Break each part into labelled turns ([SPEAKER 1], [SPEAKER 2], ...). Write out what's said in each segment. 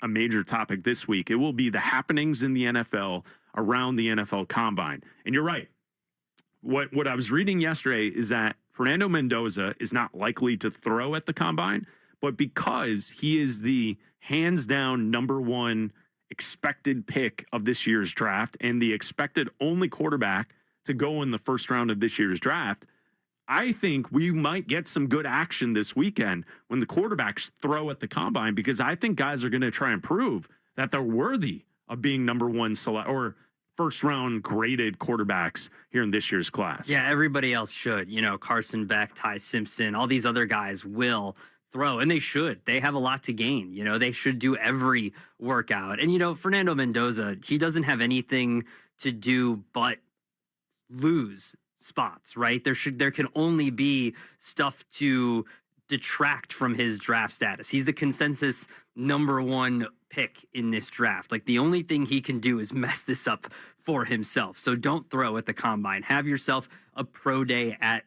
[SPEAKER 1] a major topic this week, it will be the happenings in the NFL around the NFL Combine. And you're right. What I was reading yesterday is that Fernando Mendoza is not likely to throw at the Combine, but because he is the hands down number one expected pick of this year's draft and the expected only quarterback to go in the first round of this year's draft, I think we might get some good action this weekend when the quarterbacks throw at the Combine, because I think guys are going to try and prove that they're worthy of being number one select or first round graded quarterbacks here in this year's class.
[SPEAKER 2] Yeah, everybody else should. You know, Carson Beck, Ty Simpson, all these other guys will throw, and they should. They have a lot to gain. You know, they should do every workout. And, you know, Fernando Mendoza, he doesn't have anything to do but lose spots, right? There can only be stuff to detract from his draft status. He's the consensus number one pick in this draft. Like, the only thing he can do is mess this up for himself. So don't throw at the Combine. Have yourself a pro day at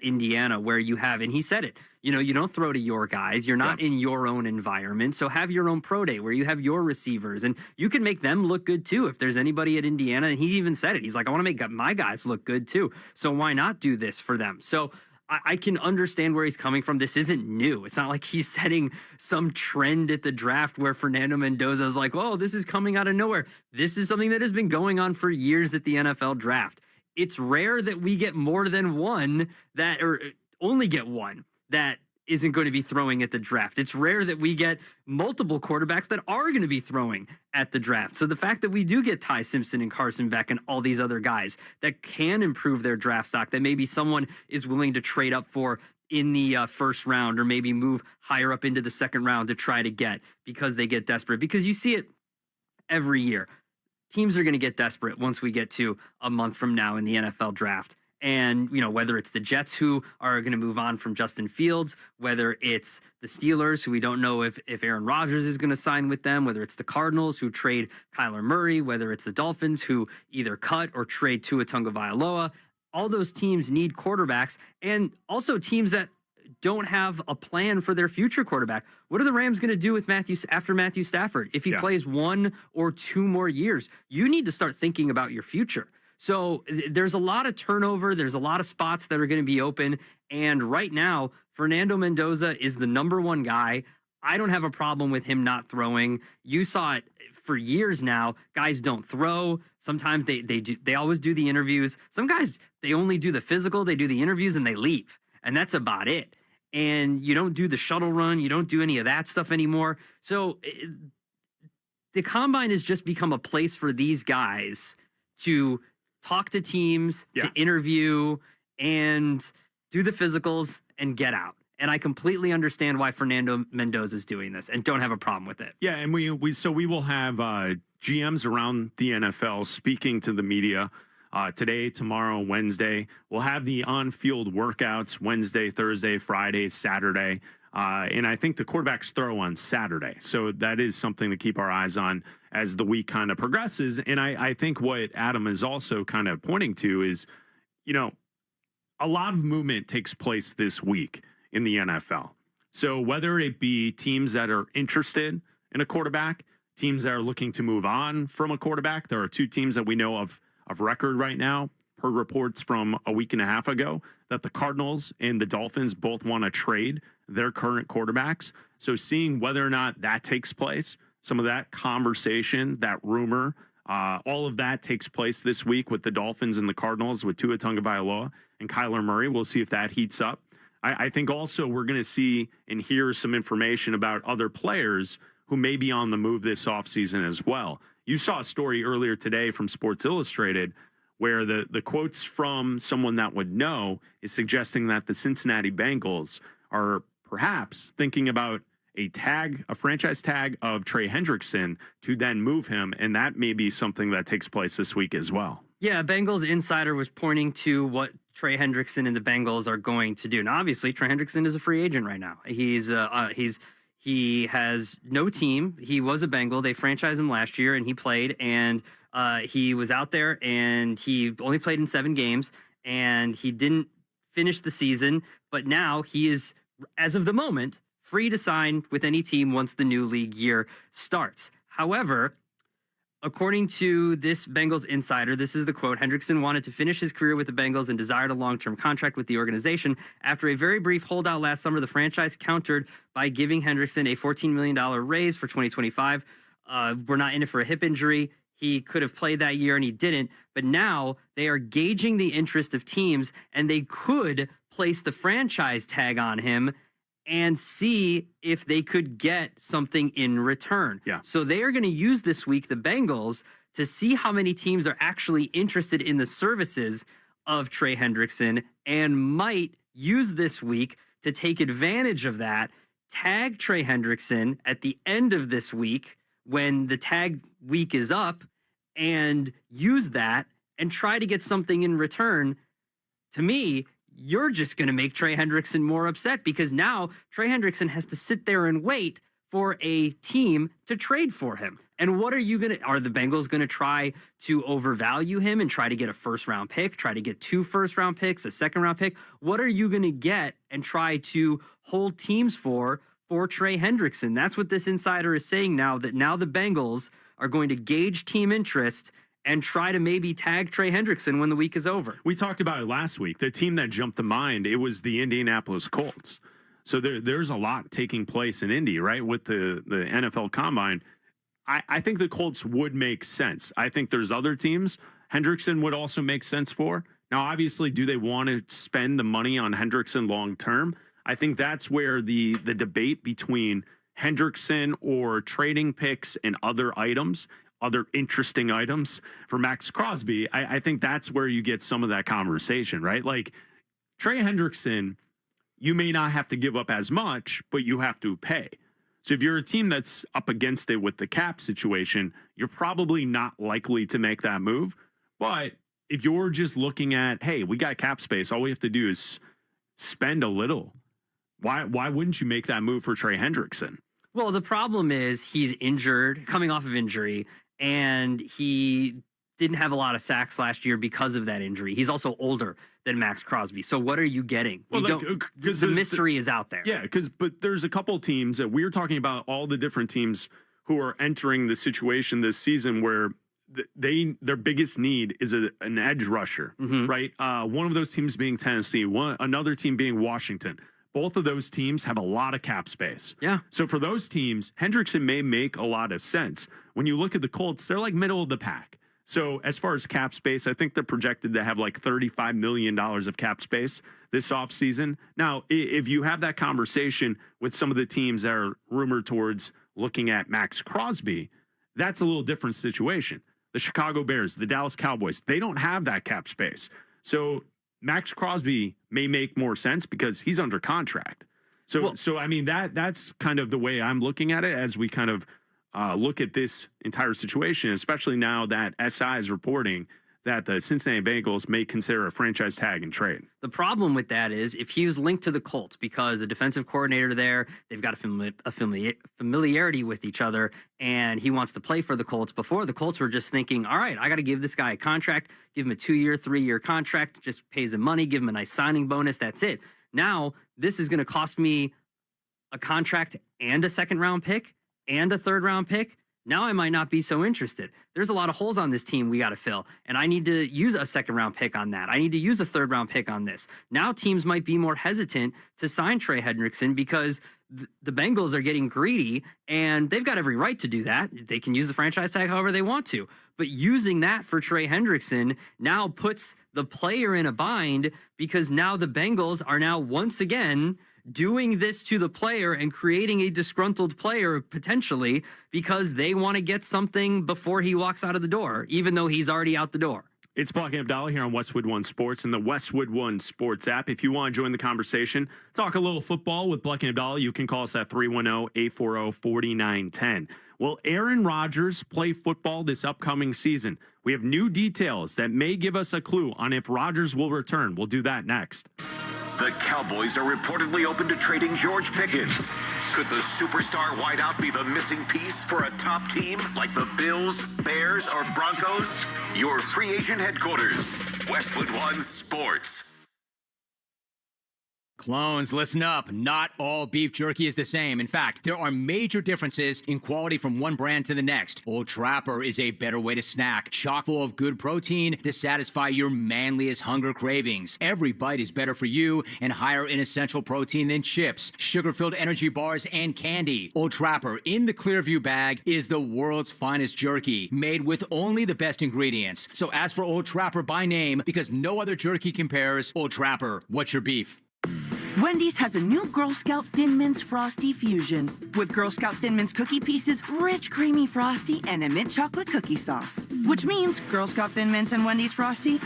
[SPEAKER 2] Indiana where you have, and he said it, you know, you don't throw to your guys. You're not in your own environment. So have your own pro day where you have your receivers and you can make them look good too. If there's anybody at Indiana, and he even said it, he's like, I want to make my guys look good too. So why not do this for them? So I can understand where he's coming from. This isn't new. It's not like he's setting some trend at the draft where Fernando Mendoza is like, oh, this is coming out of nowhere. This is something that has been going on for years at the NFL draft. It's rare that we get more than one that, or only get one that isn't going to be throwing at the draft. It's rare that we get multiple quarterbacks that are going to be throwing at the draft. So the fact that we do get Ty Simpson and Carson Beck and all these other guys that can improve their draft stock, that maybe someone is willing to trade up for in the first round, or maybe move higher up into the second round to try to get, because they get desperate. Because you see it every year. Teams are going to get desperate once we get to a month from now in the NFL draft. And, you know, whether it's the Jets who are going to move on from Justin Fields, whether it's the Steelers, who we don't know if Aaron Rodgers is going to sign with them, whether it's the Cardinals who trade Kyler Murray, whether it's the Dolphins who either cut or trade Tua Tagovailoa, all those teams need quarterbacks, and also teams that don't have a plan for their future quarterback. What are the Rams going to do with after Matthew Stafford? If he plays 1 or 2 more years, you need to start thinking about your future. So there's a lot of turnover. There's a lot of spots that are going to be open. And right now, Fernando Mendoza is the number one guy. I don't have a problem with him not throwing. You saw it for years now. Guys don't throw. Sometimes they always do the interviews. Some guys, they only do the physical. They do the interviews and they leave. And that's about it. And you don't do the shuttle run. You don't do any of that stuff anymore. So the Combine has just become a place for these guys to talk to teams, to interview, and do the physicals and get out. And I completely understand why Fernando Mendoza is doing this and don't have a problem with it.
[SPEAKER 1] Yeah, and we will have GMs around the NFL speaking to the media today, tomorrow, Wednesday. We'll have the on-field workouts Wednesday, Thursday, Friday, Saturday. And I think the quarterbacks throw on Saturday. So that is something to keep our eyes on as the week kind of progresses. And I think what Adam is also kind of pointing to is, you know, a lot of movement takes place this week in the NFL. So whether it be teams that are interested in a quarterback, teams that are looking to move on from a quarterback, there are 2 teams that we know of record right now, per reports from a week and a half ago, that the Cardinals and the Dolphins both want to trade their current quarterbacks. So seeing whether or not that takes place, some of that conversation, that rumor, all of that takes place this week with the Dolphins and the Cardinals, with Tua Tagovailoa and Kyler Murray. We'll see if that heats up. I think also we're going to see and hear some information about other players who may be on the move this offseason as well. You saw a story earlier today from Sports Illustrated where the quotes from someone that would know is suggesting that the Cincinnati Bengals are perhaps thinking about a franchise tag of Trey Hendrickson to then move him, and that may be something that takes place this week as well.
[SPEAKER 2] Yeah, Bengals insider was pointing to what Trey Hendrickson and the Bengals are going to do. Now, obviously, Trey Hendrickson is a free agent right now. He has no team. He was a Bengal. They franchised him last year, and he played, and he was out there, and he only played in 7 games, and he didn't finish the season. But now he is, as of the moment, free to sign with any team once the new league year starts. However, according to this Bengals insider, this is the quote: Hendrickson wanted to finish his career with the Bengals and desired a long-term contract with the organization. After a very brief holdout last summer, the franchise countered by giving Hendrickson a $14 million raise for 2025. We're not in it for a hip injury. He could have played that year and he didn't. But now they are gauging the interest of teams, and they could place the franchise tag on him and see if they could get something in return.
[SPEAKER 1] Yeah.
[SPEAKER 2] So they are going to use this week, the Bengals, to see how many teams are actually interested in the services of Trey Hendrickson, and might use this week to take advantage of that, tag Trey Hendrickson at the end of this week when the tag week is up, and use that and try to get something in return. To me, you're just going to make Trey Hendrickson more upset, because now Trey Hendrickson has to sit there and wait for a team to trade for him. And what are you going to, are the Bengals going to try to overvalue him and try to get a first-round pick, try to get 2 first-round picks, a second-round pick? What are you going to get and try to hold teams for Trey Hendrickson? That's what this insider is saying now, that now the Bengals are going to gauge team interest and try to maybe tag Trey Hendrickson when the week is over.
[SPEAKER 1] We talked about it last week. The team that jumped to mind, it was the Indianapolis Colts. So there's a lot taking place in Indy, right, with the NFL Combine. I think the Colts would make sense. I think there's other teams Hendrickson would also make sense for. Now, obviously, do they want to spend the money on Hendrickson long term? I think that's where the debate between Hendrickson or trading picks and other items, other interesting items for Max Crosby, I think that's where you get some of that conversation, right? Like Trey Hendrickson, you may not have to give up as much, but you have to pay. So if you're a team that's up against it with the cap situation, you're probably not likely to make that move. But if you're just looking at, hey, we got cap space, all we have to do is spend a little. Why wouldn't you make that move for Trey Hendrickson?
[SPEAKER 2] Well, the problem is he's injured, coming off of injury, and he didn't have a lot of sacks last year because of that injury. He's also older than Max Crosby. So what are you getting?
[SPEAKER 1] Well,
[SPEAKER 2] the mystery is out there.
[SPEAKER 1] Yeah, but there's a couple teams that we're talking about, all the different teams who are entering the situation this season where their biggest need is an edge rusher, right? One of those teams being Tennessee, another team being Washington. Both of those teams have a lot of cap space.
[SPEAKER 2] Yeah.
[SPEAKER 1] So for those teams, Hendrickson may make a lot of sense. When you look at the Colts, they're like middle of the pack. So as far as cap space, I think they're projected to have like $35 million of cap space this offseason. Now, if you have that conversation with some of the teams that are rumored towards looking at Max Crosby, that's a little different situation. The Chicago Bears, the Dallas Cowboys, they don't have that cap space. So Max Crosby may make more sense because he's under contract. So I mean, that's kind of the way I'm looking at it as we kind of look at this entire situation, especially now that SI is reporting that the Cincinnati Bengals may consider a franchise tag and trade.
[SPEAKER 2] The problem with that is if he was linked to the Colts because the defensive coordinator there, they've got a familiarity with each other, and he wants to play for the Colts. Before, the Colts were just thinking, all right, I got to give this guy a contract, give him a 2-year, 3-year contract, just pays him money, give him a nice signing bonus, that's it. Now, this is going to cost me a contract and a second-round pick and a third-round pick. Now I might not be so interested. There's a lot of holes on this team we got to fill, and I need to use a second-round pick on that. I need to use a third-round pick on this. Now teams might be more hesitant to sign Trey Hendrickson because the Bengals are getting greedy, and they've got every right to do that. They can use the franchise tag however they want to. But using that for Trey Hendrickson now puts the player in a bind because now the Bengals are now once again doing this to the player and creating a disgruntled player potentially because they want to get something before he walks out of the door, even though he's already out the door.
[SPEAKER 1] It's Block and Abdallah here on Westwood One Sports and the Westwood One Sports app. If you want to join the conversation, talk a little football with Block and Abdallah, you can call us at 310-840-4910. Will Aaron Rodgers play football this upcoming season? We have new details that may give us a clue on if Rodgers will return. We'll do that next.
[SPEAKER 3] The Cowboys are reportedly open to trading George Pickens. Could the superstar wideout be the missing piece for a top team like the Bills, Bears, or Broncos? Your free agent headquarters, Westwood One Sports.
[SPEAKER 4] Clones, listen up. Not all beef jerky is the same. In fact, there are major differences in quality from one brand to the next. Old Trapper is a better way to snack, chock full of good protein to satisfy your manliest hunger cravings. Every bite is better for you and higher in essential protein than chips, sugar-filled energy bars, and candy. Old Trapper in the Clearview bag is the world's finest jerky, made with only the best ingredients. So ask for Old Trapper by name because no other jerky compares. Old Trapper, what's your beef?
[SPEAKER 5] Wendy's has a new Girl Scout Thin Mints Frosty Fusion with Girl Scout Thin Mints cookie pieces, rich, creamy Frosty, and a mint chocolate cookie sauce. Which means Girl Scout Thin Mints and Wendy's Frosty,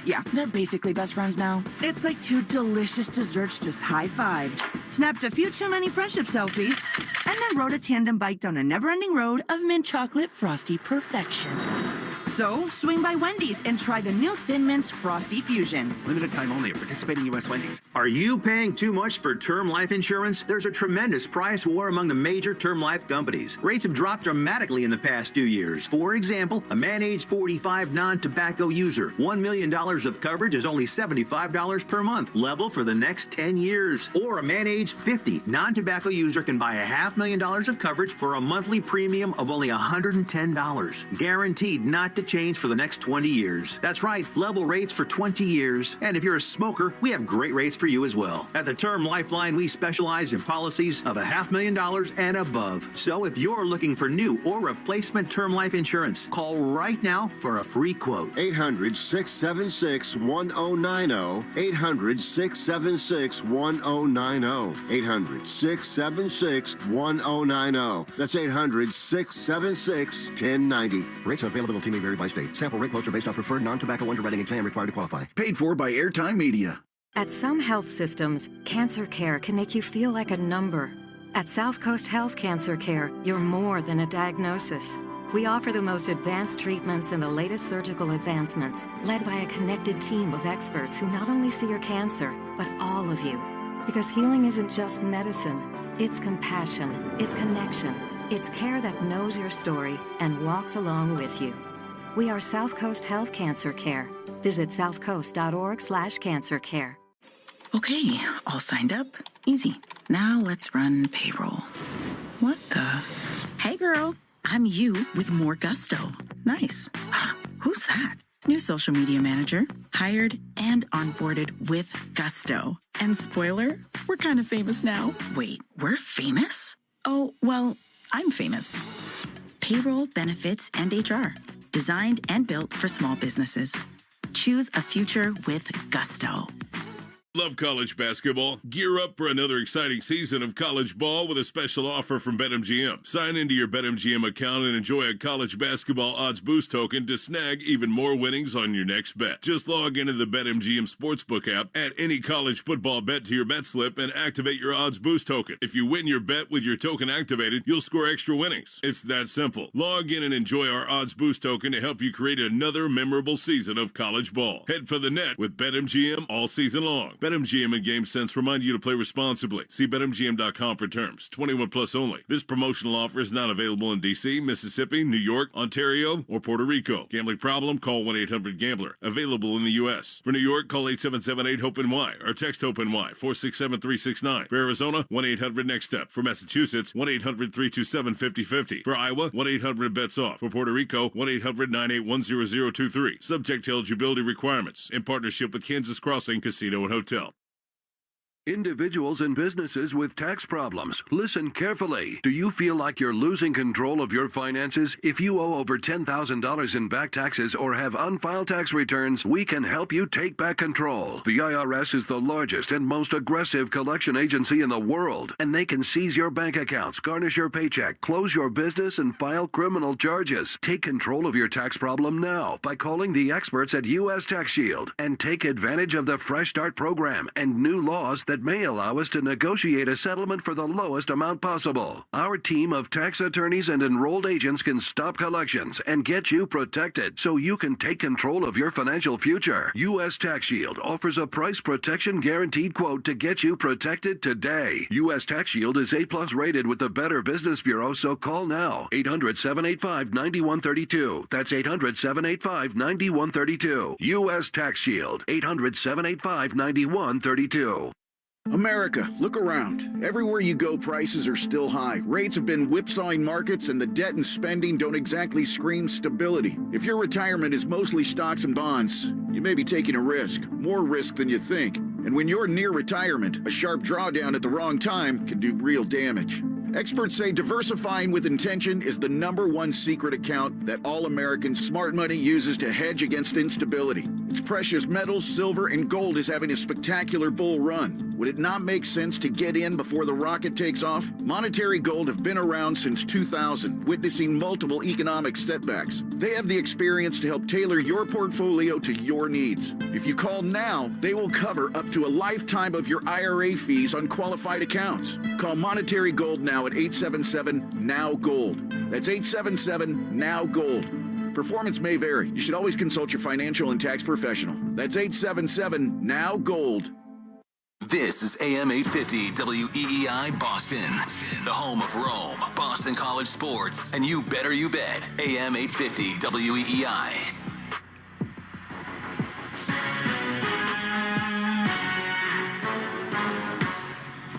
[SPEAKER 5] yeah, they're basically best friends now. It's like two delicious desserts just high-fived, snapped a few too many friendship selfies, and then rode a tandem bike down a never-ending road of mint chocolate Frosty perfection. So, swing by Wendy's and try the new Thin Mints Frosty Fusion.
[SPEAKER 6] Limited time only at participating U.S. Wendy's.
[SPEAKER 7] Are you paying too much for term life insurance? There's a tremendous price war among the major term life companies. Rates have dropped dramatically in the past 2 years. For example, a man age 45 non-tobacco user, $1 million of coverage is only $75 per month, level for the next 10 years. Or a man age 50 non-tobacco user can buy $500,000 of coverage for a monthly premium of only $110. Guaranteed not to change for the next 20 years. That's right, level rates for 20 years. And if you're a smoker, we have great rates for you as well. At the Term Lifeline, we specialize in policies of $500,000 and above. So if you're looking for new or replacement term life insurance, call right now for a free quote.
[SPEAKER 8] 800-676-1090. 800-676-1090. 800-676-1090. That's 800-676-1090.
[SPEAKER 9] Rates and availability may vary by state. Sample rate quotes are based on preferred non-tobacco underwriting exam required to qualify.
[SPEAKER 10] Paid for by Airtime Media.
[SPEAKER 11] At some health systems, cancer care can make you feel like a number. At South Coast Health Cancer Care, you're more than a diagnosis. We offer the most advanced treatments and the latest surgical advancements, led by a connected team of experts who not only see your cancer, but all of you. Because healing isn't just medicine, it's compassion, it's connection, it's care that knows your story and walks along with you. We are South Coast Health Cancer Care. Visit southcoast.org/cancercare.
[SPEAKER 12] Okay, all signed up. Easy. Now let's run payroll. What the? Hey girl, I'm you with more gusto. Nice. Who's that? New social media manager, hired and onboarded with gusto. And spoiler, we're kind of famous now. Wait, we're famous? Oh, well, I'm famous. Payroll, benefits, and HR. Designed and built for small businesses. Choose a future with gusto.
[SPEAKER 13] Love college basketball? Gear up for another exciting season of college ball with a special offer from BetMGM. Sign into your BetMGM account and enjoy a college basketball odds boost token to snag even more winnings on your next bet. Just log into the BetMGM Sportsbook app, add any college football bet to your bet slip, and activate your odds boost token. If you win your bet with your token activated, you'll score extra winnings. It's that simple. Log in and enjoy our odds boost token to help you create another memorable season of college ball. Head for the net with BetMGM all season long. BetMGM and GameSense remind you to play responsibly. See BetMGM.com for terms. 21 plus only. This promotional offer is not available in D.C., Mississippi, New York, Ontario, or Puerto Rico. Gambling problem? Call 1-800-GAMBLER. Available in the U.S. For New York, call 877-8-HOPE-NY or text HOPE-NY 467-369. For Arizona, 1-800-NEXT-STEP. For Massachusetts, 1-800-327-5050. For Iowa, 1-800-BETS-OFF. For Puerto Rico, 1-800-981-0023. Subject to eligibility requirements. In partnership with Kansas Crossing Casino and Hotel.
[SPEAKER 14] Individuals and businesses with tax problems, listen carefully. Do you feel like you're losing control of your finances? If you owe over $10,000 in back taxes or have unfiled tax returns, we can help you take back control. The IRS is the largest and most aggressive collection agency in the world, and they can seize your bank accounts, garnish your paycheck, close your business, and file criminal charges. Take control of your tax problem now by calling the experts at U.S. Tax Shield and take advantage of the Fresh Start program and new laws that may allow us to negotiate a settlement for the lowest amount possible. Our team of tax attorneys and enrolled agents can stop collections and get you protected so you can take control of your financial future. U.S. Tax Shield offers a price protection guaranteed quote to get you protected today. U.S. Tax Shield is A+ rated with the Better Business Bureau, so call now. 800-785-9132. That's 800-785-9132. U.S. Tax Shield. 800-785-9132.
[SPEAKER 10] America, look around. Everywhere you go, prices are still high. Rates have been whipsawing markets, and the debt and spending don't exactly scream stability. If your retirement is mostly stocks and bonds, you may be taking a risk, more risk than you think. And when you're near retirement, a sharp drawdown at the wrong time can do real damage. Experts say diversifying with intention is the #1 secret account that all Americans' smart money uses to hedge against instability. Its precious metals, silver, and gold is having a spectacular bull run. Would it not make sense to get in before the rocket takes off? Monetary Gold have been around since 2000, witnessing multiple economic setbacks. They have the experience to help tailor your portfolio to your needs. If you call now, they will cover up to a lifetime of your IRA fees on qualified accounts. Call Monetary Gold now at 877-NOW-GOLD. That's 877-NOW-GOLD. Performance may vary. You should always consult your financial and tax professional. That's 877-NOW-GOLD.
[SPEAKER 3] This is AM 850 WEEI Boston, the home of Rome, Boston College sports, and you better you bet, AM 850 WEEI.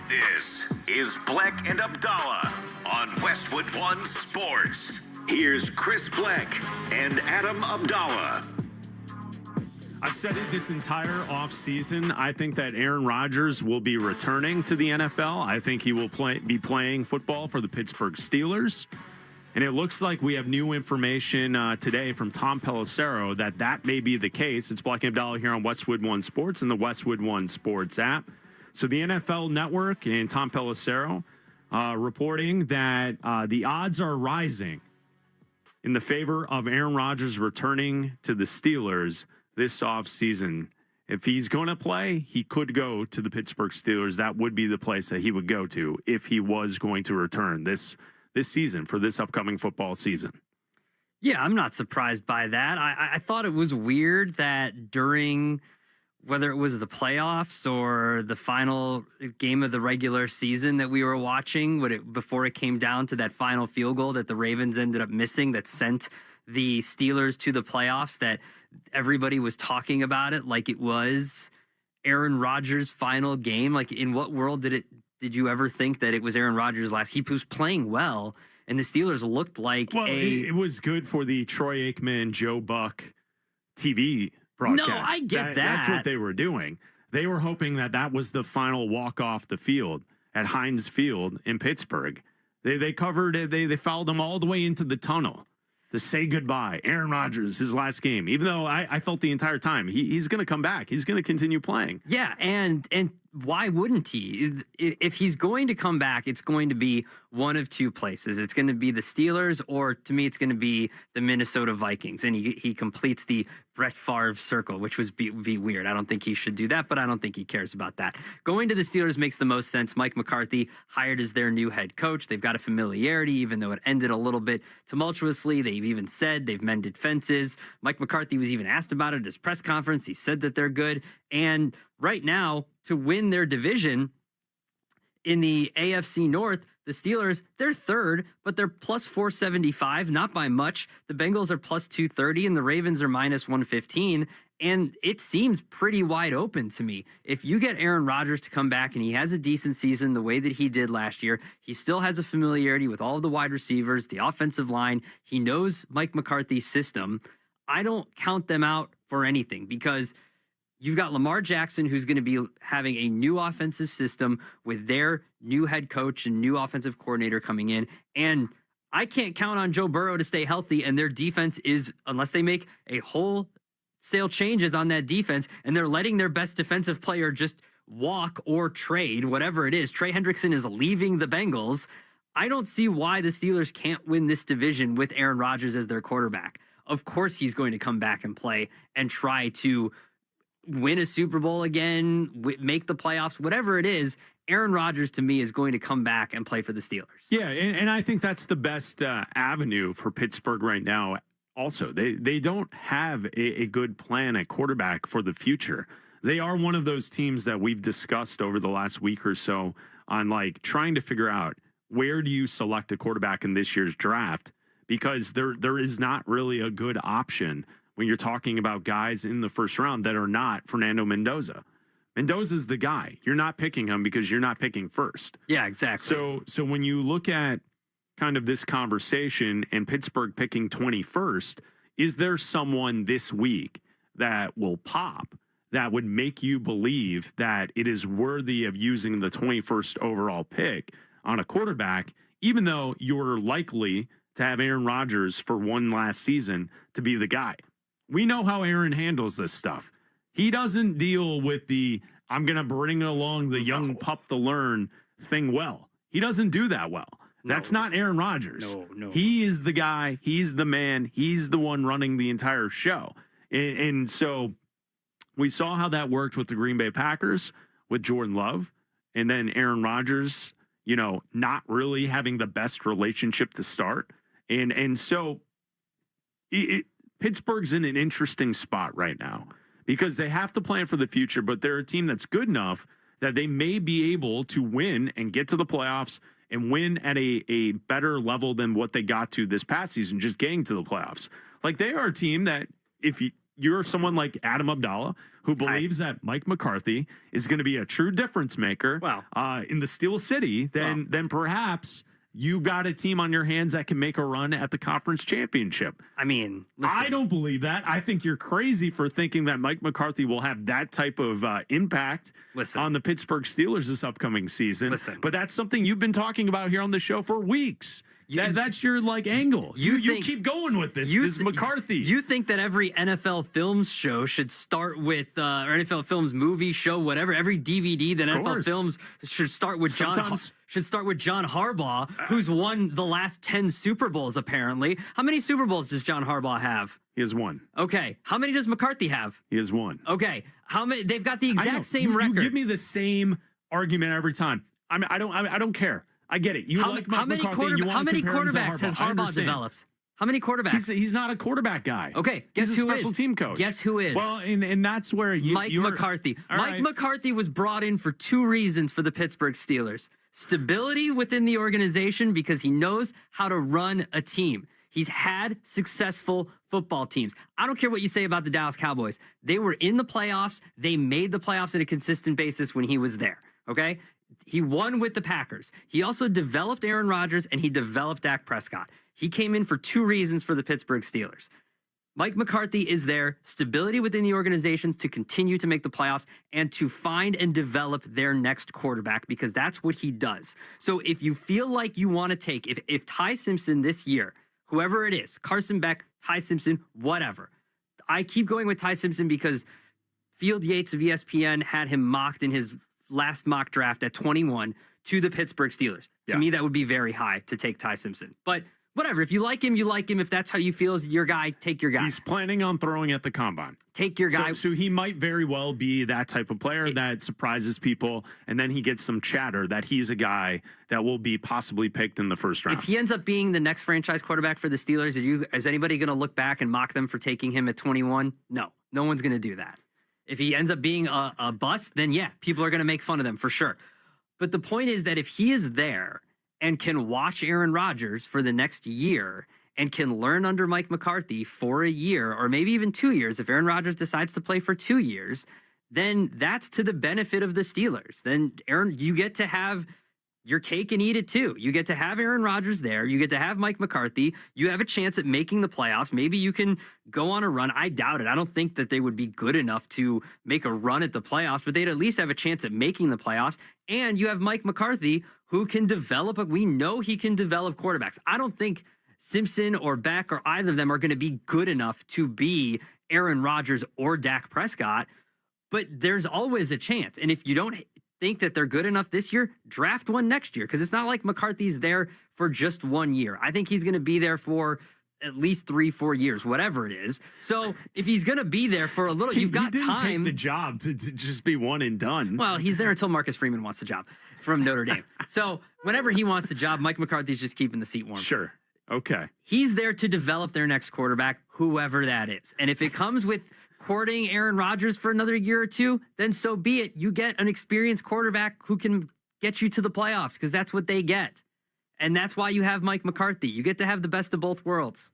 [SPEAKER 3] This is Bleck and Abdallah on Westwood One Sports. Here's Chris Bleck and Adam Abdallah.
[SPEAKER 1] I've said it this entire offseason. I think that Aaron Rodgers will be returning to the NFL. I think he will be playing football for the Pittsburgh Steelers. And it looks like we have new information today from Tom Pelissero that may be the case. It's Bleck and Abdallah here on Westwood One Sports and the Westwood One Sports app. So the NFL Network and Tom Pelissero reporting that the odds are rising in the favor of Aaron Rodgers returning to the Steelers this offseason. If he's going to play, he could go to the Pittsburgh Steelers. That would be the place that he would go to if he was going to return this season for this upcoming football season.
[SPEAKER 2] Yeah, I'm not surprised by that. I thought it was weird that during, whether it was the playoffs or the final game of the regular season that we were watching, before it came down to that final field goal that the Ravens ended up missing that sent the Steelers to the playoffs, that everybody was talking about it like it was Aaron Rodgers' final game. Like, in what world did you ever think that it was Aaron Rodgers' last? He was playing well, and the Steelers looked like
[SPEAKER 1] it was good for the Troy Aikman, Joe Buck TV broadcast.
[SPEAKER 2] No, I get that.
[SPEAKER 1] That's what they were doing. They were hoping that was the final walk off the field at Heinz Field in Pittsburgh. They covered it. They followed them all the way into the tunnel to say goodbye. Aaron Rodgers, his last game. Even though I felt the entire time he's going to come back. He's going to continue playing.
[SPEAKER 2] Yeah, and why wouldn't he? If he's going to come back, it's going to be one of two places. It's going to be the Steelers, or to me, it's going to be the Minnesota Vikings. And he completes the Brett Favre circle, which was be weird. I don't think he should do that, but I don't think he cares about that. Going to the Steelers makes the most sense. Mike McCarthy hired as their new head coach. They've got a familiarity, even though it ended a little bit tumultuously. They've even said they've mended fences. Mike McCarthy was even asked about it at his press conference. He said that they're good. And right now, to win their division in the AFC North, the Steelers, they're third, but they're plus 475, not by much. The Bengals are plus 230, and the Ravens are minus 115. And it seems pretty wide open to me. If you get Aaron Rodgers to come back and he has a decent season the way that he did last year, he still has a familiarity with all of the wide receivers, the offensive line. He knows Mike McCarthy's system. I don't count them out for anything, because you've got Lamar Jackson, who's going to be having a new offensive system with their new head coach and new offensive coordinator coming in. And I can't count on Joe Burrow to stay healthy. And their defense is, unless they make a wholesale changes on that defense, and they're letting their best defensive player just walk or trade, whatever it is. Trey Hendrickson is leaving the Bengals. I don't see why the Steelers can't win this division with Aaron Rodgers as their quarterback. Of course, he's going to come back and play and try to win a Super Bowl again, make the playoffs, whatever it is. Aaron Rodgers, to me, is going to come back and play for the Steelers.
[SPEAKER 1] Yeah, and I think that's the best avenue for Pittsburgh right now. Also, they don't have a good plan at quarterback for the future. They are one of those teams that we've discussed over the last week or so on, like, trying to figure out, where do you select a quarterback in this year's draft? Because there is not really a good option when you're talking about guys in the first round that are not Fernando Mendoza. Mendoza's the guy. You're not picking him because you're not picking first.
[SPEAKER 2] Yeah, exactly.
[SPEAKER 1] So when you look at kind of this conversation and Pittsburgh picking 21st, is there someone this week that will pop that would make you believe that it is worthy of using the 21st overall pick on a quarterback, even though you're likely to have Aaron Rodgers for one last season to be the guy? We know how Aaron handles this stuff. He doesn't deal with the I'm going to bring along the young pup to learn thing well. He doesn't do that well. That's not Aaron Rodgers.
[SPEAKER 2] No.
[SPEAKER 1] He is the guy. He's the man. He's the one running the entire show. And so we saw how that worked with the Green Bay Packers with Jordan Love, and then Aaron Rodgers, not really having the best relationship to start. And so Pittsburgh's in an interesting spot right now because they have to plan for the future, but they're a team that's good enough that they may be able to win and get to the playoffs and win at a better level than what they got to this past season, just getting to the playoffs. Like, they are a team that if you're someone like Adam Abdallah, who believes that Mike McCarthy is going to be a true difference maker in the Steel City, then perhaps you got a team on your hands that can make a run at the conference championship.
[SPEAKER 2] I mean, listen.
[SPEAKER 1] I don't believe that. I think you're crazy for thinking that Mike McCarthy will have that type of impact on the Pittsburgh Steelers this upcoming season. But that's something you've been talking about here on the show for weeks. That's your angle. You keep going with this. This McCarthy.
[SPEAKER 2] You think that every NFL Films show should start with, or NFL Films movie show, whatever. Every DVD that NFL Films should start with John Harbaugh, who's won the last 10 Super Bowls. Apparently, how many Super Bowls does John Harbaugh have?
[SPEAKER 1] He has one.
[SPEAKER 2] Okay, how many does McCarthy have?
[SPEAKER 1] He has one.
[SPEAKER 2] Okay, how many? They've got the exact same record.
[SPEAKER 1] You give me the same argument every time. I don't care. I get it.
[SPEAKER 2] How many quarterbacks has Harbaugh developed? How many quarterbacks?
[SPEAKER 1] He's not a quarterback guy.
[SPEAKER 2] Okay, guess
[SPEAKER 1] he's a
[SPEAKER 2] who
[SPEAKER 1] special
[SPEAKER 2] is?
[SPEAKER 1] team coach.
[SPEAKER 2] Guess who is?
[SPEAKER 1] Well, and that's where
[SPEAKER 2] Mike McCarthy. Mike McCarthy was brought in for two reasons for the Pittsburgh Steelers: stability within the organization because he knows how to run a team. He's had successful football teams. I don't care what you say about the Dallas Cowboys. They were in the playoffs. They made the playoffs on a consistent basis when he was there. Okay. He won with the Packers. He also developed Aaron Rodgers and he developed Dak Prescott. He came in for two reasons for the Pittsburgh Steelers. Mike McCarthy is there, stability within the organizations to continue to make the playoffs and to find and develop their next quarterback because that's what he does. So if you feel like you want to take, if Ty Simpson this year, whoever it is, Carson Beck, Ty Simpson, whatever. I keep going with Ty Simpson because Field Yates of ESPN had him mocked in his last mock draft at 21 to the Pittsburgh Steelers. To me, that would be very high to take Ty Simpson. But whatever, if you like him, you like him. If that's how you feel is your guy, take your guy.
[SPEAKER 1] He's planning on throwing at the combine.
[SPEAKER 2] Take your guy.
[SPEAKER 1] So he might very well be that type of player that surprises people, and then he gets some chatter that he's a guy that will be possibly picked in the first round.
[SPEAKER 2] If he ends up being the next franchise quarterback for the Steelers, is anybody going to look back and mock them for taking him at 21? No one's going to do that. If he ends up being a bust, then yeah, people are going to make fun of them for sure. But the point is that if he is there and can watch Aaron Rodgers for the next year and can learn under Mike McCarthy for a year or maybe even 2 years, if Aaron Rodgers decides to play for 2 years, then that's to the benefit of the Steelers. Then Aaron, you get to have your cake and eat it too. You get to have Aaron Rodgers there. You get to have Mike McCarthy. You have a chance at making the playoffs. Maybe you can go on a run. I doubt it. I don't think that they would be good enough to make a run at the playoffs, but they'd at least have a chance at making the playoffs. And you have Mike McCarthy who can develop, we know he can develop quarterbacks. I don't think Simpson or Beck or either of them are going to be good enough to be Aaron Rodgers or Dak Prescott, but there's always a chance. And if you don't think that they're good enough this year, draft one next year, because it's not like McCarthy's there for just 1 year. I think he's going to be there for at least 3-4 years, whatever it is. So if he's going to be there for a little, you've got time.
[SPEAKER 1] He didn't take the job to just be one and done.
[SPEAKER 2] Well, he's there until Marcus Freeman wants the job from Notre Dame. So whenever he wants the job, Mike McCarthy's just keeping the seat warm.
[SPEAKER 1] Sure. Okay.
[SPEAKER 2] He's there to develop their next quarterback, whoever that is. And if it comes with courting Aaron Rodgers for another year or two, then so be it. You get an experienced quarterback who can get you to the playoffs because that's what they get. And that's why you have Mike McCarthy. You get to have the best of both worlds.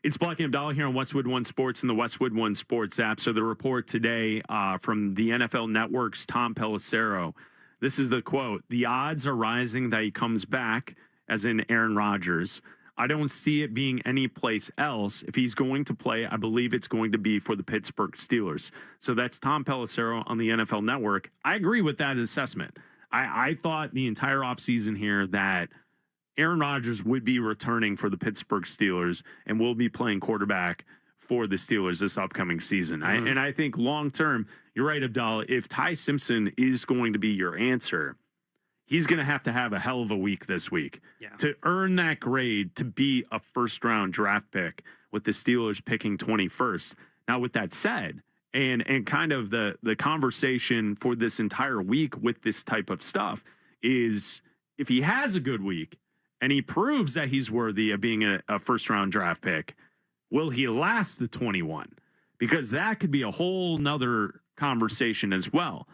[SPEAKER 1] It's Black and Abdallah here on Westwood One Sports and the Westwood One Sports app. So the report today from the NFL Network's Tom Pelissero, this is the quote: "The odds are rising that he comes back, as in Aaron Rodgers. I don't see it being any place else. If he's going to play, I believe it's going to be for the Pittsburgh Steelers." So that's Tom Pelissero on the NFL Network. I agree with that assessment. I thought the entire offseason here that Aaron Rodgers would be returning for the Pittsburgh Steelers and will be playing quarterback for the Steelers this upcoming season. And I think long term, you're right, Abdallah, if Ty Simpson is going to be your answer, he's going to have a hell of a week this week to earn that grade to be a first-round draft pick with the Steelers picking 21st. Now, with that said, and kind of the conversation for this entire week with this type of stuff is if he has a good week, and he proves that he's worthy of being a first-round draft pick, will he last the 21? Because that could be a whole nother conversation as well.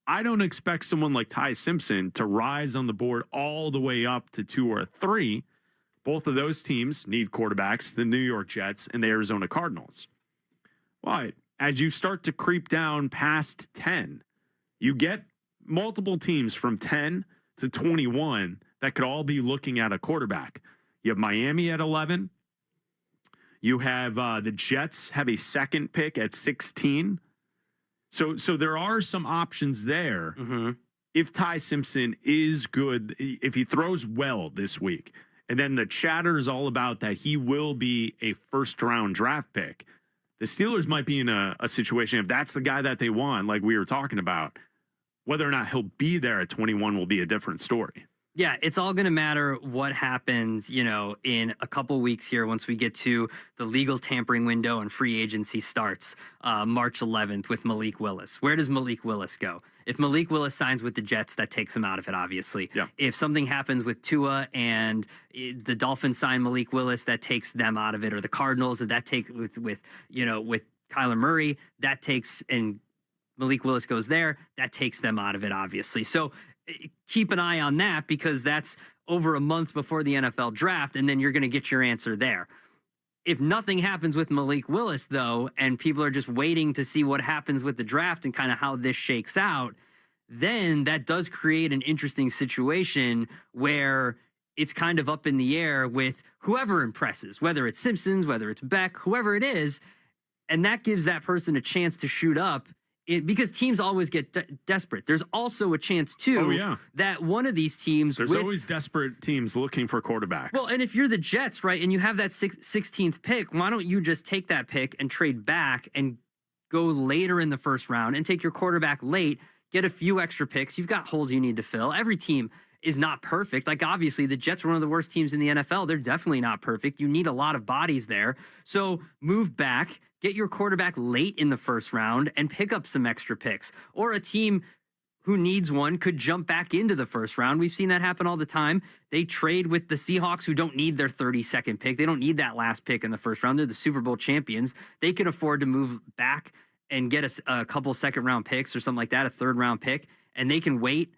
[SPEAKER 1] I don't expect someone like Ty Simpson to rise on the board all the way up to 2 or 3. Both of those teams need quarterbacks, the New York Jets and the Arizona Cardinals. But as you start to creep down past 10, you get multiple teams from 10 to 21 that could all be looking at a quarterback. You have Miami at 11. You have the Jets have a second pick at 16. So there are some options there. If Ty Simpson is good, if he throws well this week, and then the chatter is all about that he will be a first-round draft pick, the Steelers might be in a situation, if that's the guy that they want, like we were talking about, whether or not he'll be there at 21 will be a different story.
[SPEAKER 2] Yeah, it's all going to matter what happens, in a couple weeks here once we get to the legal tampering window and free agency starts March 11th with Malik Willis. Where does Malik Willis go? If Malik Willis signs with the Jets, that takes him out of it, obviously.
[SPEAKER 1] Yeah.
[SPEAKER 2] If something happens with Tua and the Dolphins sign Malik Willis, that takes them out of it, or the Cardinals, that takes with Kyler Murray, that takes, and Malik Willis goes there, that takes them out of it, obviously. So keep an eye on that, because that's over a month before the NFL draft, and then you're going to get your answer there. If nothing happens with Malik Willis, though, and people are just waiting to see what happens with the draft and kind of how this shakes out, then that does create an interesting situation where it's kind of up in the air with whoever impresses, whether it's Simpsons, whether it's Beck, whoever it is, and that gives that person a chance to shoot up. Because teams always get desperate. There's also a chance, too, that one of these teams...
[SPEAKER 1] There's always desperate teams looking for quarterbacks.
[SPEAKER 2] Well, and if you're the Jets, right, and you have that 16th pick, why don't you just take that pick and trade back and go later in the first round and take your quarterback late, get a few extra picks? You've got holes you need to fill. Every team is not perfect. Like, obviously, the Jets are one of the worst teams in the NFL. They're definitely not perfect. You need a lot of bodies there. So move back, get your quarterback late in the first round, and pick up some extra picks. Or a team who needs one could jump back into the first round. We've seen that happen all the time. They trade with the Seahawks, who don't need their 32nd pick. They don't need that last pick in the first round. They're the Super Bowl champions. They can afford to move back and get a couple second-round picks or something like that, a third-round pick, and they can wait,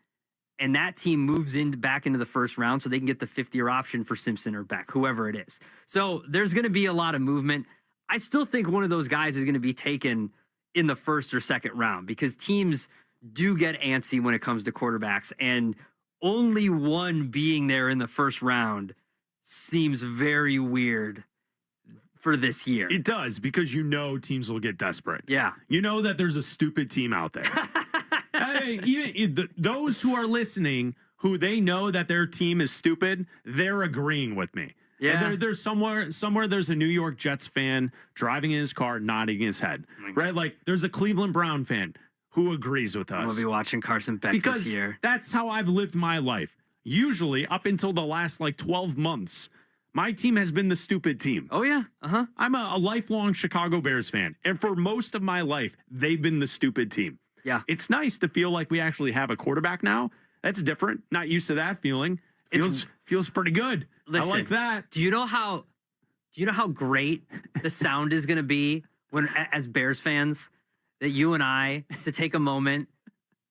[SPEAKER 2] and that team moves back into the first round so they can get the fifth-year option for Simpson or Beck, whoever it is. So there's going to be a lot of movement. I still think one of those guys is going to be taken in the first or second round, because teams do get antsy when it comes to quarterbacks, and only one being there in the first round seems very weird for this year.
[SPEAKER 1] It does, because teams will get desperate.
[SPEAKER 2] Yeah.
[SPEAKER 1] You know that there's a stupid team out there. Those who are listening, who they know that their team is stupid, they're agreeing with me.
[SPEAKER 2] Yeah.
[SPEAKER 1] There's somewhere there's a New York Jets fan driving in his car, nodding his head. Right? Like, there's a Cleveland Brown fan who agrees with us.
[SPEAKER 2] We'll be watching Carson Beck this year.
[SPEAKER 1] That's how I've lived my life. Usually, up until the last 12 months, my team has been the stupid team.
[SPEAKER 2] Oh, yeah.
[SPEAKER 1] I'm a lifelong Chicago Bears fan. And for most of my life, they've been the stupid team.
[SPEAKER 2] Yeah.
[SPEAKER 1] It's nice to feel like we actually have a quarterback now. That's different. Not used to that feeling. Feels pretty good.
[SPEAKER 2] Listen,
[SPEAKER 1] I like that.
[SPEAKER 2] Do you know how great the sound is going to be when, as Bears fans, that you and I, to take a moment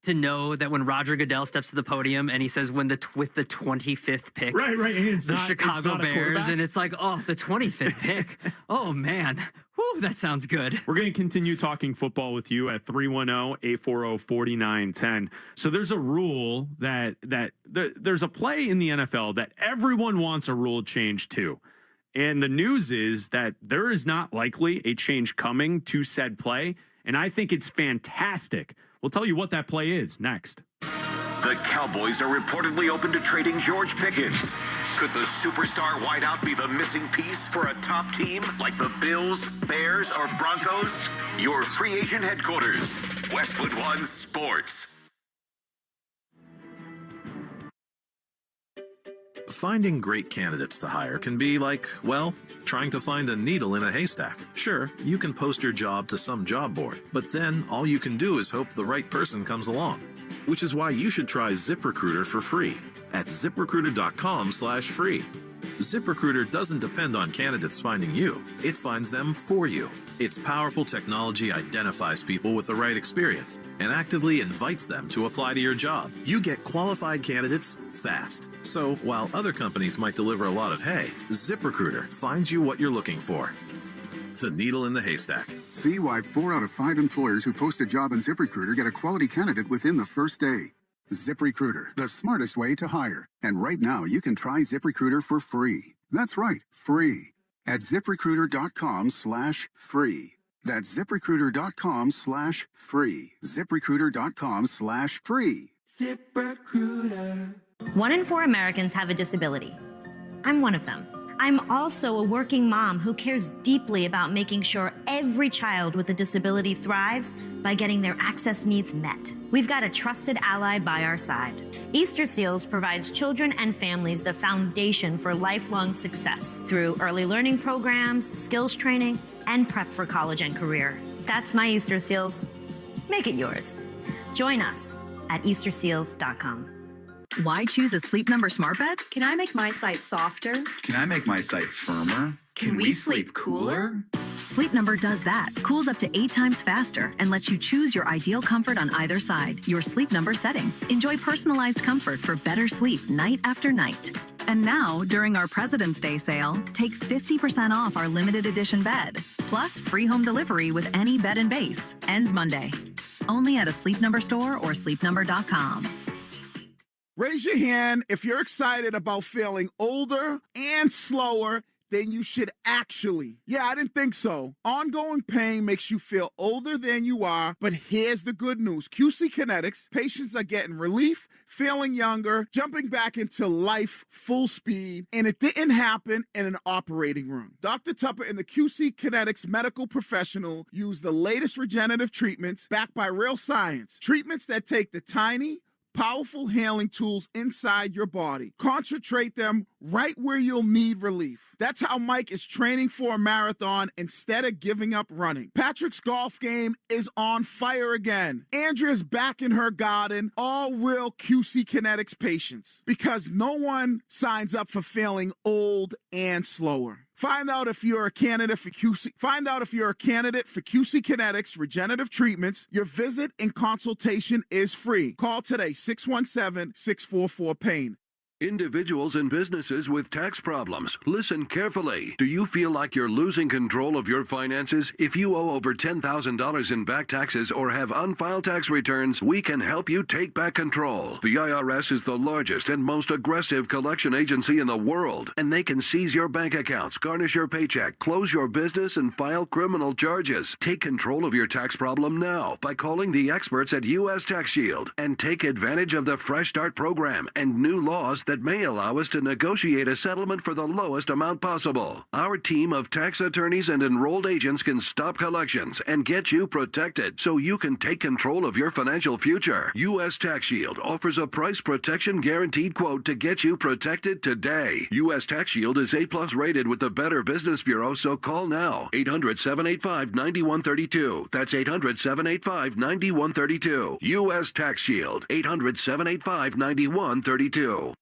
[SPEAKER 2] to know that when Roger Goodell steps to the podium and he says with the 25th pick,
[SPEAKER 1] right, and it's
[SPEAKER 2] the
[SPEAKER 1] not,
[SPEAKER 2] Chicago
[SPEAKER 1] it's not
[SPEAKER 2] Bears, and it's like, oh, the 25th pick. Oh man, whew, that sounds good.
[SPEAKER 1] We're going to continue talking football with you at 310-840-4910. So there's a rule that there's a play in the NFL that everyone wants a rule change to. And the news is that there is not likely a change coming to said play. And I think it's fantastic. We'll tell you what that play is next.
[SPEAKER 3] The Cowboys are reportedly open to trading George Pickens. Could the superstar wideout be the missing piece for a top team like the Bills, Bears, or Broncos? Your free agent headquarters, Westwood One Sports.
[SPEAKER 15] Finding great candidates to hire can be like, well, trying to find a needle in a haystack. Sure, you can post your job to some job board, but then all you can do is hope the right person comes along. Which is why you should try ZipRecruiter for free at ZipRecruiter.com/free. ZipRecruiter doesn't depend on candidates finding you. It finds them for you. Its powerful technology identifies people with the right experience and actively invites them to apply to your job. You get qualified candidates fast. So while other companies might deliver a lot of hay, ZipRecruiter finds you what you're looking for. The needle in the haystack.
[SPEAKER 16] See why 4 out of 5 employers who post a job on ZipRecruiter get a quality candidate within the first day. ZipRecruiter, the smartest way to hire. And right now, you can try ZipRecruiter for free. That's right, free. At ZipRecruiter.com/free. That's ZipRecruiter.com/free. ZipRecruiter.com/free.
[SPEAKER 17] ZipRecruiter. 1 in 4 Americans have a disability. I'm one of them. I'm also a working mom who cares deeply about making sure every child with a disability thrives by getting their access needs met. We've got a trusted ally by our side. Easter Seals provides children and families the foundation for lifelong success through early learning programs, skills training, and prep for college and career. That's my Easter Seals. Make it yours. Join us at easterseals.com.
[SPEAKER 18] Why choose a Sleep Number smart bed?
[SPEAKER 19] Can I make my site softer?
[SPEAKER 20] Can I make my site firmer?
[SPEAKER 19] Can we sleep cooler?
[SPEAKER 18] Sleep Number does that. Cools up to 8 times faster and lets you choose your ideal comfort on either side. Your Sleep Number setting. Enjoy personalized comfort for better sleep night after night. And now, during our President's Day sale, take 50% off our limited edition bed. Plus, free home delivery with any bed and base. Ends Monday. Only at a Sleep Number store or sleepnumber.com.
[SPEAKER 10] Raise your hand if you're excited about feeling older and slower than you should actually. Yeah, I didn't think so. Ongoing pain makes you feel older than you are, but here's the good news. QC Kinetics, patients are getting relief, feeling younger, jumping back into life full speed, and it didn't happen in an operating room. Dr. Tupper and the QC Kinetics medical professional use the latest regenerative treatments backed by real science. Treatments that take the tiny, powerful healing tools inside your body. Concentrate them right where you'll need relief. That's how Mike is training for a marathon instead of giving up running. Patrick's golf game is on fire again. Andrea's back in her garden, all real QC Kinetics patients, because no one signs up for feeling old and slower. Find out if you're a candidate for QC. Find out if you're a candidate for QC Kinetics regenerative treatments. Your visit and consultation is free. Call today, 617-644-PAIN.
[SPEAKER 14] Individuals and businesses with tax problems, listen carefully. Do you feel like you're losing control of your finances? If you owe over $10,000 in back taxes or have unfiled tax returns, we can help you take back control. The IRS is the largest and most aggressive collection agency in the world, and they can seize your bank accounts, garnish your paycheck, close your business, and file criminal charges. Take control of your tax problem now by calling the experts at U.S. Tax Shield and take advantage of the Fresh Start program and new laws that may allow us to negotiate a settlement for the lowest amount possible. Our team of tax attorneys and enrolled agents can stop collections and get you protected so you can take control of your financial future. U.S. Tax Shield offers a price protection guaranteed quote to get you protected today. U.S. Tax Shield is A+ rated with the Better Business Bureau, so call now. 800-785-9132. That's 800-785-9132. U.S. Tax Shield. 800-785-9132.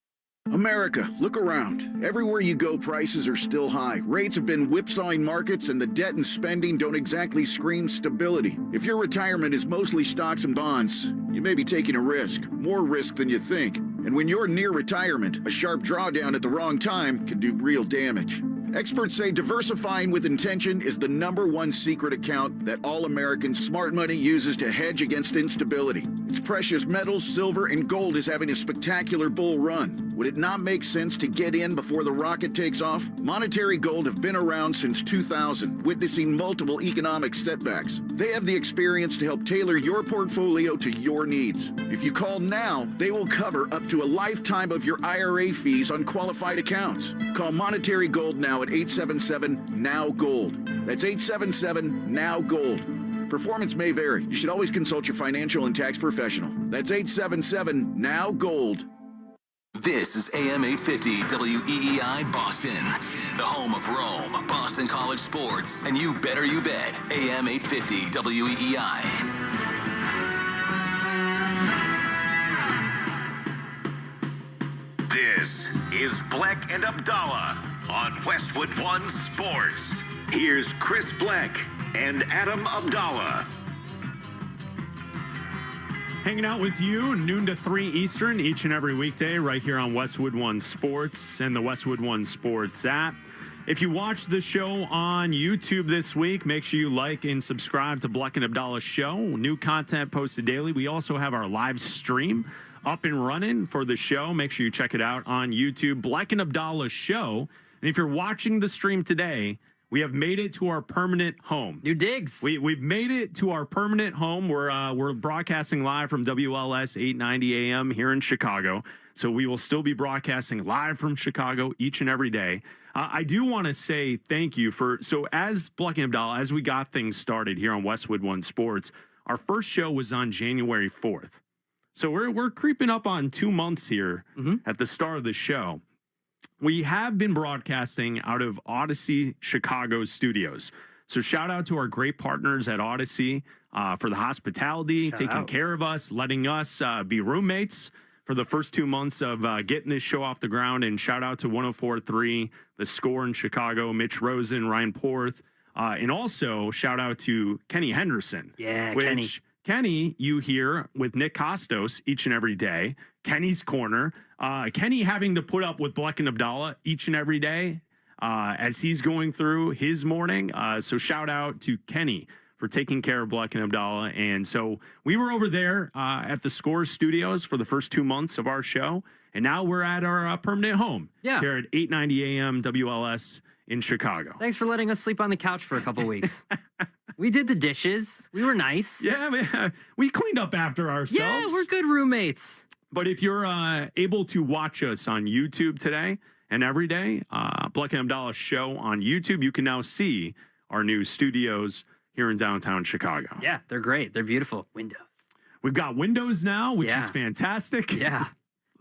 [SPEAKER 10] America, look around. Everywhere you go, prices are still high. Rates have been whipsawing markets, and the debt and spending don't exactly scream stability. If your retirement is mostly stocks and bonds, you may be taking a risk, more risk than you think. And when you're near retirement, a sharp drawdown at the wrong time can do real damage. Experts say diversifying with intention is the #1 secret account that all Americans' smart money uses to hedge against instability. Its precious metals, silver, and gold is having a spectacular bull run. Would it not make sense to get in before the rocket takes off? Monetary Gold have been around since 2000, witnessing multiple economic setbacks. They have the experience to help tailor your portfolio to your needs. If you call now, they will cover up to a lifetime of your IRA fees on qualified accounts. Call Monetary Gold now at 877-NOW-GOLD. That's 877-NOW-GOLD. Performance may vary. You should always consult your financial and tax professional. That's 877-NOW-GOLD.
[SPEAKER 3] This is AM 850 WEEI Boston, the home of Rome, Boston College sports, and you better you bet, AM 850 WEEI. This is Bleck and Abdallah on Westwood One Sports. Here's Chris Bleck and Adam Abdallah.
[SPEAKER 1] Hanging out with you noon to 3 Eastern each and every weekday right here on Westwood One Sports and the Westwood One Sports app. If you watch the show on YouTube this week, make sure you like and subscribe to Bleck and Abdallah's show. New content posted daily. We also have our live stream up and running for the show. Make sure you check it out on YouTube, Bleck and Abdallah's show. And if you're watching the stream today, we have made it to our permanent home.
[SPEAKER 2] New digs.
[SPEAKER 1] We've made it to our permanent home. We're broadcasting live from WLS 890 AM here in Chicago. So we will still be broadcasting live from Chicago each and every day. I do want to say thank you as Bleck and Abdallah, as we got things started here on Westwood One Sports, our first show was on January 4th. So we're creeping up on 2 months here at the start of the show. We have been broadcasting out of Odyssey Chicago studios. So shout out to our great partners at Odyssey for the hospitality, taking care of us, letting us be roommates for the first 2 months of getting this show off the ground. And shout out to 104.3, The Score in Chicago, Mitch Rosen, Ryan Porth. And also shout out to Kenny Hendrickson.
[SPEAKER 2] Yeah,
[SPEAKER 1] Kenny, you hear with Nick Costos each and every day. Kenny's Corner. Kenny having to put up with Bleck and Abdallah each and every day as he's going through his morning. So shout out to Kenny for taking care of Bleck and Abdallah. And so we were over there at the Score Studios for the first 2 months of our show. And now we're at our permanent home here at 890 AM WLS in Chicago.
[SPEAKER 2] Thanks for letting us sleep on the couch for a couple weeks. We did the dishes. We were nice.
[SPEAKER 1] Yeah, we cleaned up after ourselves.
[SPEAKER 2] Yeah, we're good roommates.
[SPEAKER 1] But if you're able to watch us on YouTube today and every day, Bleck and Abdallah's show on YouTube, you can now see our new studios here in downtown Chicago.
[SPEAKER 2] Yeah, they're great. They're beautiful. Windows.
[SPEAKER 1] We've got windows now, which is fantastic.
[SPEAKER 2] Yeah.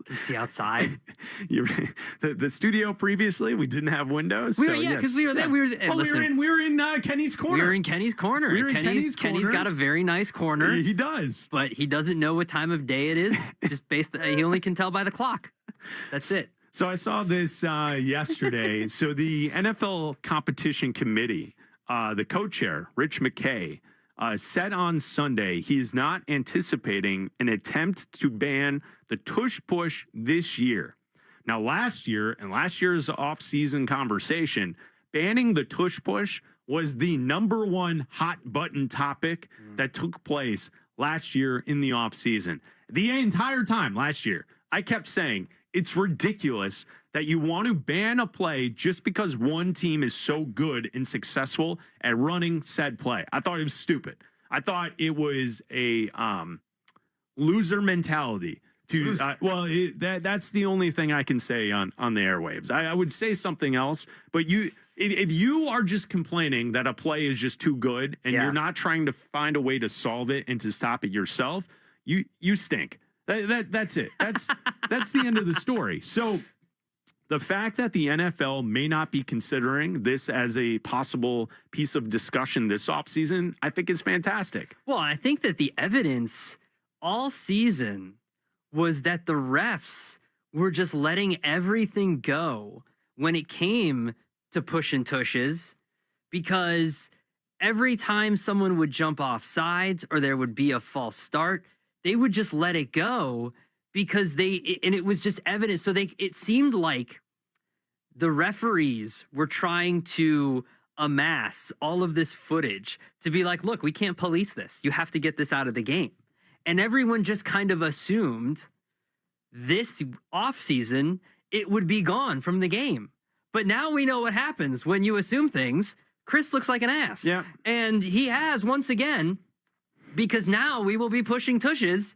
[SPEAKER 2] You can see outside.
[SPEAKER 1] The studio previously, we didn't have windows.
[SPEAKER 2] Because we were there. We
[SPEAKER 1] were in Kenny's Corner.
[SPEAKER 2] We were in Kenny's Corner. Kenny's got a very nice corner.
[SPEAKER 1] He does.
[SPEAKER 2] But he doesn't know what time of day it is. Just he only can tell by the clock. That's it.
[SPEAKER 1] So I saw this yesterday. So the NFL Competition Committee, the co-chair, Rich McKay, said on Sunday he is not anticipating an attempt to ban the tush push this year. Now, last year's off-season conversation, banning the tush push was the #1 hot button topic that took place last year in the off-season. The entire time last year, I kept saying it's ridiculous that you want to ban a play just because one team is so good and successful at running said play. I thought it was stupid. I thought it was a loser mentality. That's the only thing I can say on the airwaves. I would say something else, but if you are just complaining that a play is just too good and you're not trying to find a way to solve it and to stop it yourself, you stink. That's it. That's the end of the story. So the fact that the NFL may not be considering this as a possible piece of discussion this offseason, I think is fantastic.
[SPEAKER 2] Well, I think that the evidence all season was that the refs were just letting everything go when it came to push and tushes, because every time someone would jump off sides or there would be a false start, they would just let it go because it was just evident. So it seemed like the referees were trying to amass all of this footage to be like, look, we can't police this. You have to get this out of the game. And everyone just kind of assumed this offseason it would be gone from the game. But now we know what happens when you assume things. Chris looks like an ass.
[SPEAKER 1] Yeah.
[SPEAKER 2] And he has once again, because now we will be pushing tushes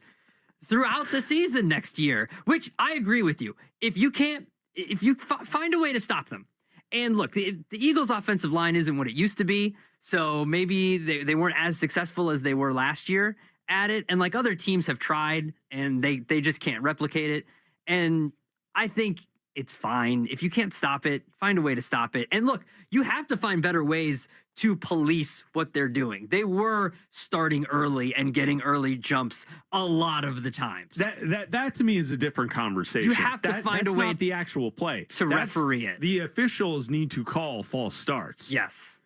[SPEAKER 2] throughout the season next year, which I agree with you. If you find a way to stop them. And look, the Eagles' offensive line isn't what it used to be, so maybe they weren't as successful as they were last year at it. And like other teams have tried, and they just can't replicate it. And I think it's fine. If you can't stop it, find a way to stop it. And look, you have to find better ways to police what they're doing. They were starting early and getting early jumps a lot of the times.
[SPEAKER 1] That to me is a different conversation.
[SPEAKER 2] You have to find a way
[SPEAKER 1] not the actual play
[SPEAKER 2] to referee it.
[SPEAKER 1] The officials need to call false starts.
[SPEAKER 2] Yes.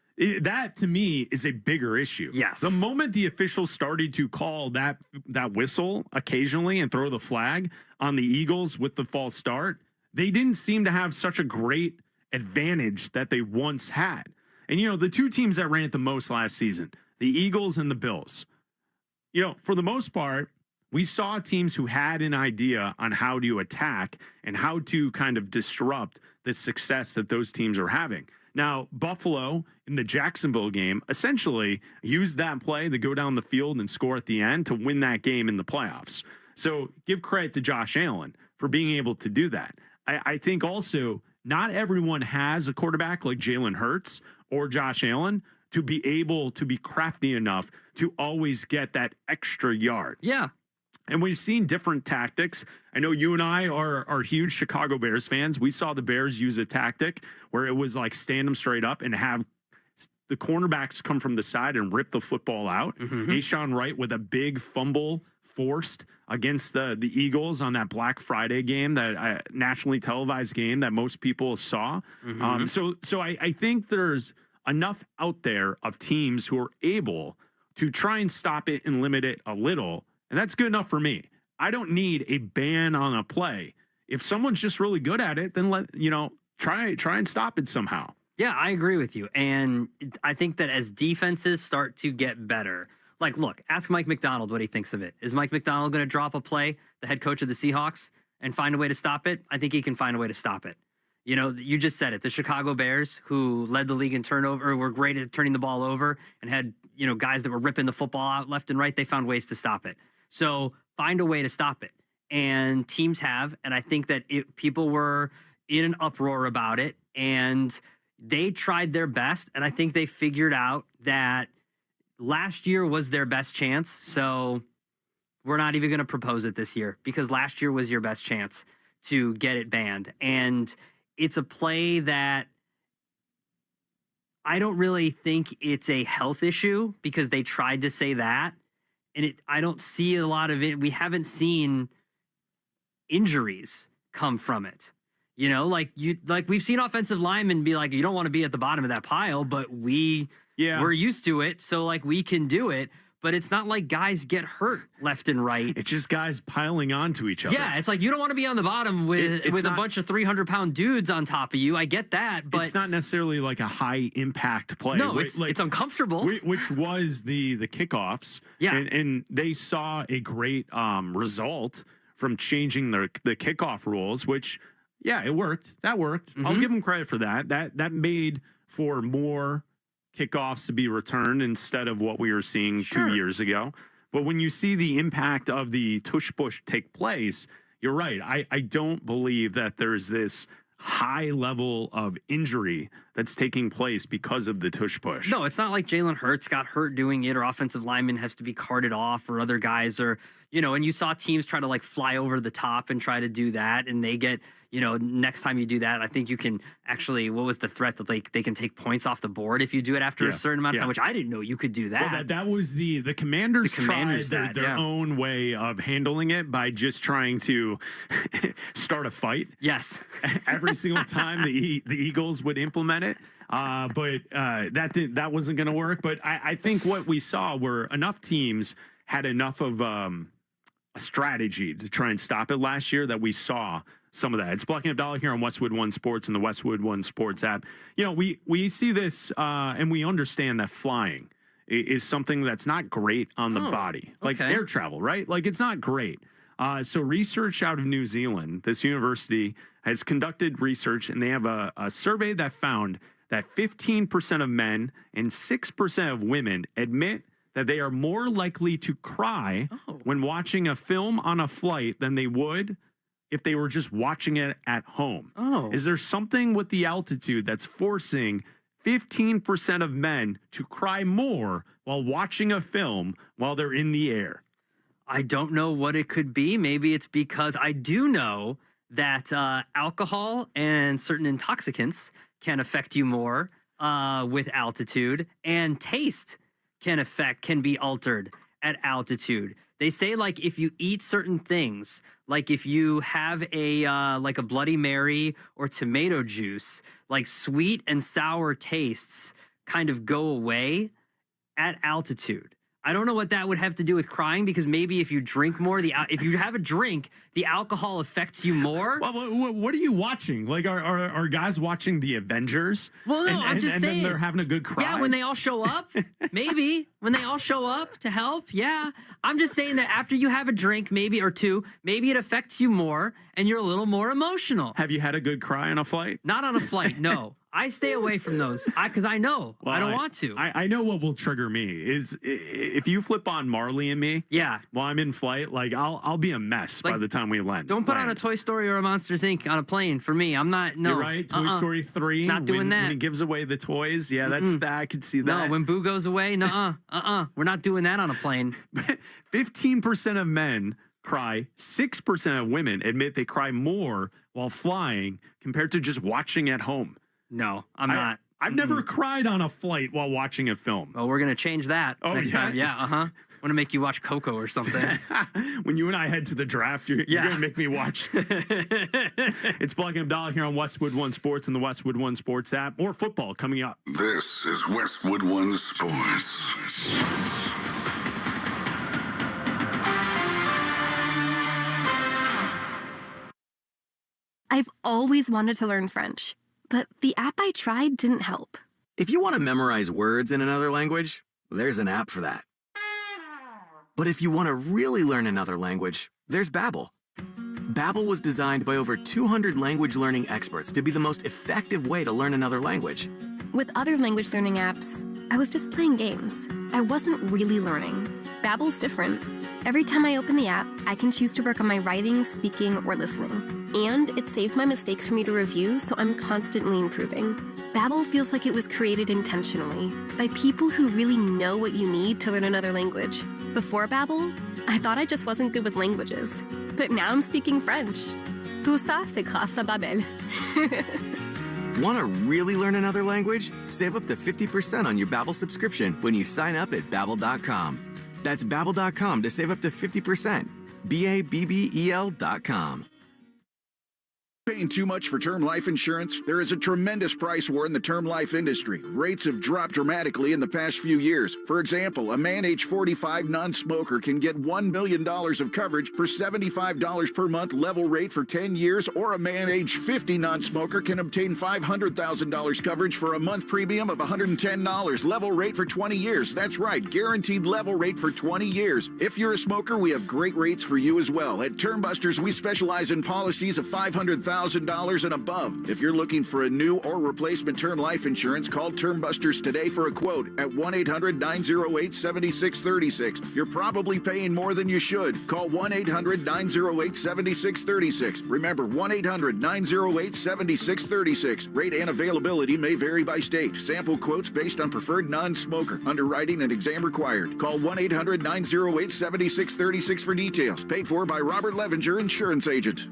[SPEAKER 1] That to me is a bigger issue.
[SPEAKER 2] Yes.
[SPEAKER 1] The moment the officials started to call that whistle occasionally and throw the flag on the Eagles with the false start, they didn't seem to have such a great advantage that they once had. And, the two teams that ran it the most last season, the Eagles and the Bills, for the most part, we saw teams who had an idea on how to attack and how to kind of disrupt the success that those teams are having. Now, Buffalo in the Jacksonville game essentially used that play to go down the field and score at the end to win that game in the playoffs. So give credit to Josh Allen for being able to do that. I think also not everyone has a quarterback like Jalen Hurts or Josh Allen to be able to be crafty enough to always get that extra yard.
[SPEAKER 2] Yeah.
[SPEAKER 1] And we've seen different tactics. I know you and I are huge Chicago Bears fans. We saw the Bears use a tactic where it was like stand them straight up and have the cornerbacks come from the side and rip the football out.
[SPEAKER 2] Mm-hmm.
[SPEAKER 1] Ashawn Wright with a big fumble forced against the Eagles on that Black Friday game, that nationally televised game that most people saw.
[SPEAKER 2] Mm-hmm.
[SPEAKER 1] So I think there's enough out there of teams who are able to try and stop it and limit it a little, and that's good enough for me. I don't need a ban on a play. If someone's just really good at it, then try and stop it somehow.
[SPEAKER 2] Yeah, I agree with you. And I think that as defenses start to get better, like, look, ask Mike McDonald what he thinks of it. Is Mike McDonald going to drop a play, the head coach of the Seahawks, and find a way to stop it? I think he can find a way to stop it. You just said it. The Chicago Bears, who led the league in turnover, were great at turning the ball over and had, guys that were ripping the football out left and right. They found ways to stop it. So find a way to stop it. And teams have. And I think that people were in an uproar about it, and they tried their best. And I think they figured out that last year was their best chance, so we're not even going to propose it this year because last year was your best chance to get it banned. And it's a play that I don't really think it's a health issue because they tried to say that. And I don't see a lot of it. We haven't seen injuries come from it. We've seen offensive linemen be like, you don't want to be at the bottom of that pile, but we're used to it, so we can do it. But it's not like guys get hurt left and right.
[SPEAKER 1] It's just guys piling onto each other.
[SPEAKER 2] Yeah, it's like you don't want to be on the bottom with a bunch of 300-pound dudes on top of you. I get that, but
[SPEAKER 1] it's not necessarily like a high impact play.
[SPEAKER 2] No, it's uncomfortable.
[SPEAKER 1] Which was the kickoffs.
[SPEAKER 2] Yeah,
[SPEAKER 1] and they saw a great result from changing the kickoff rules, which. Yeah, it worked. That worked.
[SPEAKER 2] Mm-hmm.
[SPEAKER 1] I'll give them credit for that. That made for more kickoffs to be returned instead of what we were seeing 2 years ago. But when you see the impact of the tush push take place, you're right. I don't believe that there's this high level of injury that's taking place because of the tush push.
[SPEAKER 2] No, it's not like Jalen Hurts got hurt doing it or offensive linemen has to be carted off or other guys are, and you saw teams try to fly over the top and try to do that and they get, next time you do that, I think you can actually, what was the threat that they can take points off the board if you do it after a certain amount of time, which I didn't know you could do that.
[SPEAKER 1] Well, that was the Commanders tried their
[SPEAKER 2] yeah.
[SPEAKER 1] own way of handling it by just trying to start a fight.
[SPEAKER 2] Yes.
[SPEAKER 1] Every single time the Eagles would implement it. But that wasn't going to work. But I think what we saw were enough teams had enough of a strategy to try and stop it last year that we saw some of that. It's Blocking Abdallah here on Westwood One Sports and the Westwood One Sports app. We see this and we understand that flying is something that's not great on the body, like air travel, right? Like it's not great. So research out of New Zealand, this university has conducted research, and they have a survey that found that 15% of men and 6% of women admit that they are more likely to cry when watching a film on a flight than they would if they were just watching it at home. Is there something with the altitude that's forcing 15% of men to cry more while watching a film while they're in the air?
[SPEAKER 2] I don't know what it could be. Maybe it's because I do know that alcohol and certain intoxicants can affect you more with altitude, and taste can be altered at altitude. They say, like, if you eat certain things, like if you have a Bloody Mary or tomato juice, like sweet and sour tastes kind of go away at altitude. I don't know what that would have to do with crying, because maybe if you drink more, if you have a drink, the alcohol affects you more.
[SPEAKER 1] Well, what are you watching? Like, are guys watching the Avengers?
[SPEAKER 2] Well, no, I'm just saying.
[SPEAKER 1] And then they're having a good cry?
[SPEAKER 2] Yeah, when they all show up, maybe. When they all show up to help, yeah. I'm just saying that after you have a drink, maybe, or two, maybe it affects you more, and you're a little more emotional.
[SPEAKER 1] Have you had a good cry on a flight?
[SPEAKER 2] Not on a flight, no. I stay away from those because I know.
[SPEAKER 1] Well,
[SPEAKER 2] I don't want to.
[SPEAKER 1] I know what will trigger me is if you flip on Marley and Me.
[SPEAKER 2] Yeah.
[SPEAKER 1] While I'm in flight, like I'll be a mess by the time we land.
[SPEAKER 2] Don't put on a Toy Story or a Monsters Inc. on a plane for me. I'm not. No.
[SPEAKER 1] You're right. Toy Story 3.
[SPEAKER 2] Not doing that.
[SPEAKER 1] When he gives away the toys. Yeah, that's that. I could see that.
[SPEAKER 2] No, when Boo goes away. We're not doing that on a plane.
[SPEAKER 1] 15% of men cry. 6% of women admit they cry more while flying compared to just watching at home.
[SPEAKER 2] No, I'm not.
[SPEAKER 1] I've never cried on a flight while watching a film.
[SPEAKER 2] Well, we're going to change that next time. Yeah, I want to make you watch Coco or something.
[SPEAKER 1] When you and I head to the draft, you're going to make me watch. It's Blocking Abdallah here on Westwood One Sports and the Westwood One Sports app. More football coming up.
[SPEAKER 3] This is Westwood One Sports.
[SPEAKER 21] I've always wanted to learn French, but the app I tried didn't help.
[SPEAKER 22] If you want to memorize words in another language, there's an app for that. But if you want to really learn another language, there's Babbel. Babbel was designed by over 200 language learning experts to be the most effective way to learn another language.
[SPEAKER 21] With other language learning apps, I was just playing games. I wasn't really learning. Babbel's different. Every time I open the app, I can choose to work on my writing, speaking, or listening. And it saves my mistakes for me to review, so I'm constantly improving. Babbel feels like it was created intentionally by people who really know what you need to learn another language. Before Babbel, I thought I just wasn't good with languages. But now I'm speaking French. Tout ça, c'est grâce à Babbel.
[SPEAKER 22] Want to really learn another language? Save up to 50% on your Babbel subscription when you sign up at Babbel.com. That's Babbel.com to save up to 50%. Babbel.com.
[SPEAKER 10] Paying too much for term life insurance? There is a tremendous price war in the term life industry. Rates have dropped dramatically in the past few years. For example, a man age 45 non-smoker can get $1 million of coverage for $75 per month level rate for 10 years, or a man age 50 non-smoker can obtain $500,000 coverage for a month premium of $110 level rate for 20 years. That's right, guaranteed level rate for 20 years. If you're a smoker, we have great rates for you as well. At Term Busters, we specialize in policies of $500,000 and above. If you're looking for a new or replacement term life insurance, call Term Busters today for a quote at 1-800-908-7636. You're probably paying more than you should. Call 1-800-908-7636. Remember, 1-800-908-7636. Rate and availability may vary by state. Sample quotes based on preferred non-smoker. Underwriting and exam required. Call 1-800-908-7636 for details. Paid for by Robert Levinger, insurance agent.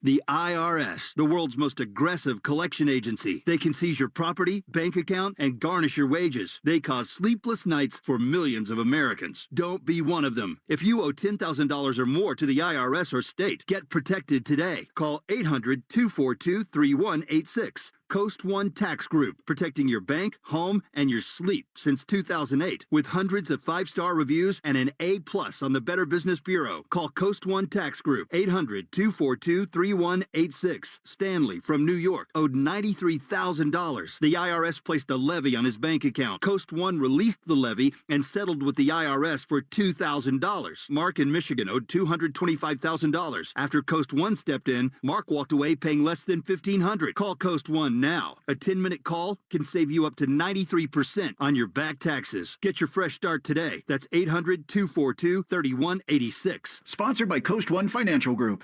[SPEAKER 4] The IRS, the world's most aggressive collection agency. They can seize your property, bank account, and garnish your wages. They cause sleepless nights for millions of Americans. Don't be one of them. If you owe $10,000 or more to the IRS or state, get protected today. Call 800-242-3186. Coast One Tax Group, protecting your bank, home, and your sleep since 2008. With hundreds of 5-star reviews and an A+ on the Better Business Bureau. Call Coast One Tax Group, 800-242-3186. Stanley from New York owed $93,000. The IRS placed a levy on his bank account. Coast One released the levy and settled with the IRS for $2,000. Mark in Michigan owed $225,000. After Coast One stepped in, Mark walked away paying less than $1,500. Call Coast One now. A 10-minute call can save you up to 93% on your back taxes. Get your fresh start today. That's 800-242-3186.
[SPEAKER 10] Sponsored by Coast One Financial Group.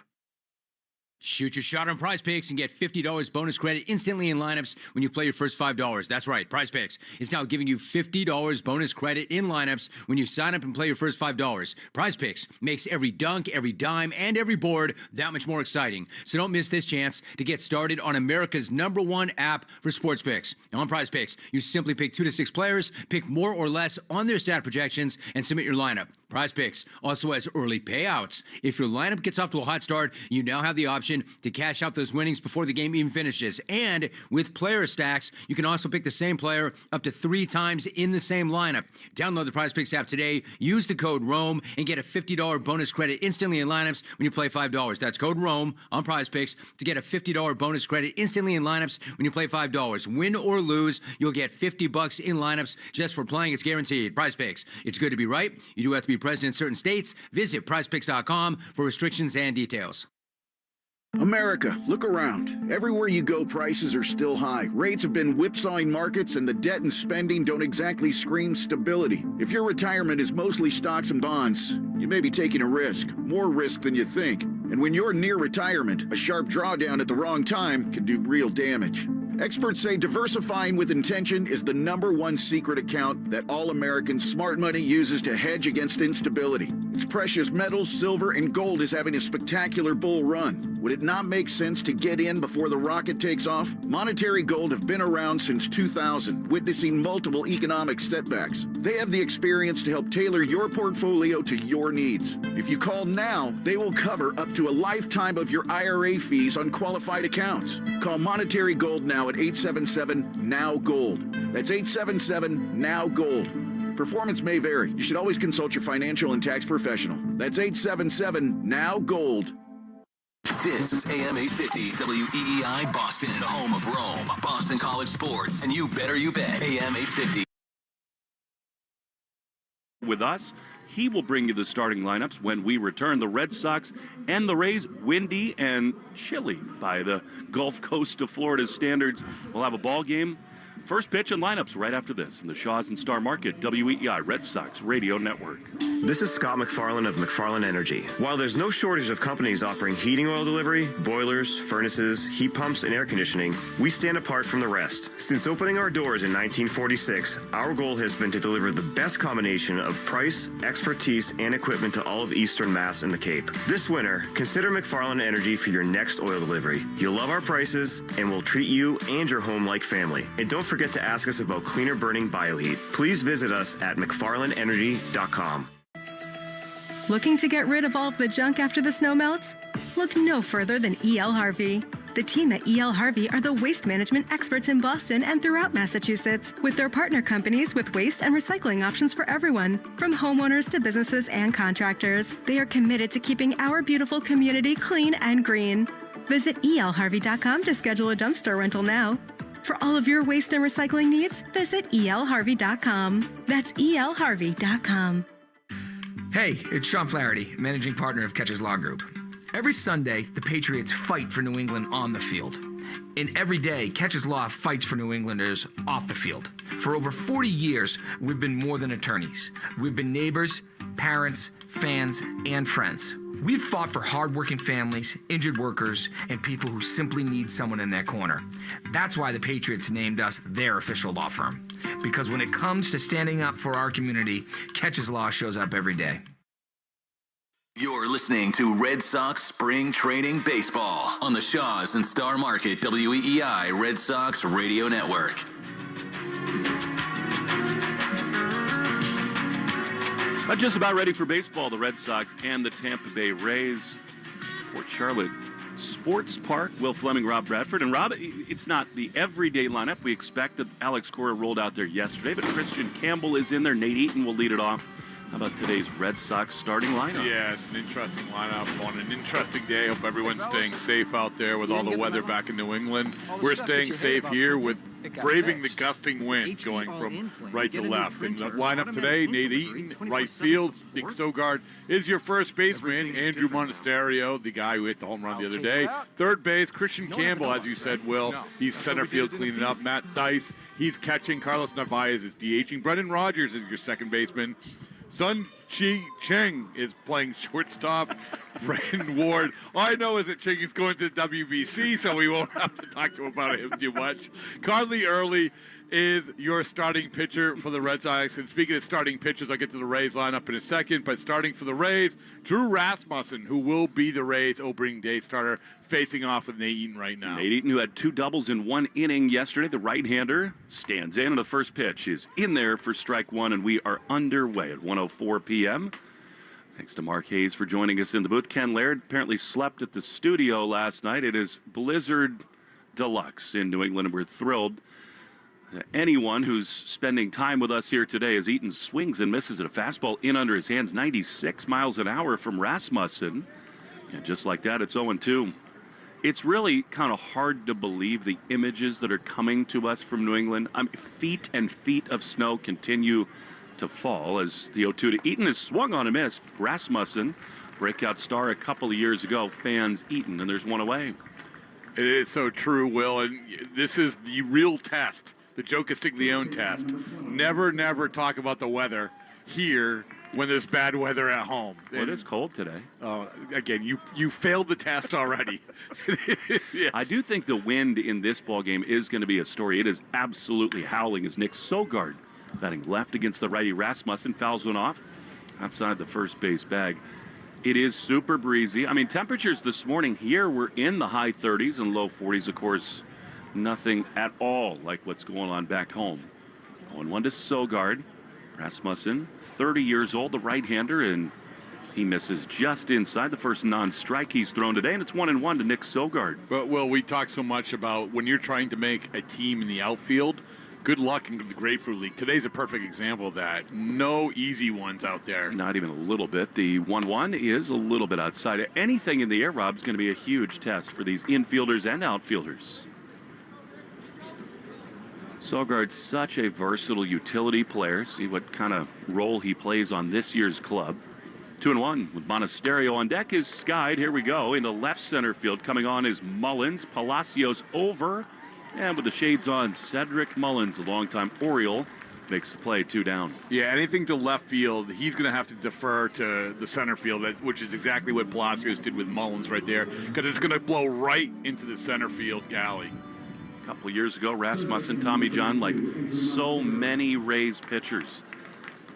[SPEAKER 5] Shoot your shot on Prize Picks and get $50 bonus credit instantly in lineups when you play your first $5. That's right, Prize Picks is now giving you $50 bonus credit in lineups when you sign up and play your first $5. Prize Picks makes every dunk, every dime, and every board that much more exciting. So don't miss this chance to get started on America's #1 app for sports picks. Now on Prize Picks, you simply pick 2 to 6 players, pick more or less on their stat projections, and submit your lineup. Prize Picks also has early payouts. If your lineup gets off to a hot start, you now have the option to cash out those winnings before the game even finishes. And with player stacks, you can also pick the same player up to 3 times in the same lineup. Download the Prize Picks app today, use the code ROAM, and get a $50 bonus credit instantly in lineups when you play $5. That's code ROAM on Prize Picks to get a $50 bonus credit instantly in lineups when you play $5. Win or lose, you'll get $50 in lineups just for playing. It's guaranteed. Prize Picks. It's good to be right. You do have to be present in certain states. Visit prizepicks.com for restrictions and details.
[SPEAKER 10] America, look around. Everywhere you go, prices are still high. Rates have been whipsawing markets, and the debt and spending don't exactly scream stability. If your retirement is mostly stocks and bonds, you may be taking a risk, more risk than you think. And when you're near retirement, a sharp drawdown at the wrong time can do real damage. Experts say diversifying with intention is the #1 secret account that all Americans' smart money uses to hedge against instability. Its precious metals, silver, and gold is having a spectacular bull run. Would it not make sense to get in before the rocket takes off? Monetary Gold have been around since 2000, witnessing multiple economic setbacks. They have the experience to help tailor your portfolio to your needs. If you call now, they will cover up to a lifetime of your IRA fees on qualified accounts. Call Monetary Gold now at 877-NOW-GOLD. That's 877-NOW-GOLD. Performance may vary. You should always consult your financial and tax professional. That's 877-NOW-GOLD.
[SPEAKER 3] This is AM 850 WEEI Boston, the home of Rome, Boston College sports, and you better you bet. AM 850.
[SPEAKER 23] With us, he will bring you the starting lineups when we return. The Red Sox and the Rays, windy and chilly by the Gulf Coast of Florida's standards. We'll have a ball game. First pitch and lineups right after this in the Shaw's and Star Market, WEEI Red Sox Radio Network.
[SPEAKER 24] This is Scott McFarland of McFarland Energy. While there's no shortage of companies offering heating oil delivery, boilers, furnaces, heat pumps, and air conditioning, we stand apart from the rest. Since opening our doors in 1946, our goal has been to deliver the best combination of price, expertise, and equipment to all of Eastern Mass and the Cape. This winter, consider McFarland Energy for your next oil delivery. You'll love our prices, and we'll treat you and your home like family. And don't forget to ask us about cleaner burning bioheat. Please visit us at McFarlandEnergy.com.
[SPEAKER 25] Looking to get rid of all of the junk after the snow melts? Look no further than E.L. Harvey. The team at E.L. Harvey are the waste management experts in Boston and throughout Massachusetts, with their partner companies with waste and recycling options for everyone, from homeowners to businesses and contractors. They are committed to keeping our beautiful community clean and green. Visit elharvey.com to schedule a dumpster rental now. For all of your waste and recycling needs, visit elharvey.com. That's elharvey.com.
[SPEAKER 26] Hey, it's Sean Flaherty, managing partner of Catches Law Group. Every Sunday, the Patriots fight for New England on the field. And every day, Catches Law fights for New Englanders off the field. For over 40 years, we've been more than attorneys. We've been neighbors, parents, fans, and friends. We've fought for hardworking families, injured workers, and people who simply need someone in their corner. That's why the Patriots named us their official law firm. Because when it comes to standing up for our community, Catches Law shows up every day.
[SPEAKER 3] You're listening to Red Sox Spring Training Baseball on the Shaws and Star Market WEEI Red Sox Radio Network.
[SPEAKER 23] Just about ready for baseball, the Red Sox and the Tampa Bay Rays. Port Charlotte Sports Park, Will Fleming, Rob Bradford. And Rob, it's not the everyday lineup we expected. Alex Cora rolled out there yesterday, but Christian Campbell is in there. Nate Eaton will lead it off. How about today's Red Sox starting lineup?
[SPEAKER 6] Yeah, it's an interesting lineup on an interesting day. Hope everyone's staying safe out there with all the weather back in New England. We're staying safe here with braving the gusting winds going from right to left. And the lineup today, Nate Eaton, right field, Nick Sogard is your first baseman, Andrew Monasterio, the guy who hit the home run the other day. Third base, Christian Campbell, as you said, Will. He's center field cleaning up. Matt Dice, he's catching. Carlos Narvaez is DHing. Brendan Rodgers is your second baseman. Sun Chi Cheng is playing shortstop. Brandon Ward, all I know is that Cheng is going to the WBC, so we won't have to talk to him about him too much. Conley Early is your starting pitcher for the Red Sox. And speaking of starting pitchers, I'll get to the Rays lineup in a second. But starting for the Rays, Drew Rasmussen, who will be the Rays opening day starter, facing off with Nate Eaton right now.
[SPEAKER 23] Nate Eaton, who had 2 doubles in 1 inning yesterday, the right-hander, stands in, and the first pitch is in there for strike 1, and we are underway at 1:04 p.m. Thanks to Mark Hayes for joining us in the booth. Ken Laird apparently slept at the studio last night. It is Blizzard Deluxe in New England, and we're thrilled. Anyone who's spending time with us here today as Eaton swings and misses at a fastball in under his hands, 96 miles an hour from Rasmussen. And just like that, it's 0-2. It's really kind of hard to believe the images that are coming to us from New England. Feet and feet of snow continue to fall as the 0-2 to Eaton is swung on and missed. Rasmussen, breakout star a couple of years ago, fans Eaton, and there's one away.
[SPEAKER 6] It is so true, Will, and this is the real test. The Joe Castiglione test. Never talk about the weather here when there's bad weather at home.
[SPEAKER 23] Well, it is cold today.
[SPEAKER 6] Again, you failed the test already.
[SPEAKER 23] Yes. I do think the wind in this ball game is going to be a story. It is absolutely howling as Nick Sogard, batting left against the righty Rasmussen, fouls one off outside the first base bag. It is super breezy. I mean, temperatures this morning here were in the high 30s and low 40s, of course. Nothing at all like what's going on back home. 0-1 to Sogard. Rasmussen, 30 years old, the right-hander, and he misses just inside the first non-strike he's thrown today, and it's 1-1 to Nick Sogard.
[SPEAKER 6] But, Will, we talk so much about when you're trying to make a team in the outfield, good luck in the Grapefruit League. Today's a perfect example of that. No easy ones out there.
[SPEAKER 23] Not even a little bit. The 1-1 is a little bit outside. Anything in the air, Rob, is going to be a huge test for these infielders and outfielders. Sogard's such a versatile utility player. See what kind of role he plays on this year's club. 2-1 with Monasterio on deck is skied. Here we go into left center field. Coming on is Mullins. Palacios over. And with the shades on, Cedric Mullins, the longtime Oriole, makes the play 2 down.
[SPEAKER 6] Yeah, anything to left field, he's going to have to defer to the center field, which is exactly what Palacios did with Mullins right there, because it's going to blow right into the center field galley.
[SPEAKER 23] A couple of years ago, Rasmussen, Tommy John, like so many Rays pitchers,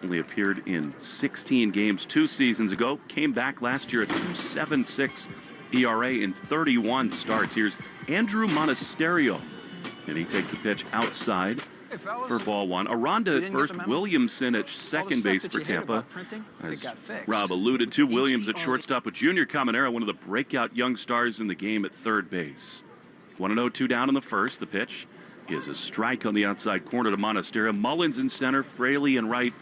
[SPEAKER 23] only appeared in 16 games 2 seasons ago. Came back last year at 2.76 ERA in 31 starts. Here's Andrew Monasterio, and he takes a pitch outside for ball 1. Aranda at first, Williamson at second base for Tampa. As Rob alluded to, Williams at shortstop with Junior Caminero, one of the breakout young stars in the game at third base. 1-0, 2 down in the first. The pitch is a strike on the outside corner to Monasterio. Mullins in center, Fraley in right,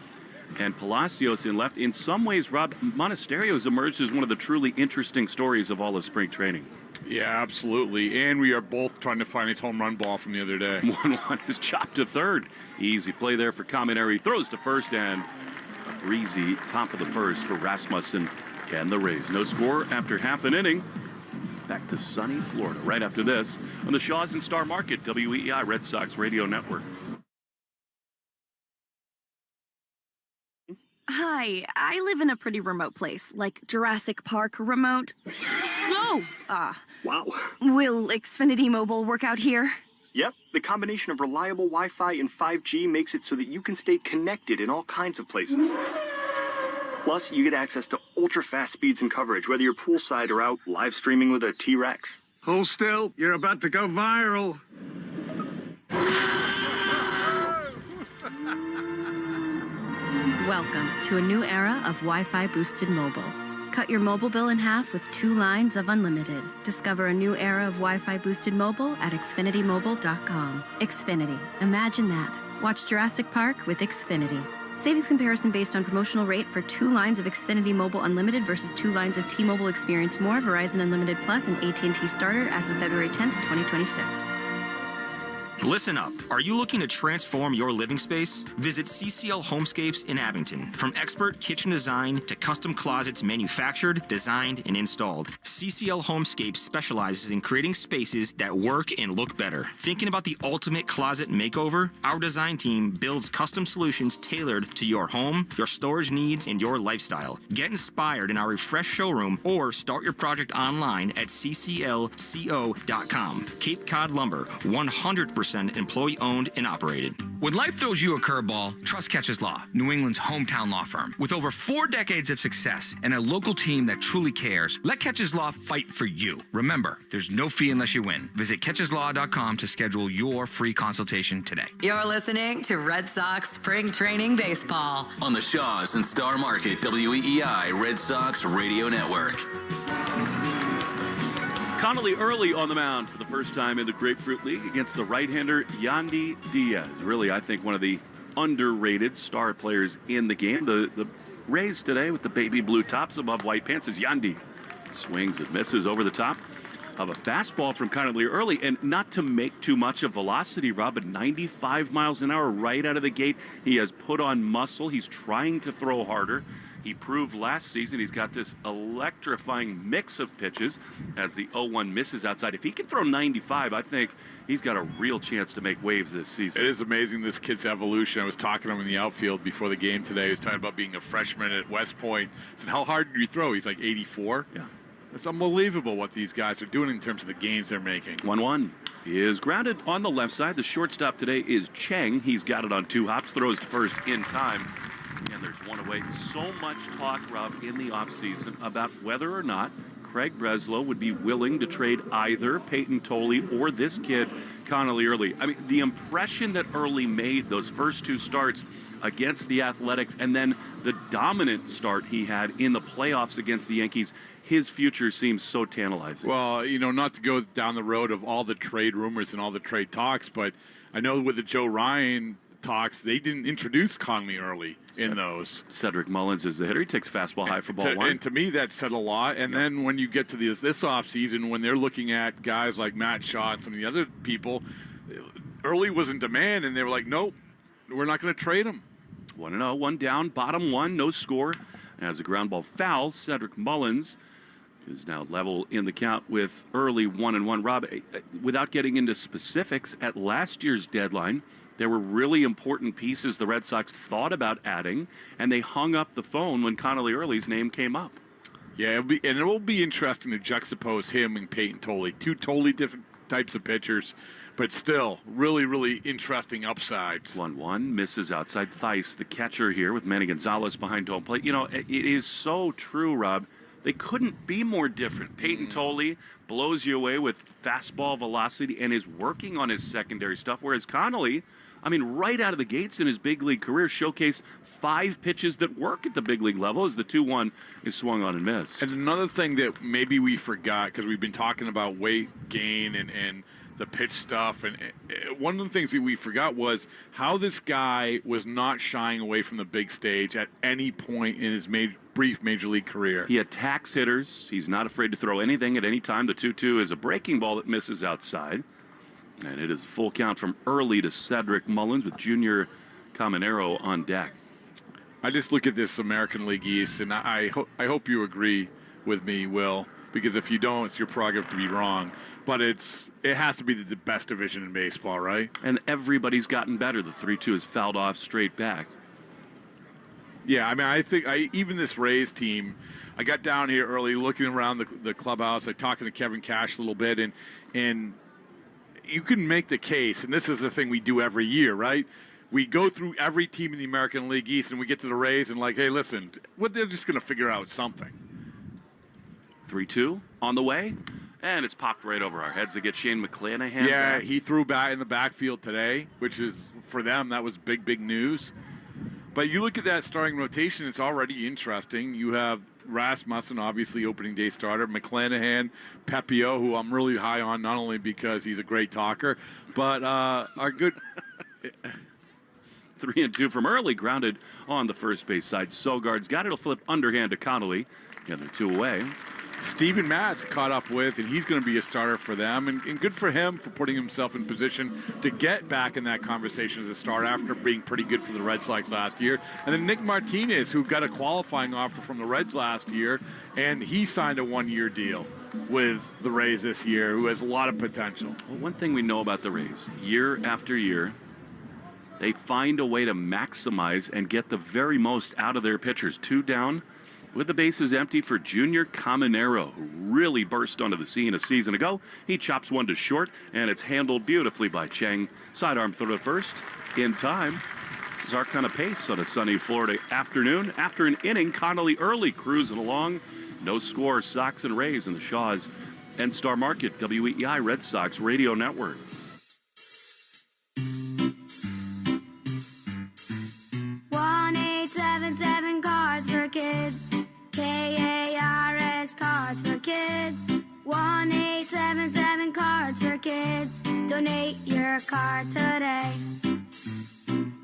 [SPEAKER 23] and Palacios in left. In some ways, Rob, Monasterio has emerged as one of the truly interesting stories of all of spring training.
[SPEAKER 6] Yeah, absolutely. And we are both trying to find his home run ball from the other day.
[SPEAKER 23] 1-1 is chopped to third. Easy play there for Caminero. He throws to first, and a breezy top of the first for Rasmussen and the Rays. No score after half an inning. Back to sunny Florida right after this on the Shaws and Star Market, WEEI Red Sox Radio Network.
[SPEAKER 7] Hi, I live in a pretty remote place, like Jurassic Park remote. No!
[SPEAKER 8] Wow.
[SPEAKER 7] Will Xfinity Mobile work out here?
[SPEAKER 8] Yep, the combination of reliable Wi-Fi and 5G makes it so that you can stay connected in all kinds of places. Plus, you get access to ultra-fast speeds and coverage, whether you're poolside or out live streaming with a T-Rex.
[SPEAKER 9] Hold still. You're about to go viral.
[SPEAKER 18] Welcome to a new era of Wi-Fi boosted mobile. Cut your mobile bill in half with 2 lines of unlimited. Discover a new era of Wi-Fi boosted mobile at xfinitymobile.com. Xfinity. Imagine that. Watch Jurassic Park with Xfinity. Savings comparison based on promotional rate for 2 lines of Xfinity Mobile Unlimited versus 2 lines of T-Mobile Experience More, Verizon Unlimited Plus, and AT&T Starter as of February 10th, 2026.
[SPEAKER 11] Listen up. Are you looking to transform your living space? Visit CCL Homescapes in Abington. From expert kitchen design to custom closets manufactured, designed, and installed, CCL Homescapes specializes in creating spaces that work and look better. Thinking about the ultimate closet makeover? Our design team builds custom solutions tailored to your home, your storage needs, and your lifestyle. Get inspired in our refreshed showroom or start your project online at cclco.com. Cape Cod Lumber, 100% employee-owned and operated.
[SPEAKER 26] When life throws you a curveball, trust Catches Law, New England's hometown law firm. With over 4 decades of success and a local team that truly cares, let Catches Law fight for you. Remember, there's no fee unless you win. Visit catcheslaw.com to schedule your free consultation today.
[SPEAKER 12] You're listening to Red Sox Spring Training Baseball
[SPEAKER 13] on the Shaws and Star Market WEEI Red Sox Radio Network.
[SPEAKER 23] Connolly early on the mound for the first time in the Grapefruit League against the right-hander Yandy Diaz. Really, I think one of the underrated star players in the game. The Rays today with the baby blue tops above white pants is Yandy. Swings and misses over the top of a fastball from Connolly early, and not to make too much of velocity, Rob, but 95 miles an hour right out of the gate. He has put on muscle. He's trying to throw harder. He proved last season he's got this electrifying mix of pitches as the 0-1 misses outside. If he can throw 95, I think he's got a real chance to make waves this season.
[SPEAKER 6] It is amazing, this kid's evolution. I was talking to him in the outfield before the game today. He was talking about being a freshman at West Point. I said, how hard do you throw? He's like 84.
[SPEAKER 23] Yeah.
[SPEAKER 6] It's unbelievable what these guys are doing in terms of the gains they're making.
[SPEAKER 23] 1-1. He is grounded on the left side. The shortstop today is Cheng. He's got it on 2 hops, throws to first in time. And there's one away. So much talk, Rob, in the offseason about whether or not Craig Breslow would be willing to trade either Peyton Tolley or this kid, Connolly Early. I mean, the impression that Early made those first 2 starts against the Athletics and then the dominant start he had in the playoffs against the Yankees, his future seems so tantalizing.
[SPEAKER 6] Well, you know, not to go down the road of all the trade rumors and all the trade talks, but I know with the Joe Ryan talks, they didn't introduce Connolly Early in those.
[SPEAKER 23] Cedric Mullins is the hitter. He takes fastball high for ball 1.
[SPEAKER 6] And to me, that said a lot. And then when you get to this offseason, when they're looking at guys like Matt Shaw and some of the other people, Early was in demand, and they were like, nope, we're not going to trade him.
[SPEAKER 23] 1-0, 1 down, bottom 1, no score. As a ground ball foul, Cedric Mullins is now level in the count with Early 1-1. Rob, without getting into specifics, at last year's deadline, there were really important pieces the Red Sox thought about adding, and they hung up the phone when Connolly Early's name came up.
[SPEAKER 6] Yeah, it will be interesting to juxtapose him and Peyton Tolley. 2 totally different types of pitchers, but still really, really interesting upsides.
[SPEAKER 23] 1-1, misses outside. Theis, the catcher here with Manny Gonzalez behind home plate. You know, it is so true, Rob. They couldn't be more different. Peyton Tolley blows you away with fastball velocity and is working on his secondary stuff, whereas Connolly, I mean, right out of the gates in his big league career, showcased 5 pitches that work at the big league level as the 2-1 is swung on and missed.
[SPEAKER 6] And another thing that maybe we forgot, because we've been talking about weight gain and the pitch stuff, and one of the things that we forgot was how this guy was not shying away from the big stage at any point in his brief major league career.
[SPEAKER 23] He attacks hitters. He's not afraid to throw anything at any time. The 2-2 is a breaking ball that misses outside. And it is a full count from Early to Cedric Mullins with Junior Caminero on deck.
[SPEAKER 6] I just look at this American League East, and I hope you agree with me, Will, because if you don't, it's your prerogative to be wrong. But it has to be the best division in baseball, right?
[SPEAKER 23] And everybody's gotten better. The 3-2 is fouled off straight back.
[SPEAKER 6] Yeah, I mean, I think even this Rays team, I got down here early looking around the clubhouse, talking to Kevin Cash a little bit, and you can make the case, and this is the thing we do every year, right? we go through every team in the American League East, and we get to the Rays, and like, hey, listen, they're just going to figure out something.
[SPEAKER 23] 3-2 on the way, and it's popped right over our heads to get Shane McClanahan.
[SPEAKER 6] Yeah,
[SPEAKER 23] back.
[SPEAKER 6] he threw back in the backfield today, which is, for them, that was big news. But you look at that starting rotation, it's already interesting. You have Rasmussen, obviously opening day starter, McClanahan, Pepio, who I'm really high on, not only because he's a great talker, but our good...
[SPEAKER 23] 3-2 from early, grounded on the first base side. Sogard's got it. It'll flip underhand to Connolly. The other two away.
[SPEAKER 6] Steven Matz caught up with, and he's going to be a starter for them. And good for him for putting himself in position to get back in that conversation as a starter after being pretty good for the Red Sox last year. And then Nick Martinez, who got a qualifying offer from the Reds last year, and he signed a one-year deal with the Rays this year, who has a lot of potential.
[SPEAKER 23] Well, one thing we know about the Rays, year after year, they find a way to maximize and get the very most out of their pitchers. 2 down with the bases empty for Junior Caminero, who really burst onto the scene a season ago. He chops one to short, and it's handled beautifully by Chang. Sidearm throw to first in time. This is our kind of pace on a sunny Florida afternoon. After an inning, Connolly early cruising along. No score, Sox and Rays in the Shaw's N-Star Market, WEEI Red Sox Radio Network.
[SPEAKER 14] Cards for Kids. KARS Cards for Kids. 1-877 Cards for Kids. Donate your card today.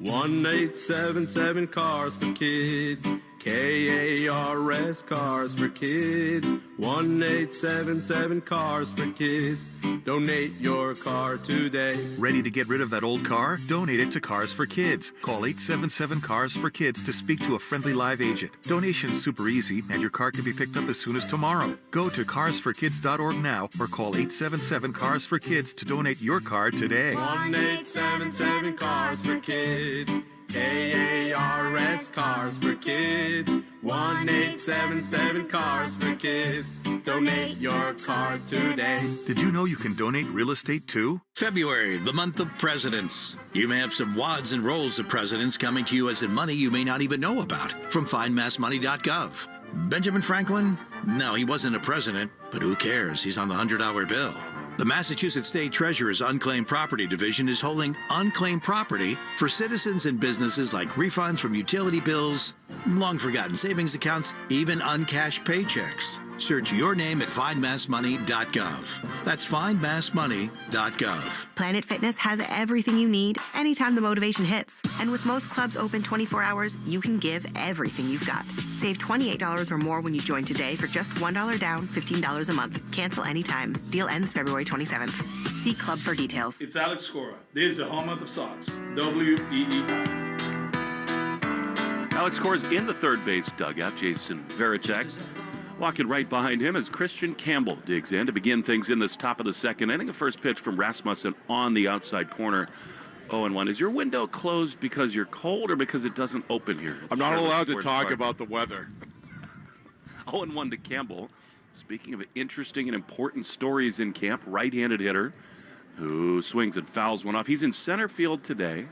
[SPEAKER 15] 1-877 Cars for Kids. KARS Cars for Kids. 1-877 Cars for Kids. Donate your car today.
[SPEAKER 16] Ready to get rid of that old car? Donate it to Cars for Kids. Call 877 Cars for Kids to speak to a friendly live agent. Donation's super easy, and your car can be picked up as soon as tomorrow. Go to carsforkids.org now or call 877 Cars for Kids to donate your car today.
[SPEAKER 15] 1-877 Cars for Kids. KARS Cars for Kids. 1-877 Cars for Kids. Donate your car today. Did you know you can donate real estate too?
[SPEAKER 17] February, the month of presidents. You may have some wads and rolls of presidents coming to you as in money you may not even know about from findmassmoney.gov. Benjamin Franklin? No, he wasn't a president, but who cares? He's on the $100 bill. The Massachusetts State Treasurer's Unclaimed Property Division is holding unclaimed property for citizens and businesses like refunds from utility bills, long-forgotten savings accounts, even uncashed paychecks. Search your name at findmassmoney.gov. That's findmassmoney.gov.
[SPEAKER 19] Planet Fitness has everything you need anytime the motivation hits. And with most clubs open 24 hours, you can give everything you've got. Save $28 or more when you join today for just $1 down, $15 a month. Cancel anytime. Deal ends February 27th. See club for details.
[SPEAKER 20] It's Alex Cora. This is the home of the Sox. WEEI.
[SPEAKER 23] Alex Cora's in the third base dugout. Jason Varitek walking right behind him as Christian Campbell digs in to begin things in this top of the second inning. A first pitch from Rasmussen on the outside corner. 0-1. Is your window closed because you're cold or because it doesn't open here?
[SPEAKER 6] I'm not allowed to talk about the weather.
[SPEAKER 23] 0-1 to Campbell. Speaking of interesting and important stories in camp, right-handed hitter who swings and fouls one off. He's in center field today.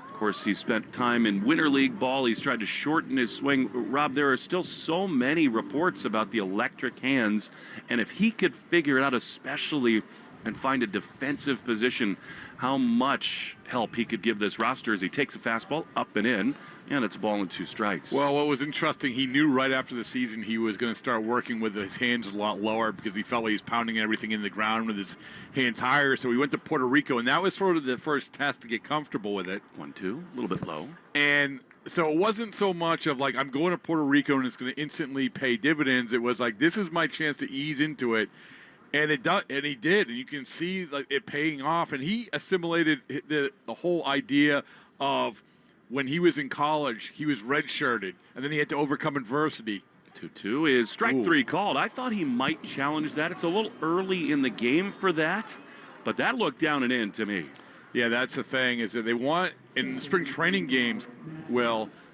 [SPEAKER 23] Of course, he spent time in Winter League ball. He's tried to shorten his swing. Rob, there are still so many reports about the electric hands, and if he could figure it out, especially and find a defensive position, how much help he could give this roster as he takes a fastball up and in, and it's a ball and 2 strikes.
[SPEAKER 6] Well, what was interesting, he knew right after the season he was going to start working with his hands a lot lower because he felt like he was pounding everything in the ground with his hands higher. So he went to Puerto Rico, and that was sort of the first test to get comfortable with it.
[SPEAKER 23] 1-2, a little bit low.
[SPEAKER 6] And so it wasn't so much of like, I'm going to Puerto Rico and it's going to instantly pay dividends. It was like, this is my chance to ease into it. And it does, and he did, and you can see like it paying off. And he assimilated the whole idea of when he was in college, he was redshirted, and then he had to overcome adversity.
[SPEAKER 23] 2-2 is strike 3 called. I thought he might challenge that. It's a little early in the game for that, but that looked down and in to me.
[SPEAKER 6] Yeah, that's the thing, is that they want, in spring training games,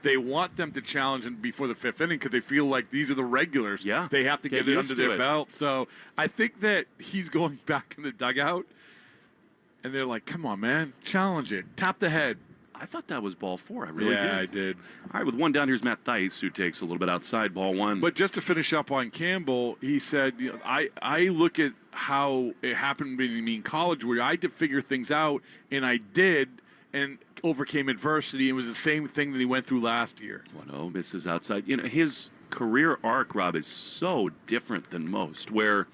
[SPEAKER 6] they want them to challenge them before the 5th inning because they feel like these are the regulars.
[SPEAKER 23] Yeah.
[SPEAKER 6] They have to get it under their belt. So I think that he's going back in the dugout, and they're like, come on, man, challenge it. Tap the head.
[SPEAKER 23] I thought that was ball 4. I really did.
[SPEAKER 6] Yeah, I did.
[SPEAKER 23] All right, with one down, here's Matt Theis, who takes a little bit outside, ball 1.
[SPEAKER 6] But just to finish up on Campbell, he said, I look at how it happened to me in college where I had to figure things out, and I did, and overcame adversity. It was the same thing that he went through last year.
[SPEAKER 23] 1-0, misses outside. His career arc, Rob, is so different than most, where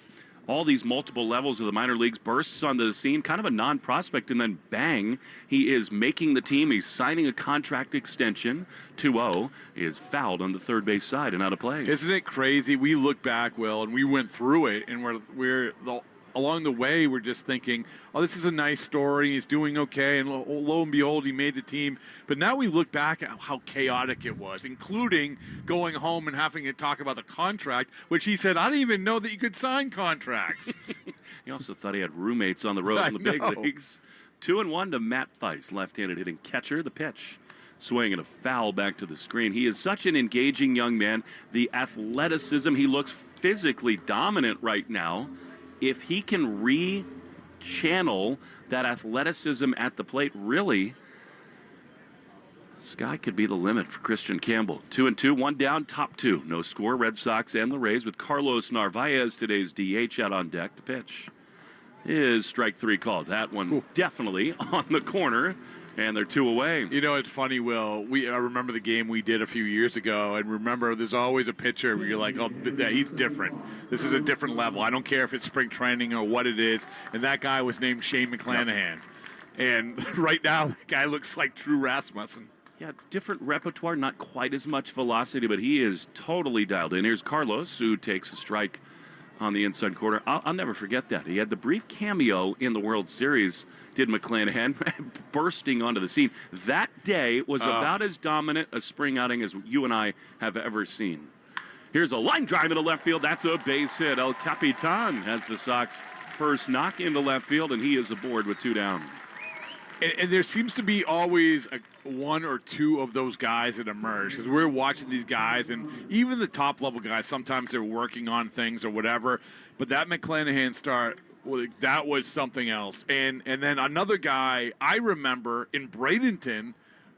[SPEAKER 23] all these multiple levels of the minor leagues bursts onto the scene, kind of a non-prospect, and then bang, he is making the team. He's signing a contract extension. 2-0. He is fouled on the third base side and out of play.
[SPEAKER 6] Isn't it crazy? We look back, Will, and we went through it, and along the way, we're just thinking, oh, this is a nice story. He's doing okay. And lo and behold, he made the team. But now we look back at how chaotic it was, including going home and having to talk about the contract, which he said, I didn't even know that you could sign contracts.
[SPEAKER 23] He also thought he had roommates on the road in the big leagues. 2-1 to Matt Theis, left-handed hitting catcher. The pitch. Swing and a foul back to the screen. He is such an engaging young man. The athleticism, he looks physically dominant right now. If he can re-channel that athleticism at the plate, really, sky could be the limit for Christian Campbell. 2-2, one down, top 2. No score, Red Sox and the Rays with Carlos Narvaez, today's DH, out on deck. The pitch is strike 3 called. That one definitely on the corner. And they're 2 away.
[SPEAKER 6] It's funny, Will. I remember the game we did a few years ago, and remember there's always a pitcher where you're like, oh, he's different. This is a different level. I don't care if it's spring training or what it is. And that guy was named Shane McClanahan. Yep. And right now, that guy looks like Drew Rasmussen.
[SPEAKER 23] Yeah, different repertoire, not quite as much velocity, but he is totally dialed in. Here's Carlos, who takes a strike on the inside corner. I'll never forget that. He had the brief cameo in the World Series, did McClanahan, bursting onto the scene. That day was about as dominant a spring outing as you and I have ever seen. Here's a line drive into left field. That's a base hit. El Capitan has the Sox first knock into left field, and he is aboard with 2 down.
[SPEAKER 6] And there seems to be always one or two of those guys that emerge, because we're watching these guys, and even the top-level guys, sometimes they're working on things or whatever, but that McClanahan start, that was something else. And then another guy I remember in Bradenton,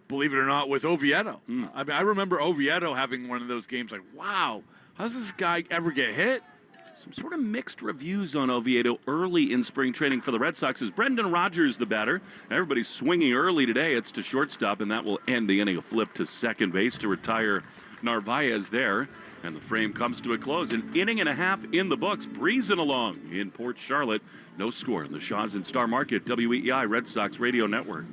[SPEAKER 6] believe it or not, was Oviedo. I mean, I remember Oviedo having one of those games like, wow, how does this guy ever get hit?
[SPEAKER 23] Some sort of mixed reviews on Oviedo early in spring training for the Red Sox. Is Brendan Rodgers the batter? Everybody's swinging early today. It's to shortstop, and that will end the inning. A flip to second base to retire Narvaez there. And the frame comes to a close. An inning and a half in the books, breezing along in Port Charlotte. No score in the Shaw's and Star Market, WEEI Red Sox Radio Network.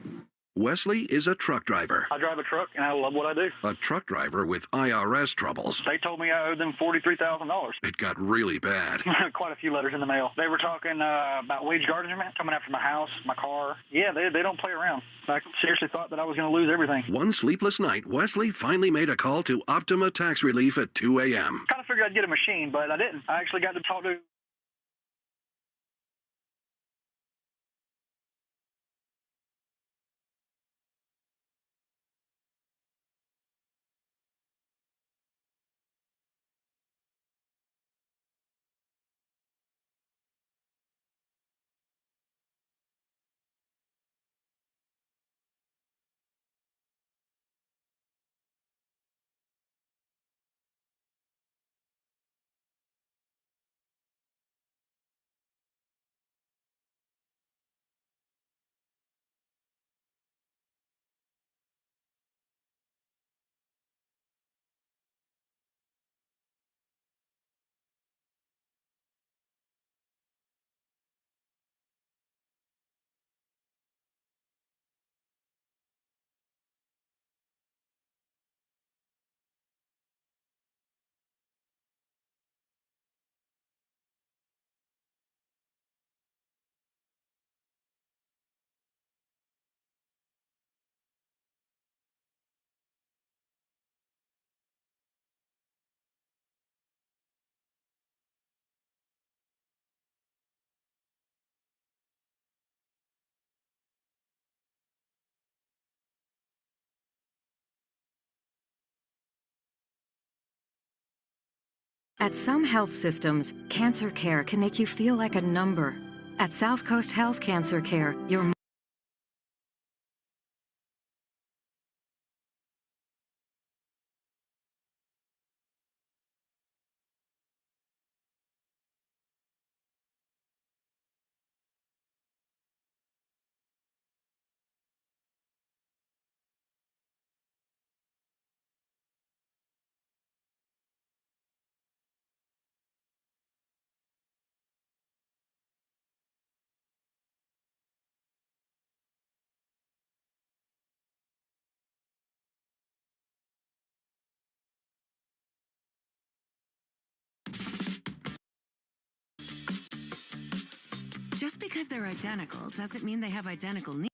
[SPEAKER 1] Wesley is a truck driver.
[SPEAKER 2] I drive a truck, and I love what I do.
[SPEAKER 1] A truck driver with IRS troubles.
[SPEAKER 2] They told me I owed them $43,000.
[SPEAKER 1] It got really bad.
[SPEAKER 2] Quite a few letters in the mail. They were talking about wage garnishment, coming after my house, my car. Yeah, they don't play around. I seriously thought that I was going to lose everything.
[SPEAKER 1] One sleepless night, Wesley finally made a call to Optima Tax Relief at 2 a.m.
[SPEAKER 2] Kind of figured I'd get a machine, but I didn't. I actually got to talk to...
[SPEAKER 4] At some health systems, cancer care can make you feel like a number. At South Coast Health Cancer Care, you're
[SPEAKER 12] Just because they're identical doesn't mean they have identical needs.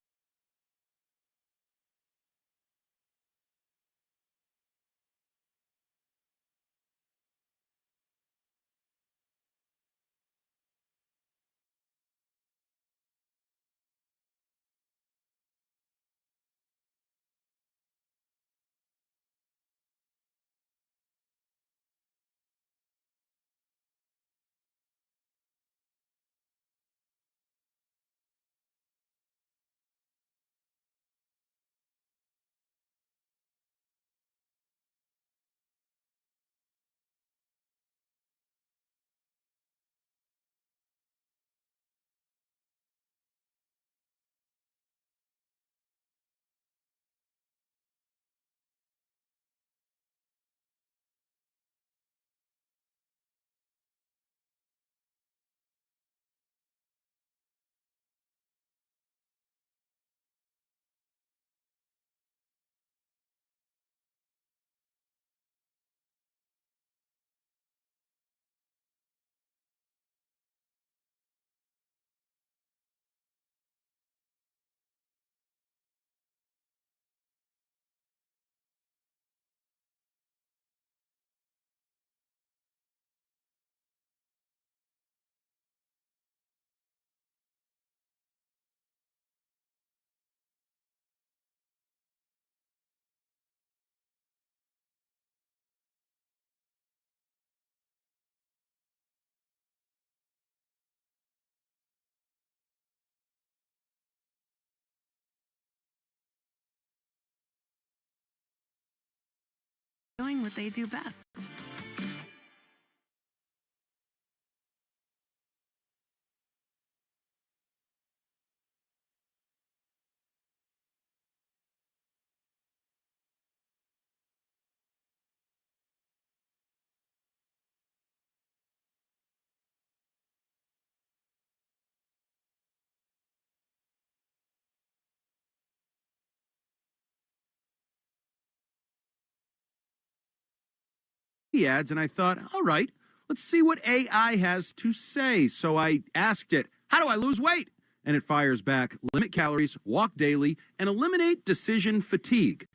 [SPEAKER 12] Doing what they do best.
[SPEAKER 9] Ads, and I thought, all right, let's see what AI has to say. So I asked it, how do I lose weight? And it fires back, limit calories, walk daily, and eliminate decision fatigue.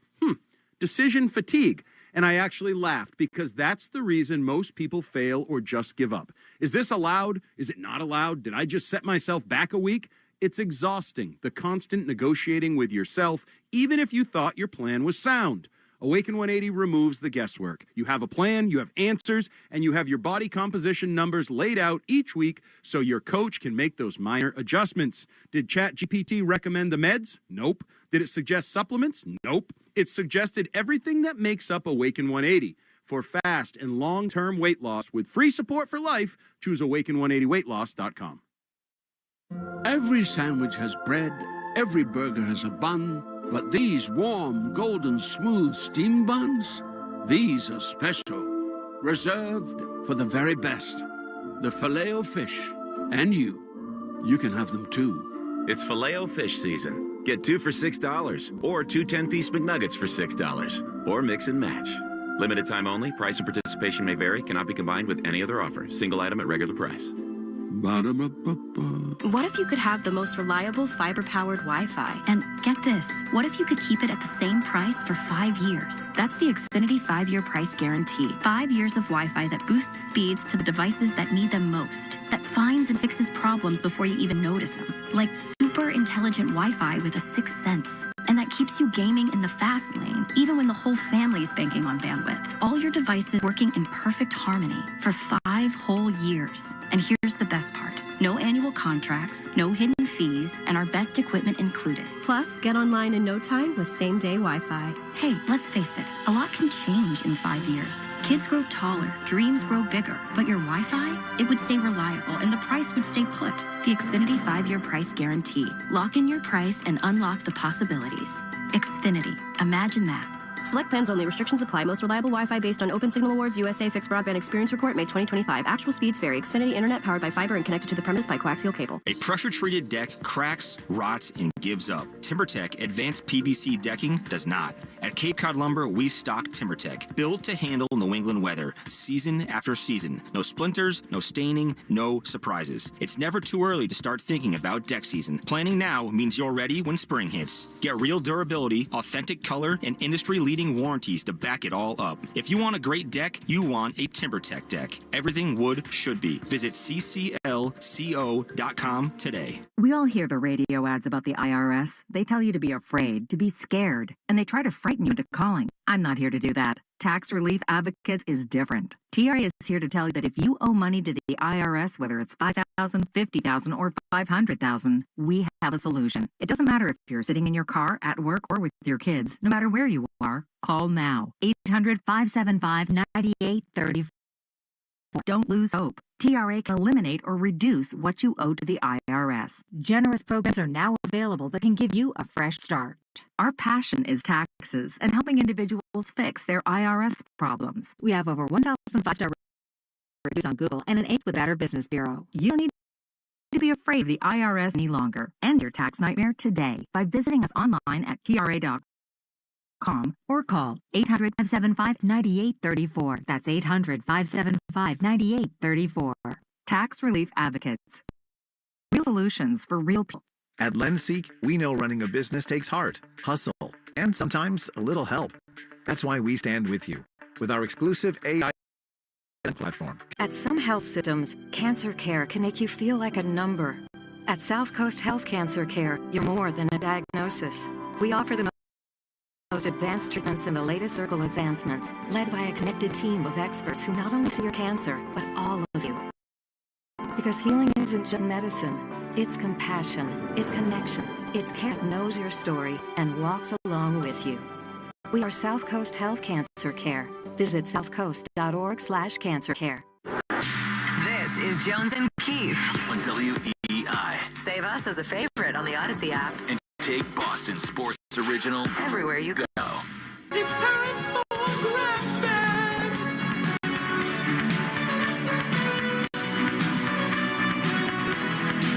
[SPEAKER 9] Decision fatigue. And I actually laughed because that's the reason most people fail or just give up. Is this allowed? Is it not allowed? Did I just set myself back a week? It's exhausting, the constant negotiating with yourself, even if you thought your plan was sound. Awaken 180 removes the guesswork. You have a plan, you have answers, and you have your body composition numbers laid out each week so your coach can make those minor adjustments. Did ChatGPT recommend the meds? Nope. Did it suggest supplements? Nope. It suggested everything that makes up Awaken 180. For fast and long-term weight loss with free support for life, choose awaken180weightloss.com.
[SPEAKER 5] Every sandwich has bread, every burger has a bun, but these warm, golden, smooth steam buns, these are special, reserved for the very best. The Filet-O-Fish, and you can have them too.
[SPEAKER 10] It's Filet-O-Fish season. Get 2 for $6, or 2 10-piece McNuggets for $6, or mix and match. Limited time only. Price and participation may vary. Cannot be combined with any other offer. Single item at regular price.
[SPEAKER 5] Ba-da-ba-ba-ba.
[SPEAKER 21] What if you could have the most reliable fiber-powered Wi-Fi? And get this, what if you could keep it at the same price for 5 years? That's the Xfinity 5-year price guarantee. 5 years of Wi-Fi that boosts speeds to the devices that need them most, that finds and fixes problems before you even notice them. Like super intelligent Wi-Fi with a 6th sense. And that keeps you gaming in the fast lane, even when the whole family is banking on bandwidth. All your devices working in perfect harmony for 5 whole years. And here's the best part. No annual contracts, no hidden fees, and our best equipment included. Plus, get online in no time with same-day Wi-Fi. Hey, let's face it, a lot can change in 5 years. Kids grow taller, dreams grow bigger, but your Wi-Fi, it would stay reliable and the price would stay put. The Xfinity 5-year price guarantee. Lock in your price and unlock the possibilities. Xfinity, imagine that.
[SPEAKER 3] Select plans only. Restrictions apply. Most reliable Wi-Fi based on Open Signal Awards USA Fixed Broadband Experience Report, May 2025. Actual speeds vary. Xfinity Internet powered by fiber and connected to the premise by coaxial cable.
[SPEAKER 11] A pressure-treated deck cracks, rots, and gives up. TimberTech Advanced PVC decking does not. At Cape Cod Lumber, we stock TimberTech, built to handle New England weather, season after season. No splinters, no staining, no surprises. It's never too early to start thinking about deck season. Planning now means you're ready when spring hits. Get real durability, authentic color, and industry-leading warranties to back it all up. If you want a great deck, you want a TimberTech deck. Everything wood should be. Visit cclco.com today.
[SPEAKER 4] We all hear the radio ads about the IRS. They tell you to be afraid, to be scared, and they try to frighten you into calling. I'm not here to do that. Tax Relief Advocates is different. TRA is here to tell you that if you owe money to the IRS, whether it's $5,000, $50,000, or $500,000, we have a solution. It doesn't matter if you're sitting in your car, at work, or with your kids. No matter where you are, call now. 800-575-9834. Don't lose hope. TRA can eliminate or reduce what you owe to the IRS. Generous programs are now available that can give you a fresh start. Our passion is taxes and helping individuals fix their IRS problems. We have over 1,000 five-star reviews on Google and an 8 with Better Business Bureau. You don't need to be afraid of the IRS any longer. End your tax nightmare today by visiting us online at TRA.com or call 800-575-9834. That's 800-575-9834. Tax Relief Advocates. Real solutions for real people.
[SPEAKER 7] At LendSeek, we know running a business takes heart, hustle, and sometimes a little help. That's why we stand with you with our exclusive AI platform.
[SPEAKER 4] At some health systems, cancer care can make you feel like a number. At South Coast Health Cancer Care, you're more than a diagnosis. We offer the most advanced treatments and the latest surgical advancements, led by a connected team of experts who not only see your cancer, but all of you. Because healing isn't just medicine. It's compassion, it's connection, it's care that knows your story and walks along with you. We are South Coast Health Cancer Care. Visit southcoast.org/cancercare.
[SPEAKER 12] This is Jones and Keefe
[SPEAKER 13] on WEEI.
[SPEAKER 12] Save us as a favorite on the Odyssey app.
[SPEAKER 13] And take Boston Sports Original
[SPEAKER 12] everywhere you go.
[SPEAKER 15] It's time for Grab Bag.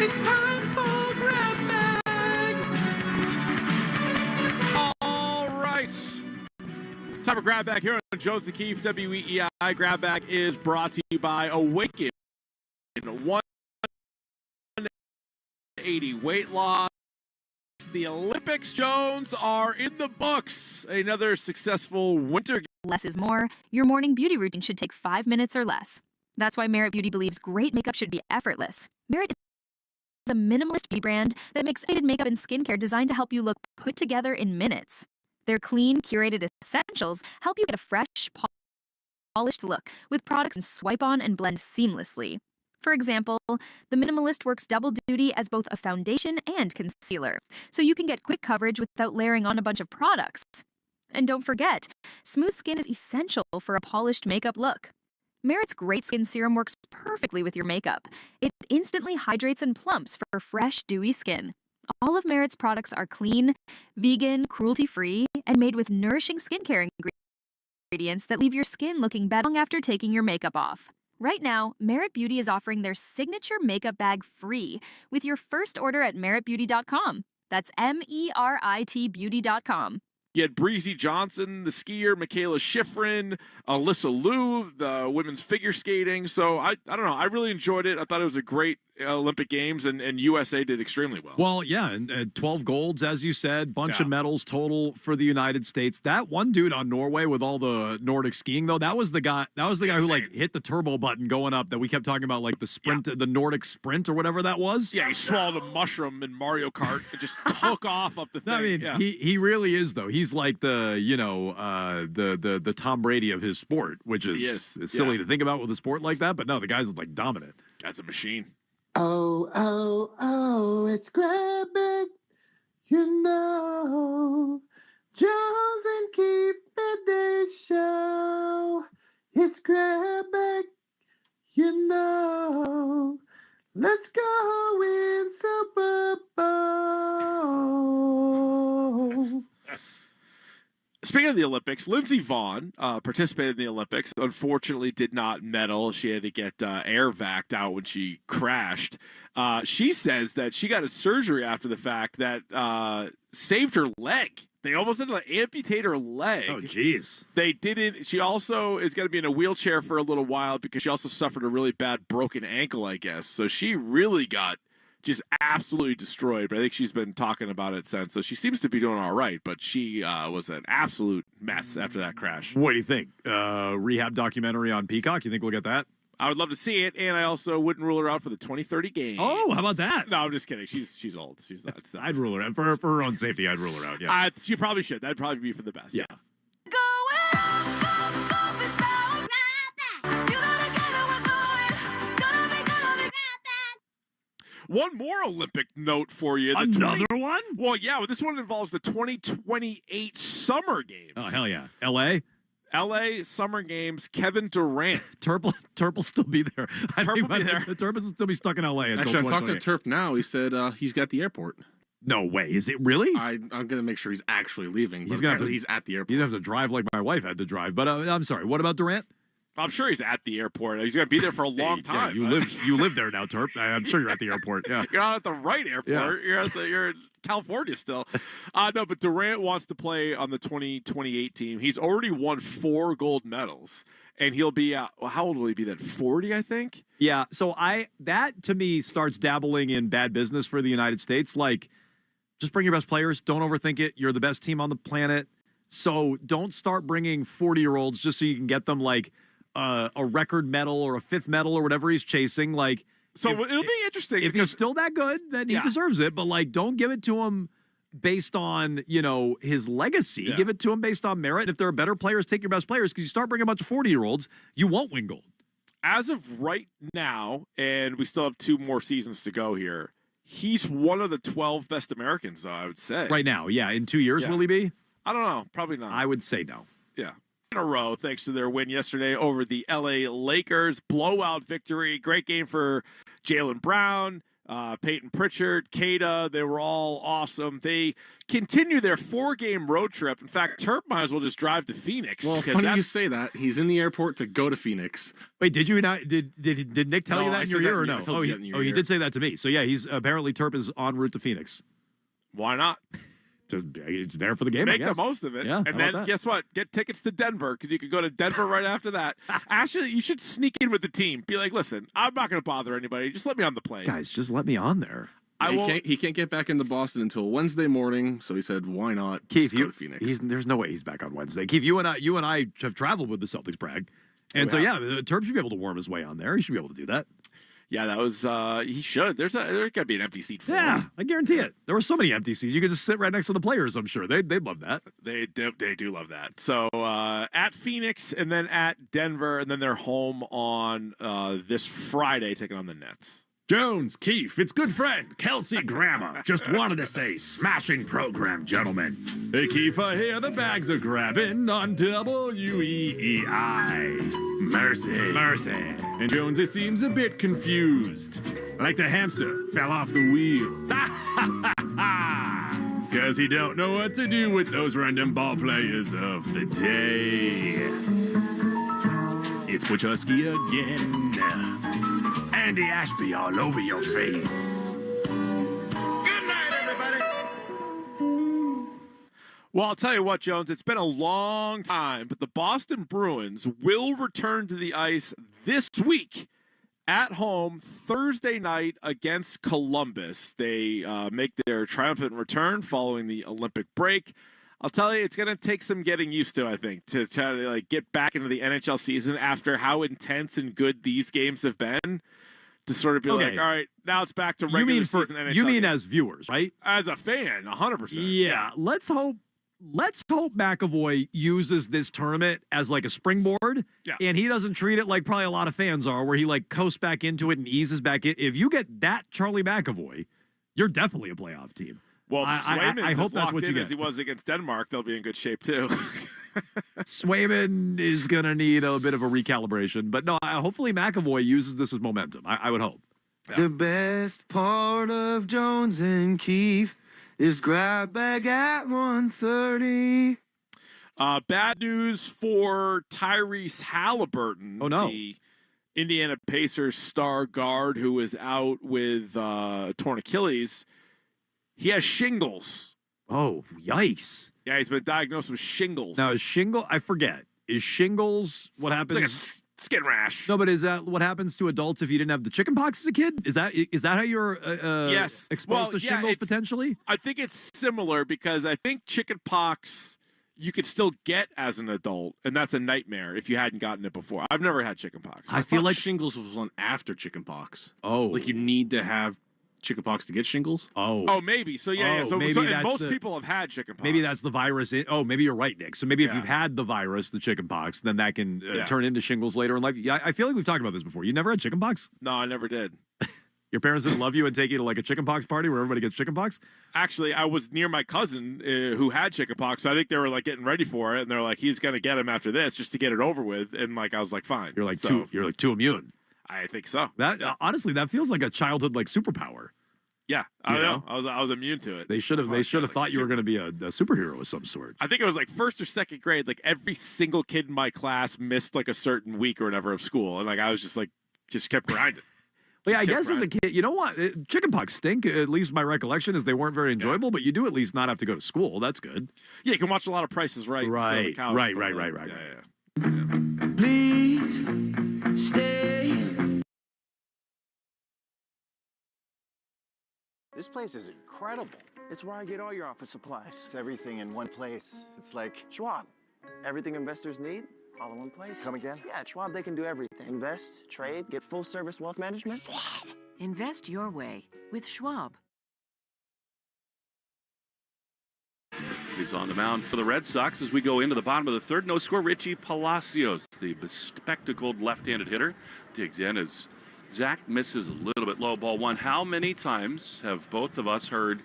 [SPEAKER 15] It's time for Grab Bag.
[SPEAKER 9] All right. Time for Grab Bag here on Jones and Keefe, WEEI. Grab Bag is brought to you by Awaken. 180 weight loss. The Olympics, Jones, are in the books. Another successful winter.
[SPEAKER 8] Less is more. Your morning beauty routine should take 5 minutes or less. That's why Merit Beauty believes great makeup should be effortless. Merit is a minimalist beauty brand that makes updated makeup and skincare designed to help you look put together in minutes. Their clean, curated essentials help you get a fresh, polished look with products and swipe on and blend seamlessly. For example, the Minimalist works double duty as both a foundation and concealer, so you can get quick coverage without layering on a bunch of products. And don't forget, smooth skin is essential for a polished makeup look. Merit's Great Skin Serum works perfectly with your makeup. It instantly hydrates and plumps for fresh, dewy skin. All of Merit's products are clean, vegan, cruelty-free, and made with nourishing skincare ingredients that leave your skin looking better long after taking your makeup off. Right now, Merit Beauty is offering their signature makeup bag free with your first order at meritbeauty.com. That's MERIT beauty.com.
[SPEAKER 9] You had Breezy Johnson, the skier, Michaela Schifrin, Alyssa Liu, the women's figure skating. So I don't know. I really enjoyed it. I thought it was a great Olympic Games, and USA did extremely well.
[SPEAKER 22] Well, yeah, and 12 golds, as you said, bunch of medals total for the United States. That one dude on Norway with all the Nordic skiing, though, that was the guy who like hit the turbo button going up that we kept talking about, like the sprint, the Nordic sprint or whatever that was.
[SPEAKER 9] Yeah, he swallowed a mushroom in Mario Kart and just took off up the thing.
[SPEAKER 22] I mean, he really is, though. He's like the the Tom Brady of his sport, which is silly to think about with a sport like that, but no, the guy's like dominant.
[SPEAKER 9] That's a machine.
[SPEAKER 15] Oh, oh, oh, it's Grab Bag, you know. Jones and Keefe midday show. It's Grab Bag, you know. Let's go win Super Bowl.
[SPEAKER 14] Speaking of the Olympics, Lindsey Vonn participated in the Olympics. Unfortunately, did not medal. She had to get air vac'd out when she crashed. She says that she got a surgery after the fact that saved her leg. They almost had to amputate her leg.
[SPEAKER 22] Oh, jeez.
[SPEAKER 14] They didn't. She also is going to be in a wheelchair for a little while because she also suffered a really bad broken ankle, I guess. So she really got just absolutely destroyed. But I think she's been talking about it since. So she seems to be doing all right. But she was an absolute mess after that crash.
[SPEAKER 22] What do you think? Rehab documentary on Peacock? You think we'll get that?
[SPEAKER 14] I would love to see it, and I also wouldn't rule her out for the 2030 game.
[SPEAKER 22] Oh, how about that?
[SPEAKER 14] No, I'm just kidding. She's old. She's not.
[SPEAKER 22] I'd rule her out. For her own safety, I'd rule her out, yeah.
[SPEAKER 14] She probably should. That'd probably be for the best.
[SPEAKER 22] Yeah.
[SPEAKER 14] One more Olympic note for you.
[SPEAKER 22] Another one?
[SPEAKER 14] Well, yeah. Well, this one involves the 2028 Summer Games.
[SPEAKER 22] Oh, hell yeah. L.A.?
[SPEAKER 14] L.A. Summer Games, Kevin Durant.
[SPEAKER 22] Turp will still be there.
[SPEAKER 14] Turp will be there.
[SPEAKER 22] Turp will still be stuck in L.A. until
[SPEAKER 16] Actually, I'm talking to
[SPEAKER 22] 2028.
[SPEAKER 16] Turp now. He said he's got the airport.
[SPEAKER 22] No way. Is it really?
[SPEAKER 16] I'm going to make sure he's actually leaving.
[SPEAKER 22] He's gonna have to,
[SPEAKER 16] he's at the airport.
[SPEAKER 22] He'd have to drive like my wife had to drive. But I'm sorry. What about Durant?
[SPEAKER 14] I'm sure he's at the airport. He's going to be there for a long time.
[SPEAKER 22] Yeah, you live there now, Turp. I'm sure you're at the airport. Yeah.
[SPEAKER 14] You're not at the right airport.
[SPEAKER 22] Yeah.
[SPEAKER 14] You're in California still. No, but Durant wants to play on the 2028 team. He's already won 4 gold medals. And he'll be how old will he be then? 40, I think?
[SPEAKER 22] Yeah. So that to me starts dabbling in bad business for the United States. Like, just bring your best players. Don't overthink it. You're the best team on the planet. So don't start bringing 40-year-olds just so you can get them like a record medal or a 5th medal or whatever he's chasing. Like,
[SPEAKER 14] so it'll be interesting.
[SPEAKER 22] If he's still that good, then he deserves it. But like, don't give it to him based on, his legacy.
[SPEAKER 14] Yeah.
[SPEAKER 22] Give it to him based on merit. If there are better players, take your best players, because you start bringing a bunch of 40-year-olds, you won't win gold.
[SPEAKER 14] As of right now, and we still have 2 more seasons to go here, he's one of the 12 best Americans, though, I would say.
[SPEAKER 22] Right now, yeah. In 2 years, will he be?
[SPEAKER 14] I don't know. Probably not.
[SPEAKER 22] I would say no.
[SPEAKER 14] Yeah. In a row, thanks to their win yesterday over the LA Lakers. Blowout victory. Great game for Jaylen Brown, Peyton Pritchard, Kada. They were all awesome. They continue their 4-game road trip. In fact, Turp might as well just drive to Phoenix.
[SPEAKER 16] Well, funny you say that. He's in the airport to go to Phoenix.
[SPEAKER 22] Wait, did you not? Did Nick tell you that in your ear or no? Oh, he did say that to me. So yeah, he's apparently Turp is en route to Phoenix.
[SPEAKER 14] Why not?
[SPEAKER 22] He's there for the game.
[SPEAKER 14] Make
[SPEAKER 22] I guess.
[SPEAKER 14] the most of it.
[SPEAKER 22] Yeah,
[SPEAKER 14] and then guess what? Get tickets to Denver because you could go to Denver right after that. Actually, you should sneak in with the team. Be like, listen, I'm not going to bother anybody. Just let me on the plane.
[SPEAKER 22] Guys, just let me on there.
[SPEAKER 16] He can't get back into Boston until Wednesday morning, so he said, "Why not?"
[SPEAKER 22] Keith,
[SPEAKER 16] go to Phoenix.
[SPEAKER 22] There's no way he's back on Wednesday. Keith, you and I have traveled with the Celtics brag, and so Turp should be able to worm his way on there. He should be able to do that.
[SPEAKER 14] Yeah, that was he should. There's got to be an empty seat for him.
[SPEAKER 22] I guarantee it. There were so many empty seats. You could just sit right next to the players. I'm sure they'd love that.
[SPEAKER 14] They do love that. So at Phoenix and then at Denver and then they're home on this Friday taking on the Nets.
[SPEAKER 18] Jones, Keefe, it's good friend, Kelsey Grammer. Just wanted to say, smashing program, gentlemen. Hey, Keefe, I hear the bags are grabbing on WEEI. Mercy. And Jones, it seems a bit confused. Like the hamster fell off the wheel. Cause he don't know what to do with those random ball players of the day. It's Wachowski again. Andy Ashby all over your face.
[SPEAKER 14] Well, I'll tell you what, Jones, it's been a long time, but the Boston Bruins will return to the ice this week at home Thursday night against Columbus. They make their triumphant return following the Olympic break. I'll tell you, it's going to take some getting used to, I think, to try to get back into the NHL season after how intense and good these games have been. To sort of be like, all right, now it's back to regular season NHL.
[SPEAKER 22] You mean
[SPEAKER 14] games.
[SPEAKER 22] as viewers, right?
[SPEAKER 14] As a fan, 100%.
[SPEAKER 22] Yeah, let's hope McAvoy uses this tournament as like a springboard, and he doesn't treat it like probably a lot of fans are, where he coasts back into it and eases back in. If you get that Charlie McAvoy, you're definitely a playoff team.
[SPEAKER 14] Well,
[SPEAKER 22] I hope that's what you get.
[SPEAKER 14] As he was against Denmark, they'll be in good shape too.
[SPEAKER 22] Swayman is going to need a bit of a recalibration, but no, hopefully McAvoy uses this as momentum. I would hope.
[SPEAKER 15] The best part of Jones and Keefe is grab bag at 1:30.
[SPEAKER 14] Bad news for Tyrese Halliburton.
[SPEAKER 22] Oh, no.
[SPEAKER 14] The Indiana Pacers star guard who is out with torn Achilles. He has shingles.
[SPEAKER 22] Oh, yikes.
[SPEAKER 14] Yeah, he's been diagnosed with shingles.
[SPEAKER 22] Now, I forget. Is shingles what happens?
[SPEAKER 14] It's like a skin rash.
[SPEAKER 22] No, but is that what happens to adults if you didn't have the chicken pox as a kid? Is that how you're
[SPEAKER 14] Yes.
[SPEAKER 22] exposed to shingles potentially?
[SPEAKER 14] I think it's similar because I think chicken pox you could still get as an adult, and that's a nightmare if you hadn't gotten it before. I've never had chicken pox.
[SPEAKER 16] I feel like shingles was one after chicken pox.
[SPEAKER 22] Oh.
[SPEAKER 16] Like you need to have chicken pox to get shingles?
[SPEAKER 22] Oh,
[SPEAKER 14] maybe. So yeah. So
[SPEAKER 22] maybe
[SPEAKER 14] and most people have had chicken pox.
[SPEAKER 22] Maybe that's the virus. Maybe you're right, Nick. So maybe if you've had the virus, the chicken pox, then that can turn into shingles later in life. Yeah, I feel like we've talked about this before. You never had chicken pox?
[SPEAKER 14] No, I never did.
[SPEAKER 22] Your parents didn't love you and take you to like a chicken pox party where everybody gets chicken pox?
[SPEAKER 14] Actually, I was near my cousin who had chicken pox. So I think they were like getting ready for it, and they're like, "He's gonna get him after this, just to get it over with." And like, I was like, "Fine."
[SPEAKER 22] You're like too immune.
[SPEAKER 14] I think so.
[SPEAKER 22] That honestly, that feels like a childhood like superpower.
[SPEAKER 14] Yeah, I know. I was immune to it.
[SPEAKER 22] They should have thought you were going to be a superhero of some sort.
[SPEAKER 14] I think it was like first or second grade. Like every single kid in my class missed like a certain week or whatever of school, and like I was just kept grinding.
[SPEAKER 22] Well, yeah, I guess as a kid, you know what? Chicken pox stink. At least my recollection is they weren't very enjoyable, but you do at least not have to go to school. That's good.
[SPEAKER 14] Yeah, you can watch a lot of Prices Right.
[SPEAKER 22] Right.
[SPEAKER 15] Please stay.
[SPEAKER 17] This place is incredible. It's where I get all your office supplies. It's everything in one place. It's like Schwab. Everything investors need, all in one place. Come again? Yeah, at Schwab, they can do everything. Invest, trade, get full service wealth management. Schwab.
[SPEAKER 19] Invest your way with Schwab.
[SPEAKER 23] He's on the mound for the Red Sox as we go into the bottom of the third. No score, Richie Palacios, the bespectacled left-handed hitter, digs in as Zach misses a little bit low, ball one. How many times have both of us heard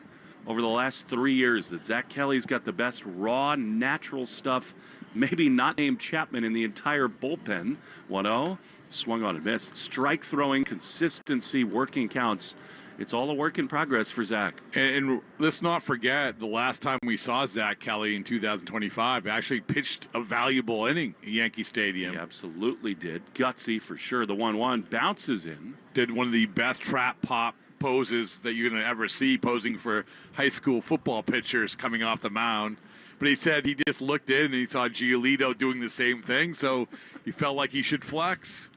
[SPEAKER 23] over the last 3 years that Zach Kelly's got the best raw, natural stuff, maybe not named Chapman in the entire bullpen? 1-0, swung on and missed. Strike throwing, consistency, working counts. It's all a work in progress for Zach.
[SPEAKER 6] And let's not forget the last time we saw Zach Kelly in 2025 actually pitched a valuable inning at Yankee Stadium.
[SPEAKER 23] He absolutely did. Gutsy for sure. The 1-1 bounces in.
[SPEAKER 6] Did one of the best trap pop poses that you're going to ever see, posing for high school football pitchers coming off the mound. But he said he just looked in and he saw Giolito doing the same thing, so he felt like he should flex.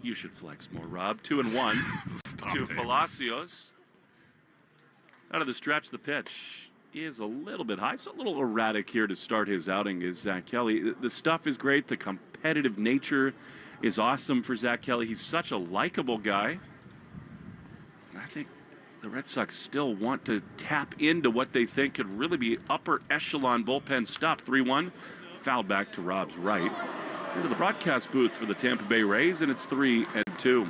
[SPEAKER 23] You should flex more, Rob. 2-1 to Palacios. Out of the stretch, the pitch is a little bit high, so a little erratic here to start his outing is Zach Kelly. The stuff is great. The competitive nature is awesome for Zach Kelly. He's such a likable guy. And I think the Red Sox still want to tap into what they think could really be upper echelon bullpen stuff. 3-1, foul back to Rob's right. Into the broadcast booth for the Tampa Bay Rays, and it's 3-2.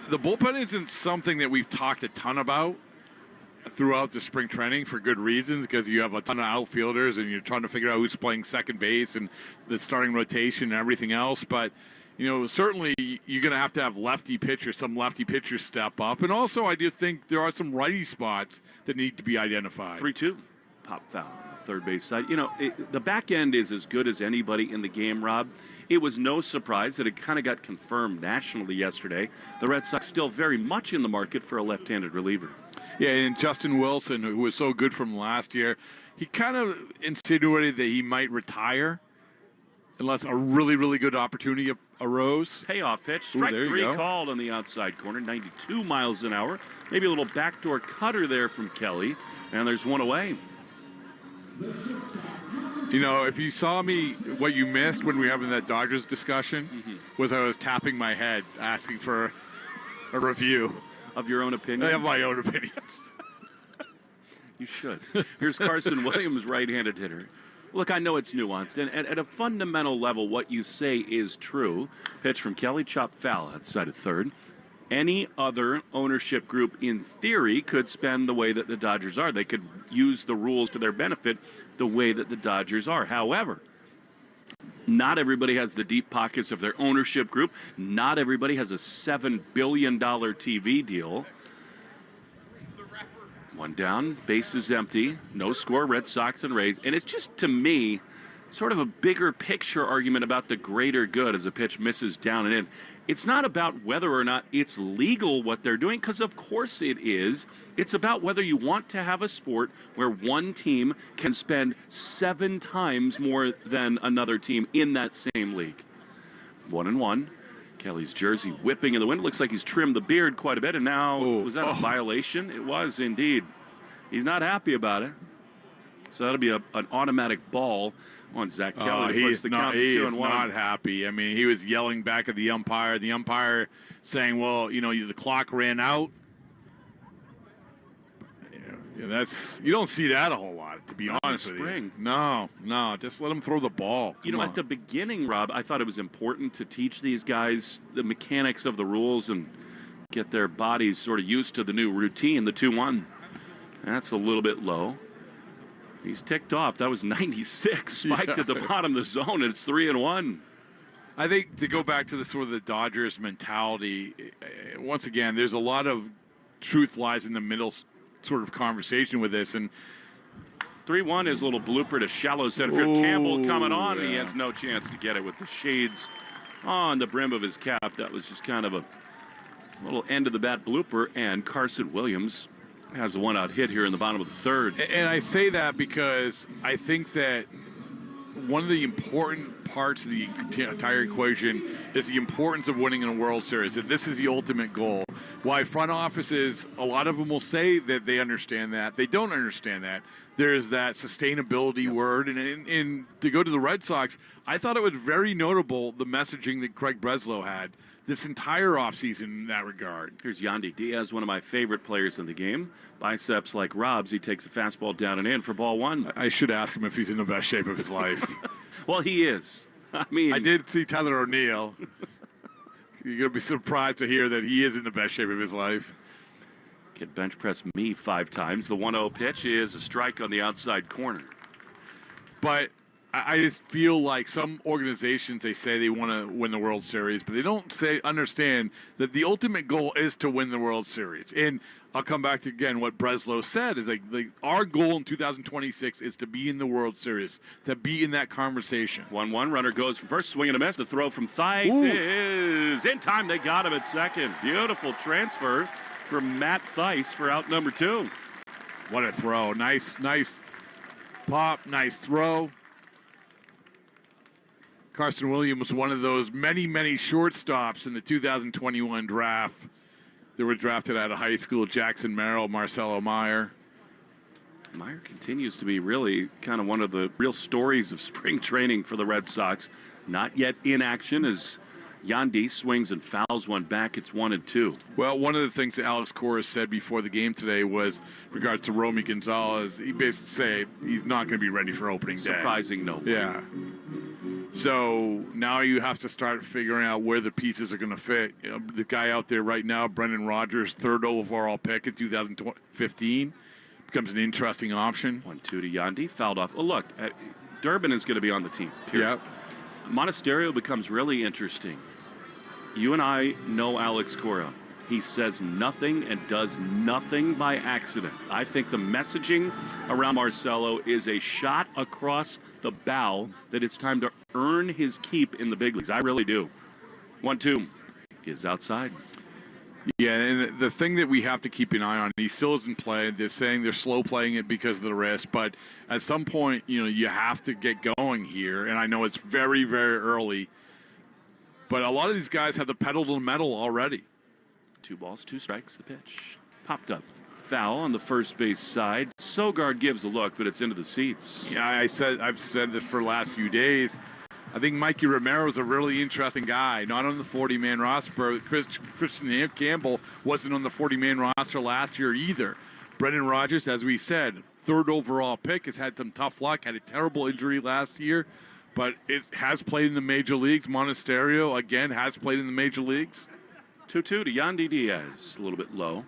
[SPEAKER 6] The bullpen isn't something that we've talked a ton about throughout the spring training for good reasons, because you have a ton of outfielders and you're trying to figure out who's playing second base and the starting rotation and everything else. But, you know, certainly you're going to have lefty pitchers, some lefty pitchers step up. And also I do think there are some righty spots that need to be identified.
[SPEAKER 23] 3-2, pop foul on the third base side. You know, the back end is as good as anybody in the game, Rob. It was no surprise that it kind of got confirmed nationally yesterday. The Red Sox still very much in the market for a left-handed reliever.
[SPEAKER 6] Yeah, and Justin Wilson, who was so good from last year, he kind of insinuated that he might retire unless a really, really good opportunity arose.
[SPEAKER 23] Payoff pitch, strike three called on the outside corner, 92 miles an hour. Maybe a little backdoor cutter there from Kelly, and there's one away.
[SPEAKER 6] You know, if you saw me, what you missed when we were having that Dodgers discussion was I was tapping my head asking for a review.
[SPEAKER 23] Of your own opinions?
[SPEAKER 6] I have my own opinions.
[SPEAKER 23] You should. Here's Carson Williams, right-handed hitter. Look, I know it's nuanced, and at a fundamental level, what you say is true. Pitch from Kelly, chopped foul outside of third. Any other ownership group, in theory, could spend the way that the Dodgers are. They could use the rules to their benefit the way that the Dodgers are. However, not everybody has the deep pockets of their ownership group. Not everybody has a $7 billion TV deal. One down, base is empty. No score, Red Sox and Rays. And it's just, to me, sort of a bigger picture argument about the greater good as a pitch misses down and in. It's not about whether or not it's legal what they're doing, because of course it is. It's about whether you want to have a sport where one team can spend 7 times more than another team in that same league. 1-1. Kelly's jersey whipping in the wind. Looks like he's trimmed the beard quite a bit, and now, was that a violation? It was indeed. He's not happy about it. So that'll be an automatic ball on Zach Kelly.
[SPEAKER 6] He is not happy. I mean, he was yelling back at the umpire. The umpire saying, well, the clock ran out. Yeah, you don't see that a whole lot, to be honest with you. No, just let him throw the ball.
[SPEAKER 23] At the beginning, Rob, I thought it was important to teach these guys the mechanics of the rules and get their bodies sort of used to the new routine, the 2-1. That's a little bit low. He's ticked off. That was 96, spiked at the bottom of the zone, and it's 3-1.
[SPEAKER 6] I think to go back to the sort of the Dodgers mentality, once again, there's a lot of truth lies in the middle sort of conversation with this. And
[SPEAKER 23] 3-1 is a little blooper to shallow center field. Campbell coming on, and he has no chance to get it with the shades on the brim of his cap. That was just kind of a little end of the bat blooper, and Carson Williams has a one-out hit here in the bottom of the third.
[SPEAKER 6] And I say that because I think that one of the important parts of the entire equation is the importance of winning in a World Series. That this is the ultimate goal. Why front offices, a lot of them will say that they understand that. They don't understand that. There's that sustainability word. And to go to the Red Sox, I thought it was very notable, the messaging that Craig Breslow had this entire offseason in that regard.
[SPEAKER 23] Here's Yandy Diaz, one of my favorite players in the game. Biceps like Rob's. He takes a fastball down and in for ball 1.
[SPEAKER 6] I should ask him if he's in the best shape of his life.
[SPEAKER 23] Well, he is. I mean,
[SPEAKER 6] I did see Tyler O'Neill. You're going to be surprised to hear that he is in the best shape of his life.
[SPEAKER 23] Can bench press me 5 times. The 1-0 pitch is a strike on the outside corner.
[SPEAKER 6] But I just feel like some organizations, they say they want to win the World Series, but they don't understand that the ultimate goal is to win the World Series. And I'll come back to, again, what Breslow said is like our goal in 2026 is to be in the World Series, to be in that conversation.
[SPEAKER 23] 1-1, runner goes from first, swing and a miss. The throw from Theis is in time. They got him at second. Beautiful transfer from Matt Theis for out number 2.
[SPEAKER 6] What a throw. Nice pop, nice throw. Carson Williams was one of those many, many shortstops in the 2021 draft. They were drafted out of high school. Jackson Merrill, Marcelo Meyer.
[SPEAKER 23] Meyer continues to be really kind of one of the real stories of spring training for the Red Sox. Not yet in action as Yandy swings and fouls one back. It's 1-2.
[SPEAKER 6] Well, one of the things that Alex Cora said before the game today was, in regards to Romy Gonzalez, he basically said he's not going to be ready for opening day.
[SPEAKER 23] Surprising no.
[SPEAKER 6] Yeah. So now you have to start figuring out where the pieces are going to fit. The guy out there right now, Brendan Rodgers, 3rd overall pick in 2015, becomes an interesting option.
[SPEAKER 23] 1-2 to Yandy, fouled off. Oh, look, Durbin is going to be on the team. Period.
[SPEAKER 6] Yep.
[SPEAKER 23] Monasterio becomes really interesting. You and I know Alex Cora. He says nothing and does nothing by accident. I think the messaging around Marcelo is a shot across the bow that it's time to earn his keep in the big leagues. I really do. 1-2 is outside.
[SPEAKER 6] Yeah, and the thing that we have to keep an eye on, he still isn't playing. They're saying they're slow playing it because of the wrist, but at some point, you have to get going here. And I know it's very, very early, but a lot of these guys have the pedal to the metal already.
[SPEAKER 23] 2 balls, 2 strikes. The pitch popped up. Foul on the first base side. Sogard gives a look, but it's into the seats.
[SPEAKER 6] Yeah, I've said this for the last few days. I think Mikey Romero is a really interesting guy. Not on the 40-man roster. Christian Campbell wasn't on the 40-man roster last year either. Brendan Rodgers, as we said, 3rd overall pick, has had some tough luck. Had a terrible injury last year, but it has played in the major leagues. Monasterio, again, has played in the major leagues.
[SPEAKER 23] 2-2 to Yandy Diaz, a little bit low.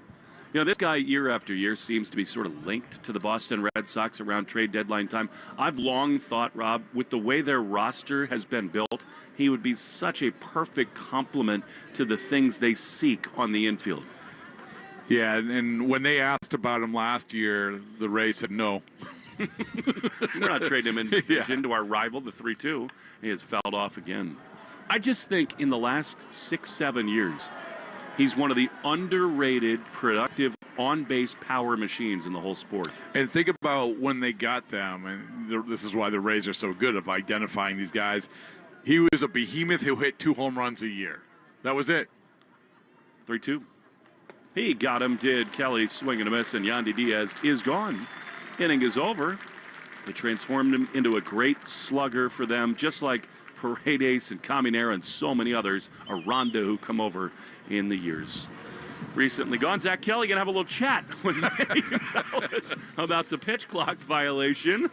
[SPEAKER 23] This guy year after year seems to be sort of linked to the Boston Red Sox around trade deadline time. I've long thought, Rob, with the way their roster has been built, he would be such a perfect complement to the things they seek on the infield.
[SPEAKER 6] Yeah, and when they asked about him last year, the Rays said no.
[SPEAKER 23] We're not trading him in division to our rival, the 3-2. He has fouled off again. I just think in the last 6-7 years, he's one of the underrated, productive, on-base power machines in the whole sport.
[SPEAKER 6] And think about when they got them, and this is why the Rays are so good of identifying these guys. He was a behemoth who hit 2 home runs a year. That was it.
[SPEAKER 23] 3-2. He got him, did Kelly, swing and a miss, and Yandy Diaz is gone. Inning is over. They transformed him into a great slugger for them, just like Paredes and Caminero and so many others, Aranda, who come over in the years recently gone. Zach Kelly going to have a little chat with Manny Gonzalez about the pitch clock violation.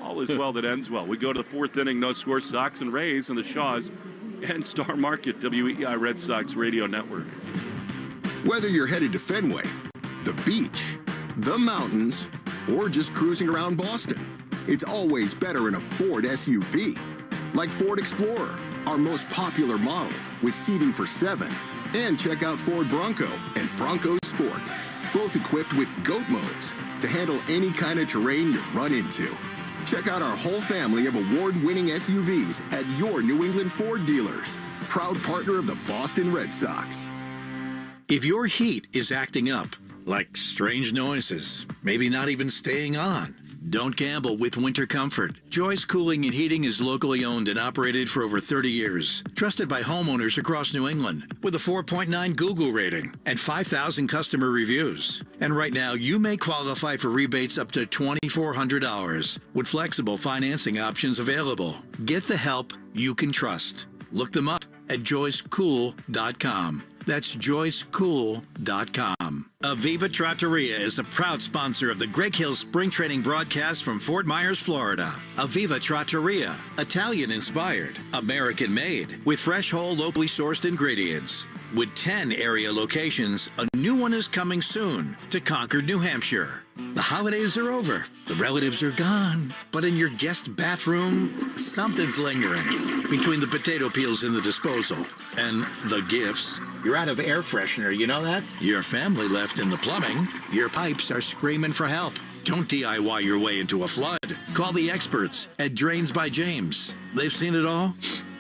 [SPEAKER 23] All is well that ends well. We go to the 4th inning, no score, Sox and Rays and the Shaws and Star Market, WEI Red Sox Radio Network.
[SPEAKER 1] Whether you're headed to Fenway, the beach, the mountains, or just cruising around Boston, it's always better in a Ford SUV. Like Ford Explorer, our most popular model with seating for 7. And check out Ford Bronco and Bronco Sport, both equipped with GOAT modes to handle any kind of terrain you run into. Check out our whole family of award-winning SUVs at your New England Ford dealers, proud partner of the Boston Red Sox.
[SPEAKER 2] If your heat is acting up, like strange noises, maybe not even staying on, don't gamble with winter comfort. Joyce Cooling and Heating is locally owned and operated for over 30 years. Trusted by homeowners across New England with a 4.9 Google rating and 5,000 customer reviews. And right now, you may qualify for rebates up to $2,400 with flexible financing options available. Get the help you can trust. Look them up at joycecool.com. That's joycecool.com. Aviva Trattoria is a proud sponsor of the Greg Hill Spring Training broadcast from Fort Myers, Florida. Aviva Trattoria, Italian-inspired, American-made, with fresh, whole, locally sourced ingredients. With 10 area locations, a new one is coming soon to Concord, New Hampshire. The holidays are over. The relatives are gone. But in your guest bathroom, something's lingering. Between the potato peels in the disposal and the gifts. You're out of air freshener, you know that? Your family left in the plumbing. Your pipes are screaming for help. Don't DIY your way into a flood. Call the experts at Drains by James. They've seen it all.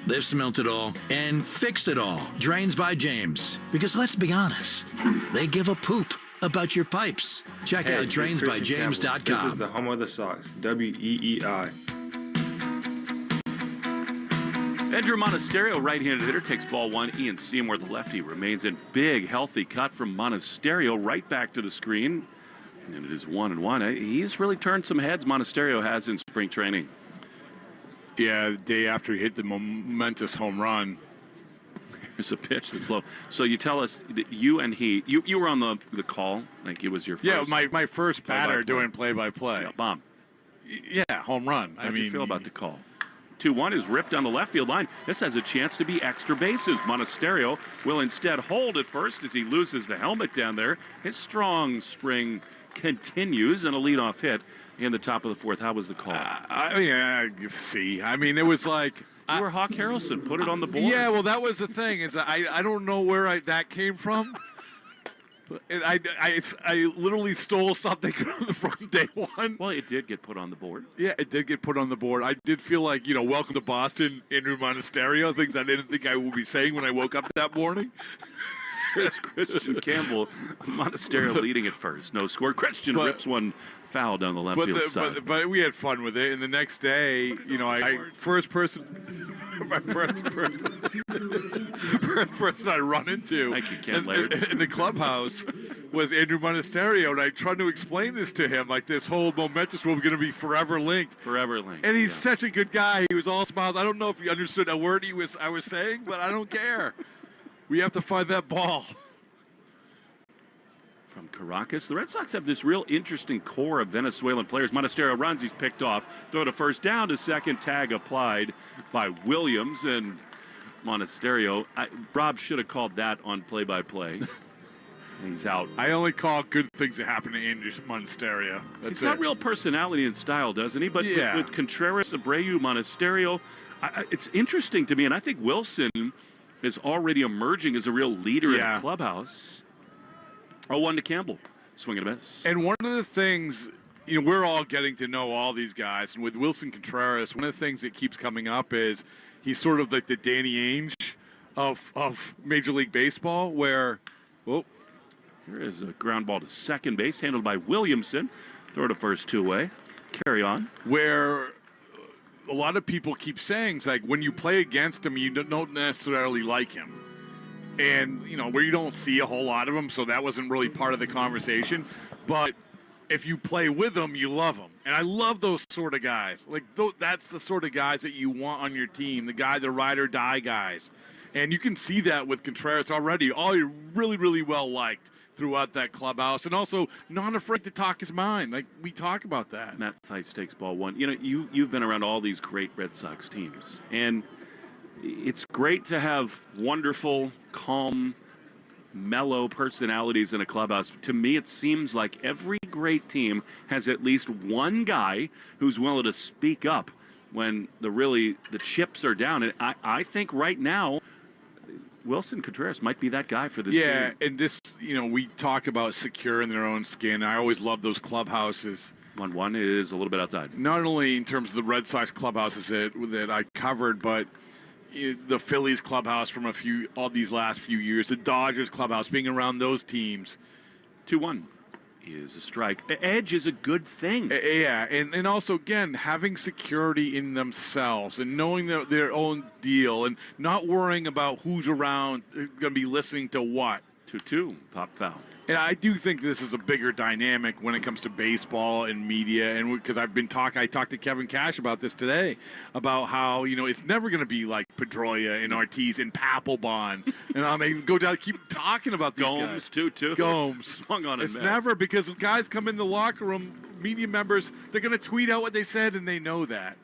[SPEAKER 2] They've smelt it all and fixed it all. Drains by James. Because let's be honest, they give a poop about your pipes. Check out drainsbyjames.com.
[SPEAKER 20] This is the home of the Sox, WEEI.
[SPEAKER 23] Andrew Monasterio, right-handed hitter, takes ball 1. Ian Seymour, the lefty, remains in. Big, healthy cut from Monasterio right back to the screen. And it is 1-1. He's really turned some heads, Monasterio has, in spring training.
[SPEAKER 6] Yeah, the day after he hit the momentous home run.
[SPEAKER 23] There's a pitch that's low. So you tell us that you and you were on the call, like it was your first.
[SPEAKER 6] Yeah, my first batter doing play-by-play.
[SPEAKER 23] Yeah, bomb.
[SPEAKER 6] Yeah, home run.
[SPEAKER 23] How do you feel about the call? 2-1 is ripped down the left field line. This has a chance to be extra bases. Monasterio will instead hold at first as he loses the helmet down there. His strong spring continues and a leadoff hit in the top of the 4th. How was the call?
[SPEAKER 6] It was like...
[SPEAKER 23] You were Hawk Harrelson. Put it on the board.
[SPEAKER 6] Yeah, well, that was the thing. Is I don't know where that came from. And I literally stole something from day one.
[SPEAKER 23] Well, it did get put on the board.
[SPEAKER 6] Yeah, it did get put on the board. I did feel like, welcome to Boston, Andrew Monasterio, things I didn't think I would be saying when I woke up that morning.
[SPEAKER 23] Here's Christian Campbell, Monasterio leading at first. No score. Christian rips one foul down the left field side.
[SPEAKER 6] But we had fun with it. And the next day, first person I run into
[SPEAKER 23] Thank you, Ken Laird.
[SPEAKER 6] in the clubhouse was Andrew Monasterio. And I tried to explain this to him, like this whole momentous we're going to be forever linked.
[SPEAKER 23] Forever linked.
[SPEAKER 6] And he's such a good guy. He was all smiles. I don't know if he understood a word I was saying, but I don't care. We have to find that ball.
[SPEAKER 23] From Caracas, the Red Sox have this real interesting core of Venezuelan players. Monasterio runs, he's picked off. Throw to first, down to second, tag applied by Williams. And Monasterio, Rob should have called that on play-by-play. He's out.
[SPEAKER 6] I only call good things that happen to Andrew Monasterio.
[SPEAKER 23] He's got real personality and style, doesn't he? But with Contreras, Abreu, Monasterio, it's interesting to me, and I think Wilson is already emerging as a real leader in the clubhouse. 0-1 to Campbell. Swing and a miss.
[SPEAKER 6] And one of the things we're all getting to know all these guys. And with Wilson Contreras, one of the things that keeps coming up is he's sort of like the Danny Ainge of Major League Baseball, where,
[SPEAKER 23] here is a ground ball to second base, handled by Williamson. Throw to first, two-way. Carry on.
[SPEAKER 6] Where a lot of people keep saying, it's like when you play against him, you don't necessarily like him. And, where you don't see a whole lot of him, so that wasn't really part of the conversation. But if you play with him, you love him. And I love those sort of guys. Like, that's the sort of guys that you want on your team, the ride or die guys. And you can see that with Contreras already. All you're really, really well liked throughout that clubhouse, and also not afraid to talk his mind. Like, we talk about that.
[SPEAKER 23] Matt Theis takes ball one. You've been around all these great Red Sox teams, and it's great to have wonderful, calm, mellow personalities in a clubhouse. To me, it seems like every great team has at least one guy who's willing to speak up when the chips are down. And I think right now, Wilson Contreras might be that guy for this team.
[SPEAKER 6] Yeah, and just, we talk about secure in their own skin. I always love those clubhouses.
[SPEAKER 23] 1-1 is a little bit outside.
[SPEAKER 6] Not only in terms of the Red Sox clubhouses that I covered, but the Phillies clubhouse from all these last few years, the Dodgers clubhouse, being around those teams.
[SPEAKER 23] 2-1 is a strike. Edge is a good thing.
[SPEAKER 6] Yeah, and also, again, having security in themselves and knowing their own deal and not worrying about who's around, going to be listening to what.
[SPEAKER 23] 2-2, pop foul.
[SPEAKER 6] And I do think this is a bigger dynamic when it comes to baseball and media, and because I talked to Kevin Cash about this today, about how it's never going to be like Pedroia and Ortiz and Papelbon, and I mean keep talking about these
[SPEAKER 23] Gomes
[SPEAKER 6] guys.
[SPEAKER 23] too.
[SPEAKER 6] Gomes
[SPEAKER 23] swung on
[SPEAKER 6] It's
[SPEAKER 23] mess.
[SPEAKER 6] never, because guys come in the locker room, media members, they're going to tweet out what they said, and they know that.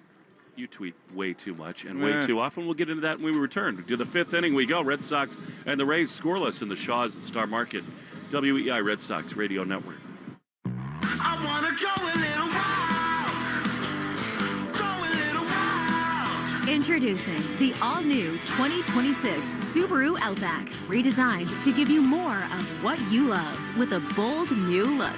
[SPEAKER 23] You tweet way too much and way too often. We'll get into that when we return. To the fifth inning we go. Red Sox and the Rays scoreless in the Shaws at Star Market. WEI Red Sox Radio Network.
[SPEAKER 15] I wanna go a little wild.
[SPEAKER 5] Introducing the all-new 2026 Subaru Outback, redesigned to give you more of what you love with a bold new look.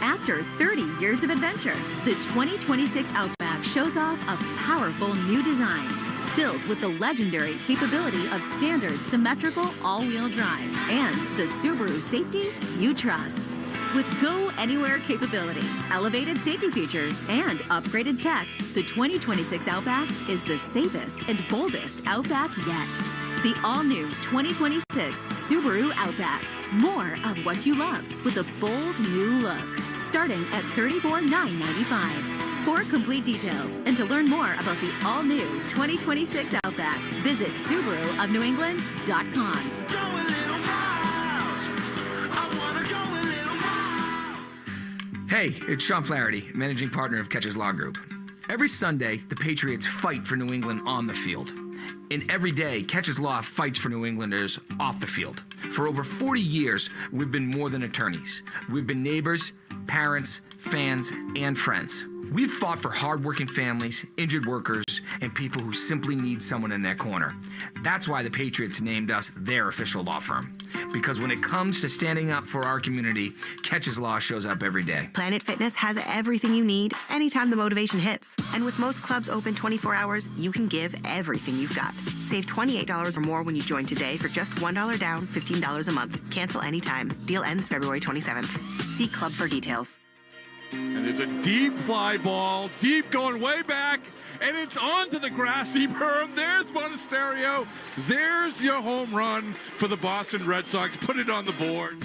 [SPEAKER 5] After 30 years of adventure, the 2026 Outback shows off a powerful new design, built with the legendary capability of standard symmetrical all-wheel drive and the Subaru safety you trust. With go anywhere capability, elevated safety features, and upgraded tech, the 2026 Outback is the safest and boldest Outback yet. The all-new 2026 Subaru Outback. More of what you love with a bold new look. Starting at $34,995. For complete details and to learn more about the all-new 2026 Outback, visit SubaruofNewEngland.com.
[SPEAKER 10] Hey, it's Sean Flaherty, managing partner of Catches Law Group. Every Sunday, the Patriots fight for New England on the field. And every day, Catches Law fights for New Englanders off the field. For over 40 years, we've been more than attorneys. We've been neighbors, parents, fans, and friends. We've fought for hardworking families, injured workers, and people who simply need someone in their corner. That's why the Patriots named us their official law firm. Because when it comes to standing up for our community, Catches Law shows up every day.
[SPEAKER 21] Planet Fitness has everything you need anytime the motivation hits. And with most clubs open 24 hours, you can give everything you've got. Save $28 or more when you join today for just $1 down, $15 a month. Cancel anytime. Deal ends February 27th. See club for details.
[SPEAKER 6] And it's a deep fly ball, deep going way back, and it's onto the grassy berm. There's Monasterio. There's your home run for the Boston Red Sox. Put it on the board.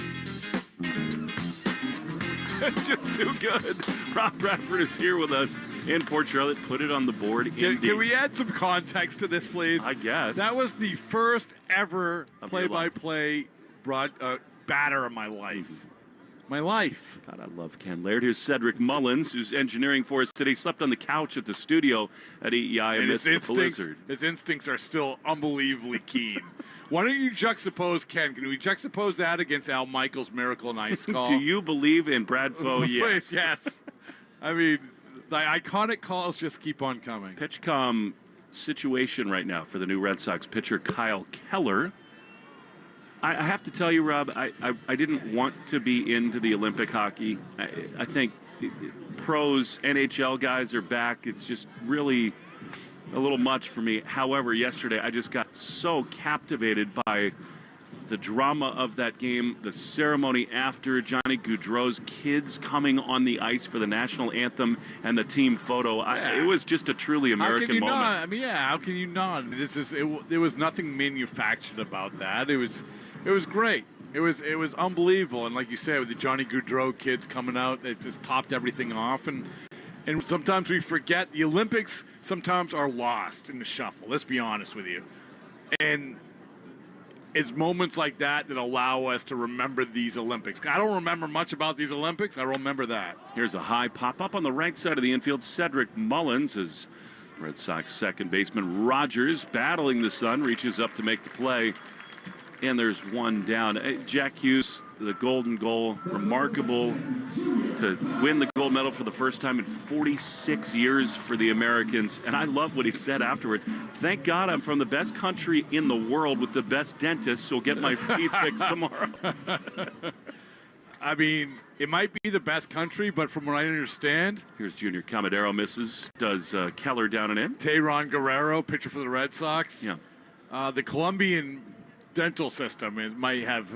[SPEAKER 23] It's just too good. Rob Bradford is here with us in Port Charlotte. Put it on the board.
[SPEAKER 6] Can we add some context to this, please?
[SPEAKER 23] I guess.
[SPEAKER 6] That was the first ever play-by-play batter of my life. My life.
[SPEAKER 23] God, I love Ken Laird. Here's Cedric Mullins, who's engineering for us today. Slept on the couch at the studio at EEI amidst the blizzard.
[SPEAKER 6] His instincts are still unbelievably keen. Why don't you juxtapose, Ken? Can we juxtapose that against Al Michaels' Miracle on Ice call?
[SPEAKER 23] Do you believe in Bradfo? Yes.
[SPEAKER 6] Yes. I mean, the iconic calls just keep on coming.
[SPEAKER 23] PitchCom situation right now for the new Red Sox pitcher Kyle Keller. I have to tell you, Rob, I didn't want to be into the Olympic hockey. I think pros, NHL guys are back. It's just really a little much for me. However, yesterday I just got so captivated by the drama of that game, the ceremony after, Johnny Gaudreau's kids coming on the ice for the national anthem and the team photo. It was just a truly American moment.
[SPEAKER 6] Not? I mean, how can you not? There was nothing manufactured about that. It was great. It was unbelievable. And like you said, with the Johnny Gaudreau kids coming out, it just topped everything off. And sometimes we forget the Olympics sometimes are lost in the shuffle. Let's be honest with you. And it's moments like that that allow us to remember these Olympics. I don't remember much about these Olympics. I remember that.
[SPEAKER 23] Here's a high pop-up on the right side of the infield. Cedric Mullins is Red Sox second baseman. Rodgers, battling the sun, reaches up to make the play. And there's one down. Jack Hughes, the golden goal, remarkable to win the gold medal for the first time in 46 years for the Americans. And I love what he said afterwards. Thank God I'm from the best country in the world with the best dentist, so I'll get my teeth fixed tomorrow.
[SPEAKER 6] I mean, it might be the best country, but from what I understand...
[SPEAKER 23] Here's Junior Camadero misses. Does Keller down and in.
[SPEAKER 6] Tayron Guerrero, pitcher for the Red Sox.
[SPEAKER 23] Yeah.
[SPEAKER 6] The Colombian dental system might have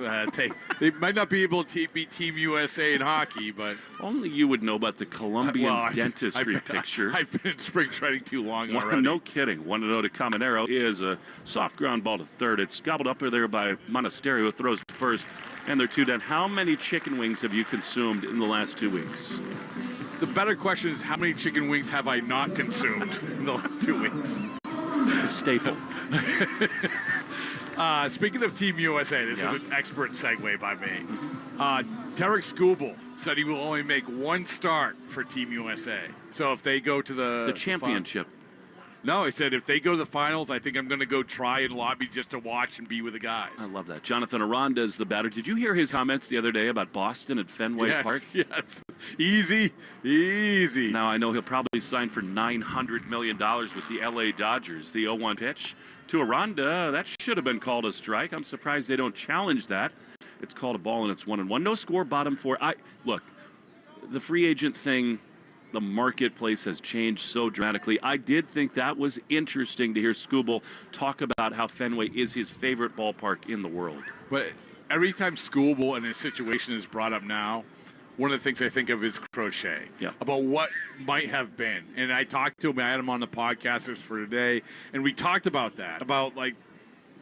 [SPEAKER 6] they might not be able to be Team USA in hockey, but
[SPEAKER 23] only you would know about the Colombian dentistry picture.
[SPEAKER 6] I've been in spring training too long already.
[SPEAKER 23] No kidding. 1-0 to Caminero is a soft ground ball to third. It's gobbled up there by Monasterio, who throws to first, and they're two down. How many chicken wings have you consumed in the last 2 weeks?
[SPEAKER 6] The better question is, how many chicken wings have I not consumed in the last 2 weeks?
[SPEAKER 23] A staple.
[SPEAKER 6] Speaking of Team USA, this is an expert segue by me. Derek Skubal said he will only make one start for Team USA. So if they go to the
[SPEAKER 23] championship.
[SPEAKER 6] No, he said if they go to the finals, I think I'm going to go try and lobby just to watch and be with the guys.
[SPEAKER 23] I love that. Jonathan Aranda is the batter. Did you hear his comments the other day about Boston at Fenway Park?
[SPEAKER 6] Yes. Easy.
[SPEAKER 23] Now, I know he'll probably sign for $900 million with the LA Dodgers. The 0-1 pitch to Aranda. That should have been called a strike. I'm surprised they don't challenge that. It's called a ball, and it's 1-1. No score, bottom four. Look, the free agent thing, the marketplace has changed so dramatically. I did think that was interesting to hear Skubal talk about how Fenway is his favorite ballpark in the world.
[SPEAKER 6] But every time Skubal and his situation is brought up now, one of the things I think of is Crochet. About what might have been. And I talked to him, I had him on the podcast for today, and we talked about that. About, like,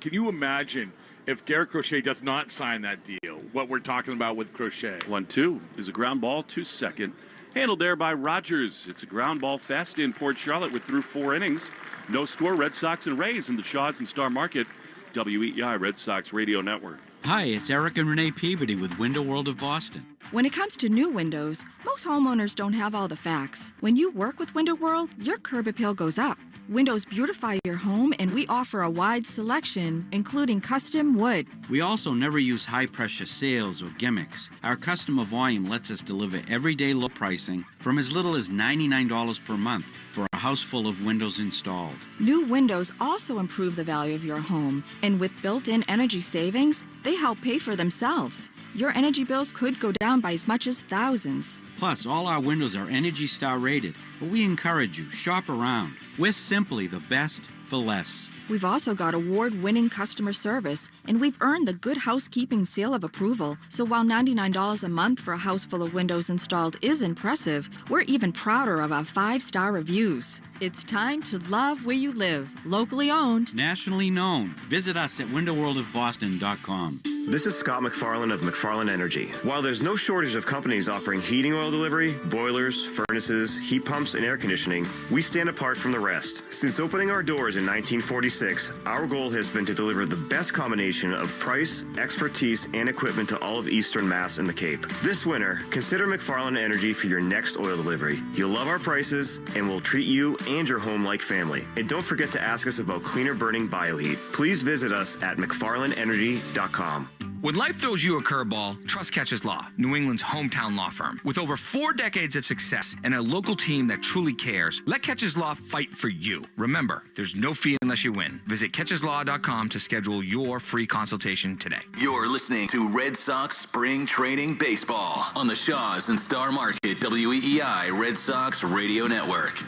[SPEAKER 6] can you imagine if Garrett Crochet does not sign that deal, what we're talking about with Crochet?
[SPEAKER 23] 1-2 is a ground ball to second. Handled there by Rodgers. It's a ground ball fest in Port Charlotte. We're through 4 innings. No score, Red Sox and Rays in the Shaws and Star Market. WEEI Red Sox Radio Network.
[SPEAKER 3] Hi, it's Eric and Renee Peabody with Window World of Boston.
[SPEAKER 7] When it comes to new windows, most homeowners don't have all the facts. When you work with Window World, your curb appeal goes up. Windows beautify your home, and we offer a wide selection, including custom wood.
[SPEAKER 3] We also never use high-pressure sales or gimmicks. Our customer volume lets us deliver everyday low pricing from as little as $99 per month for a house full of windows installed.
[SPEAKER 7] New windows also improve the value of your home, and with built-in energy savings, they help pay for themselves. Your energy bills could go down by as much as thousands.
[SPEAKER 3] Plus, all our windows are Energy Star rated, but we encourage you, shop around. We're simply the best for less.
[SPEAKER 7] We've also got award-winning customer service, and we've earned the Good Housekeeping seal of approval. So while $99 a month for a house full of windows installed is impressive, we're even prouder of our 5-star reviews. It's time to love where you live. Locally owned.
[SPEAKER 3] Nationally known. Visit us at windowworldofboston.com.
[SPEAKER 11] This is Scott McFarlane of McFarlane Energy. While there's no shortage of companies offering heating oil delivery, boilers, furnaces, heat pumps, and air conditioning, we stand apart from the rest. Since opening our doors in 1946, our goal has been to deliver the best combination of price, expertise, and equipment to all of Eastern Mass and the Cape. This winter, consider McFarlane Energy for your next oil delivery. You'll love our prices, and we'll treat you and your home like family. And don't forget to ask us about cleaner burning bioheat. Please visit us at McFarlaneEnergy.com.
[SPEAKER 10] When life throws you a curveball, trust Catches Law, New England's hometown law firm. With over 4 decades of success and a local team that truly cares, let Catches Law fight for you. Remember, there's no fee unless you win. Visit catcheslaw.com to schedule your free consultation today.
[SPEAKER 4] You're listening to Red Sox Spring Training Baseball on the Shaws and Star Market WEEI Red Sox Radio Network.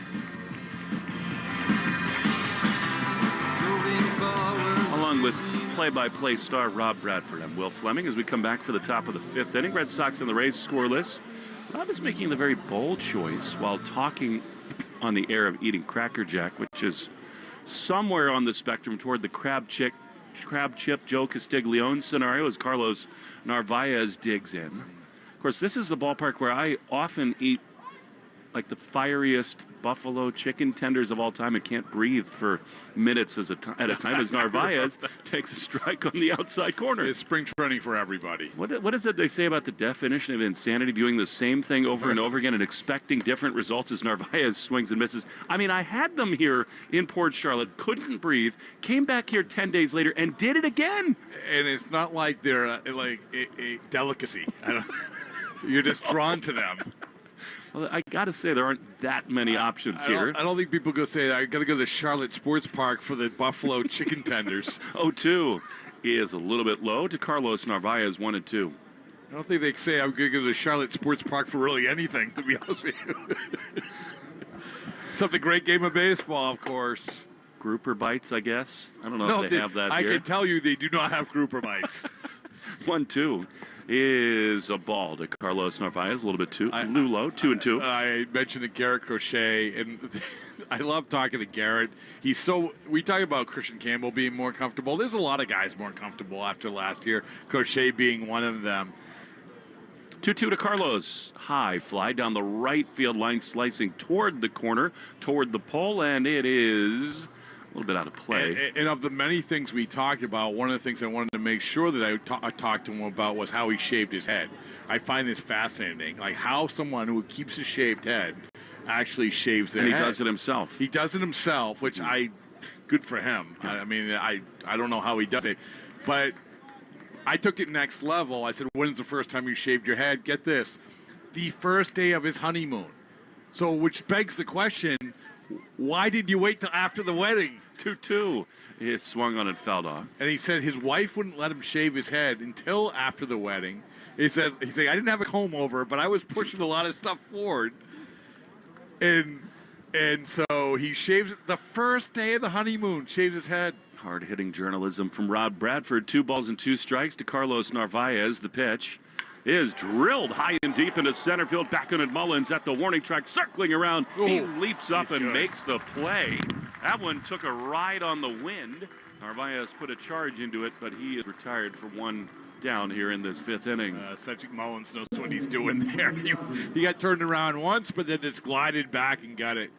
[SPEAKER 23] Along with play-by-play star Rob Bradford, I'm Will Fleming as we come back for the top of the 5th inning. Red Sox and the Rays scoreless. Rob is making the very bold choice while talking on the air of eating Cracker Jack, which is somewhere on the spectrum toward the crab chip Joe Castiglione scenario as Carlos Narvaez digs in. Of course, this is the ballpark where I often eat like the fieriest buffalo chicken tenders of all time and can't breathe for minutes at a time as Narvaez takes a strike on the outside corner.
[SPEAKER 6] It's spring training for everybody.
[SPEAKER 23] What is it they say about the definition of insanity, doing the same thing over and over again and expecting different results as Narvaez swings and misses? I mean, I had them here in Port Charlotte, couldn't breathe, came back here 10 days later and did it again.
[SPEAKER 6] And it's not like they're a delicacy. You're just drawn to them.
[SPEAKER 23] Well, I got to say, there aren't that many options here.
[SPEAKER 6] I don't think people go say, I got to go to the Charlotte Sports Park for the buffalo chicken tenders.
[SPEAKER 23] 0-2 is a little bit low to Carlos Narvaez, 1-2.
[SPEAKER 6] I don't think they say I'm going to go to the Charlotte Sports Park for really anything, to be honest with you. Except a great game of baseball, of course.
[SPEAKER 23] Grouper bites, I guess. I don't know if they have that here.
[SPEAKER 6] I can tell you they do not have grouper bites.
[SPEAKER 23] 1-2 is a ball to Carlos Narvaez, a little bit too low, 2-2.
[SPEAKER 6] I mentioned to Garrett Crochet, and I love talking to Garrett. We talk about Christian Campbell being more comfortable. There's a lot of guys more comfortable after last year, Crochet being one of them.
[SPEAKER 23] 2-2 to Carlos. High fly down the right field line, slicing toward the corner, toward the pole, and it is a little bit out of play.
[SPEAKER 6] And of the many things we talked about, one of the things I wanted to make sure that I talked to him about was how he shaved his head. I find this fascinating, like how someone who keeps a shaved head actually shaves their head.
[SPEAKER 23] And he does it himself.
[SPEAKER 6] He does it himself, which good for him. Yeah. I mean, I don't know how he does it, but I took it next level. I said, when's the first time you shaved your head? Get this, the first day of his honeymoon. So, which begs the question, why did you wait till after the wedding?
[SPEAKER 23] 2-2. He swung on and fell off.
[SPEAKER 6] And he said his wife wouldn't let him shave his head until after the wedding. He said I didn't have a comb over, but I was pushing a lot of stuff forward. And so he shaves the first day of the honeymoon, shaves his head.
[SPEAKER 23] Hard-hitting journalism from Rob Bradford. 2 balls and 2 strikes to Carlos Narvaez. The pitch is drilled high and deep into center field. Back on Mullins at the warning track, circling around. Ooh, he leaps up and makes the play. That one took a ride on the wind. Narvaez put a charge into it, but he is retired for 1 down here in this 5th inning.
[SPEAKER 6] Cedric Mullins knows what he's doing there. He got turned around once, but then just glided back and got it.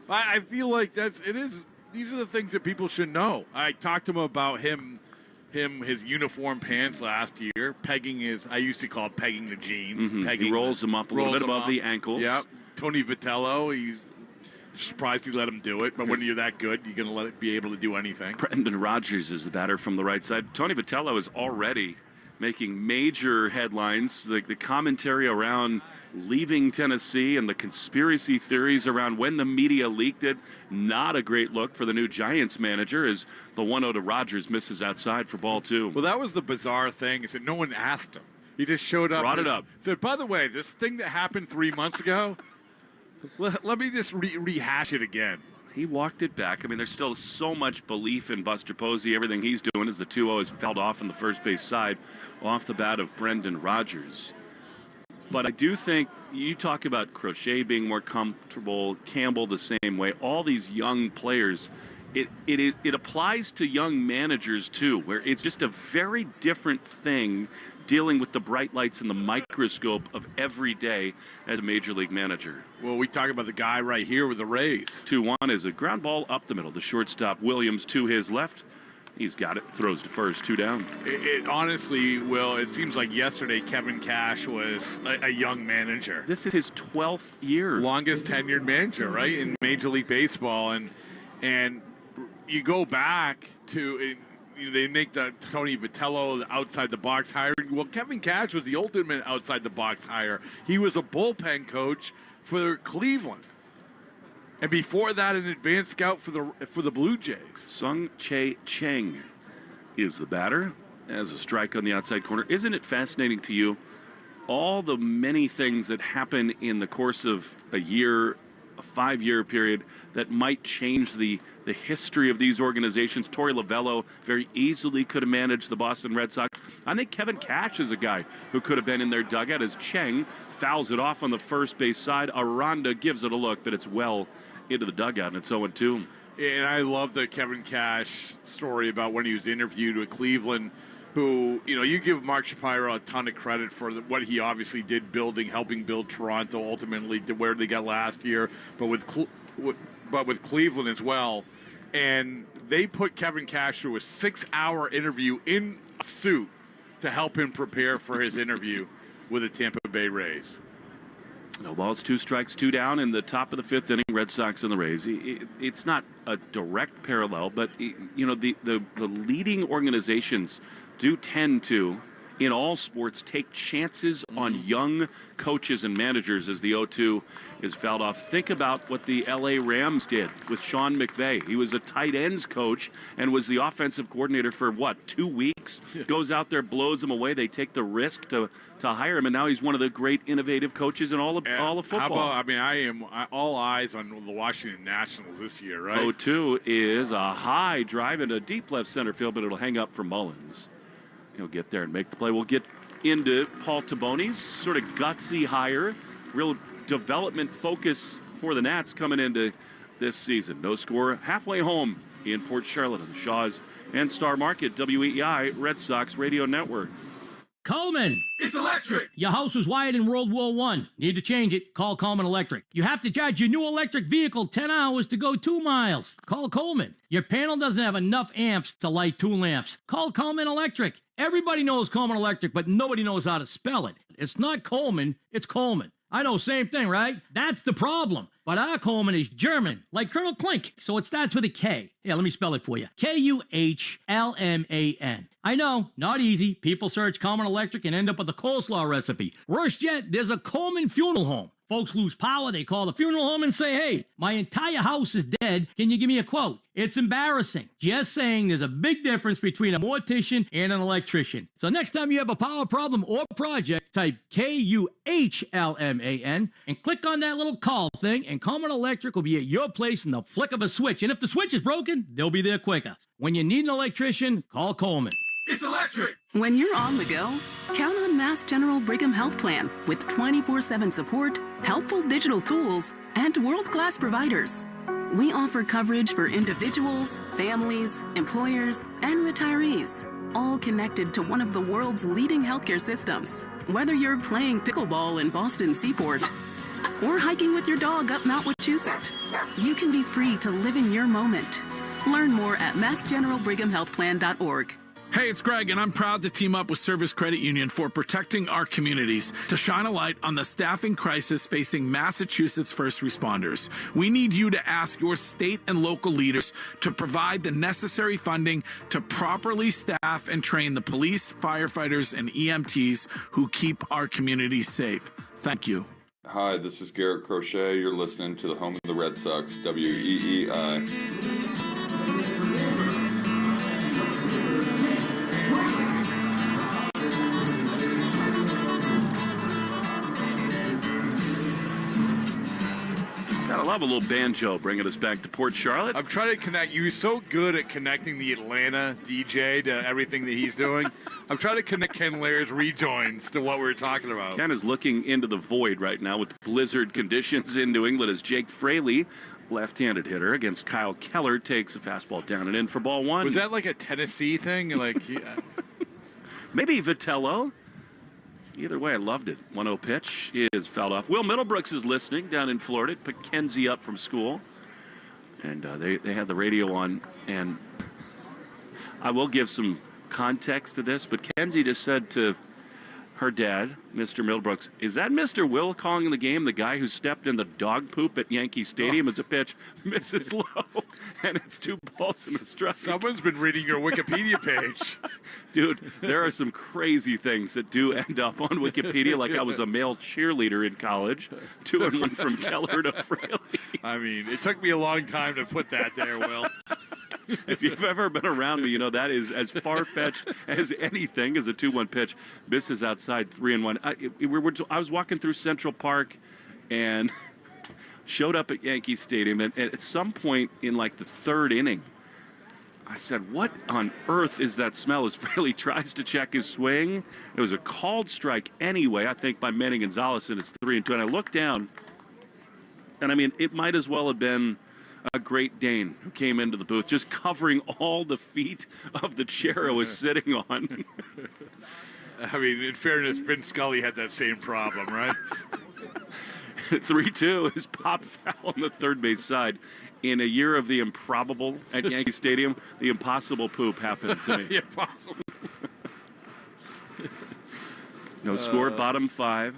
[SPEAKER 6] I feel like these are the things that people should know. I talked to him about his uniform pants last year, I used to call it pegging the jeans.
[SPEAKER 23] Mm-hmm. He rolls them up a little bit above the ankles.
[SPEAKER 6] Yep. Tony Vitello, he's surprised he let him do it, but when you're that good, you're going to let it be able to do anything.
[SPEAKER 23] Brendan Rodgers is the batter from the right side. Tony Vitello is already making major headlines. The commentary around leaving Tennessee and the conspiracy theories around when the media leaked it, not a great look for the new Giants manager as the 1-0 to Rodgers misses outside for ball 2.
[SPEAKER 6] Well, that was the bizarre thing, is that no one asked him. He just showed up.
[SPEAKER 23] Brought it up.
[SPEAKER 6] Said, by the way, this thing that happened 3 months ago, let me just rehash it again.
[SPEAKER 23] He walked it back. I mean, there's still so much belief in Buster Posey. Everything he's doing as the 2-0 has felled off on the first base side off the bat of Brendan Rodgers. But I do think you talk about Crochet being more comfortable, Campbell the same way. All these young players, it applies to young managers too, where it's just a very different thing dealing with the bright lights and the microscope of every day as a major league manager.
[SPEAKER 6] Well, we talk about the guy right here with the Rays.
[SPEAKER 23] 2-1 is a ground ball up the middle. The shortstop Williams to his left. He's got it, throws to first, 2 down.
[SPEAKER 6] It honestly, Will, it seems like yesterday Kevin Cash was a young manager.
[SPEAKER 23] This is his 12th year.
[SPEAKER 6] Longest tenured manager, right, in Major League Baseball. And you go back to they make the Tony Vitello the outside the box hire. Well, Kevin Cash was the ultimate outside the box hire. He was a bullpen coach for Cleveland, and before that, an advanced scout for the Blue Jays.
[SPEAKER 23] Sung Chae Cheng is the batter as a strike on the outside corner. Isn't it fascinating to you all the many things that happen in the course of a year, a 5-year period, that might change the history of these organizations? Torey Lovullo very easily could have managed the Boston Red Sox. I think Kevin Cash is a guy who could have been in their dugout as Cheng fouls it off on the first base side. Aranda gives it a look, but it's well into the dugout, and it's 0-2.
[SPEAKER 6] And I love the Kevin Cash story about when he was interviewed with Cleveland, who, you give Mark Shapiro a ton of credit for what he obviously did helping build Toronto ultimately to where they got last year, but with Cleveland as well. And they put Kevin Cash through a 6-hour interview in a suit to help him prepare for his interview with the Tampa Bay Rays.
[SPEAKER 23] No balls, 2 strikes, 2 down in the top of the 5th inning, Red Sox and the Rays. It's not a direct parallel, but, the leading organizations do tend to, in all sports, take chances on young coaches and managers as the 0-2 is fouled off. Think about what the LA Rams did with Sean McVay. He was a tight ends coach and was the offensive coordinator for, 2 weeks? Goes out there, blows them away. They take the risk to hire him, and now he's one of the great innovative coaches in all of football.
[SPEAKER 6] I am all eyes on the Washington Nationals this year, right?
[SPEAKER 23] 0-2 is a high drive into deep left center field, but it'll hang up for Mullins. He'll get there and make the play. We'll get into Paul Taboni's sort of gutsy hire, real development focus for the Nats coming into this season. No score, halfway home in Port Charlotte on the Shaws and Star Market, WEEI Red Sox Radio Network.
[SPEAKER 8] Coleman.
[SPEAKER 15] It's electric.
[SPEAKER 8] Your house was wired in World War I. Need to change it? Call Coleman Electric. You have to charge your new electric vehicle 10 hours to go 2 miles. Call Coleman. Your panel doesn't have enough amps to light 2 lamps. Call Coleman Electric. Everybody knows Coleman Electric, but nobody knows how to spell it. It's not Coleman, it's Coleman. I know, same thing, right? That's the problem. But our Coleman is German, like Colonel Klink, so it starts with a K. Yeah, let me spell it for you. Kuhlman. I know, not easy. People search Coleman Electric and end up with a coleslaw recipe. Worse yet, there's a Coleman funeral home. Folks lose power, they call the funeral home and say, hey, my entire house is dead, can you give me a quote? It's embarrassing. Just saying there's a big difference between a mortician and an electrician. So next time you have a power problem or project, type Kuhlman and click on that little call thing, and Coleman Electric will be at your place in the flick of a switch. And if the switch is broken, they'll be there quicker. When you need an electrician, call Coleman.
[SPEAKER 15] It's electric.
[SPEAKER 12] When you're on the go, count on Mass General Brigham Health Plan with 24/7 support, helpful digital tools, and world-class providers. We offer coverage for individuals, families, employers, and retirees, all connected to one of the world's leading healthcare systems. Whether you're playing pickleball in Boston Seaport or hiking with your dog up Mount Wachusett, you can be free to live in your moment. Learn more at massgeneralbrighamhealthplan.org.
[SPEAKER 13] Hey, it's Greg, and I'm proud to team up with Service Credit Union for protecting our communities to shine a light on the staffing crisis facing Massachusetts first responders. We need you to ask your state and local leaders to provide the necessary funding to properly staff and train the police, firefighters, and EMTs who keep our communities safe. Thank you.
[SPEAKER 24] Hi, this is Garrett Crochet. You're listening to the home of the Red Sox, WEEI.
[SPEAKER 23] Gotta love a little banjo bringing us back to Port Charlotte.
[SPEAKER 6] I'm trying to connect. You're so good at connecting the Atlanta DJ to everything that he's doing. I'm trying to connect Ken Lair's rejoins to what we're talking about.
[SPEAKER 23] Ken is looking into the void right now with blizzard conditions in New England as Jake Fraley, left-handed hitter, against Kyle Keller, takes a fastball down and in for ball 1.
[SPEAKER 6] Was that like a Tennessee thing? Like,
[SPEAKER 23] maybe Vitello. Either way, I loved it. 1-0 pitch is fouled off. Will Middlebrooks is listening down in Florida. Picked Kenzie up from school. And they had the radio on. And I will give some context to this, but Kenzie just said to her dad, Mr. Millbrooks, is that Mr. Will calling the game, the guy who stepped in the dog poop at Yankee Stadium as a pitch misses low, and it's 2 balls and a strike?
[SPEAKER 6] Someone's been reading your Wikipedia page.
[SPEAKER 23] Dude, there are some crazy things that do end up on Wikipedia, like I was a male cheerleader in college, 2-1 from Keller to Fraley.
[SPEAKER 6] I mean, it took me a long time to put that there, Will.
[SPEAKER 23] If you've ever been around me, you know that is as far-fetched as anything as a 2-1 pitch. Misses outside 3-1. I was walking through Central Park and showed up at Yankee Stadium, and at some point in like the 3rd inning, I said, what on earth is that smell? As Fraley tries to check his swing. It was a called strike anyway, I think, by Manny Gonzalez, and it's 3-2. And I looked down, and I mean, it might as well have been a Great Dane who came into the booth, just covering all the feet of the chair I was sitting on.
[SPEAKER 6] I mean, in fairness, Vin Scully had that same problem, right?
[SPEAKER 23] 3-2 is pop foul on the third base side. In a year of the improbable at Yankee Stadium, the impossible poop happened to me.
[SPEAKER 6] The impossible.
[SPEAKER 23] No score, bottom 5.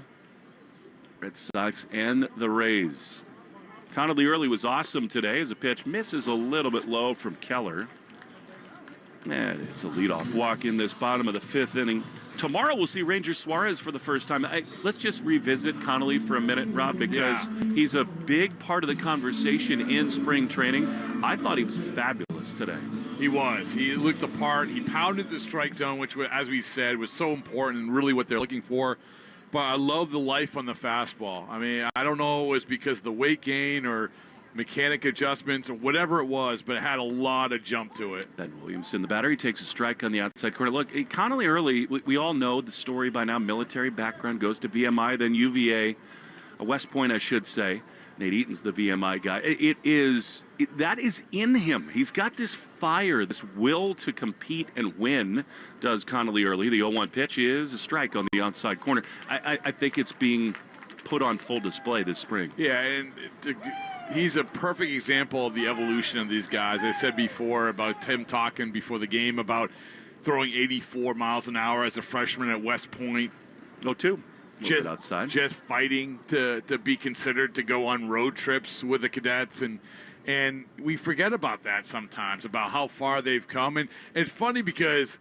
[SPEAKER 23] Red Sox and the Rays. Connolly Early was awesome today as a pitch misses a little bit low from Keller. And it's a leadoff walk in this bottom of the 5th inning. Tomorrow we'll see Ranger Suarez for the first time. Let's just revisit Connolly for a minute, Rob, because he's a big part of the conversation in spring training. I thought he was fabulous today.
[SPEAKER 6] He was. He looked the part. He pounded the strike zone, which, as we said, was so important and really what they're looking for. But I love the life on the fastball. I mean, I don't know if it was because of the weight gain or mechanic adjustments or whatever it was, but it had a lot of jump to it.
[SPEAKER 23] Ben Williamson, the batter, he takes a strike on the outside corner. Look, Connolly Early, we all know the story by now. Military background, goes to VMI, then UVA, West Point, I should say. Nate Eaton's the VMI guy. That is in him. He's got this fire, this will to compete and win, does Connolly Early. The 0-1 pitch is a strike on the outside corner. I think it's being put on full display this spring.
[SPEAKER 6] Yeah, and he's a perfect example of the evolution of these guys. I said before about him talking before the game about throwing 84 miles an hour as a freshman at West Point. Just fighting to be considered to go on road trips with the cadets, and we forget about that sometimes, about how far they've come. And it's funny because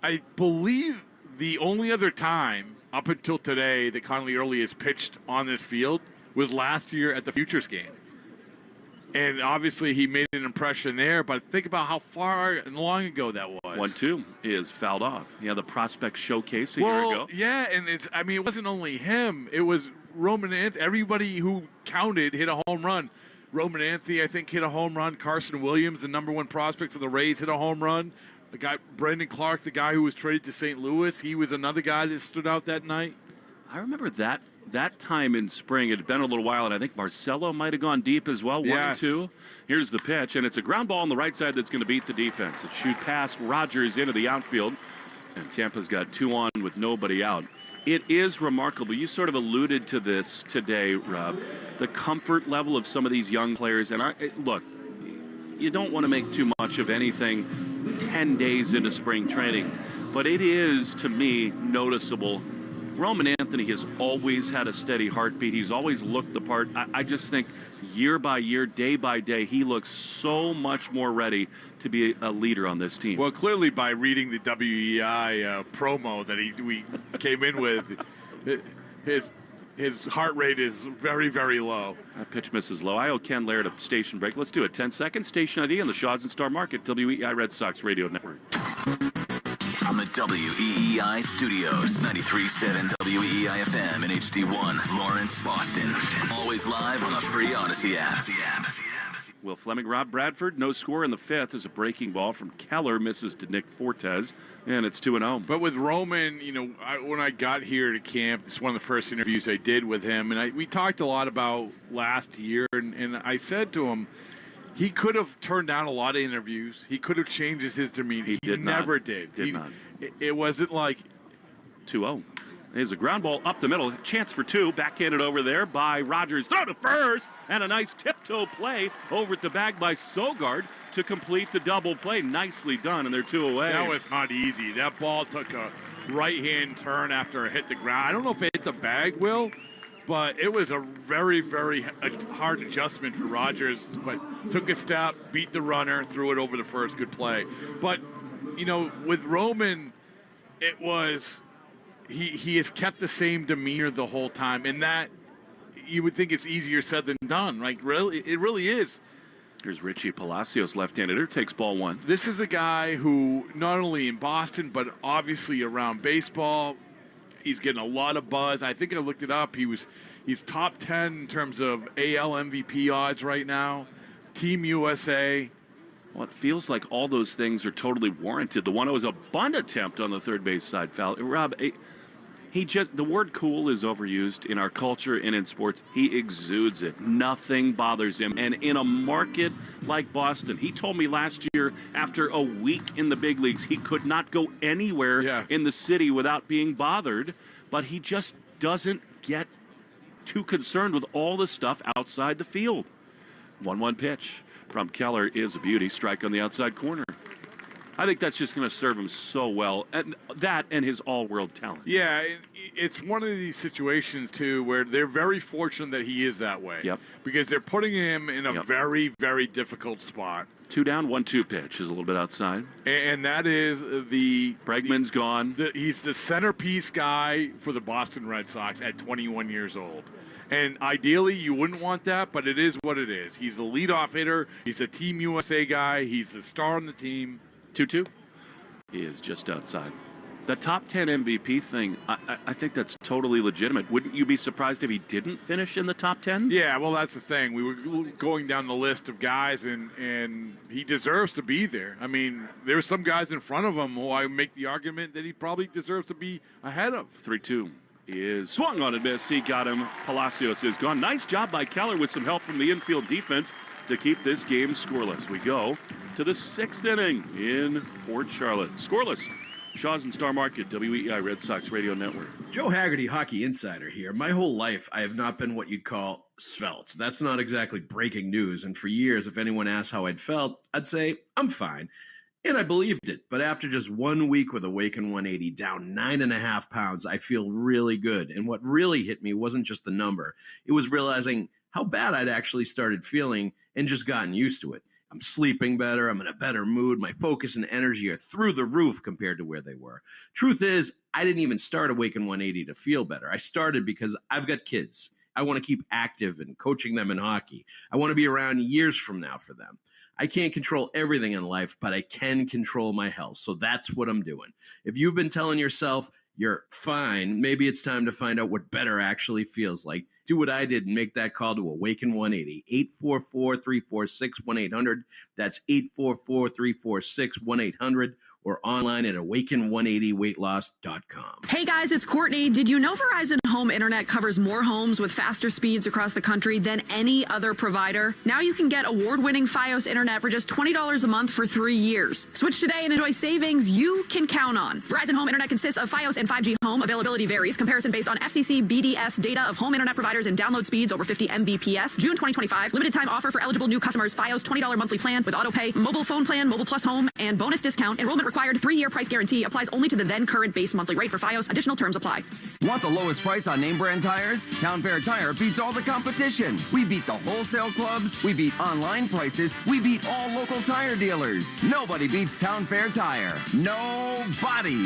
[SPEAKER 6] I believe the only other time up until today that Connolly Early has pitched on this field was last year at the Futures game. And obviously he made an impression there, but think about how far and long ago that was.
[SPEAKER 23] 1-2 is fouled off. Yeah, the prospect showcase a year ago.
[SPEAKER 6] Yeah, and it wasn't only him. It was Roman Anthony. Everybody who counted hit a home run. Roman Anthony, I think, hit a home run. Carson Williams, the number 1 prospect for the Rays, hit a home run. The guy, Brendan Clark, the guy who was traded to St. Louis, he was another guy that stood out that night.
[SPEAKER 23] I remember that time in spring. It had been a little while, and I think Marcelo might have gone deep as well. 1-2. Here's the pitch, and it's a ground ball on the right side that's going to beat the defense. It shoot past Rodgers into the outfield, and Tampa's got 2 on with nobody out. It is remarkable. You sort of alluded to this today, Rob, the comfort level of some of these young players. And look, you don't want to make too much of anything 10 days into spring training, but it is, to me, noticeable. Roman Anthony has always had a steady heartbeat. He's always looked the part. I just think year by year, day by day, he looks so much more ready to be a leader on this team.
[SPEAKER 6] Well, clearly by reading the WEI promo that we came in with, his heart rate is very, very low.
[SPEAKER 23] That pitch misses low. I owe Ken Laird a station break. Let's do it. 10 seconds. Station ID on the Shaws and Star Market, WEI Red Sox Radio Network.
[SPEAKER 4] From the WEEI studios, 93.7 WEEI FM and HD1, Lawrence, Boston. Always live on the free Odyssey app.
[SPEAKER 23] Will Fleming, Rob Bradford, no score in the 5th as a breaking ball from Keller misses to Nick Fortes, and it's 2-0.
[SPEAKER 6] But with Roman, when I got here to camp, this is one of the first interviews I did with him, and we talked a lot about last year, and I said to him, he could have turned down a lot of interviews. He could have changed his demeanor. He never did.
[SPEAKER 23] Did not.
[SPEAKER 6] It wasn't like
[SPEAKER 23] 2-0. There's a ground ball up the middle. Chance for 2. Backhanded over there by Rodgers. Throw to first. And a nice tiptoe play over at the bag by Sogard to complete the double play. Nicely done, and they're 2 away.
[SPEAKER 6] That was not easy. That ball took right-hand turn after it hit the ground. I don't know if it hit the bag, Will, but it was a very, very hard adjustment for Rodgers. But took a step, beat the runner, threw it over the first. Good play. But, with Roman, it was he has kept the same demeanor the whole time. And that, you would think it's easier said than done. Like, really, it really is.
[SPEAKER 23] Here's Richie Palacios, left-handed hitter, takes ball one.
[SPEAKER 6] This is a guy who, not only in Boston, but obviously around baseball, he's getting a lot of buzz. I think I looked it up. He's top 10 in terms of AL MVP odds right now. Team USA.
[SPEAKER 23] Well, it feels like all those things are totally warranted. The one was a bunt attempt on the third base side foul. Rob, the word cool is overused in our culture and in sports. He exudes it. Nothing bothers him. And in a market like Boston, he told me last year after a week in the big leagues, he could not go anywhere in the city without being bothered. But he just doesn't get too concerned with all the stuff outside the field. 1-1 pitch from Keller is a beauty. Strike on the outside corner. I think that's just going to serve him so well, and that and his all-world talent.
[SPEAKER 6] Yeah, it's one of these situations, too, where they're very fortunate that he is that way.
[SPEAKER 23] Yep.
[SPEAKER 6] Because they're putting him in a very, very difficult spot.
[SPEAKER 23] 2 down, 1-2 pitch is a little bit outside.
[SPEAKER 6] And that is
[SPEAKER 23] Bregman's gone.
[SPEAKER 6] He's the centerpiece guy for the Boston Red Sox at 21 years old. And ideally, you wouldn't want that, but it is what it is. He's the leadoff hitter. He's the Team USA guy. He's the star on the team.
[SPEAKER 23] 2-2. He is just outside. The top 10 MVP thing, I think that's totally legitimate. Wouldn't you be surprised if he didn't finish in the top 10?
[SPEAKER 6] Yeah, well, that's the thing. We were going down the list of guys, and he deserves to be there. I mean, there's some guys in front of him who I make the argument that he probably deserves to be ahead of.
[SPEAKER 23] 3-2. He is swung on and missed. He got him. Palacios is gone. Nice job by Keller with some help from the infield defense to keep this game scoreless. We go to the 6th inning in Port Charlotte. Scoreless. Shaw's and Star Market, WEI Red Sox Radio Network.
[SPEAKER 9] Joe Haggerty, Hockey Insider here. My whole life, I have not been what you'd call svelte. That's not exactly breaking news. And for years, if anyone asked how I'd felt, I'd say, I'm fine. And I believed it. But after just 1 week with Awaken 180, down 9.5 pounds, I feel really good. And what really hit me wasn't just the number. It was realizing how bad I'd actually started feeling and just gotten used to it. I'm sleeping better. I'm in a better mood. My focus and energy are through the roof compared to where they were. Truth is, I didn't even start Awaken 180 to feel better. I started because I've got kids. I want to keep active and coaching them in hockey. I want to be around years from now for them. I can't control everything in life, but I can control my health. So that's what I'm doing. If you've been telling yourself you're fine, maybe it's time to find out what better actually feels like. Do what I did and make that call to Awaken 180. 844-346-1800. That's 844-346-1800. Or online at awaken180weightloss.com.
[SPEAKER 14] Hey guys, it's Courtney. Did you know Verizon Home Internet covers more homes with faster speeds across the country than any other provider? Now you can get award-winning Fios Internet for just $20 a month for 3 years. Switch today and enjoy savings you can count on. Verizon Home Internet consists of Fios and 5G home. Availability varies. Comparison based on FCC BDS data of home internet providers and download speeds over 50 Mbps. June 2025. Limited time offer for eligible new customers. Fios $20 monthly plan with auto pay, mobile phone plan, mobile plus home, and bonus discount. Enrollment required. 3-year price guarantee applies only to the then current base monthly rate for Fios. Additional terms apply.
[SPEAKER 16] Want the lowest price on name brand tires? Town Fair Tire beats all the competition. We beat the wholesale clubs. We beat online prices. We beat all local tire dealers. Nobody beats Town Fair Tire. Nobody.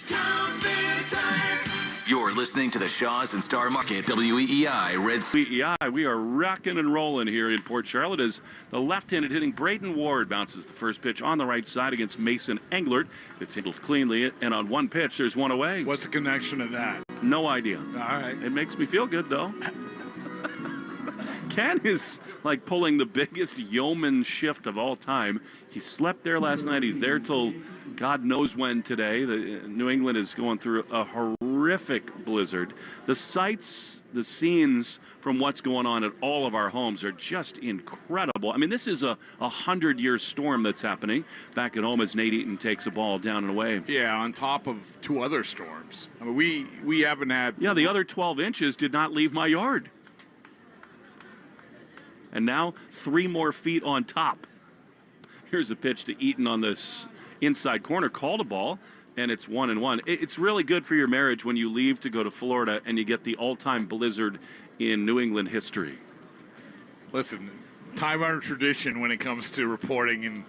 [SPEAKER 4] Town Fair Tire. You're listening to the Shaw's and Star Market WEEI Red Sox.
[SPEAKER 23] WEEI, we are rocking and rolling here in Port Charlotte as the left-handed hitting Braden Ward bounces the first pitch on the right side against Mason Englert. It's handled cleanly, and on one pitch, there's one away.
[SPEAKER 6] What's the connection to that?
[SPEAKER 23] No idea.
[SPEAKER 6] All right.
[SPEAKER 23] It makes me feel good, though. Ken is like pulling the biggest yeoman shift of all time. He slept there last night. He's there till God knows when today. New England is going through a horrific blizzard. The sights, the scenes from what's going on at all of our homes are just incredible. I mean, this is a 100-year storm that's happening back at home as Nate Eaton takes a ball down and away.
[SPEAKER 6] Yeah, on top of 2 other storms. I mean, we haven't had...
[SPEAKER 23] Yeah, the other 12 inches did not leave my yard. And now 3 more feet on top. Here's a pitch to Eaton on this inside corner. Called a ball. and it's 1-1. It's really good for your marriage when you leave to go to Florida and you get the all-time blizzard in New England history.
[SPEAKER 6] Listen, time-honored tradition when it comes to reporting in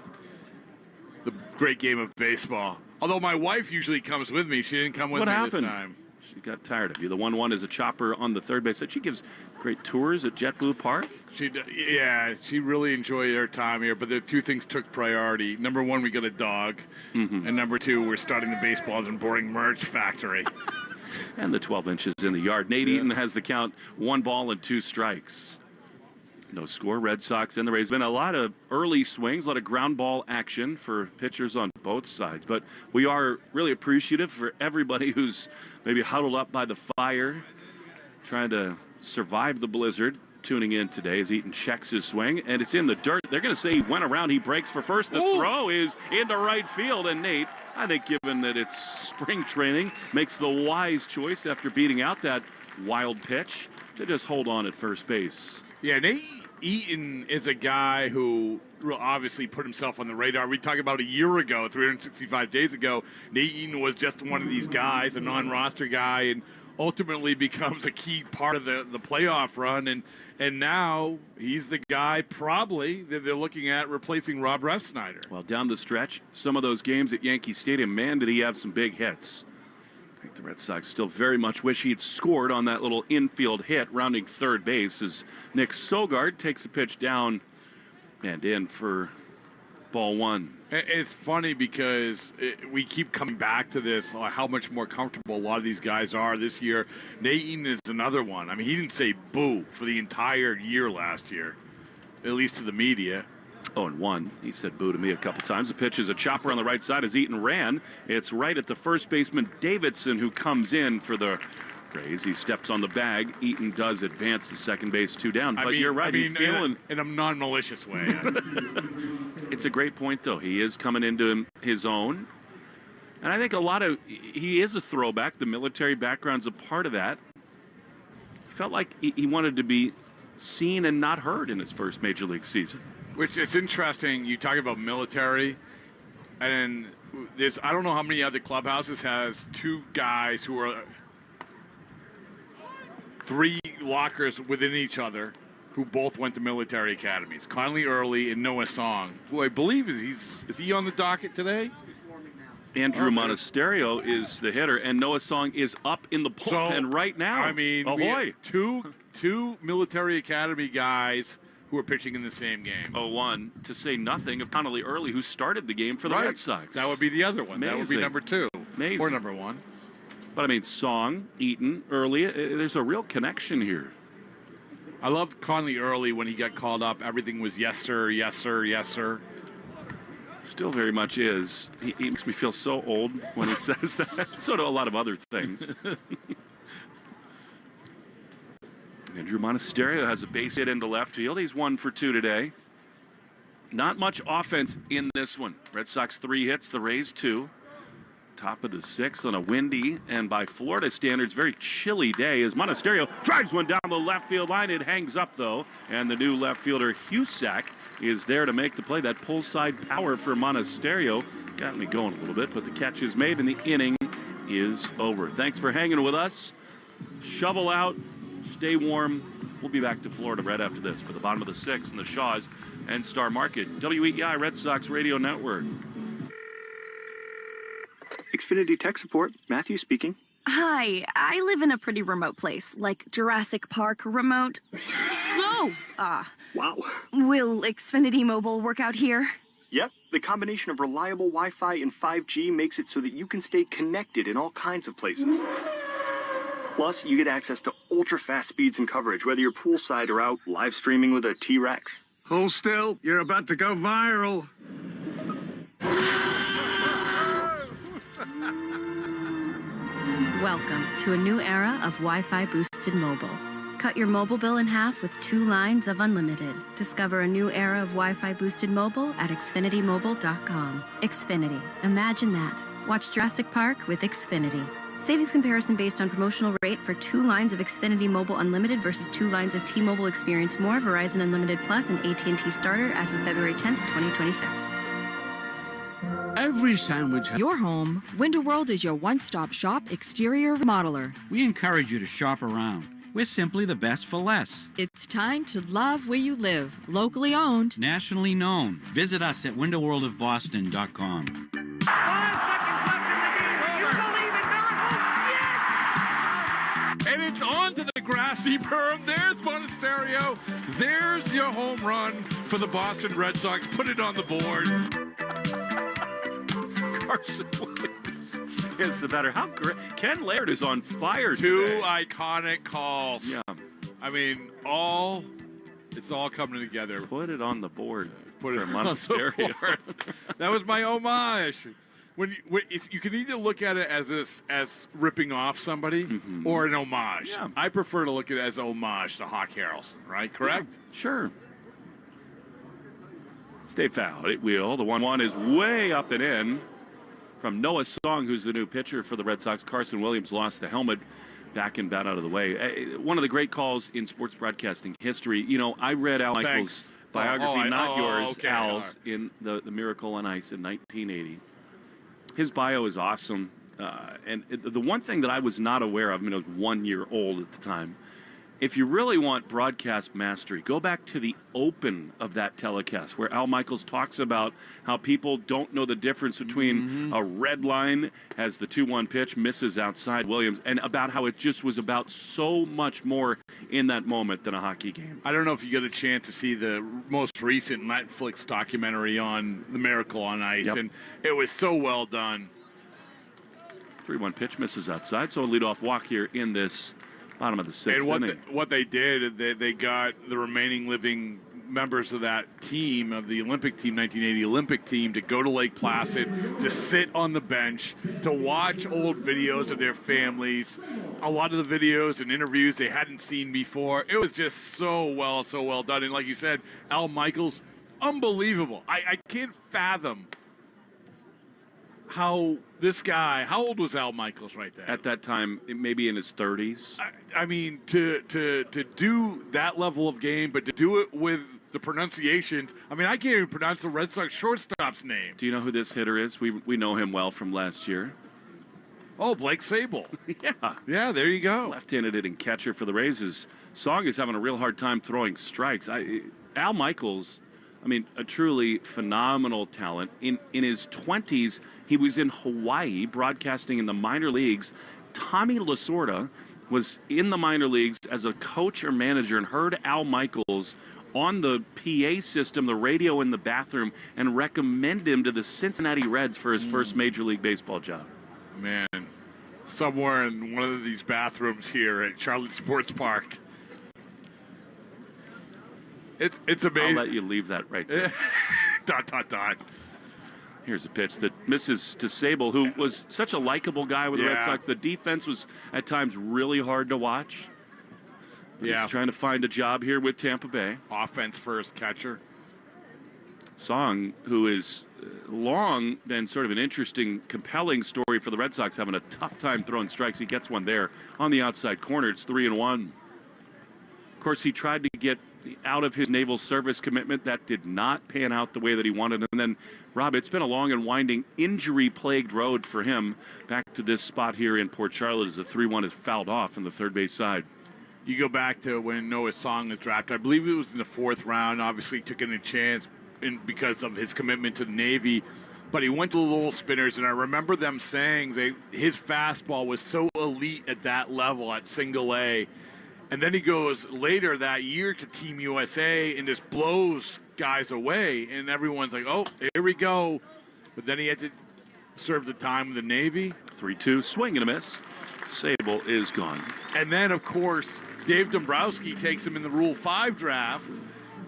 [SPEAKER 6] the great game of baseball. Although my wife usually comes with me. She didn't come with me this time.
[SPEAKER 23] She got tired of you. The 1-1 is a chopper on the third base. She gives great tours at JetBlue Park.
[SPEAKER 6] She really enjoyed her time here. But the two things took priority. Number one, we got a dog. And number two, we're starting the Baseballs and Boring merch factory.
[SPEAKER 23] And the 12 inches in the yard. Nate Eaton has the count, 1 ball and 2 strikes. No score. Red Sox and the Rays. Been a lot of early swings, a lot of ground ball action for pitchers on both sides. But we are really appreciative for everybody who's maybe huddled up by the fire, trying to survive the blizzard, tuning in today as Eaton checks his swing, and it's in the dirt. They're going to say he went around, he breaks for first. The throw is into right field, and Nate, I think given that it's spring training, makes the wise choice after beating out that wild pitch to just hold on at first base.
[SPEAKER 6] Yeah, Nate Eaton is a guy who obviously put himself on the radar. We talked about a year ago, 365 days ago, Nate Eaton was just one of these guys, a non-roster guy, and ultimately becomes a key part of the playoff run. And now he's the guy probably that they're looking at replacing Rob Refsnyder.
[SPEAKER 23] Well, down the stretch, some of those games at Yankee Stadium, man, did he have some big hits. I think the Red Sox still very much wish he'd scored on that little infield hit rounding third base as Nick Sogard takes a pitch down and in for ball 1.
[SPEAKER 6] It's funny because we keep coming back to this, how much more comfortable a lot of these guys are this year. Nate Eaton is another one. I mean, he didn't say boo for the entire year last year, at least to the media.
[SPEAKER 23] 0-1. He said boo to me a couple times. The pitch is a chopper on the right side as Eaton ran. It's right at the first baseman, Davidson, who comes in for the Rays. He steps on the bag. Eaton does advance to second base, 2 down. But you're right. He's feeling
[SPEAKER 6] in a non-malicious way.
[SPEAKER 23] It's a great point, though. He is coming into his own. And I think he is a throwback. The military background's a part of that. Felt like he wanted to be seen and not heard in his first major league season.
[SPEAKER 6] Which it's interesting. You talk about military, and I don't know how many other clubhouses has 2 guys who are 3 lockers within each other who both went to military academies. Conley Early and Noah Song, who I believe is he on the docket today?
[SPEAKER 23] Andrew Monasterio is the hitter, and Noah Song is up in the bullpen right now.
[SPEAKER 6] I mean,
[SPEAKER 23] ahoy!
[SPEAKER 6] Two military academy guys who are pitching in the same game.
[SPEAKER 23] 0-1, to say nothing of Conley Early, who started the game for the Red Sox.
[SPEAKER 6] That would be the other one.
[SPEAKER 23] Amazing.
[SPEAKER 6] That would be number 2.
[SPEAKER 23] Amazing.
[SPEAKER 6] Or number 1.
[SPEAKER 23] But I mean, Song, Eaton, Early, there's a real connection here.
[SPEAKER 6] I loved Conley Early when he got called up. Everything was yes, sir, yes, sir, yes, sir.
[SPEAKER 23] Still very much is. He makes me feel so old when he says that. So do a lot of other things. Andrew Monasterio has a base hit into left field. He's 1 for 2 today. Not much offense in this one. Red Sox 3 hits, the Rays 2. Top of the 6th on a windy and by Florida standards very chilly day as Monasterio drives one down the left field line. It hangs up though, and the new left fielder Husak is there to make the play. That pull side power for Monasterio got me going a little bit, but the catch is made and the inning is over. Thanks for hanging with us. Shovel out, stay warm. We'll be back to Florida right after this for the bottom of the 6th in the Shaws and Star Market. WEEI Red Sox Radio Network.
[SPEAKER 17] Xfinity Tech Support, Matthew speaking.
[SPEAKER 18] Hi, I live in a pretty remote place, like Jurassic Park remote. Oh,
[SPEAKER 17] wow.
[SPEAKER 18] Will Xfinity Mobile work out here?
[SPEAKER 17] Yep, the combination of reliable Wi-Fi and 5G makes it so that you can stay connected in all kinds of places. Plus, you get access to ultra-fast speeds and coverage, whether you're poolside or out live streaming with a T-Rex.
[SPEAKER 19] Hold still, you're about to go viral.
[SPEAKER 5] Welcome to a new era of Wi-Fi boosted mobile. Cut your mobile bill in half with 2 lines of unlimited. Discover a new era of Wi-Fi boosted mobile at xfinitymobile.com. Xfinity. Imagine that. Watch Jurassic Park with Xfinity. Savings comparison based on promotional rate for 2 lines of Xfinity Mobile Unlimited versus 2 lines of T-Mobile Experience More, Verizon Unlimited Plus, and AT&T Starter as of February 10th, 2026.
[SPEAKER 19] Every sandwich.
[SPEAKER 7] Your home, Window World is your one-stop shop exterior remodeler.
[SPEAKER 3] We encourage you to shop around. We're simply the best for less.
[SPEAKER 7] It's time to love where you live. Locally owned.
[SPEAKER 3] Nationally known. Visit us at windowworldofboston.com.
[SPEAKER 6] And it's on to the grassy berm. There's Monasterio. There's your home run for the Boston Red Sox. Put it on the board.
[SPEAKER 23] Carson Williams is the better. How great. Ken Laird is on fire
[SPEAKER 6] Two
[SPEAKER 23] today.
[SPEAKER 6] iconic calls.
[SPEAKER 23] Yeah.
[SPEAKER 6] I mean, it's all coming together.
[SPEAKER 23] Put it on the board.
[SPEAKER 6] Put it
[SPEAKER 23] for
[SPEAKER 6] on the
[SPEAKER 23] Monasterio.
[SPEAKER 6] board. That was my homage. You can either look at it as ripping off somebody or an homage.
[SPEAKER 23] Yeah.
[SPEAKER 6] I prefer to look at it as an homage to Hawk Harrelson, right? Correct?
[SPEAKER 23] Yeah, sure. Stay foul. The 1-1 is way up and in from Noah Song, who's the new pitcher for the Red Sox. Carson Williams lost the helmet. Back and bat out of the way. One of the great calls in sports broadcasting history. You know, I read Al Michaels' biography, not yours, Al's, in the Miracle on Ice in 1980. His bio is awesome. And the one thing that I was not aware of, I was 1 year old at the time, if you really want broadcast mastery, go back to the open of that telecast where Al Michaels talks about how people don't know the difference between a red line as the 2-1 pitch misses outside Williams, and about how it just was about so much more in that moment than a hockey game.
[SPEAKER 6] I don't know if you get a chance to see the most recent Netflix documentary on the Miracle on Ice, and it was so well done.
[SPEAKER 23] 3-1 pitch misses outside, so a leadoff walk here in this bottom of the sixth inning.
[SPEAKER 6] What they did, they got the remaining living members of that team, of the Olympic team, 1980 Olympic team, to go to Lake Placid, to sit on the bench, to watch old videos of their families, a lot of the videos and interviews they hadn't seen before. It was just so well done. And like you said, Al Michaels, unbelievable. I can't fathom how this guy, how old was Al Michaels right there?
[SPEAKER 23] At that time, maybe in his 30s.
[SPEAKER 6] I mean, to do that level of game, but to do it with the pronunciations. I mean, I can't even pronounce the Red Sox shortstop's name.
[SPEAKER 23] Do you know who this hitter is? We know him well from last year.
[SPEAKER 6] Oh, Blake Sable.
[SPEAKER 23] Yeah,
[SPEAKER 6] there you go.
[SPEAKER 23] Left-handed hitting catcher for the Rays. His Song is having a real hard time throwing strikes. Al Michaels, a truly phenomenal talent. In his 20s, he was in Hawaii broadcasting in the minor leagues. Tommy Lasorda was in the minor leagues as a coach or manager and heard Al Michaels on the PA system, the radio in the bathroom, and recommended him to the Cincinnati Reds for his first Major League Baseball job.
[SPEAKER 6] Man, somewhere in one of these bathrooms here at Charlotte Sports Park. It's amazing.
[SPEAKER 23] I'll let you leave that right there. ... Here's a pitch that misses to Sable, who was such a likable guy with the Red Sox. The defense was at times really hard to watch. He's trying to find a job here with Tampa Bay.
[SPEAKER 6] Offense first catcher.
[SPEAKER 23] Song, who is long been sort of an interesting, compelling story for the Red Sox, having a tough time throwing strikes. He gets one there on the outside corner. It's 3-1. Of course, he tried to get out of his naval service commitment. That did not pan out the way that he wanted. And then, Rob, it's been a long and winding, injury-plagued road for him back to this spot here in Port Charlotte as the 3-1 is fouled off on the third base side.
[SPEAKER 6] You go back to when Noah Song was drafted. I believe it was in the fourth round. Obviously, took in a chance because of his commitment to the Navy. But he went to the Lowell Spinners, and I remember them saying his fastball was so elite at that level, at single A. And then he goes later that year to Team USA and just blows guys away. And everyone's like, oh, here we go. But then he had to serve the time with the Navy.
[SPEAKER 23] 3-2, swing and a miss. Sable is gone.
[SPEAKER 6] And then, of course, Dave Dombrowski takes him in the Rule 5 draft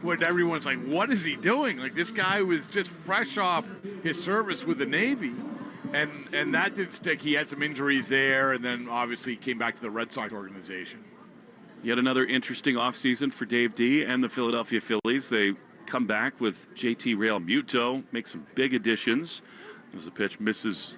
[SPEAKER 6] when everyone's like, what is he doing? Like, this guy was just fresh off his service with the Navy. And that didn't stick. He had some injuries there, and then obviously came back to the Red Sox organization.
[SPEAKER 23] Yet another interesting offseason for Dave D and the Philadelphia Phillies. They come back with JT Realmuto, make some big additions as the pitch misses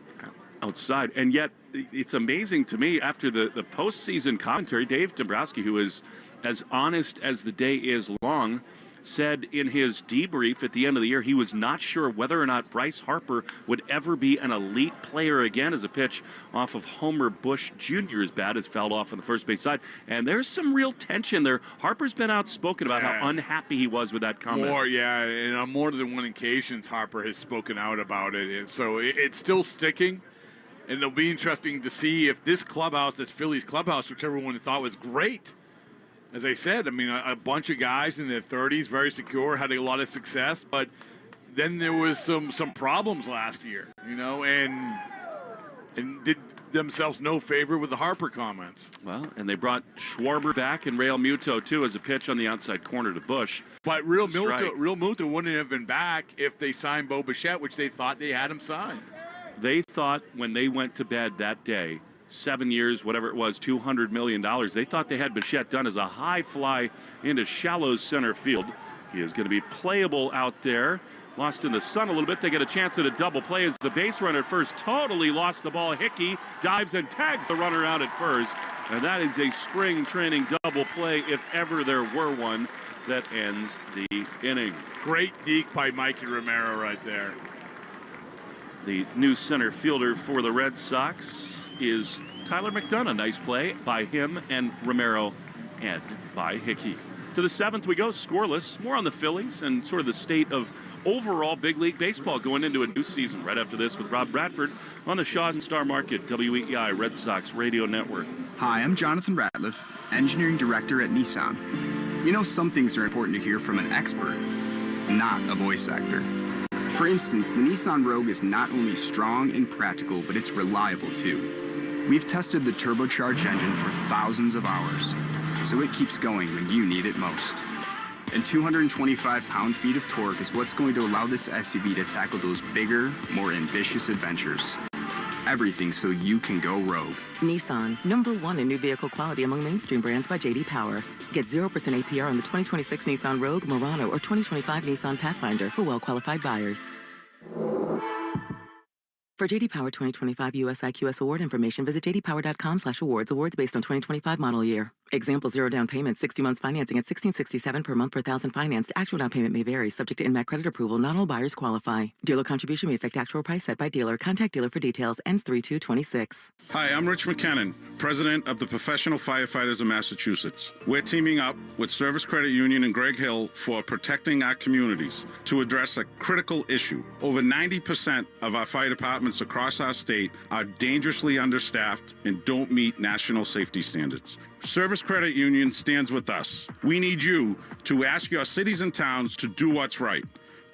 [SPEAKER 23] outside. And yet, it's amazing to me, after the postseason commentary, Dave Dombrowski, who is as honest as the day is long, said in his debrief at the end of the year he was not sure whether or not Bryce Harper would ever be an elite player again, as a pitch off of Homer Bush Jr.'s bat has fouled off on the first base side. And there's some real tension there. Harper's been outspoken about how unhappy he was with that comment.
[SPEAKER 6] And on more than one occasion, Harper has spoken out about it. And so it's still sticking. And it'll be interesting to see if this clubhouse, this Phillies clubhouse, which everyone thought was great, as I said, I mean, a bunch of guys in their 30s, very secure, had a lot of success, but then there was some problems last year, and did themselves no favor with the Harper comments.
[SPEAKER 23] Well, and they brought Schwarber back and Real Muto, too, as a pitch on the outside corner to Bush.
[SPEAKER 6] But Real Muto wouldn't have been back if they signed Bo Bichette, which they thought they had him sign.
[SPEAKER 23] They thought when they went to bed that day, 7 years, whatever it was, $200 million. They thought they had Bichette done as a high fly into shallow center field. He is going to be playable out there. Lost in the sun a little bit. They get a chance at a double play as the base runner at first totally lost the ball. Hickey dives and tags the runner out at first. And that is a spring training double play, if ever there were one, that ends the inning.
[SPEAKER 6] Great deke by Mikey Romero right there.
[SPEAKER 23] The new center fielder for the Red Sox is Tyler McDonough. Nice play by him and Romero and by Hickey. To the seventh we go, scoreless. More on the Phillies and sort of the state of overall big league baseball going into a new season. Right after this with Rob Bradford on the Shaw and Star Market, WEEI Red Sox Radio Network.
[SPEAKER 1] Hi, I'm Jonathan Ratliff, Engineering Director at Nissan. Some things are important to hear from an expert, not a voice actor. For instance, the Nissan Rogue is not only strong and practical, but it's reliable too. We've tested the turbocharged engine for thousands of hours, so it keeps going when you need it most. And 225 pound-feet of torque is what's going to allow this SUV to tackle those bigger, more ambitious adventures. Everything so you can go rogue.
[SPEAKER 2] Nissan, #1 in new vehicle quality among mainstream brands by J.D. Power. Get 0% APR on the 2026 Nissan Rogue, Murano, or 2025 Nissan Pathfinder for well-qualified buyers. For J.D. Power 2025 US IQS award information, visit jdpower.com/awards. Awards based on 2025 model year. Example: 0 down payment, 60 months financing at $1,667 per month per thousand financed. Actual down payment may vary, subject to in-mac credit approval. Not all buyers qualify. Dealer contribution may affect actual price set by dealer. Contact dealer for details. Ends 3/2/26.
[SPEAKER 19] Hi, I'm Rich McKinnon, President of the Professional Firefighters of Massachusetts. We're teaming up with Service Credit Union and Greg Hill for protecting our communities to address a critical issue. Over 90% of our fire departments across our state are dangerously understaffed and don't meet national safety standards. Service Credit Union stands with us. We need you to ask your cities and towns to do what's right.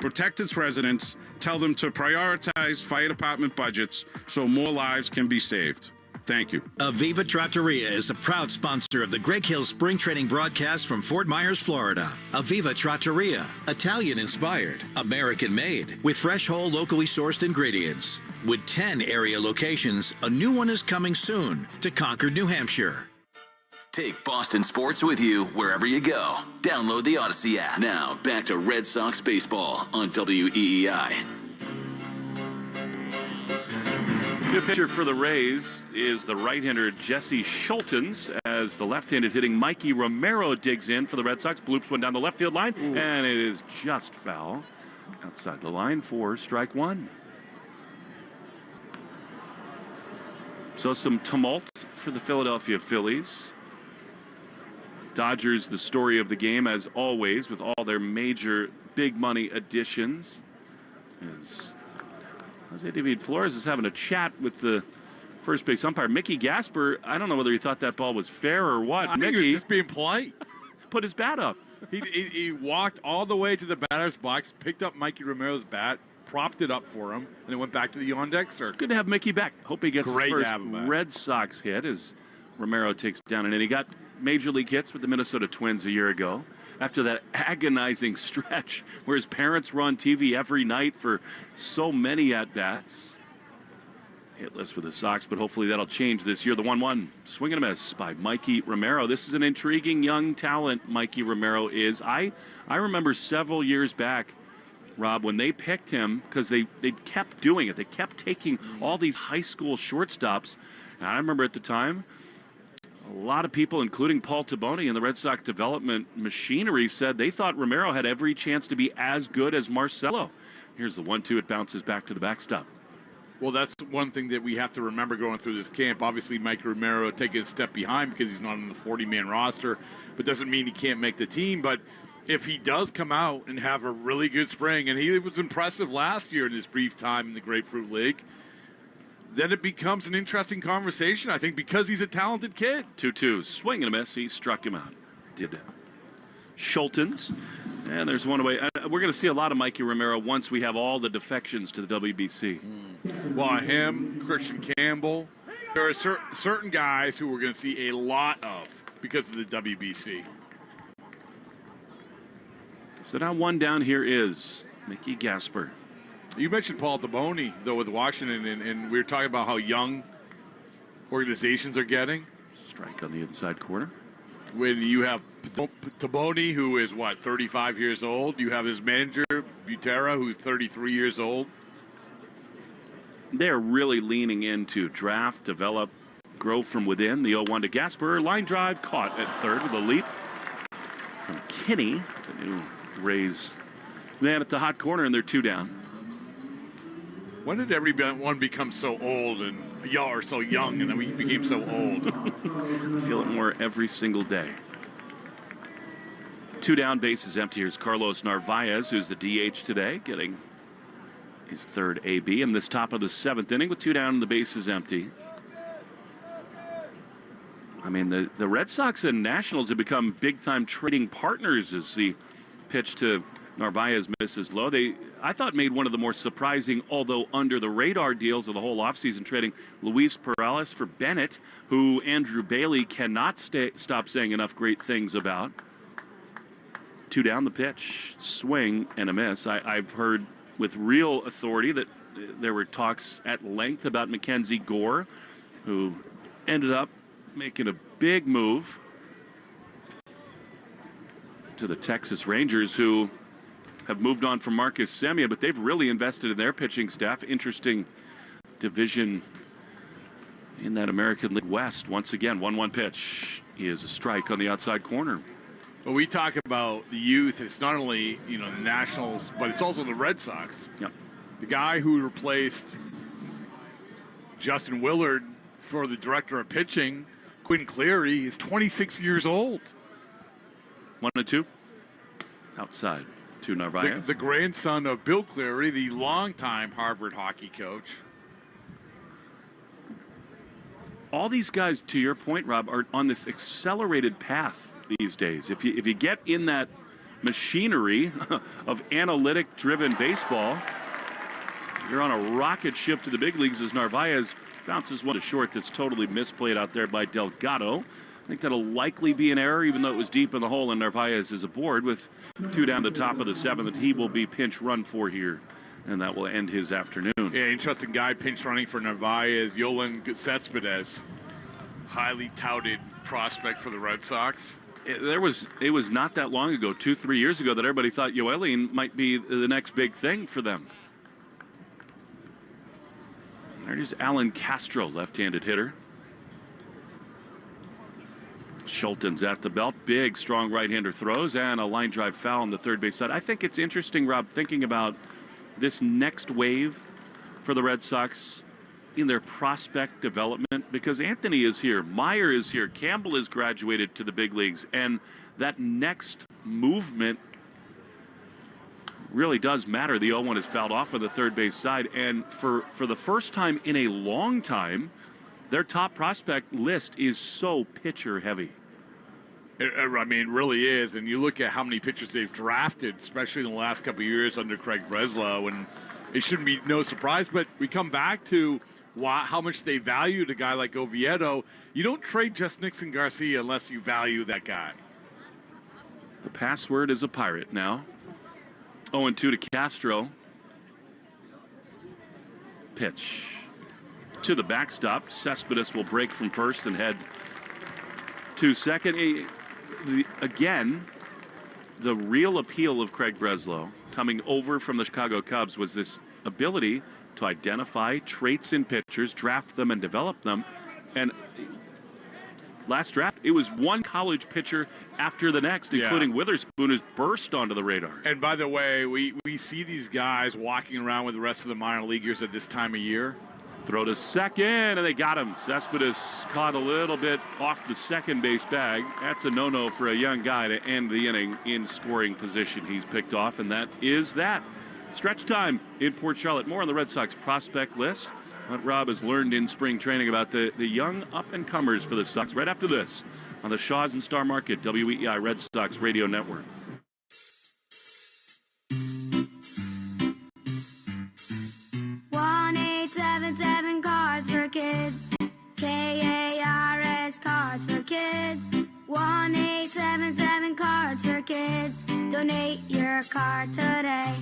[SPEAKER 19] Protect its residents, tell them to prioritize fire department budgets so more lives can be saved. Thank you.
[SPEAKER 20] Aviva Trattoria is a proud sponsor of the Greg Hill Spring Training broadcast from Fort Myers, Florida. Aviva Trattoria, Italian-inspired, American-made, with fresh, whole, locally sourced ingredients. With 10 area locations, a new one is coming soon to Concord, New Hampshire.
[SPEAKER 4] Take Boston sports with you wherever you go. Download the Odyssey app. Now, back to Red Sox baseball on WEEI.
[SPEAKER 23] New pitcher for the Rays is the right-hander Jesse Schultens, as the left-handed hitting Mikey Romero digs in for the Red Sox. Bloops one down the left field line, and it is just foul. Outside the line for strike one. So some tumult for the Philadelphia Phillies. Dodgers, the story of the game, as always, with all their major big money additions. As Jose David Flores is having a chat with the first base umpire, Mickey Gasper. I don't know whether he thought that ball was fair or what.
[SPEAKER 6] I think
[SPEAKER 23] Mickey
[SPEAKER 6] he was just being polite.
[SPEAKER 23] Put his bat up.
[SPEAKER 6] He walked all the way to the batter's box, picked up Mikey Romero's bat, propped it up for him, and then went back to the on-deck circuit.
[SPEAKER 23] Good to have Mickey back. Hope he gets
[SPEAKER 6] Great
[SPEAKER 23] his
[SPEAKER 6] to
[SPEAKER 23] first
[SPEAKER 6] have him back.
[SPEAKER 23] Red Sox hit as Romero takes down an inning. He got major league hits with the Minnesota Twins a year ago after that agonizing stretch where his parents were on TV every night for so many at-bats. Hitless with the Sox, but hopefully that'll change this year. The 1-1 swing and a miss by Mikey Romero. This is an intriguing young talent, Mikey Romero is. I remember several years back, Rob, when they picked him, because they kept doing it. They kept taking all these high school shortstops. And I remember at the time, A lot of people, including Paul Taboni and the Red Sox development machinery, said they thought Romero had every chance to be as good as Marcelo. Here's the 1-2. It bounces back to the backstop.
[SPEAKER 6] Well, that's one thing that we have to remember going through this camp. Obviously, Mike Romero taking a step behind because he's not on the 40-man roster, but doesn't mean he can't make the team. But if he does come out and have a really good spring, and he was impressive last year in his brief time in the Grapefruit League, then it becomes an interesting conversation, I think, because he's a talented kid.
[SPEAKER 23] 2-2. Swing and a miss. He struck him out. Did Schultens. And there's one away. We're going to see a lot of Mikey Romero once we have all the defections to the WBC.
[SPEAKER 6] Well, him, Christian Campbell, there are certain guys who we're going to see a lot of because of the WBC.
[SPEAKER 23] So now one down here is Mickey Gasper.
[SPEAKER 6] You mentioned Paul Taboni, though, with Washington, and we were talking about how young organizations are getting.
[SPEAKER 23] Strike on the inside corner.
[SPEAKER 6] When you have Taboni, who is, 35 years old. You have his manager, Butera, who's 33 years old.
[SPEAKER 23] They're really leaning into draft, develop, grow from within. The 0-1 to Gasper. Line drive caught at third with a leap from Kinney, the new Rays man at the hot corner, and they're 2 down.
[SPEAKER 6] When did everyone become so old and so young, and then we became so old?
[SPEAKER 23] I feel it more every single day. 2 down, bases empty. Here's Carlos Narvaez, who's the DH today, getting his third AB in this top of the 7th inning with 2 down and the bases empty. I mean, the Red Sox and Nationals have become big-time trading partners as the pitch to Narvaez misses low. I thought, made one of the more surprising, although under-the-radar deals of the whole offseason, trading Luis Perales for Bennett, who Andrew Bailey cannot stop saying enough great things about. 2 down, the pitch, swing and a miss. I've heard with real authority that there were talks at length about Mackenzie Gore, who ended up making a big move to the Texas Rangers, who have moved on from Marcus Semien, but they've really invested in their pitching staff. Interesting division in that American League West. Once again, 1-1 pitch is a strike on the outside corner.
[SPEAKER 6] Well, we talk about the youth. It's not only, the Nationals, but it's also the Red Sox.
[SPEAKER 23] Yep.
[SPEAKER 6] The guy who replaced Justin Willard for the director of pitching, Quinn Cleary, is 26 years old.
[SPEAKER 23] 1-2. Outside to Narvaez.
[SPEAKER 6] The grandson of Bill Cleary, the longtime Harvard hockey coach.
[SPEAKER 23] All these guys, to your point, Rob, are on this accelerated path these days. If you get in that machinery of analytic-driven baseball, you're on a rocket ship to the big leagues as Narvaez bounces one to short that's totally misplayed out there by Delgado. I think that'll likely be an error, even though it was deep in the hole, and Narvaez is aboard with 2 down the top of the 7th. He will be pinch run for here, and that will end his afternoon.
[SPEAKER 6] Yeah, interesting guy pinch running for Narvaez. Yolan Cespedes, highly touted prospect for the Red Sox.
[SPEAKER 23] It was not that long ago, 2-3 years ago, that everybody thought Yoelin might be the next big thing for them. There's Alan Castro, left-handed hitter. Schulten's at the belt. Big, strong right-hander throws, and a line drive foul on the third base side. I think it's interesting, Rob, thinking about this next wave for the Red Sox in their prospect development, because Anthony is here, Meyer is here, Campbell has graduated to the big leagues, and that next movement really does matter. The 0-1 is fouled off on the third base side, and for the first time in a long time, their top prospect list is so pitcher heavy.
[SPEAKER 6] I mean, it really is. And you look at how many pitchers they've drafted, especially in the last couple of years under Craig Breslow, and it shouldn't be no surprise. But we come back to how much they valued a guy like Oviedo. You don't trade just Nixon Garcia unless you value that guy.
[SPEAKER 23] The password is a pirate now. 0-2 to Castro. Pitch to the backstop. Cespedes will break from first and head to second. Again, the real appeal of Craig Breslow coming over from the Chicago Cubs was this ability to identify traits in pitchers, draft them, and develop them. And last draft, it was one college pitcher after the next, including Witherspoon, who's burst onto the radar.
[SPEAKER 6] And by the way, we see these guys walking around with the rest of the minor leaguers at this time of year.
[SPEAKER 23] Throw to second, and they got him. Cespedes caught a little bit off the second base bag. That's a no-no for a young guy to end the inning in scoring position. He's picked off, and that is that. Stretch time in Port Charlotte. More on the Red Sox prospect list. What Rob has learned in spring training about the young up-and-comers for the Sox right after this on the Shaws and Star Market WEEI Red Sox Radio Network.
[SPEAKER 10] Seven Cards for Kids. KARS Cards for Kids. 1877 Cards for Kids. Donate your card today.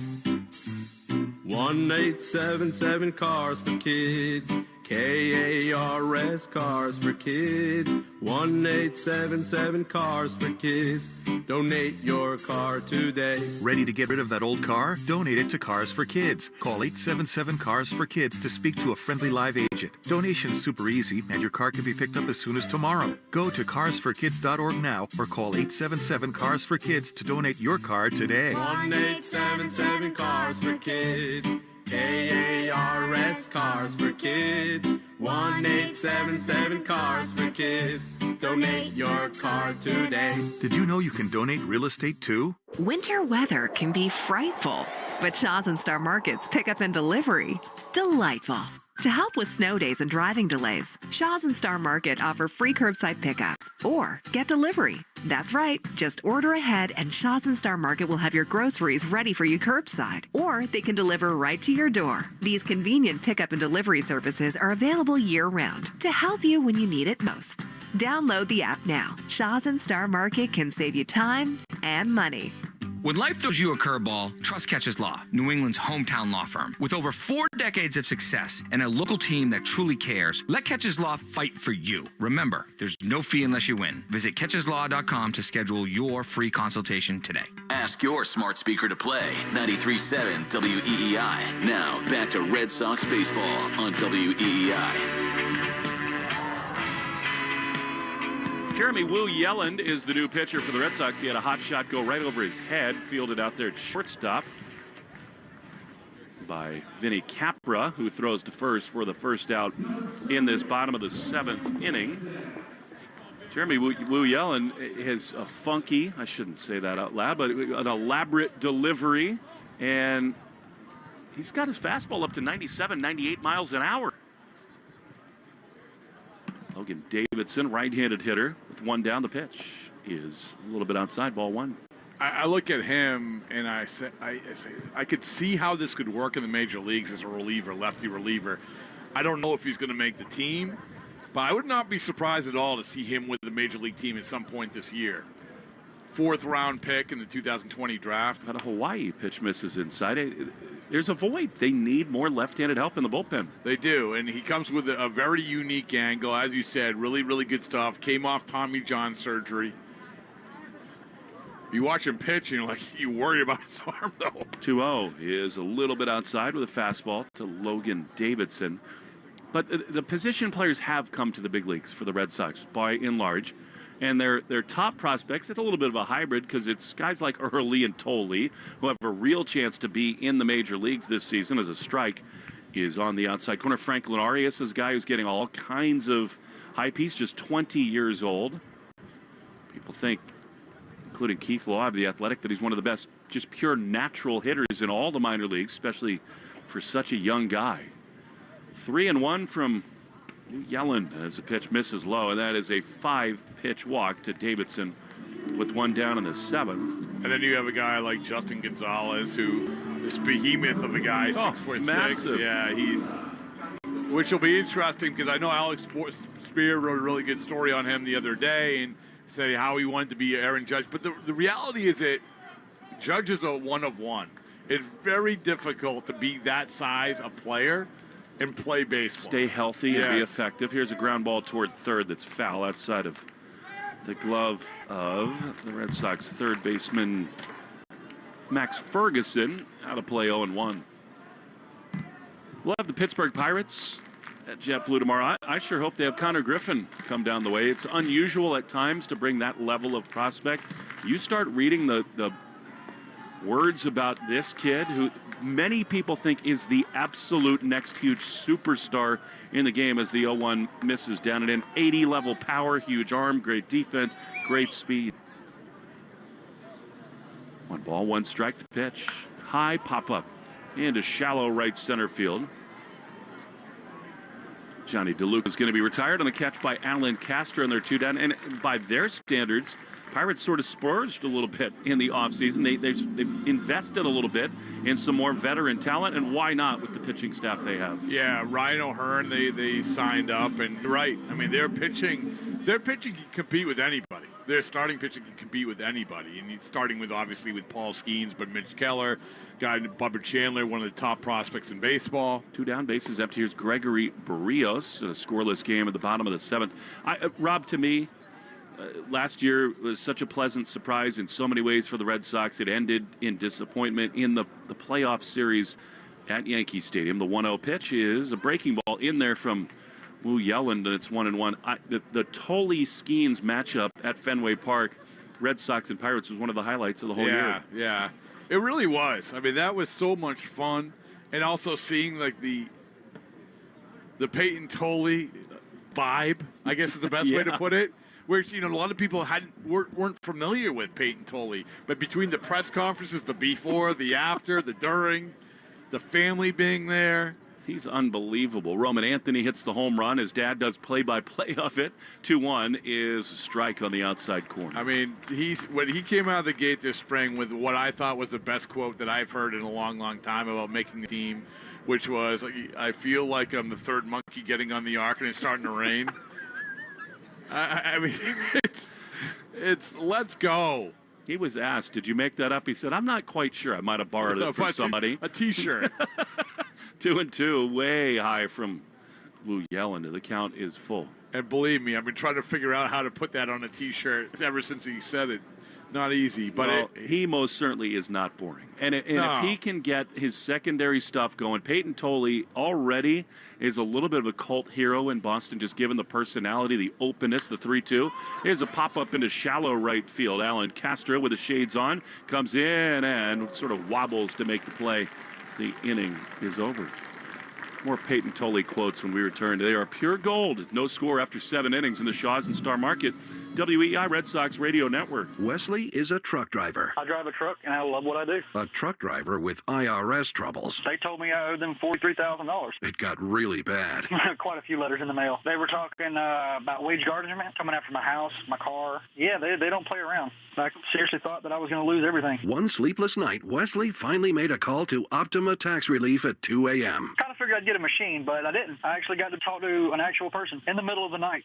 [SPEAKER 15] 1877 Cars for Kids. KARS Cars for Kids. 1877 Cars for Kids. Donate your car today.
[SPEAKER 11] Ready to get rid of that old car? Donate it to Cars for Kids. Call 877 Cars for Kids to speak to a friendly live agent. Donation's super easy, and your car can be picked up as soon as tomorrow. Go to carsforkids.org now or call 877 Cars for Kids to donate your car today.
[SPEAKER 15] 1877 Cars for Kids. KARS Cars for Kids. 1877 Cars for Kids. Donate your car today.
[SPEAKER 11] Did you know you can donate real estate too?
[SPEAKER 21] Winter weather can be frightful, but Shaws and Star Market's pickup and delivery, delightful. To help with snow days and driving delays, Shaws and Star Market offer free curbside pickup or get delivery. That's right. Just order ahead and Shaws and Star Market will have your groceries ready for you curbside, or they can deliver right to your door. These convenient pickup and delivery services are available year-round to help you when you need it most. Download the app now. Shaws and Star Market can save you time and money.
[SPEAKER 22] When life throws you a curveball, trust Catches Law, New England's hometown law firm. With over 4 decades of success and a local team that truly cares, let Catches Law fight for you. Remember, there's no fee unless you win. Visit catcheslaw.com to schedule your free consultation today.
[SPEAKER 4] Ask your smart speaker to play 93.7 WEEI. Now, back to Red Sox baseball on WEEI.
[SPEAKER 23] Jeremy Wu Yelland is the new pitcher for the Red Sox. He had a hot shot go right over his head, fielded out there at shortstop by Vinny Capra, who throws to first for the first out in this bottom of the 7th inning. Jeremy Wu Yelland has a funky, I shouldn't say that out loud, but an elaborate delivery, and he's got his fastball up to 97, 98 miles an hour. Logan Davidson, right-handed hitter, with one down. The pitch is a little bit outside, ball one.
[SPEAKER 6] I look at him and I say I could see how this could work in the major leagues as a reliever, lefty reliever. I don't know if he's going to make the team, but I would not be surprised at all to see him with the major league team at some point this year. 4th-round pick in the 2020 draft.
[SPEAKER 23] Got a Hawaii pitch misses inside. There's a void. They need more left-handed help in the bullpen.
[SPEAKER 6] They do, and he comes with a very unique angle, as you said, really, really good stuff. Came off Tommy John surgery. You watch him pitch, and you worry about his arm, though.
[SPEAKER 23] 2-0 is a little bit outside with a fastball to Logan Davidson. But the position players have come to the big leagues for the Red Sox, by and large. And their top prospects, it's a little bit of a hybrid because it's guys like Early and Tolley who have a real chance to be in the major leagues this season as a strike is on the outside corner. Franklin Arias is a guy who's getting all kinds of hype. He's just 20 years old. People think, including Keith Law of The Athletic, that he's one of the best just pure natural hitters in all the minor leagues, especially for such a young guy. 3-1 from Yellen as the pitch misses low, and that is a 5-pitch walk to Davidson with one down in the 7th.
[SPEAKER 6] And then you have a guy like Justin Gonzalez, who this behemoth of a guy, 6'6". Yeah, which will be interesting because I know Alex Spear wrote a really good story on him the other day and said how he wanted to be Aaron Judge. But the reality is that Judge is a one of one. It's very difficult to be that size a player and play baseball.
[SPEAKER 23] Stay healthy and be effective. Here's a ground ball toward third that's foul outside of the glove of the Red Sox third baseman Max Ferguson. Out of play 0-1. We'll have the Pittsburgh Pirates at JetBlue tomorrow. I sure hope they have Connor Griffin come down the way. It's unusual at times to bring that level of prospect. You start reading the words about this kid, who many people think is the absolute next huge superstar in the game, as the 0-1 misses down and in. 80 level power, huge arm, great defense, great speed. 1 ball, 1 strike to pitch. High pop up into shallow right center field. Johnny DeLuca is going to be retired on the catch by Alan Castro, and they're 2 down. And by their standards, Pirates sort of splurged a little bit in the offseason. They've invested a little bit in some more veteran talent, and why not with the pitching staff they have?
[SPEAKER 6] Yeah, Ryan O'Hearn, they signed up, and right. I mean, their pitching can compete with anybody. Their starting pitching can compete with anybody, and he's starting with, obviously, with Paul Skeens, but Mitch Keller, guy Bubba Chandler, one of the top prospects in baseball.
[SPEAKER 23] 2 down, bases empty. Here's Gregory Barrios in a scoreless game at the bottom of the 7th. Rob, to me, last year was such a pleasant surprise in so many ways for the Red Sox. It ended in disappointment in the playoff series at Yankee Stadium. The 1-0 pitch is a breaking ball in there from Wu Yelland, and it's 1-1. The Tolley-Skeens matchup at Fenway Park, Red Sox and Pirates, was one of the highlights of the whole year.
[SPEAKER 6] Yeah, it really was. I mean, that was so much fun, and also seeing like the Peyton Tolley vibe, I guess is the best way to put it. Where, you know, a lot of people weren't familiar with Peyton Tolley, but between the press conferences, the before, the after, the during, the family being there.
[SPEAKER 23] He's unbelievable. Roman Anthony hits the home run. His dad does play-by-play of it. 2-1 is a strike on the outside corner.
[SPEAKER 6] I mean, when he came out of the gate this spring with what I thought was the best quote that I've heard in a long, long time about making the team, which was, I feel like I'm the third monkey getting on the ark and it's starting to rain. I mean, it's let's go.
[SPEAKER 23] He was asked, did you make that up? He said, I'm not quite sure. I might have borrowed it from somebody.
[SPEAKER 6] A T-shirt.
[SPEAKER 23] 2-2, way high from Wu Yelland. The count is full.
[SPEAKER 6] And believe me, I've been trying to figure out how to put that on a T-shirt ever since he said it. Not easy, but
[SPEAKER 23] he most certainly is not boring. And if he can get his secondary stuff going, Peyton Tolley already is a little bit of a cult hero in Boston, just given the personality, the openness, the 3-2. Here's a pop-up into shallow right field. Alan Castro with the shades on comes in and sort of wobbles to make the play. The inning is over. More Peyton Tolley quotes when we return. They are pure gold. No score after 7 innings in the Shaws and Star Market. WEI Red Sox Radio Network.
[SPEAKER 8] Wesley is a truck driver.
[SPEAKER 12] I drive a truck, and I love what I do.
[SPEAKER 8] A truck driver with IRS troubles.
[SPEAKER 12] They told me I owed them $43,000.
[SPEAKER 8] It got really bad.
[SPEAKER 12] Quite a few letters in the mail. They were talking about wage garnishment, coming after my house, my car. Yeah, they don't play around. I seriously thought that I was going to lose everything.
[SPEAKER 8] One sleepless night, Wesley finally made a call to Optima Tax Relief at 2 a.m.
[SPEAKER 12] Kind of figured I'd get a machine, but I didn't. I actually got to talk to an actual person in the middle of the night.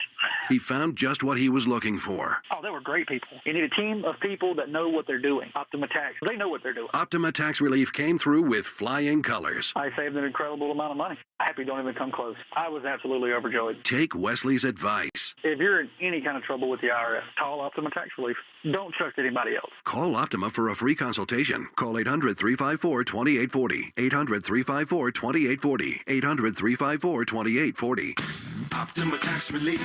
[SPEAKER 8] He found just what he was looking for.
[SPEAKER 12] Oh, they were great people. You need a team of people that know what they're doing. Optima Tax. They know what they're doing.
[SPEAKER 8] Optima Tax Relief came through with flying colors.
[SPEAKER 12] I saved an incredible amount of money. Happy don't even come close. I was absolutely overjoyed.
[SPEAKER 8] Take Wesley's advice.
[SPEAKER 12] If you're in any kind of trouble with the IRS, call Optima Tax Relief. Don't trust anybody else.
[SPEAKER 8] Call Optima for a free consultation. Call 800-354-2840. 800-354-2840. 800-354-2840. Optima Tax Relief.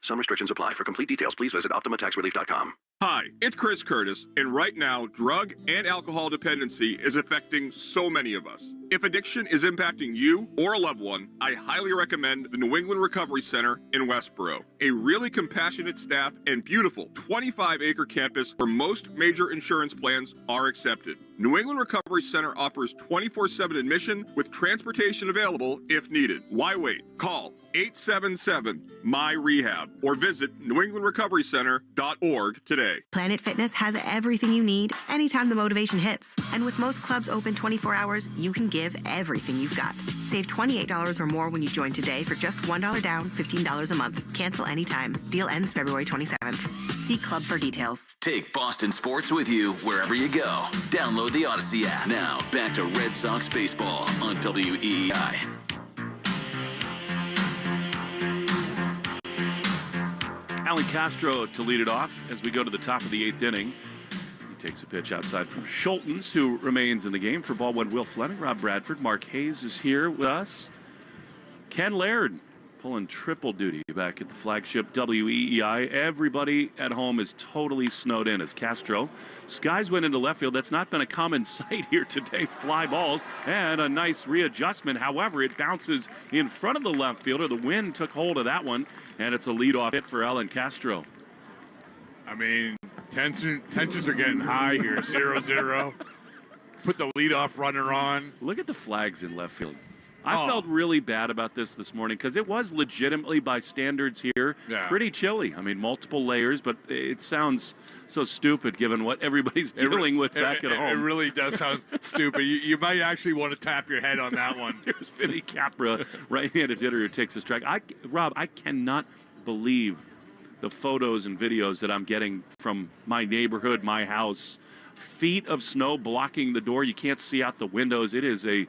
[SPEAKER 8] Some restrictions apply. For complete details, please visit OptimaTaxRelief.com.
[SPEAKER 13] Hi, it's Chris Curtis, and right now, drug and alcohol dependency is affecting so many of us. If addiction is impacting you or a loved one, I highly recommend the New England Recovery Center in Westboro. A really compassionate staff and beautiful 25-acre campus where most major insurance plans are accepted. New England Recovery Center offers 24/7 admission with transportation available if needed. Why wait? Call 877-MY-REHAB or visit newenglandrecoverycenter.org today.
[SPEAKER 24] Planet Fitness has everything you need anytime the motivation hits. And with most clubs open 24 hours, you can give everything you've got. Save $28 or more when you join today for just $1 down, $15 a month. Cancel anytime. Deal ends February 27th. See club for details.
[SPEAKER 4] Take Boston sports with you wherever you go. Download the Odyssey app. Now, back to Red Sox baseball on WEEI.
[SPEAKER 23] Alan Castro to lead it off as we go to the top of the 8th inning. He takes a pitch outside from Schultens, who remains in the game. For ball one, Will Fleming, Rob Bradford, Mark Hayes is here with us. Ken Laird pulling triple duty back at the flagship WEEI. Everybody at home is totally snowed in as Castro skies went into left field. That's not been a common sight here today. Fly balls and a nice readjustment. However, it bounces in front of the left fielder. The wind took hold of that one, and it's a leadoff hit for Alan Castro.
[SPEAKER 6] I mean, tensions are getting high here. 0-0. Put the leadoff runner on.
[SPEAKER 23] Look at the flags in left field. I felt really bad about this morning because it was legitimately, by standards here, pretty chilly. I mean, multiple layers, but it sounds so stupid given what everybody's dealing with back at home.
[SPEAKER 6] It really does sound stupid. You might actually want to tap your head on that one.
[SPEAKER 23] There's Vinny Capra, right-handed hitter who takes a strike. Rob, I cannot believe the photos and videos that I'm getting from my neighborhood, my house. Feet of snow blocking the door. You can't see out the windows. It is a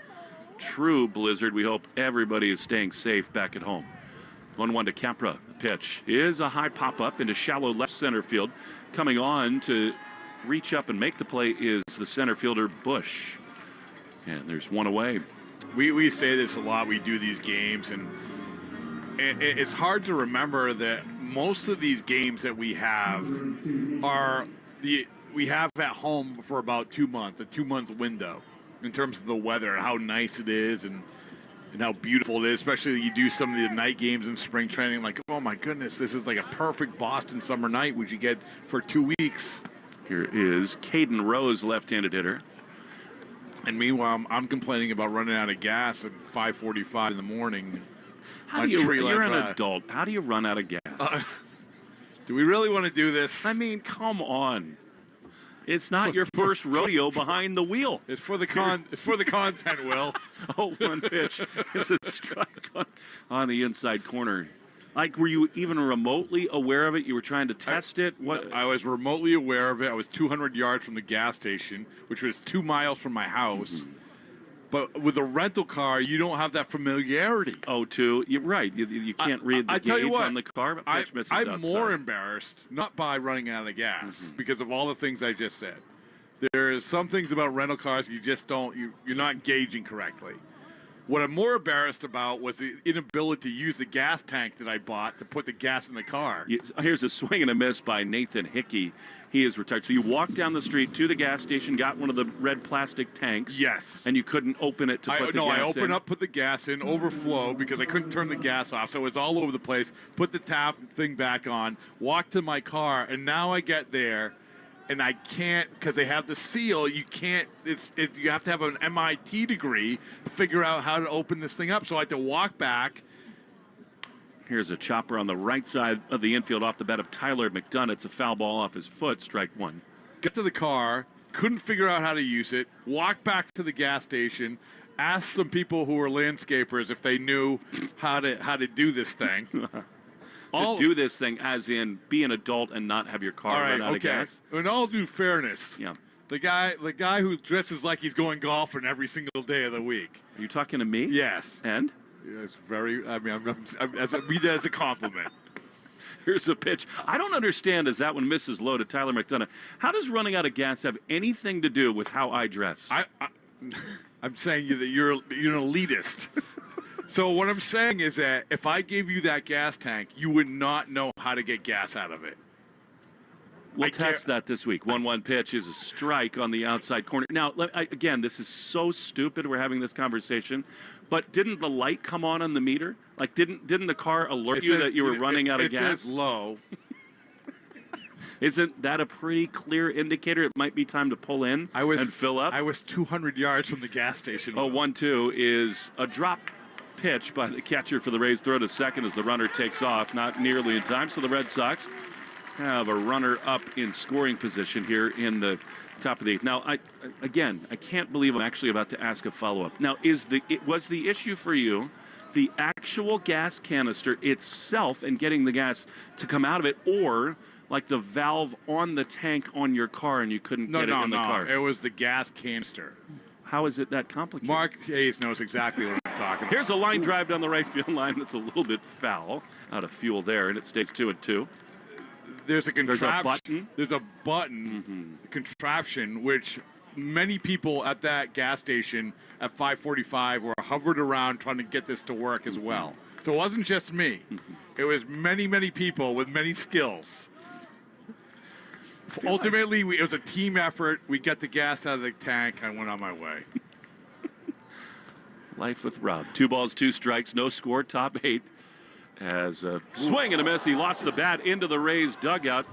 [SPEAKER 23] true blizzard. We hope everybody is staying safe back at home. 1-1 to Capra. The pitch is a high pop-up into shallow left center field. Coming on to reach up and make the play is the center fielder, Bush. And there's one away.
[SPEAKER 6] We say this a lot. We do these games, and it's hard to remember that most of these games that we have we have at home for about 2 months, a 2-month window, in terms of the weather and how nice it is and how beautiful it is. Especially you do some of the night games in spring training, like, oh my goodness, this is like a perfect Boston summer night, which you get for 2 weeks.
[SPEAKER 23] Here is Caden Rose, left-handed hitter.
[SPEAKER 6] And meanwhile, I'm complaining about running out of gas at 5:45 in the morning.
[SPEAKER 23] You're an adult. How do you run out of gas?
[SPEAKER 6] Do we really want to do this?
[SPEAKER 23] I mean, come on. It's not your first rodeo behind the wheel.
[SPEAKER 6] It's for the content, Will.
[SPEAKER 23] 0-1 pitch. It's a strike on the inside corner. Like, were you even remotely aware of it? You were trying to test it? What?
[SPEAKER 6] I was remotely aware of it. I was 200 yards from the gas station, which was 2 miles from my house. Mm-hmm. But with a rental car, you don't have that familiarity.
[SPEAKER 23] You're right. You can't read the gauge on the car, but pitch misses outside.
[SPEAKER 6] I'm more embarrassed, not by running out of gas, because of all the things I just said. There is some things about rental cars you just don't, you're not gauging correctly. What I'm more embarrassed about was the inability to use the gas tank that I bought to put the gas in the car.
[SPEAKER 23] Here's a swing and a miss by Nathan Hickey. He is retired. So you walked down the street to the gas station, got one of the red plastic tanks.
[SPEAKER 6] Yes.
[SPEAKER 23] And you couldn't open it to put the gas in.
[SPEAKER 6] I opened up, put the gas in, overflow, because I couldn't turn the gas off. So it was all over the place. Put the tap thing back on, walked to my car, and now I get there, and I can't, because they have the seal, you can't, you have to have an MIT degree to figure out how to open this thing up. So I had to walk back.
[SPEAKER 23] Here's a chopper on the right side of the infield off the bat of Tyler McDonough. It's a foul ball off his foot, strike one.
[SPEAKER 6] Get to the car, couldn't figure out how to use it, walk back to the gas station, ask some people who were landscapers if they knew how to do this thing.
[SPEAKER 23] Do this thing as in be an adult and not have your car run out of gas?
[SPEAKER 6] In all due fairness, the guy who dresses like he's going golfing every single day of the week.
[SPEAKER 23] Are you talking to me?
[SPEAKER 6] Yes.
[SPEAKER 23] And?
[SPEAKER 6] Yeah, it's very, I mean, I mean that as a compliment.
[SPEAKER 23] Here's a pitch. I don't understand as that one misses low to Tyler McDonough. How does running out of gas have anything to do with how I dress?
[SPEAKER 6] I'm saying that you're an elitist. So what I'm saying is that if I gave you that gas tank, you would not know how to get gas out of it.
[SPEAKER 23] We'll test that this week. 1-1 pitch is a strike on the outside corner. Now, again, this is so stupid we're having this conversation, but didn't the light come on the meter? Like, didn't the car alert you that you were running out of gas?
[SPEAKER 6] It says low.
[SPEAKER 23] Isn't that a pretty clear indicator it might be time to pull in and fill up?
[SPEAKER 6] I was 200 yards from the gas station.
[SPEAKER 23] 1-2 is a drop pitch by the catcher for the Rays. Throw to second as the runner takes off. Not nearly in time, so the Red Sox have a runner up in scoring position here in the top of the eighth. Now, I can't believe I'm actually about to ask a follow-up. Now, was the issue for you the actual gas canister itself and getting the gas to come out of it, or like the valve on the tank on your car and you couldn't get it in the car?
[SPEAKER 6] It was the gas canister.
[SPEAKER 23] How is it that complicated?
[SPEAKER 6] Mark Hayes knows exactly what I'm talking about.
[SPEAKER 23] Here's a line drive down the right field line that's a little bit foul. Out of fuel there, and it stays 2-2.
[SPEAKER 6] There's a contraption. There's a button contraption which many people at that gas station at 5:45 were hovered around trying to get this to work as well. So it wasn't just me. It was many, many people with many skills. Ultimately, it was a team effort. We got the gas out of the tank. I went on my way.
[SPEAKER 23] Life with Rob. 2 balls, 2 strikes, no score, top 8. As a swing and a miss, he lost the bat into the Rays dugout.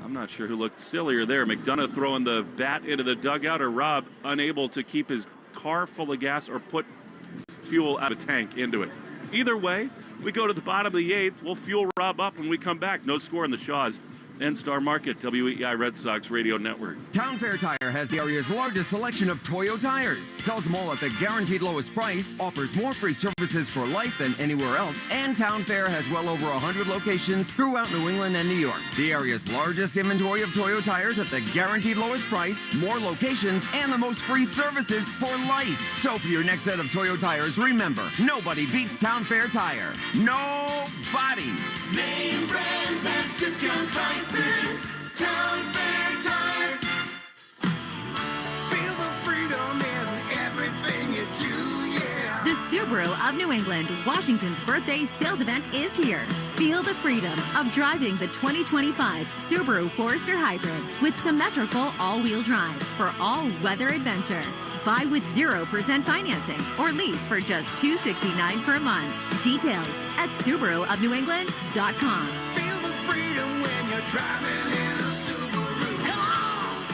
[SPEAKER 23] I'm not sure who looked sillier there. McDonough throwing the bat into the dugout, or Rob unable to keep his car full of gas or put fuel out of a tank into it. Either way, we go to the bottom of the 8th. We'll fuel Rob up when we come back. No score in the Shaws. and Star Market, WEEI Red Sox Radio Network.
[SPEAKER 9] Town Fair Tire has the area's largest selection of Toyo tires, sells them all at the guaranteed lowest price, offers more free services for life than anywhere else, and Town Fair has well over 100 locations throughout New England and New York. The area's largest inventory of Toyo tires at the guaranteed lowest price, more locations, and the most free services for life. So for your next set of Toyo tires, remember, nobody beats Town Fair Tire. Nobody.
[SPEAKER 15] Name brands at discount prices. Town Fair Tire. Feel the freedom in everything you do, yeah.
[SPEAKER 5] The Subaru of New England, Washington's birthday sales event is here. Feel the freedom of driving the 2025 Subaru Forester Hybrid with symmetrical all-wheel drive for all-weather adventure. Buy with 0% financing or lease for just $269 per month. Details at SubaruofNewEngland.com.
[SPEAKER 15] Feel the freedom when you're driving in a Subaru. Come on!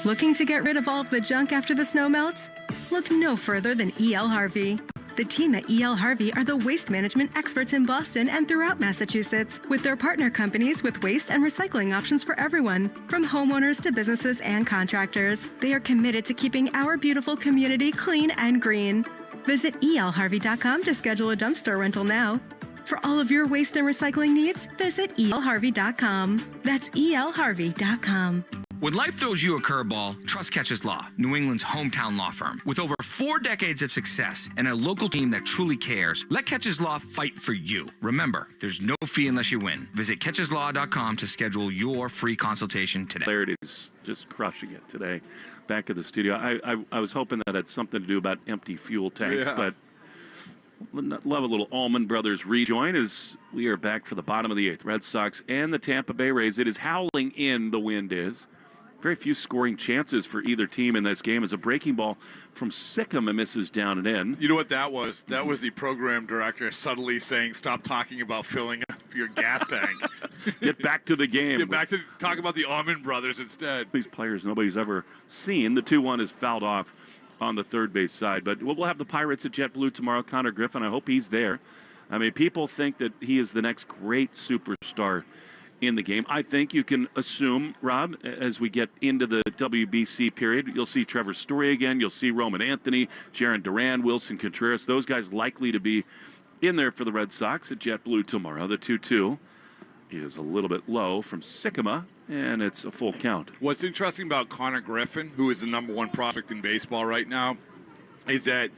[SPEAKER 14] Looking to get rid of all of the junk after the snow melts? Look no further than E.L. Harvey. The team at E.L. Harvey are the waste management experts in Boston and throughout Massachusetts, with their partner companies with waste and recycling options for everyone, from homeowners to businesses and contractors. They are committed to keeping our beautiful community clean and green. Visit elharvey.com to schedule a dumpster rental now. For all of your waste and recycling needs, visit elharvey.com. That's elharvey.com.
[SPEAKER 22] When life throws you a curveball, trust Catches Law, New England's hometown law firm. With over 4 decades of success and a local team that truly cares, let Catches Law fight for you. Remember, there's no fee unless you win. Visit catcheslaw.com to schedule your free consultation today.
[SPEAKER 23] Clarity is just crushing it today. Back at the studio. I was hoping that had something to do about empty fuel tanks, but love a little Allman Brothers rejoin as we are back for the bottom of the 8th. Red Sox and the Tampa Bay Rays. It is howling in, the wind is. Very few scoring chances for either team in this game as a breaking ball from Sikkim misses down and in.
[SPEAKER 6] You know what that was? That was the program director subtly saying, stop talking about filling up your gas tank.
[SPEAKER 23] Get back to the game.
[SPEAKER 6] Get back to talk about the Allman Brothers instead.
[SPEAKER 23] These players nobody's ever seen. The 2-1 is fouled off on the third base side. But we'll have the Pirates at JetBlue tomorrow. Connor Griffin, I hope he's there. I mean, people think that he is the next great superstar in the game. I think you can assume, Rob, as we get into the WBC period, you'll see Trevor Story again, you'll see Roman Anthony, Jaron Duran, Wilson Contreras, those guys likely to be in there for the Red Sox at JetBlue tomorrow. The 2-2 is a little bit low from Sycamore, and it's a full count.
[SPEAKER 6] What's interesting about Connor Griffin, who is the #1 prospect in baseball right now, is that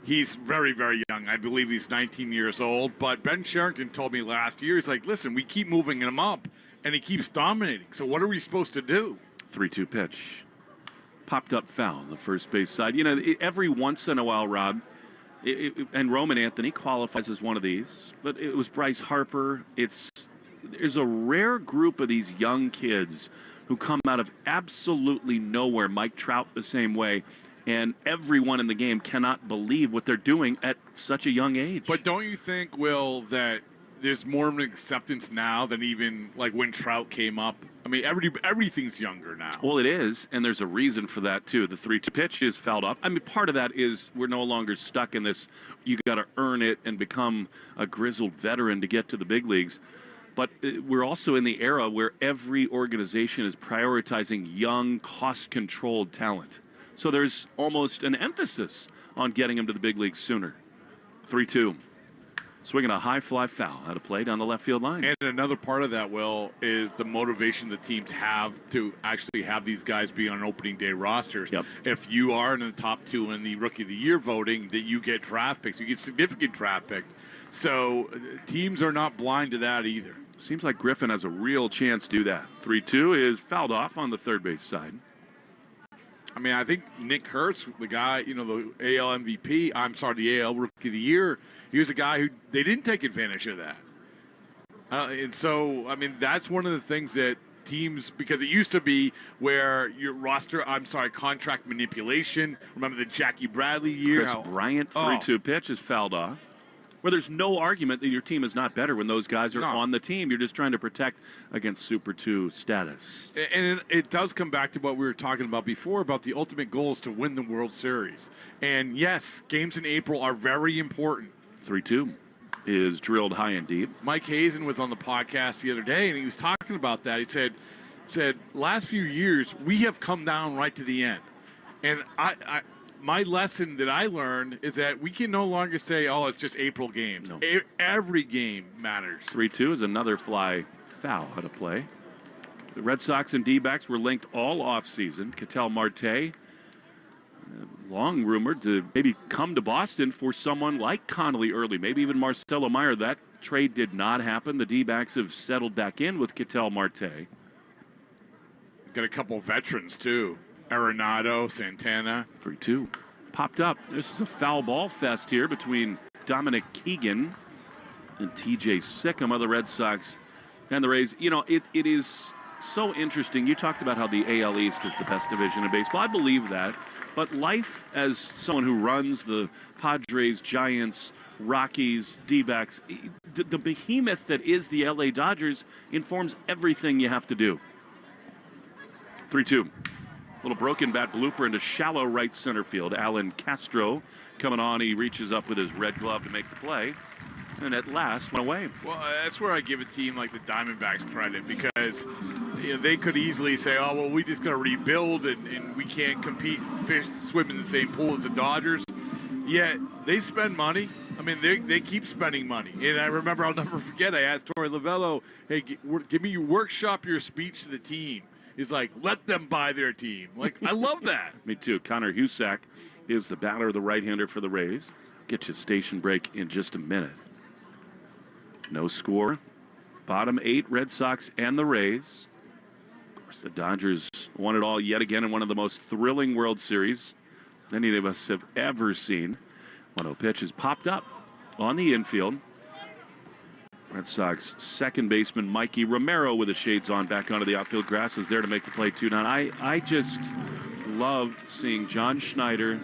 [SPEAKER 6] he's very, very young. I believe he's 19 years old. But Ben Sherrington told me last year, he's like, listen, we keep moving him up, and he keeps dominating. So what are we supposed to do?
[SPEAKER 23] 3-2 pitch. Popped up foul on the first base side. You know, every once in a while, Rob, and Roman Anthony qualifies as one of these, but it was Bryce Harper. There's a rare group of these young kids who come out of absolutely nowhere. Mike Trout the same way. And everyone in the game cannot believe what they're doing at such a young age.
[SPEAKER 6] But don't you think, Will, that there's more of an acceptance now than even like when Trout came up? I mean, everything's younger now.
[SPEAKER 23] Well, it is, and there's a reason for that, too. The 3-2 pitch is fouled off. I mean, part of that is we're no longer stuck in this, you got to earn it and become a grizzled veteran to get to the big leagues. But we're also in the era where every organization is prioritizing young, cost-controlled talent. So there's almost an emphasis on getting him to the big leagues sooner. 3-2. swinging a high fly foul out of play down the left field line.
[SPEAKER 6] And another part of that, Will, is the motivation the teams have to actually have these guys be on opening day rosters.
[SPEAKER 23] Yep.
[SPEAKER 6] If you are in the top 2 in the Rookie of the Year voting, that you get draft picks. You get significant draft picks. So teams are not blind to that either.
[SPEAKER 23] Seems like Griffin has a real chance to do that. 3-2 is fouled off on the third base side.
[SPEAKER 6] I mean, I think Nick Kurtz, the guy, the AL MVP, the AL Rookie of the Year, he was a guy who they didn't take advantage of that. And so, I mean, that's one of the things that teams, because it used to be where your contract manipulation. Remember the Jackie Bradley year?
[SPEAKER 23] Chris Bryant, 3-2 pitch is fouled off. Where there's no argument that your team is not better when those guys are on the team. You're just trying to protect against Super 2 status.
[SPEAKER 6] And it does come back to what we were talking about before, about the ultimate goal is to win the World Series. And yes, games in April are very important.
[SPEAKER 23] 3-2 is drilled high and deep.
[SPEAKER 6] Mike Hazen was on the podcast the other day, and he was talking about that. He said last few years, we have come down right to the end. And my lesson that I learned is that we can no longer say, it's just April games. No. Every game matters.
[SPEAKER 23] 3-2 is another fly foul out of play. The Red Sox and D-backs were linked all offseason. Ketel Marte, long rumored to maybe come to Boston for someone like Connolly early, maybe even Marcelo Meyer. That trade did not happen. The D-backs have settled back in with Ketel Marte.
[SPEAKER 6] Got a couple veterans, too. Arenado, Santana.
[SPEAKER 23] 3-2. Popped up. This is a foul ball fest here between Dominic Keegan and TJ Sikkim of the Red Sox and the Rays. It is so interesting. You talked about how the AL East is the best division in baseball. I believe that. But life as someone who runs the Padres, Giants, Rockies, D-backs, the behemoth that is the LA Dodgers informs everything you have to do. 3-2. Little broken bat blooper into shallow right center field. Alan Castro coming on. He reaches up with his red glove to make the play. And at last went away.
[SPEAKER 6] Well, that's where I give a team like the Diamondbacks credit, because they could easily say, we just got to rebuild and we can't compete, swim in the same pool as the Dodgers. Yet they spend money. I mean, they keep spending money. And I remember, I'll never forget, I asked Torey Lovello, hey, give me workshop your speech to the team. He's like, let them buy their team. Like, I love that.
[SPEAKER 23] Me too. Connor Husak is the batter, the right-hander for the Rays. Get you station break in just a minute. No score. Bottom 8, Red Sox and the Rays. Of course, the Dodgers won it all yet again in one of the most thrilling World Series any of us have ever seen. 1-0 pitch is popped up on the infield. Red Sox second baseman Mikey Romero with the shades on back onto the outfield grass is there to make the play 2-9. I just loved seeing John Schneider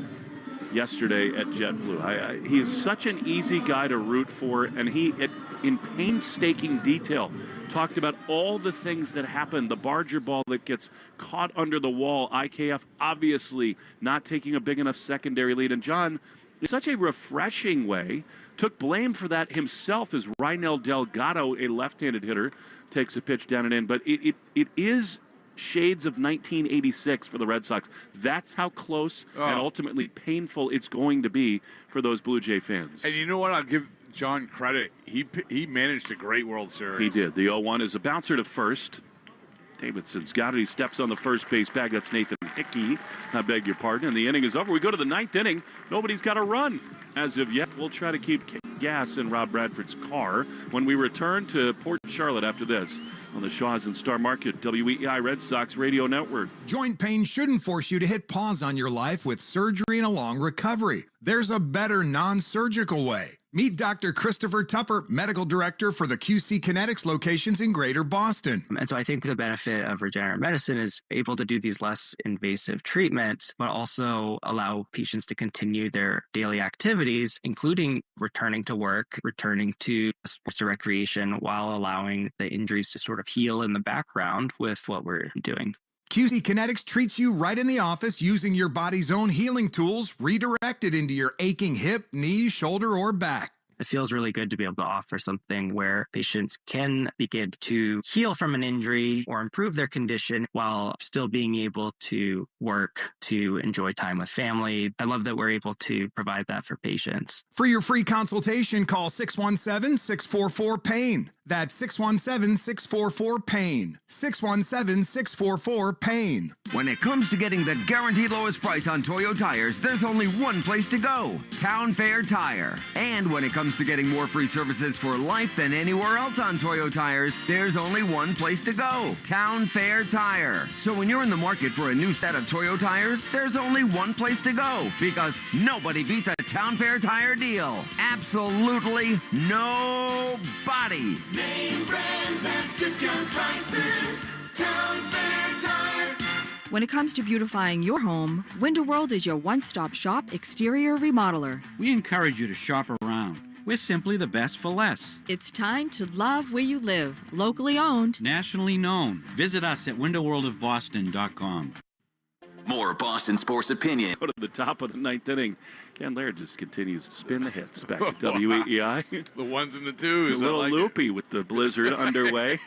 [SPEAKER 23] yesterday at JetBlue. He is such an easy guy to root for, and he, in painstaking detail, talked about all the things that happen. The Barger ball that gets caught under the wall, IKF obviously not taking a big enough secondary lead. And John, in such a refreshing way, took blame for that himself as Reinel Delgado, a left-handed hitter, takes a pitch down and in. But it is shades of 1986 for the Red Sox. That's how close and ultimately painful it's going to be for those Blue Jay fans.
[SPEAKER 6] And you know what? I'll give John credit. He managed a great World Series.
[SPEAKER 23] He did. The 0-1 is a bouncer to first. Davidson's got it. He steps on the first base bag. That's Nathan Hickey. I beg your pardon. And the inning is over. We go to the 9th inning. Nobody's got a run as of yet. We'll try to keep gas in Rob Bradford's car when we return to Port Charlotte after this on the Shaws and Star Market WEI Red Sox Radio Network.
[SPEAKER 7] Joint pain shouldn't force you to hit pause on your life with surgery and a long recovery. There's a better non-surgical way. Meet Dr. Christopher Tupper, Medical Director for the QC Kinetics locations in Greater Boston.
[SPEAKER 16] And so I think the benefit of regenerative medicine is able to do these less invasive treatments, but also allow patients to continue their daily activities, including returning to work, returning to sports or recreation, while allowing the injuries to sort of heal in the background with what we're doing.
[SPEAKER 7] QC Kinetics treats you right in the office using your body's own healing tools redirected into your aching hip, knee, shoulder, or back.
[SPEAKER 16] It feels really good to be able to offer something where patients can begin to heal from an injury or improve their condition while still being able to work, to enjoy time with family. I love that we're able to provide that for patients.
[SPEAKER 7] For your free consultation, call 617-644-PAIN. That's 617-644-PAIN. 617-644-PAIN.
[SPEAKER 9] When it comes to getting the guaranteed lowest price on Toyo tires, there's only one place to go, Town Fair Tire. And when it comes to getting more free services for life than anywhere else on Toyo tires, there's only one place to go, Town Fair Tire. So when you're in the market for a new set of Toyo tires, there's only one place to go, because nobody beats a Town Fair Tire deal. Absolutely nobody.
[SPEAKER 15] Name brands at discount prices. Town Fair Tire.
[SPEAKER 1] When it comes to beautifying your home, Window World is your one-stop shop exterior remodeler.
[SPEAKER 3] We encourage you to shop around. We're simply the best for less.
[SPEAKER 1] It's time to love where you live. Locally owned.
[SPEAKER 3] Nationally known. Visit us at windowworldofboston.com.
[SPEAKER 4] More Boston sports opinion.
[SPEAKER 23] Go to the top of the ninth inning. Ken Laird just continues to spin the hits back at WEEI.
[SPEAKER 6] The ones and the twos.
[SPEAKER 23] A little loopy with the blizzard underway.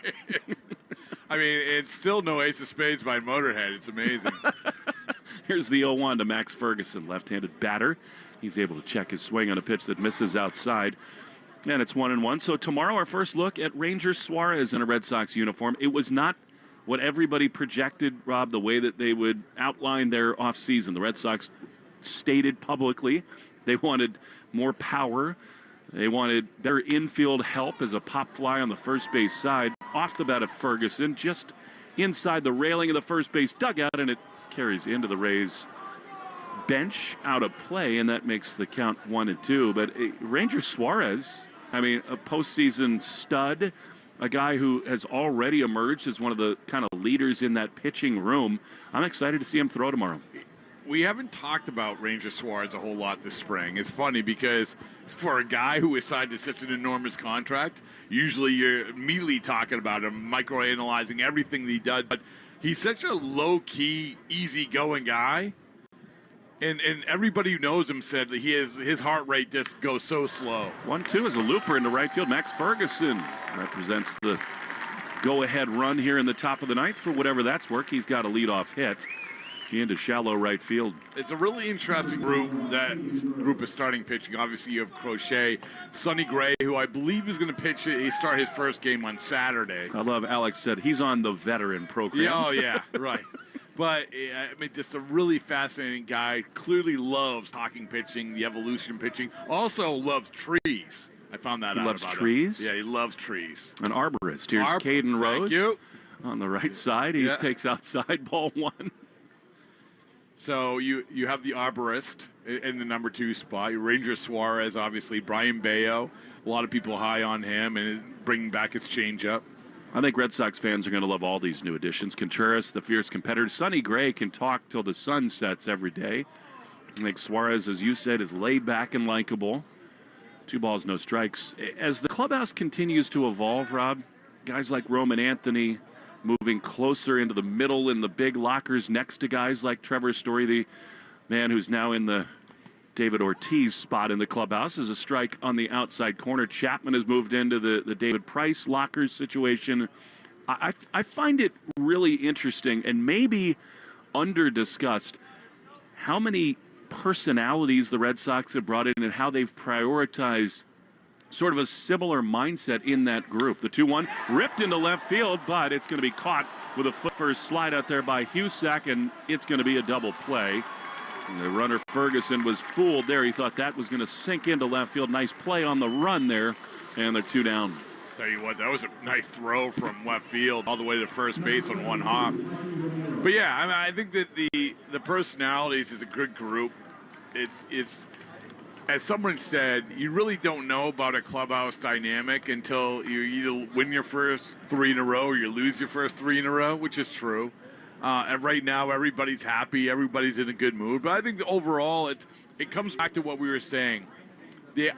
[SPEAKER 6] I mean, it's still no ace of spades by Motorhead. It's amazing.
[SPEAKER 23] Here's the 0-1 to Max Ferguson, left-handed batter. He's able to check his swing on a pitch that misses outside. And it's 1-1. So tomorrow, our first look at Ranger Suarez in a Red Sox uniform. It was not what everybody projected, Rob, the way that they would outline their offseason. The Red Sox stated publicly they wanted more power. They wanted better infield help as a pop fly on the first base side. Off the bat of Ferguson, just inside the railing of the first base dugout, and it carries into the Rays bench out of play, and that makes the count 1-2. But Ranger Suarez, I mean, a postseason stud, a guy who has already emerged as one of the kind of leaders in that pitching room. I'm excited to see him throw tomorrow.
[SPEAKER 6] We haven't talked about Ranger Suarez a whole lot this spring. It's funny because for a guy who is signed to such an enormous contract, usually you're immediately talking about him, microanalyzing everything that he does. But he's such a low-key, easy-going guy. And everybody who knows him said that his heart rate just goes so slow.
[SPEAKER 23] 1-2 is a looper into right field. Max Ferguson represents the go-ahead run here in the top of the ninth. For whatever that's worth, he's got a leadoff hit into shallow right field.
[SPEAKER 6] It's a really interesting group, that group of starting pitching. Obviously, you have Crochet, Sonny Gray, who I believe is going to start his first game on Saturday.
[SPEAKER 23] I love Alex said he's on the veteran program.
[SPEAKER 6] Yeah, oh, yeah, right. But, I mean, just a really fascinating guy. Clearly loves talking pitching, the evolution pitching. Also loves trees. I found that out about him.
[SPEAKER 23] He loves trees?
[SPEAKER 6] Yeah, he loves trees.
[SPEAKER 23] An arborist. Here's Caden Rose.
[SPEAKER 6] Thank you.
[SPEAKER 23] On the right side. He takes outside ball one.
[SPEAKER 6] So you have the arborist in the number 2 spot. Ranger Suarez, obviously. Brian Bayo. A lot of people high on him and bringing back his changeup.
[SPEAKER 23] I think Red Sox fans are going to love all these new additions. Contreras, the fierce competitor. Sonny Gray can talk till the sun sets every day. I think Suarez, as you said, is laid back and likable. 2 balls, no strikes. As the clubhouse continues to evolve, Rob, guys like Roman Anthony moving closer into the middle in the big lockers next to guys like Trevor Story, the man who's now in the David Ortiz spot in the clubhouse, is a strike on the outside corner. Chapman has moved into the David Price lockers situation. I find it really interesting and maybe under-discussed how many personalities the Red Sox have brought in and how they've prioritized sort of a similar mindset in that group. The 2-1 ripped into left field, but it's going to be caught with a foot first slide out there by Husak, and it's going to be a double play. And the runner Ferguson was fooled there. He thought that was going to sink into left field. Nice play on the run there, and they're 2 down.
[SPEAKER 6] Tell you what, that was a nice throw from left field all the way to first base on one hop. But yeah, I mean, I think that the personalities is a good group. It's as someone said, you really don't know about a clubhouse dynamic until you either win your first 3 in a row or you lose your first 3 in a row, which is true. And right now, everybody's happy, everybody's in a good mood. But I think that overall, it comes back to what we were saying.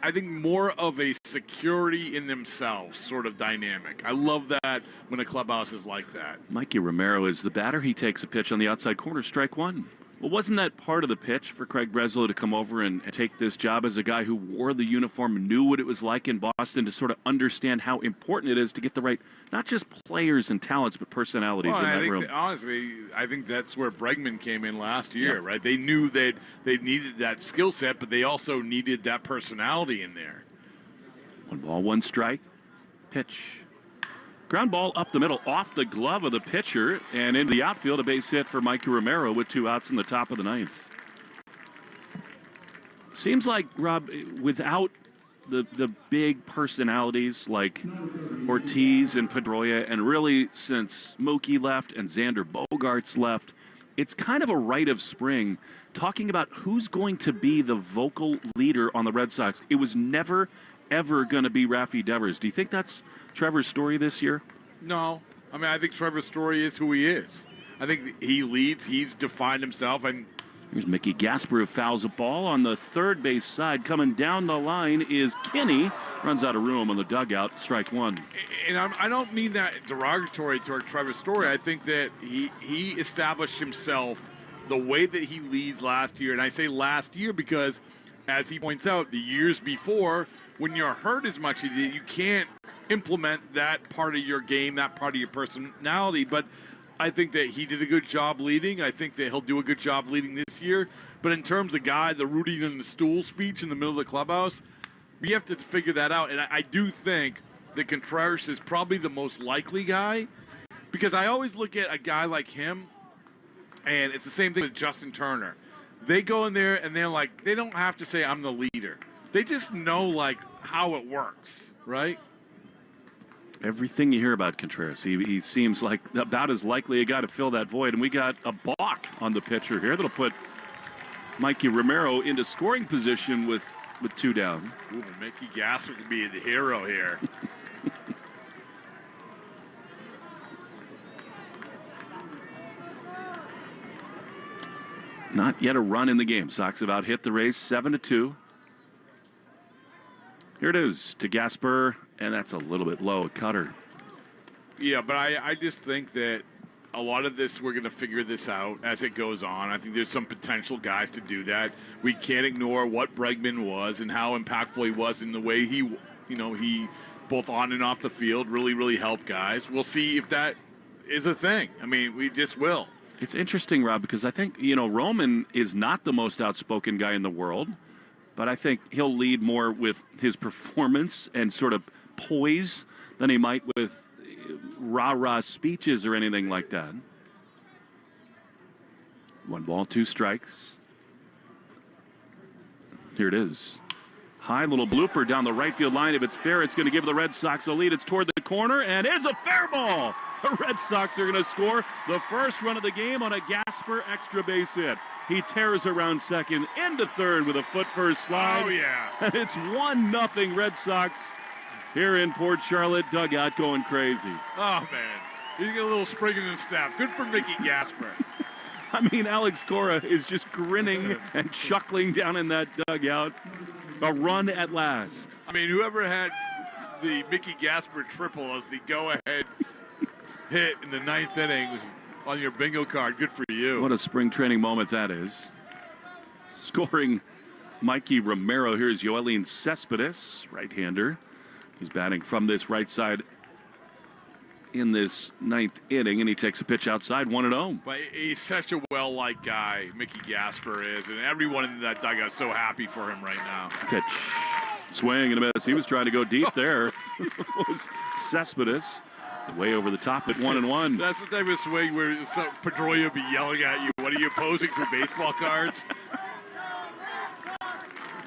[SPEAKER 6] I think more of a security in themselves sort of dynamic. I love that when a clubhouse is like that.
[SPEAKER 23] Mikey Romero is the batter. He takes a pitch on the outside corner, strike 1. Well, wasn't that part of the pitch for Craig Breslow to come over and take this job as a guy who wore the uniform, knew what it was like in Boston, to sort of understand how important it is to get the right, not just players and talents, but personalities in that room?
[SPEAKER 6] Honestly, I think that's where Bregman came in last year, right? They knew that they needed that skill set, but they also needed that personality in there.
[SPEAKER 23] 1 ball, 1 strike. Pitch. Ground ball up the middle, off the glove of the pitcher, and into the outfield, a base hit for Mikey Romero with 2 outs in the top of the 9th. Seems like, Rob, without the big personalities like Ortiz and Pedroia, and really since Mookie left and Xander Bogaerts left, it's kind of a rite of spring talking about who's going to be the vocal leader on the Red Sox. It was never, ever going to be Rafi Devers. Do you think that's Trevor's story this year?
[SPEAKER 6] No. I mean, I think Trevor's story is who he is. I think he leads. He's defined himself. And
[SPEAKER 23] here's Mickey Gasper, who fouls a ball on the third base side. Coming down the line is Kinney. Runs out of room on the dugout. Strike 1.
[SPEAKER 6] And I don't mean that derogatory toward Trevor's story. I think that he established himself the way that he leads last year. And I say last year because, as he points out, the years before, when you're hurt as much as you can't implement that part of your game, that part of your personality. But I think that he did a good job leading. I think that he'll do a good job leading this year. But in terms of the rooting in the stool speech in the middle of the clubhouse, we have to figure that out. And I do think that Contreras is probably the most likely guy, because I always look at a guy like him, and it's the same thing with Justin Turner. They go in there and they're like, they don't have to say I'm the leader. They just know how it works, right?
[SPEAKER 23] Everything you hear about Contreras, he seems like about as likely a guy to fill that void. And we got a balk on the pitcher here that'll put Mikey Romero into scoring position with 2 down.
[SPEAKER 6] Ooh, Mickey Gasper could be the hero here.
[SPEAKER 23] Not yet a run in the game. Sox have out-hit the Rays 7-2. Here it is to Gasper, and that's a little bit low. Cutter.
[SPEAKER 6] Yeah, but I just think that a lot of this, we're going to figure this out as it goes on. I think there's some potential guys to do that. We can't ignore what Bregman was and how impactful he was in the way he both on and off the field really, really helped guys. We'll see if that is a thing. I mean, we just will.
[SPEAKER 23] It's interesting, Rob, because I think, Roman is not the most outspoken guy in the world, but I think he'll lead more with his performance and sort of poise than he might with rah-rah speeches or anything like that. 1 ball, 2 strikes. Here it is. High little blooper down the right field line. If it's fair, it's going to give the Red Sox a lead. It's toward the corner, and it's a fair ball. The Red Sox are going to score the first run of the game on a Gasper extra base hit. He tears around second into third with a foot-first slide.
[SPEAKER 6] Oh, yeah.
[SPEAKER 23] And it's 1-0 Red Sox here in Port Charlotte. Dugout going crazy.
[SPEAKER 6] Oh, man. He's got a little spring in his step. Good for Mickey Gasper.
[SPEAKER 23] I mean, Alex Cora is just grinning and chuckling down in that dugout. A run at last.
[SPEAKER 6] I mean, whoever had the Mickey Gasper triple as the go-ahead hit in the 9th inning on your bingo card, good for you.
[SPEAKER 23] What a spring training moment that is. Scoring Mikey Romero. Here's Yoelin Cespedes, right-hander. He's batting from this right side in this 9th inning, and he takes a pitch outside, 1-0.
[SPEAKER 6] But he's such a well-liked guy, Mickey Gasper is, and everyone in that dugout is so happy for him right now.
[SPEAKER 23] Pitch. Swing and a miss. He was trying to go deep there. Was Cespedes. Way over the top at 1-1.
[SPEAKER 6] That's the type of swing where Pedroia would be yelling at you. What are you posing for baseball cards?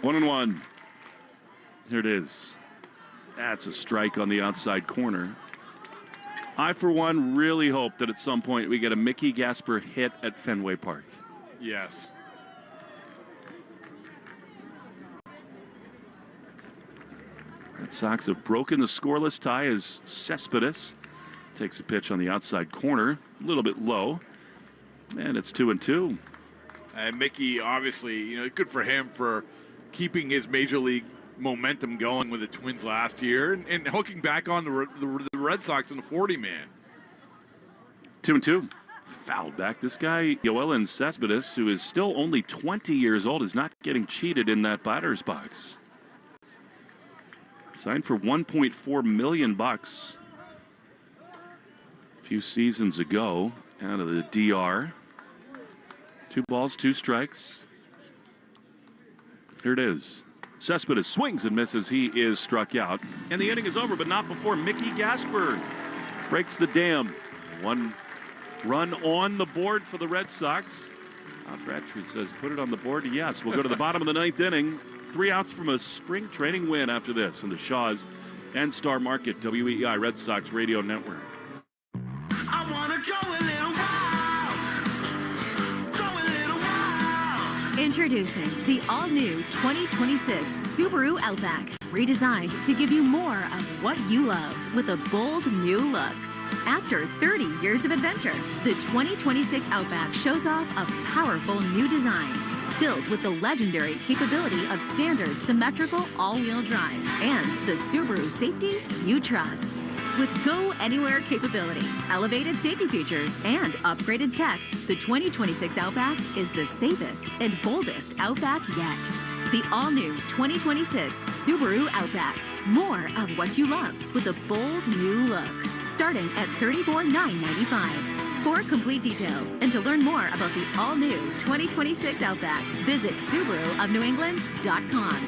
[SPEAKER 23] 1-1. Here it is. That's a strike on the outside corner. I, for one, really hope that at some point we get a Mickey Gasper hit at Fenway Park.
[SPEAKER 6] Yes.
[SPEAKER 23] Red Sox have broken the scoreless tie as Cespedes takes a pitch on the outside corner, a little bit low, and it's 2-2.
[SPEAKER 6] And Mickey, obviously, good for him for keeping his major league momentum going with the Twins last year and hooking back on the Red Sox in the 40-man.
[SPEAKER 23] 2-2. fouled back. This guy, Yoelin Cespedes, who is still only 20 years old, is not getting cheated in that batter's box. Signed for $1.4 million a few seasons ago out of the DR. 2 balls, 2 strikes. Here it is. Cespedes swings and misses. He is struck out. And the inning is over, but not before Mickey Gasper breaks the dam. 1 run on the board for the Red Sox. Bradford says, put it on the board. Yes, we'll go to the bottom of the 9th inning. 3 outs from a spring training win after this in the Shaws and Star Market WEEI Red Sox Radio Network.
[SPEAKER 15] I wanna go a little wild. Go a little wild.
[SPEAKER 5] Introducing the all-new 2026 Subaru Outback. Redesigned to give you more of what you love with a bold new look. After 30 years of adventure, the 2026 Outback shows off a powerful new design. Built with the legendary capability of standard symmetrical all-wheel drive and the Subaru safety you trust. With Go Anywhere capability, elevated safety features, and upgraded tech, the 2026 Outback is the safest and boldest Outback yet. The all-new 2026 Subaru Outback. More of what you love with a bold new look. Starting at $34,995. For complete details and to learn more about the all-new 2026 Outback, visit SubaruofNewEngland.com.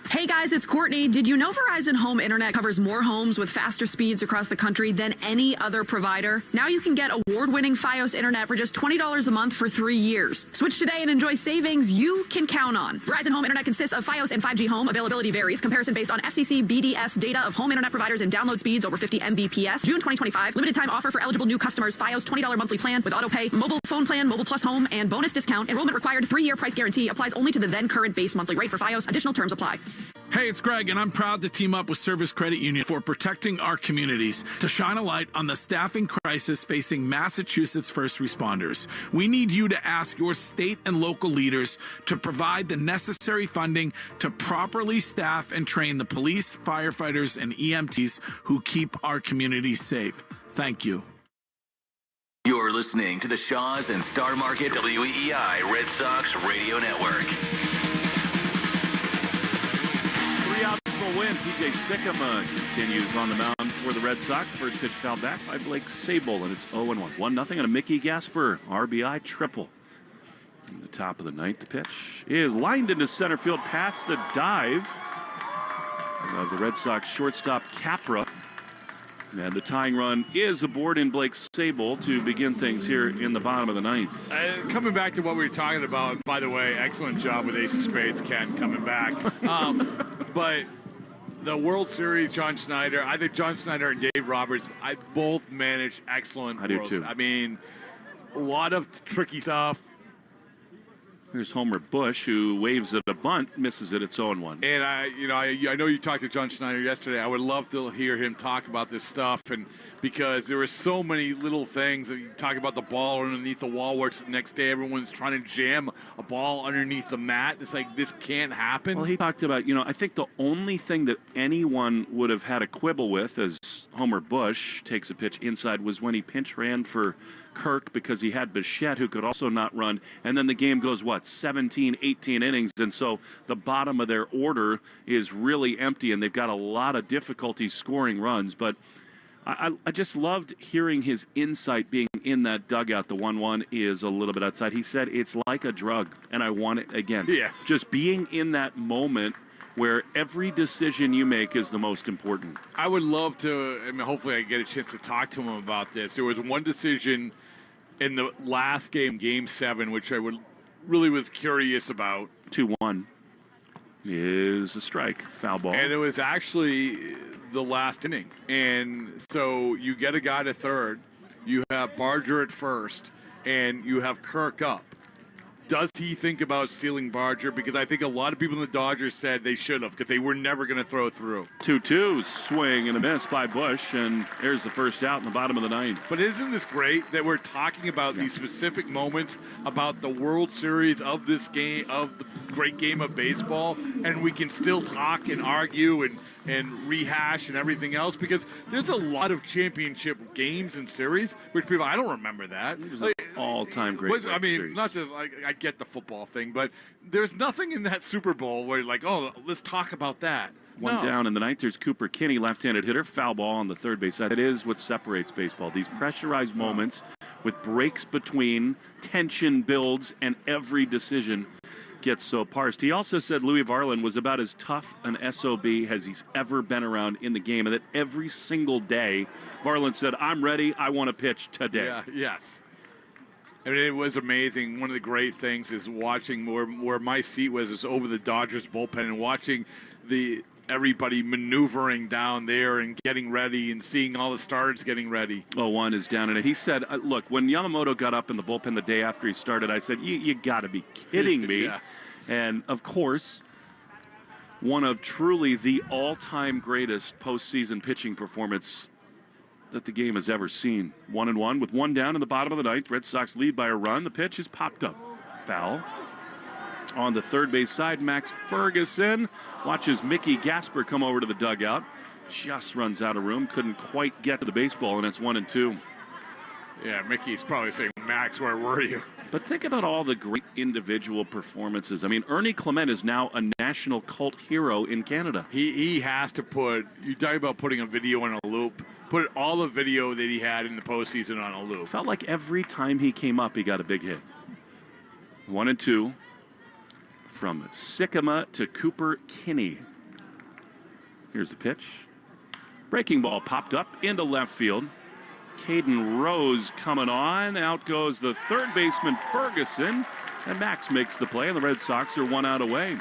[SPEAKER 2] Hey guys, it's Courtney. Did you know Verizon Home Internet covers more homes with faster speeds across the country than any other provider? Now you can get award-winning Fios Internet for just $20 a month for 3 years. Switch today and enjoy savings you can count on. Verizon Home Internet consists of Fios and 5G Home. Availability varies. Comparison based on FCC BDS data of home internet providers and download speeds over 50 Mbps. June 2025. Limited time offer for eligible new customers. Fios $20 monthly plan with auto pay, mobile phone plan, mobile plus home, and bonus discount. Enrollment required. 3-year price guarantee applies only to the then current base monthly rate for Fios. Additional terms apply.
[SPEAKER 17] Hey, it's Greg, and I'm proud to team up with Service Credit Union for protecting our communities to shine a light on the staffing crisis facing Massachusetts first responders. We need you to ask your state and local leaders to provide the necessary funding to properly staff and train the police, firefighters, and EMTs who keep our communities safe. Thank you.
[SPEAKER 4] You're listening to the Shaws and Star Market WEEI Red Sox Radio Network.
[SPEAKER 23] 3 outs for a win. TJ Sikkema continues on the mound for the Red Sox. First pitch fouled back by Blake Sable, and it's 0-1. 1-0 and a Mickey Gasper RBI triple. In the top of the 9th, the pitch is lined into center field past the dive of the Red Sox shortstop Capra. And the tying run is aboard in Blake Sable to begin things here in the bottom of the 9th.
[SPEAKER 6] Coming back to what we were talking about, by the way, excellent job with Ace of Spades, Ken, coming back. But the World Series, John Schneider, I think John Schneider and Dave Roberts, I both managed excellent
[SPEAKER 23] I do too.
[SPEAKER 6] I mean, a lot of tricky stuff.
[SPEAKER 23] Here's Homer Bush, who waves at a bunt, misses it. It's 0-1.
[SPEAKER 6] And I know you talked to John Schneider yesterday. I would love to hear him talk about this stuff, and because there were so many little things that you talk about the ball underneath the wall, where the next day everyone's trying to jam a ball underneath the mat. It's like this can't happen.
[SPEAKER 23] Well, he talked about, I think the only thing that anyone would have had a quibble with as Homer Bush takes a pitch inside was when he pinch ran for Kirk because he had Bichette, who could also not run, and then the game goes 17, 18 innings, and so the bottom of their order is really empty, and they've got a lot of difficulty scoring runs. But I just loved hearing his insight being in that dugout. The 1-1 is a little bit outside. He said it's like a drug, and I want it again.
[SPEAKER 6] Yes.
[SPEAKER 23] Just being in that moment where every decision you make is the most important.
[SPEAKER 6] I would love to, hopefully I get a chance to talk to him about this. There was one decision in the last game, Game 7, which I really was curious about.
[SPEAKER 23] 2-1 is a strike, foul ball.
[SPEAKER 6] And it was actually the last inning. And so you get a guy to third, you have Barger at first, and you have Kirk up. Does he think about stealing Barger? Because I think a lot of people in the Dodgers said they should have, because they were never going to throw through.
[SPEAKER 23] 2-2 swing and a miss by Bush, and there's the first out in the bottom of the 9th.
[SPEAKER 6] But isn't this great that we're talking about these specific moments about the World Series of this game, of the great game of baseball, and we can still talk and argue and rehash and everything else, because there's a lot of championship games and series which people, I don't remember that.
[SPEAKER 23] It was an all-time great
[SPEAKER 6] I mean,
[SPEAKER 23] series.
[SPEAKER 6] not just I get the football thing, but there's nothing in that Super Bowl where you're like, oh, let's talk about that.
[SPEAKER 23] One down in the ninth. There's Cooper Kinney, left-handed hitter, foul ball on the third base side. That is what separates baseball. These pressurized moments with breaks between, tension builds, and every decision gets so parsed. He also said Louis Varland was about as tough an SOB as he's ever been around in the game, and that every single day, Varland said, I'm ready, I want to pitch today.
[SPEAKER 6] Yeah, yes. I mean, it was amazing. One of the great things is watching where my seat was is over the Dodgers bullpen, and watching everybody maneuvering down there and getting ready and seeing all the stars getting ready.
[SPEAKER 23] Oh, one is down in it. He said, look, when Yamamoto got up in the bullpen the day after he started, I said, you got to be kidding me.
[SPEAKER 6] Yeah.
[SPEAKER 23] And, of course, one of truly the all-time greatest postseason pitching performance that the game has ever seen. 1-1 with one down in the bottom of the ninth. Red Sox lead by a run. The pitch is popped up. Foul. On the third base side, Max Ferguson watches Mickey Gasper come over to the dugout. Just runs out of room. Couldn't quite get to the baseball, and it's 1-2.
[SPEAKER 6] Yeah, Mickey's probably saying, Max, where were you?
[SPEAKER 23] But think about all the great individual performances. I mean, Ernie Clement is now a national cult hero in Canada.
[SPEAKER 6] He has to put, you talk about putting a video in a loop, put all the video that he had in the postseason on a loop.
[SPEAKER 23] Felt like every time he came up, he got a big hit. 1-2. From Sycamore to Cooper Kinney. Here's the pitch. Breaking ball popped up into left field. Caden Rose coming on. Out goes the third baseman Ferguson. And Max makes the play, and the Red Sox are one out away.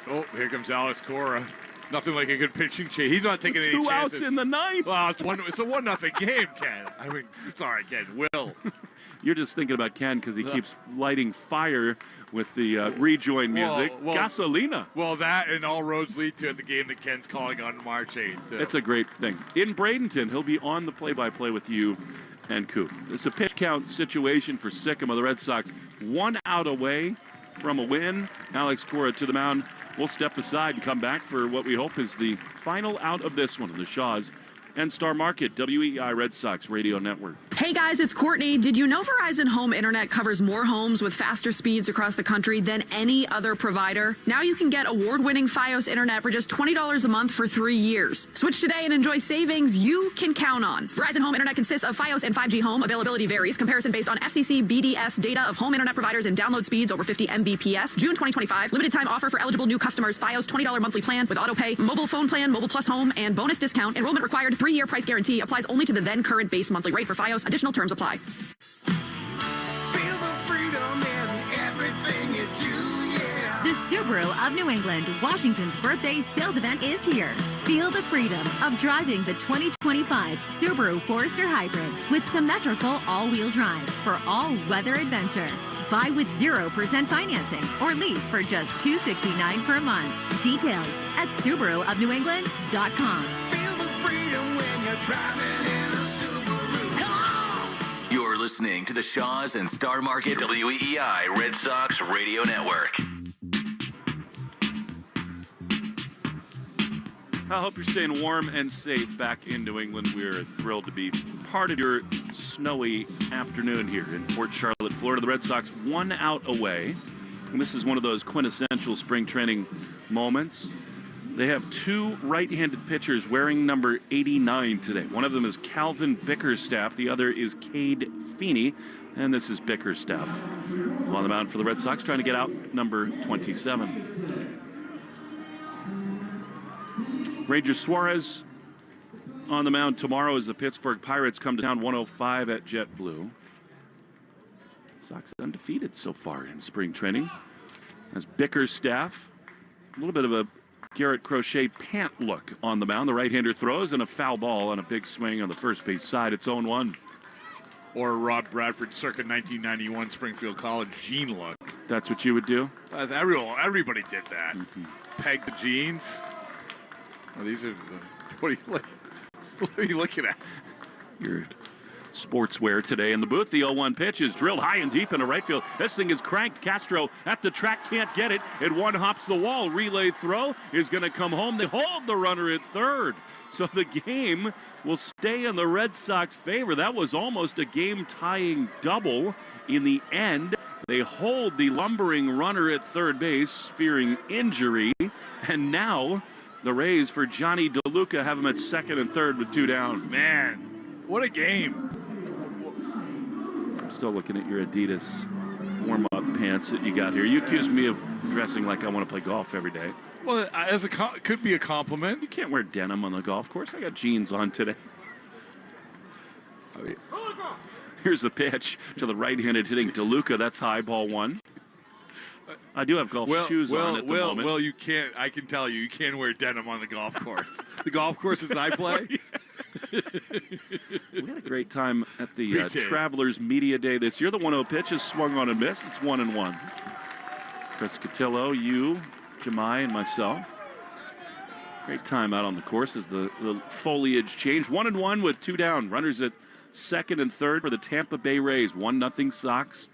[SPEAKER 6] Oh, here comes Alex Cora. Nothing like a good pitching change. He's not taking any chances.
[SPEAKER 23] 2 outs in the ninth.
[SPEAKER 6] Well, it's a 1-0 game, Ken. I mean, it's all right, Ken. Will.
[SPEAKER 23] You're just thinking about Ken because he keeps lighting fire with the rejoin music. Gasolina.
[SPEAKER 6] Well, that and all roads lead to the game that Ken's calling on March 8th.
[SPEAKER 23] It's a great thing. In Bradenton, he'll be on the play-by-play with you and Coop. It's a pitch count situation for Sycamore. The Red Sox 1 out away from a win. Alex Cora to the mound. We'll step aside and come back for what we hope is the final out of this one in the Shaws and Star Market, WEI Red Sox Radio Network.
[SPEAKER 2] Hey guys, it's Courtney. Did you know Verizon Home Internet covers more homes with faster speeds across the country than any other provider? Now you can get award-winning Fios Internet for just $20 a month for 3 years. Switch today and enjoy savings you can count on. Verizon Home Internet consists of Fios and 5G Home. Availability varies. Comparison based on FCC BDS data of home internet providers and download speeds over 50 Mbps. June 2025. Limited time offer for eligible new customers. Fios $20 monthly plan with autopay, mobile phone plan, Mobile Plus Home, and bonus discount. Enrollment required. 3-year price guarantee applies only to the then current base monthly rate for Fios. Additional terms apply.
[SPEAKER 5] The Subaru of New England, Washington's birthday sales event is here. Feel the freedom of driving the 2025 Subaru Forester Hybrid with symmetrical all-wheel drive for all-weather adventure. Buy with 0% financing or lease for just $269 per month. Details at SubaruofNewEngland.com.
[SPEAKER 15] Feel the freedom when you're driving in a Subaru. Come on!
[SPEAKER 4] You're listening to the Shaws and Star Market WEI Red Sox Radio Network.
[SPEAKER 23] I hope you're staying warm and safe back in New England. We're thrilled to be part of your snowy afternoon here in Port Charlotte, Florida. The Red Sox 1 out away. And this is one of those quintessential spring training moments. They have 2 right-handed pitchers wearing number 89 today. One of them is Calvin Bickerstaff. The other is Cade Feeney. And this is Bickerstaff on the mound for the Red Sox, trying to get out number 27. Ranger Suarez on the mound tomorrow as the Pittsburgh Pirates come to town 105 at JetBlue. Sox undefeated so far in spring training. As Bickerstaff, a little bit of a Garrett Crochet pant look on the mound. The right-hander throws and a foul ball on a big swing on the first base side. It's 0-1.
[SPEAKER 6] Or Rob Bradford circa 1991 Springfield College jean look.
[SPEAKER 23] That's what you would do?
[SPEAKER 6] Everybody did that. Peg the jeans. Oh, these are, what are you looking at?
[SPEAKER 23] You're Sportswear today in the booth. The 0-1 pitch is drilled high and deep into right field. This thing is cranked. Castro at the track can't get it. It one hops the wall. Relay throw is going to come home. They hold the runner at third. So the game will stay in the Red Sox favor. That was almost a game-tying double. In the end, they hold the lumbering runner at third base, fearing injury. And now the Rays, for Johnny DeLuca, have him at second and third with 2 down.
[SPEAKER 6] Man, what a game.
[SPEAKER 23] I'm still looking at your Adidas warm-up pants that you got here. You accused me of dressing like I want to play golf every day.
[SPEAKER 6] Well, could be a compliment.
[SPEAKER 23] You can't wear denim on the golf course. I got jeans on today. Here's the pitch to the right-handed hitting DeLuca. That's high, ball 1. I do have golf shoes on at the moment.
[SPEAKER 6] Well, you can't. I can tell you can't wear denim on the golf course. The golf courses I play.
[SPEAKER 23] We had a great time at the Travelers Media Day this year. The 1-0 pitch is swung on and missed. It's 1-1. Chris Cotillo, you, Jemai, and myself. Great time out on the course as the foliage changed. 1-1 with 2 down. Runners at second and third for the Tampa Bay Rays. 1-0 Sox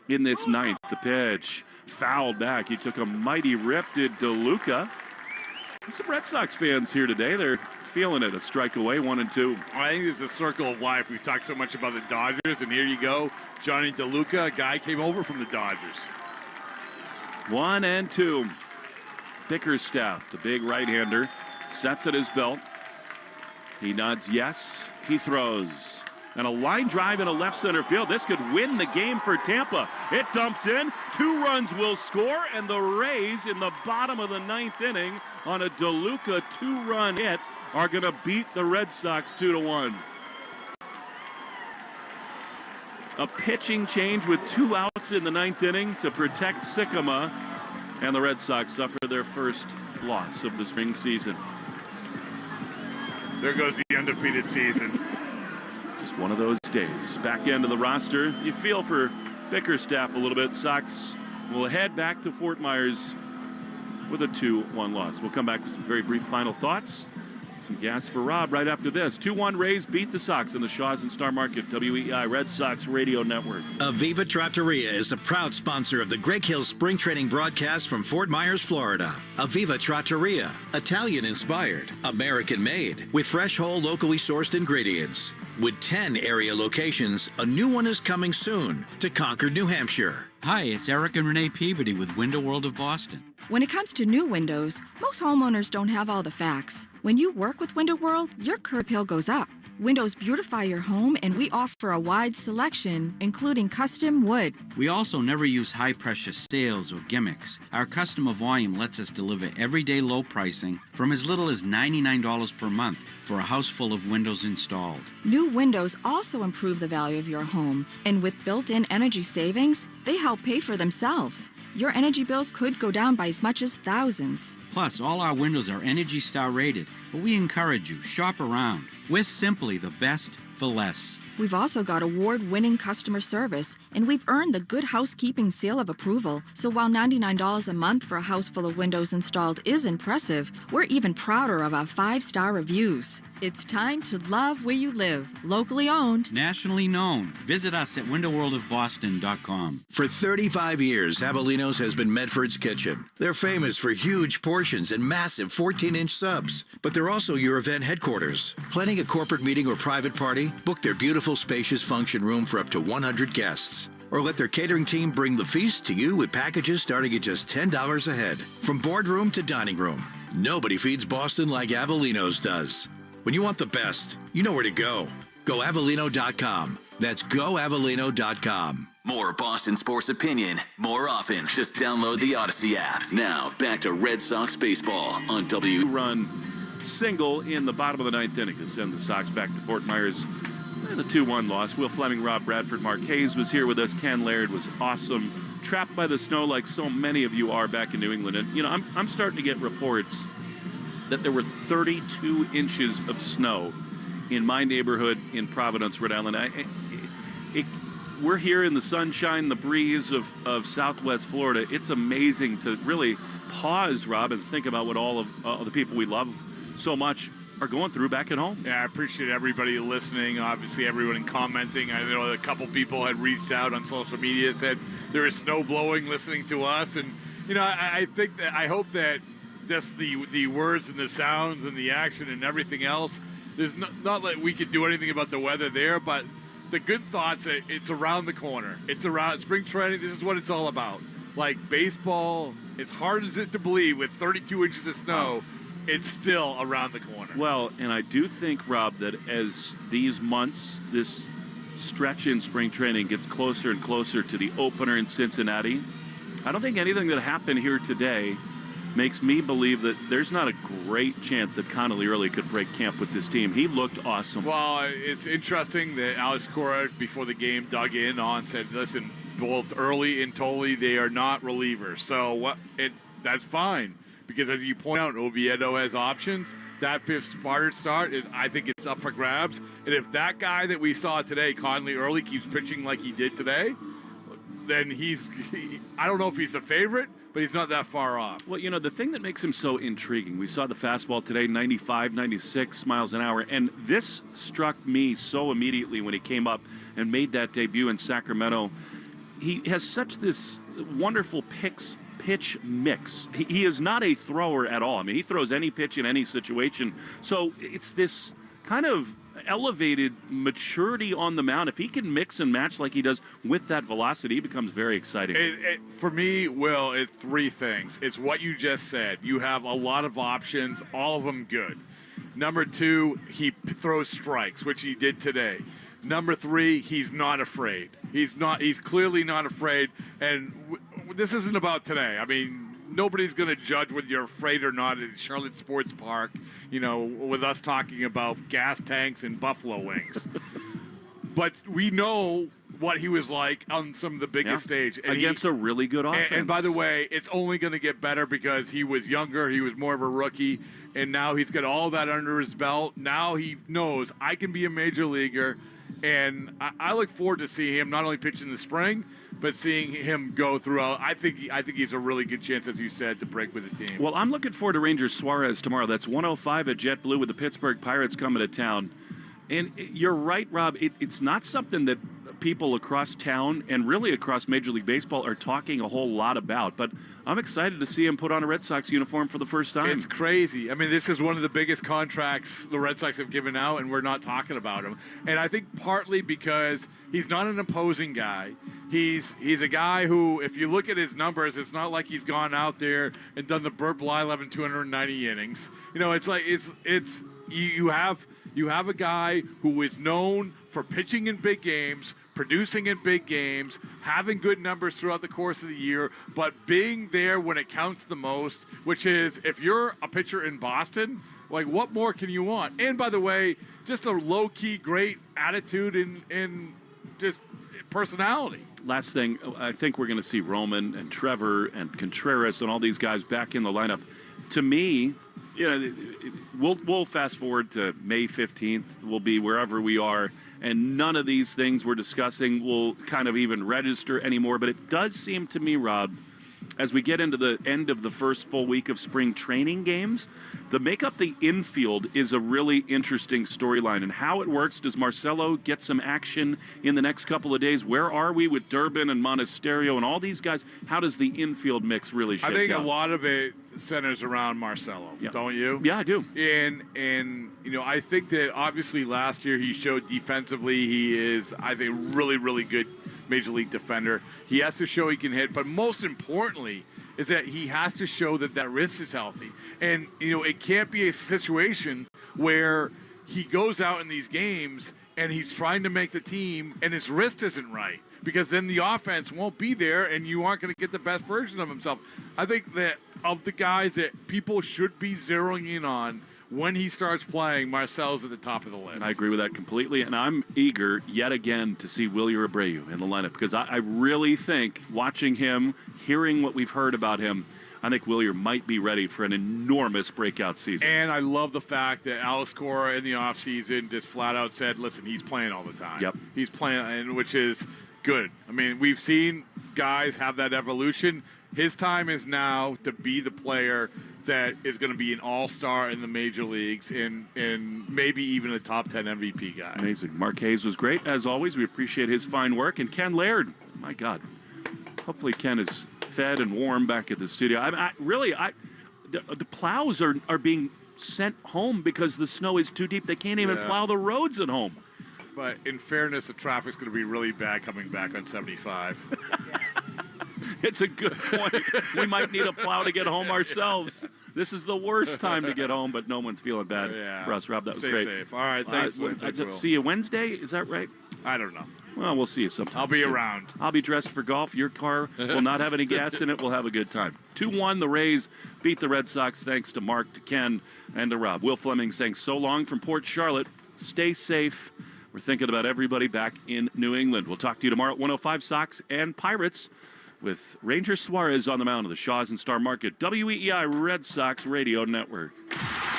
[SPEAKER 23] in this ninth. The pitch fouled back. He took a mighty rip, did DeLuca. Some Red Sox fans here today. They're feeling it. A strike away, 1-2.
[SPEAKER 6] I think it's a circle of life. We've talked so much about the Dodgers, and here you go. Johnny DeLuca, a guy came over from the Dodgers.
[SPEAKER 23] 1-2. Bickerstaff, the big right-hander, sets at his belt. He nods yes. He throws. And a line drive in a left center field. This could win the game for Tampa. It dumps in. 2 runs will score, and the Rays in the bottom of the 9th inning on a DeLuca 2-run hit are going to beat the Red Sox 2-1. A pitching change with 2 outs in the 9th inning to protect Sycamore, and the Red Sox suffer their first loss of the spring season.
[SPEAKER 6] There goes the undefeated season.
[SPEAKER 23] Just one of those days. Back end of the roster. You feel for Bickerstaff a little bit. Sox will head back to Fort Myers with a 2-1 loss. We'll come back with some very brief final thoughts. Some gas for Rob right after this. 2-1 Rays beat the Sox in the Shaws and Star Market WEI Red Sox Radio Network.
[SPEAKER 10] Aviva Trattoria is a proud sponsor of the Greg Hill Spring Training broadcast from Fort Myers, Florida. Aviva Trattoria, Italian-inspired, American-made, with fresh, whole, locally sourced ingredients. With 10 area locations, a new one is coming soon to Concord, New Hampshire.
[SPEAKER 3] Hi, it's Eric and Renee Peabody with Window World of Boston.
[SPEAKER 1] When it comes to new windows, most homeowners don't have all the facts. When you work with Window World, your curb appeal goes up. Windows beautify your home, and we offer a wide selection, including custom wood.
[SPEAKER 3] We also never use high-pressure sales or gimmicks. Our customer volume lets us deliver everyday low pricing from as little as $99 per month for a house full of windows installed.
[SPEAKER 1] New windows also improve the value of your home, and with built-in energy savings, they help pay for themselves. Your energy bills could go down by as much as thousands.
[SPEAKER 3] Plus, all our windows are Energy Star rated, but we encourage you, shop around. We're simply the best for less.
[SPEAKER 1] We've also got award-winning customer service, and we've earned the Good Housekeeping seal of approval. So while $99 a month for a house full of windows installed is impressive, we're even prouder of our 5-star reviews. It's time to love where you live. Locally owned.
[SPEAKER 3] Nationally known. Visit us at windowworldofboston.com.
[SPEAKER 10] For 35 years, Avelinos has been Medford's kitchen. They're famous for huge portions and massive 14-inch subs, but they're also your event headquarters. Planning a corporate meeting or private party? Book their beautiful, spacious function room for up to 100 guests. Or let their catering team bring the feast to you with packages starting at just $10 a head. From boardroom to dining room, nobody feeds Boston like Avelinos does. When you want the best, you know where to go. Go Avellino.com. That's GoAvellino.com.
[SPEAKER 4] More Boston sports opinion, more often. Just download the Odyssey app. Now, back to Red Sox baseball on
[SPEAKER 23] Run single in the bottom of the 9th inning to send the Sox back to Fort Myers. And a 2-1 loss. Will Fleming, Rob Bradford, Mark Hayes was here with us. Ken Laird was awesome. Trapped by the snow like so many of you are back in New England. And, you know, I'm starting to get reports that there were 32 inches of snow in my neighborhood in Providence, Rhode Island. We're here in the sunshine, the breeze of Southwest Florida. It's amazing to really pause, Rob, and think about what all of the people we love so much are going through back at home.
[SPEAKER 6] Yeah, I appreciate everybody listening. Obviously, everyone commenting. I know a couple people had reached out on social media, said there is snow blowing listening to us. And, I think that I hope that just the words and the sounds and the action and everything else, there's not that we could do anything about the weather there, but the good thoughts, it's around the corner. It's around spring training. This is what it's all about. Like baseball, as hard as it to believe, with 32 inches of snow, it's still around the corner.
[SPEAKER 23] Well, and I do think, Rob, that as these months, this stretch in spring training gets closer and closer to the opener in Cincinnati, I don't think anything that happened here today makes me believe that there's not a great chance that Connolly Early could break camp with this team. He looked awesome.
[SPEAKER 6] Well, it's interesting that Alex Cora, before the game, dug in on, said, listen, both Early and Tolley, they are not relievers. So that's fine, because as you point out, Oviedo has options. That fifth start is, I think it's up for grabs. And if that guy that we saw today, Connolly Early, keeps pitching like he did today, then I don't know if he's the favorite, but he's not that far off.
[SPEAKER 23] Well, the thing that makes him so intriguing, we saw the fastball today, 95, 96 miles an hour, and this struck me so immediately when he came up and made that debut in Sacramento. He has such this wonderful pitch mix. He is not a thrower at all. I mean, he throws any pitch in any situation. So it's this kind of elevated maturity on the mound. If he can mix and match like he does with that velocity, it becomes very exciting.
[SPEAKER 6] For me, Will, it's three things. It's what you just said. You have a lot of options, all of them good. Number two, he throws strikes, which he did today. Number three, he's not afraid. He's clearly not afraid. And this isn't about today. I mean, nobody's going to judge whether you're afraid or not at Charlotte Sports Park, with us talking about gas tanks and buffalo wings. But we know what he was like on some of the biggest stage. And
[SPEAKER 23] against a really good offense.
[SPEAKER 6] And by the way, it's only going to get better because he was younger, he was more of a rookie, and now he's got all that under his belt. Now he knows, I can be a major leaguer. And I look forward to seeing him not only pitch in the spring, but seeing him go throughout. I think he's a really good chance, as you said, to break with the team.
[SPEAKER 23] Well, I'm looking forward to Rangers Suarez tomorrow. That's 1:05 at JetBlue with the Pittsburgh Pirates coming to town. And you're right, Rob. It's not something that people across town and really across Major League Baseball are talking a whole lot about. But I'm excited to see him put on a Red Sox uniform for the first time.
[SPEAKER 6] It's crazy. I mean, this is one of the biggest contracts the Red Sox have given out, and we're not talking about him. And I think partly because he's not an imposing guy. He's a guy who, if you look at his numbers, it's not like he's gone out there and done the Burt Blyleven 290 innings. It's like you have a guy who is known for pitching in big games, producing in big games, having good numbers throughout the course of the year, but being there when it counts the most, which is if you're a pitcher in Boston, like what more can you want? And by the way, just a low-key great attitude and just personality.
[SPEAKER 23] Last thing, I think we're going to see Roman and Trevor and Contreras and all these guys back in the lineup. To me, we'll fast forward to May 15th. We'll be wherever we are, and none of these things we're discussing will kind of even register anymore. But it does seem to me, Rob, as we get into the end of the first full week of spring training games, the make up the infield is a really interesting storyline. And how it works, does Marcelo get some action in the next couple of days? Where are we with Durbin and Monasterio and all these guys? How does the infield mix really shake out?
[SPEAKER 6] I think a lot of it centers around Marcelo, don't you?
[SPEAKER 23] Yeah, I do.
[SPEAKER 6] And I think that obviously last year he showed defensively he is, I think, really, really good Major League defender. He has to show he can hit, but most importantly is that he has to show that wrist is healthy. And, it can't be a situation where he goes out in these games and he's trying to make the team and his wrist isn't right, because then the offense won't be there and you aren't going to get the best version of himself. I think that of the guys that people should be zeroing in on when he starts playing, Marcel's at the top of the list.
[SPEAKER 23] I agree with that completely, and I'm eager yet again to see Wilyer Abreu in the lineup, because I really think, watching him, hearing what we've heard about him, I think Wilyer might be ready for an enormous breakout season.
[SPEAKER 6] And I love the fact that Alex Cora in the offseason just flat out said, listen, he's playing all the time.
[SPEAKER 23] Yep.
[SPEAKER 6] He's playing, which is good. I mean, we've seen guys have that evolution. his time is now to be the player that is going to be an all-star in the major leagues and maybe even a top 10 MVP guy.
[SPEAKER 23] Amazing. Mark Hayes was great, as always. We appreciate his fine work. And Ken Laird, my God. Hopefully Ken is fed and warm back at the studio. The plows are being sent home because the snow is too deep. They can't even plow the roads at home.
[SPEAKER 6] But in fairness, the traffic's going to be really bad coming back on 75.
[SPEAKER 23] It's a good point. We might need a plow to get home ourselves. This is the worst time to get home, but no one's feeling bad for us, Rob. That was
[SPEAKER 6] Stay
[SPEAKER 23] great.
[SPEAKER 6] safe. All right, thanks.
[SPEAKER 23] See you Wednesday. Is that right?
[SPEAKER 6] I don't know.
[SPEAKER 23] Well, we'll see you sometime.
[SPEAKER 6] I'll be
[SPEAKER 23] soon.
[SPEAKER 6] around.
[SPEAKER 23] I'll be dressed for golf. Your car will not have any gas in it. We'll have a good time. 2-1, the Rays beat the Red Sox thanks to Mark, to Ken, and to Rob. Will Fleming saying so long from Port Charlotte. Stay safe. We're thinking about everybody back in New England. We'll talk to you tomorrow at 105 Sox and Pirates with Ranger Suarez on the mound of the Shaws and Star Market, WEEI Red Sox Radio Network.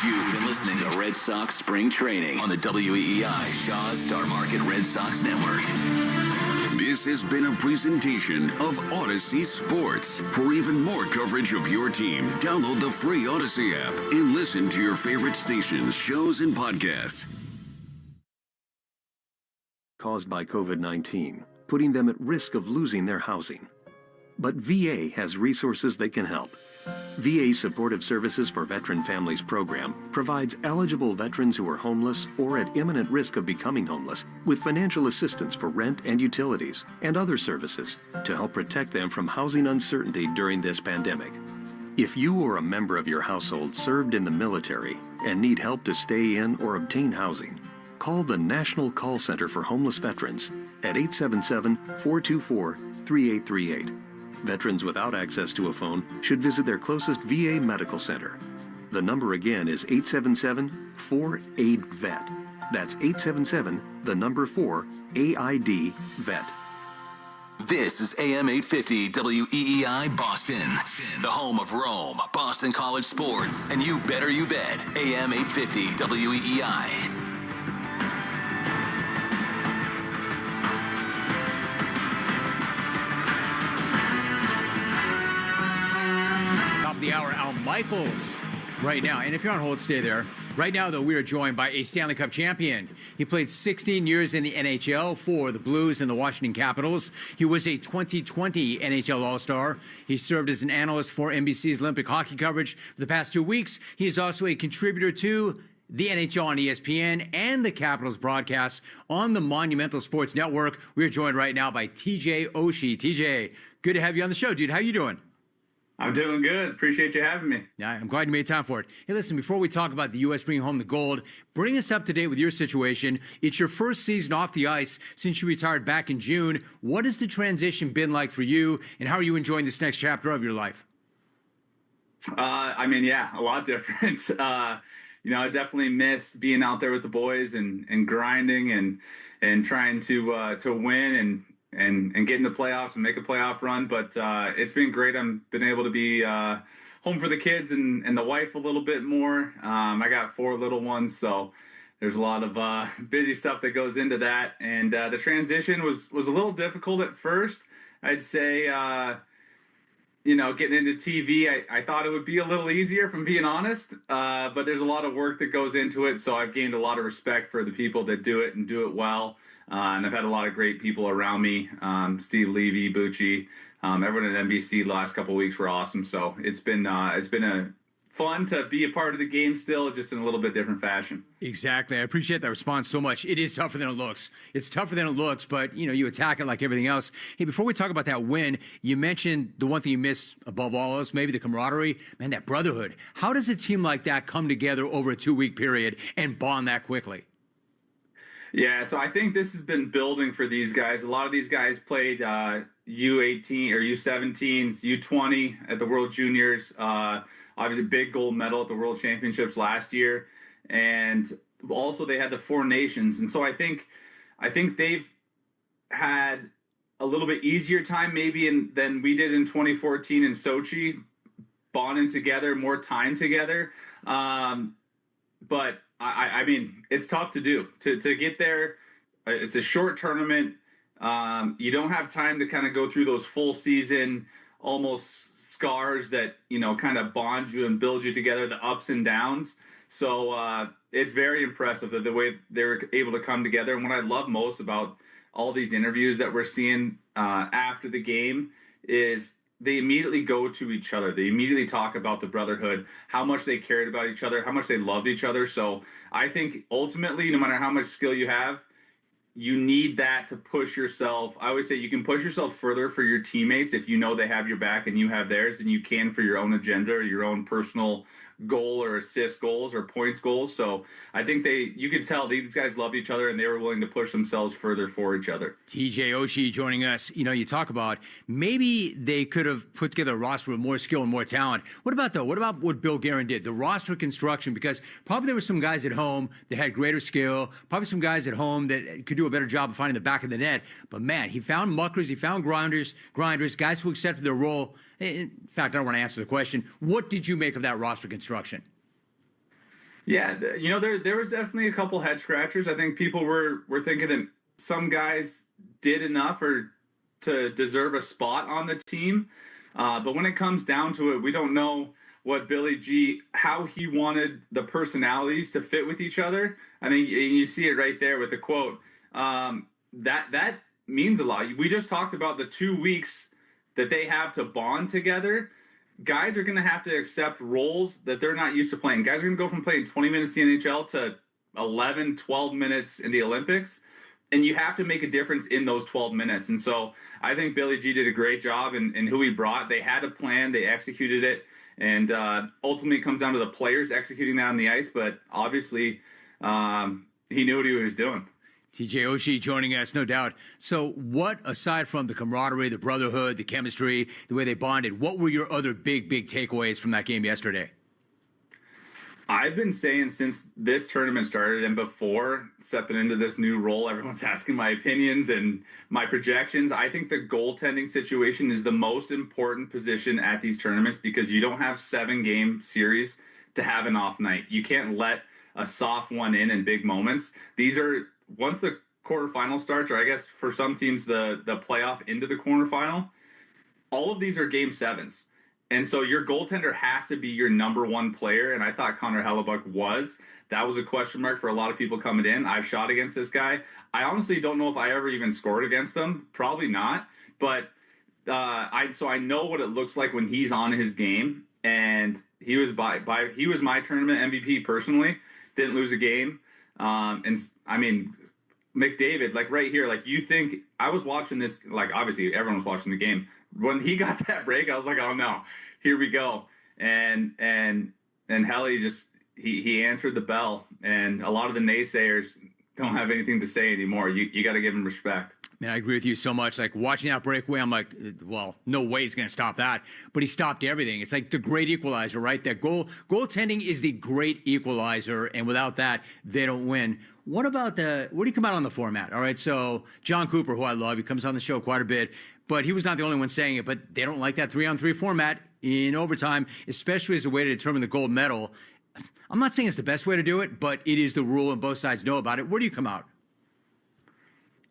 [SPEAKER 4] You've been listening to Red Sox Spring Training on the WEEI Shaws Star Market Red Sox Network.
[SPEAKER 11] This has been a presentation of Odyssey Sports. For even more coverage of your team, download the free Odyssey app and listen to your favorite stations, shows, and podcasts.
[SPEAKER 18] Caused by COVID-19, putting them at risk of losing their housing. But VA has resources that can help. VA Supportive Services for Veteran Families program provides eligible veterans who are homeless or at imminent risk of becoming homeless with financial assistance for rent and utilities and other services to help protect them from housing uncertainty during this pandemic. If you or a member of your household served in the military and need help to stay in or obtain housing, call the National Call Center for Homeless Veterans at 877-424-3838. Veterans without access to a phone should visit their closest VA medical center. The number again is 877-4AID-VET. That's 877-4-AID-VET.
[SPEAKER 4] This is AM 850 WEEI Boston, the home of Rome, Boston College sports, and you bet, AM 850 WEEI.
[SPEAKER 19] The hour, Al Michaels right now. And if you're on hold, stay there. Right now, though, we are joined by a Stanley Cup champion. He played 16 years in the NHL for the Blues and the Washington Capitals. He was a 2020 NHL All-Star. He served as an analyst for NBC's Olympic hockey coverage for the past 2 weeks. He is also a contributor to the NHL on ESPN and the Capitals broadcasts on the Monumental Sports Network. We are joined right now by TJ Oshi. TJ, good to have you on the show, dude. How you doing?
[SPEAKER 20] I'm doing good. Appreciate you having me.
[SPEAKER 19] Yeah, I'm glad you made time for it. Hey, listen, before we talk about the U.S. bringing home the gold, bring us up to date with your situation. It's your first season off the ice since you retired back in June. What has the transition been like for you, and how are you enjoying this next chapter of your life?
[SPEAKER 20] A lot different. I definitely miss being out there with the boys and grinding and trying to win and get in the playoffs and make a playoff run. But it's been great. I've been able to be home for the kids and the wife a little bit more. I got 4 little ones, so there's a lot of busy stuff that goes into that. And the transition was a little difficult at first. I'd say, getting into TV, I thought it would be a little easier, if I'm being honest. But there's a lot of work that goes into it, so I've gained a lot of respect for the people that do it and do it well. And I've had a lot of great people around me. Steve Levy, Bucci, everyone at NBC the last couple of weeks were awesome. So it's been a fun to be a part of the game still, just in a little bit different fashion.
[SPEAKER 19] Exactly. I appreciate that response so much. It is tougher than it looks. It's tougher than it looks, but you attack it like everything else. Hey, before we talk about that win, you mentioned the one thing you miss above all else, maybe the camaraderie, man, that brotherhood. How does a team like that come together over a 2-week period and bond that quickly?
[SPEAKER 20] Yeah, so I think this has been building for these guys. A lot of these guys played U18 or U17s, U20 at the World Juniors. Obviously, big gold medal at the World Championships last year, and also they had the 4 nations. And so I think they've had a little bit easier time maybe than we did in 2014 in Sochi, bonding together, more time together. But I mean, it's tough to do to get there. It's a short tournament. You don't have time to kind of go through those full season, almost scars that, kind of bond you and build you together, the ups and downs. So it's very impressive that the way they were able to come together. And what I love most about all these interviews that we're seeing after the game is they immediately go to each other. They immediately talk about the brotherhood, how much they cared about each other, how much they loved each other. So I think ultimately, no matter how much skill you have, you need that to push yourself. I always say you can push yourself further for your teammates if you know they have your back and you have theirs, and you can for your own agenda or your own personal goal or assist goals or points goals. So I think you could tell these guys loved each other and they were willing to push themselves further for each other.
[SPEAKER 19] TJ Oshi joining us. You talk about maybe they could have put together a roster with more skill and more talent. What about what Bill Guerin did, the roster construction? Because probably there were some guys at home that had greater skill, probably some guys at home that could do a better job of finding the back of the net. But man, he found muckers, he found grinders, guys who accepted their role. In fact, I don't want to answer the question. What did you make of that roster construction?
[SPEAKER 20] Yeah, there was definitely a couple head scratchers. I think people were thinking that some guys did enough or to deserve a spot on the team. But when it comes down to it, we don't know what Billy G, how he wanted the personalities to fit with each other. I think you see it right there with the quote. That means a lot. We just talked about the 2 weeks that they have to bond together. Guys are going to have to accept roles that they're not used to playing. Guys are going to go from playing 20 minutes in the NHL to 11, 12 minutes in the Olympics. And you have to make a difference in those 12 minutes. And so I think Billy G did a great job in who he brought. They had a plan. They executed it. And ultimately it comes down to the players executing that on the ice. But obviously he knew what he was doing.
[SPEAKER 19] TJ Oshi joining us, no doubt. So what, aside from the camaraderie, the brotherhood, the chemistry, the way they bonded, what were your other big takeaways from that game yesterday?
[SPEAKER 20] I've been saying since this tournament started and before stepping into this new role, everyone's asking my opinions and my projections. I think the goaltending situation is the most important position at these tournaments because you don't have 7-game series to have an off night. You can't let a soft one in big moments. These are, once the quarterfinal starts, or I guess for some teams the playoff into the quarterfinal, all of these are game 7s. And so your goaltender has to be your number one player, and I thought Connor Hellebuck was. That was a question mark for a lot of people coming in. I've shot against this guy. I honestly don't know if I ever even scored against him. Probably not. But I know what it looks like when he's on his game, and he was he was my tournament MVP personally. Didn't lose a game. And I mean, McDavid, like right here, like you think I was watching this, like obviously everyone was watching the game. When he got that break, I was like, oh no, here we go. And Helly just he answered the bell, and a lot of the naysayers don't have anything to say anymore. You got to give him respect.
[SPEAKER 19] Man, I agree with you so much. Like watching that breakaway, I'm like, well, no way he's going to stop that. But he stopped everything. It's like the great equalizer, right? That goaltending is the great equalizer, and without that, they don't win. What about where do you come out on the format? All right, so John Cooper, who I love, he comes on the show quite a bit, but he was not the only one saying it. But they don't like that 3-on-3 format in overtime, especially as a way to determine the gold medal. I'm not saying it's the best way to do it, but it is the rule, and both sides know about it. Where do you come out?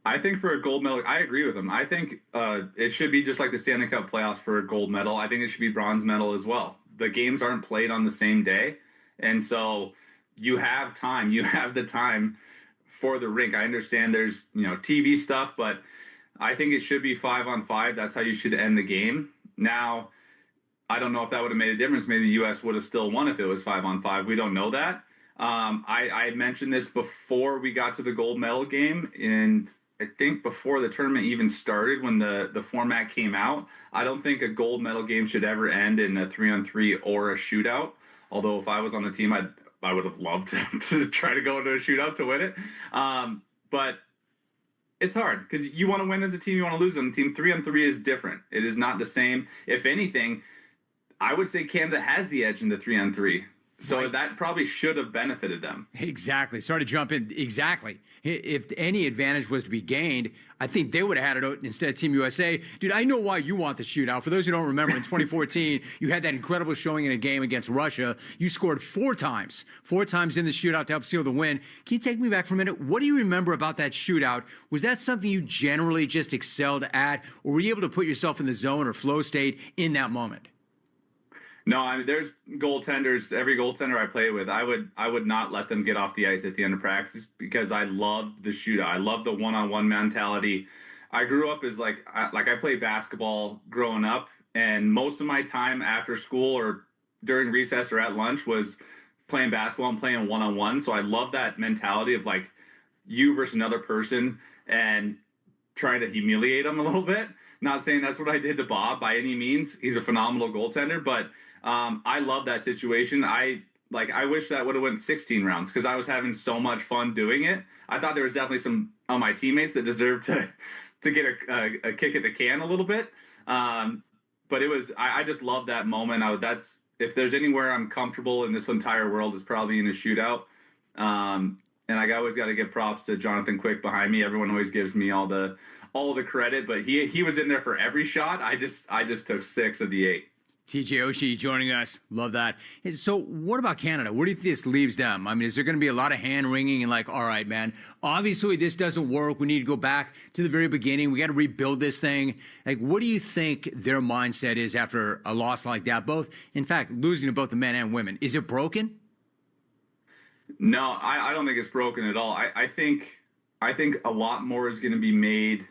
[SPEAKER 20] I think for a gold medal, I agree with him. I think it should be just like the Stanley Cup playoffs for a gold medal. I think it should be bronze medal as well. The games aren't played on the same day, and so you have time. You have the time for the rink. I understand there's TV stuff, but I think it should be 5-on-5. That's how you should end the game. Now, I don't know if that would have made a difference. Maybe the U.S. would have still won if it was 5-on-5. We don't know that. I mentioned this before we got to the gold medal game, and I think before the tournament even started, when the format came out, I don't think a gold medal game should ever end in a 3-on-3 or a shootout. Although if I was on the team, I would have loved to try to go into a shootout to win it. But it's hard because you want to win as a team, you want to lose as a team. 3-on-3 is different. It is not the same. If anything, I would say Canada has the edge in the 3-on-3. So right. That probably should have benefited them.
[SPEAKER 19] Exactly. Sorry to jump in. Exactly. If any advantage was to be gained, I think they would have had it instead of Team USA. Dude, I know why you want the shootout. For those who don't remember, in 2014, you had that incredible showing in a game against Russia. You scored 4 times in the shootout to help seal the win. Can you take me back for a minute? What do you remember about that shootout? Was that something you generally just excelled at, or were you able to put yourself in the zone or flow state in that moment?
[SPEAKER 20] No, I mean, there's goaltenders. Every goaltender I play with, I would not let them get off the ice at the end of practice because I love the shootout. I love the one-on-one mentality. I grew up as I played basketball growing up, and most of my time after school or during recess or at lunch was playing basketball and playing one-on-one. So I love that mentality of like you versus another person and trying to humiliate them a little bit. Not saying that's what I did to Bob by any means. He's a phenomenal goaltender, but I love that situation. I wish that would have went 16 rounds because I was having so much fun doing it. I thought there was definitely some of my teammates that deserved to get a kick at the can a little bit. But it was I just love that moment. If there's anywhere I'm comfortable in this entire world, it's probably in a shootout. And I always got to give props to Jonathan Quick behind me. Everyone always gives me all the credit, but he was in there for every shot. I just took 6 of the 8.
[SPEAKER 19] TJ Oshi joining us. Love that. So what about Canada? Where do you think this leaves them? I mean, is there going to be a lot of hand-wringing and like, all right, man, obviously this doesn't work. We need to go back to the very beginning. We got to rebuild this thing. Like, what do you think their mindset is after a loss like that? Both, in fact, losing to both the men and women. Is it broken?
[SPEAKER 20] No, I don't think it's broken at all. I think a lot more is going to be made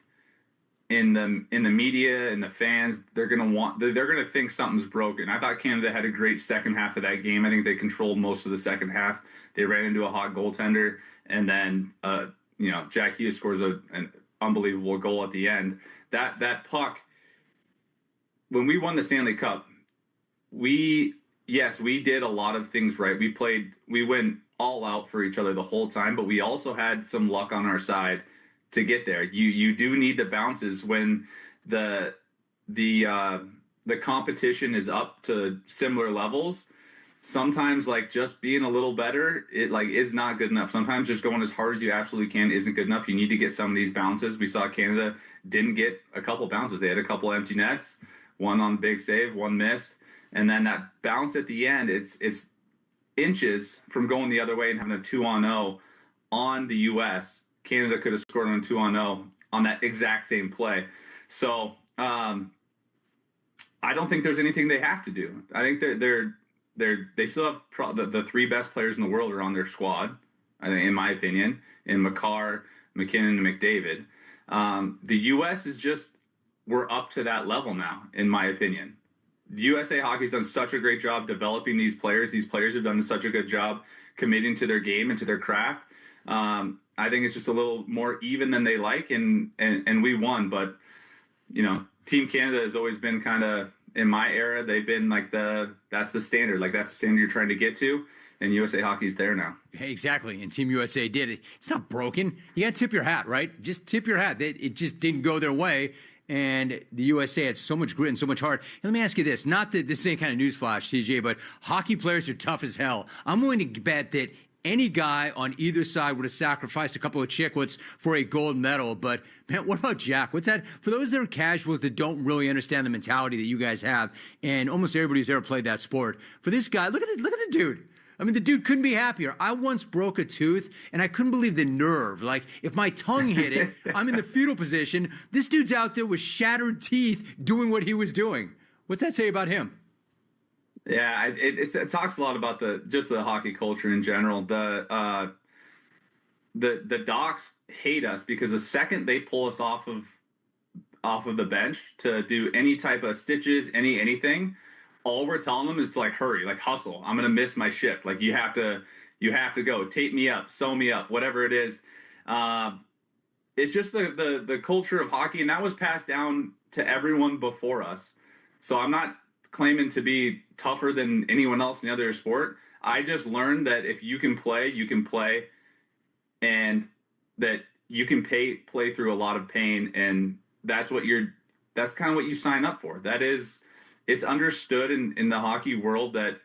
[SPEAKER 20] in the media and the fans. They're gonna think something's broken. I thought Canada had a great second half of that game. I think they controlled most of the second half. They ran into a hot goaltender, and then Jack Hughes scores an unbelievable goal at the end. That puck. When we won the Stanley Cup, we did a lot of things right. We went all out for each other the whole time, but we also had some luck on our side to get there. You do need the bounces when the competition is up to similar levels. Sometimes just being a little better, it is not good enough. Sometimes just going as hard as you absolutely can isn't good enough. You need to get some of these bounces. We saw Canada didn't get a couple bounces. They had a couple empty nets, one on big save, one missed, and then that bounce at the end. It's inches from going the other way and having a 2-on-0 on the U.S. Canada could have scored on a 2-on-0 on that exact same play. So I don't think there's anything they have to do. I think they still have the 3 best players in the world are on their squad. I think, in my opinion, in Makar, McKinnon, and McDavid. The U.S. is we're up to that level now, in my opinion. USA Hockey's done such a great job developing these players. These players have done such a good job committing to their game and to their craft. I think it's just a little more even than they like, and we won. But Team Canada has always been kind of, in my era, they've been that's the standard. That's the standard you're trying to get to, and USA Hockey's there now.
[SPEAKER 19] Hey, exactly, and Team USA did it. It's not broken. You got to tip your hat, right? Just tip your hat. It just didn't go their way, and the USA had so much grit and so much heart. And let me ask you this: not that this ain't kind of newsflash, TJ, but hockey players are tough as hell. I'm willing to bet that any guy on either side would have sacrificed a couple of chicklets for a gold medal. But, man, what about Jack? What's that? For those that are casuals that don't really understand the mentality that you guys have, and almost everybody who's ever played that sport, for this guy, look at the dude. I mean, the dude couldn't be happier. I once broke a tooth, and I couldn't believe the nerve. If my tongue hit it, I'm in the fetal position. This dude's out there with shattered teeth doing what he was doing. What's that say about him?
[SPEAKER 20] Yeah, it talks a lot about the hockey culture in general. The docs hate us because the second they pull us off of the bench to do any type of stitches, anything, all we're telling them is to hurry, hustle. I'm gonna miss my shift. You have to go. Tape me up, sew me up, whatever it is. It's just the culture of hockey, and that was passed down to everyone before us. So I'm not claiming to be tougher than anyone else in the other sport. I just learned that if you can play, and that you can play through a lot of pain, and that's kind of what you sign up for. It's understood in the hockey world that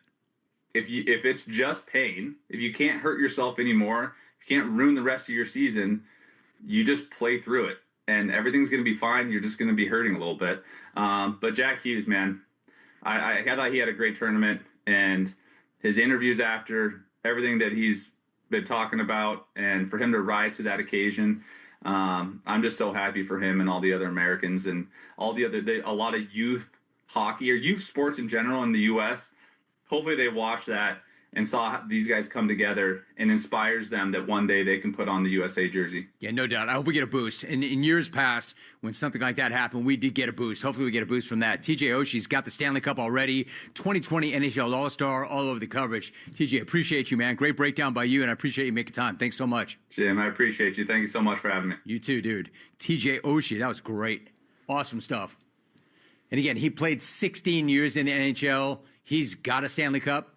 [SPEAKER 20] if it's just pain, if you can't hurt yourself anymore, if you can't ruin the rest of your season, you just play through it, and everything's going to be fine. You're just going to be hurting a little bit. But Jack Hughes, man, I thought he had a great tournament, and his interviews after, everything that he's been talking about, and for him to rise to that occasion, I'm just so happy for him and all the other Americans and all a lot of youth hockey or youth sports in general in the U.S. hopefully they watch that and saw these guys come together and inspires them that one day they can put on the USA jersey.
[SPEAKER 19] Yeah, no doubt. I hope we get a boost. And in years past, when something like that happened, we did get a boost. Hopefully we get a boost from that. TJ Oshi's got the Stanley Cup already. 2020 NHL All-Star, all over the coverage. TJ, appreciate you, man. Great breakdown by you, and I appreciate you making time. Thanks so much.
[SPEAKER 20] Jim, I appreciate you. Thank you so much for having me.
[SPEAKER 19] You too, dude. TJ Oshi, that was great. Awesome stuff. And again, he played 16 years in the NHL. He's got a Stanley Cup.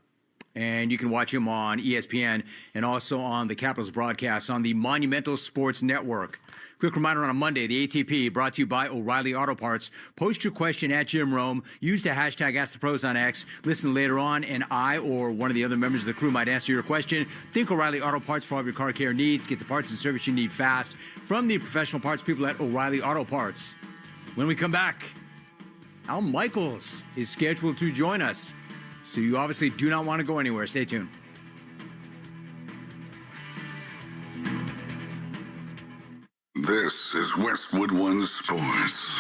[SPEAKER 19] And you can watch him on ESPN and also on the Capitals broadcast on the Monumental Sports Network. Quick reminder on a Monday, the ATP brought to you by O'Reilly Auto Parts. Post your question at Jim Rome. Use the hashtag AskThePros on X. Listen later on, and I or one of the other members of the crew might answer your question. Think O'Reilly Auto Parts for all of your car care needs. Get the parts and service you need fast from the professional parts people at O'Reilly Auto Parts. When we come back, Al Michaels is scheduled to join us. So you obviously do not want to go anywhere. Stay tuned.
[SPEAKER 11] This is Westwood One Sports.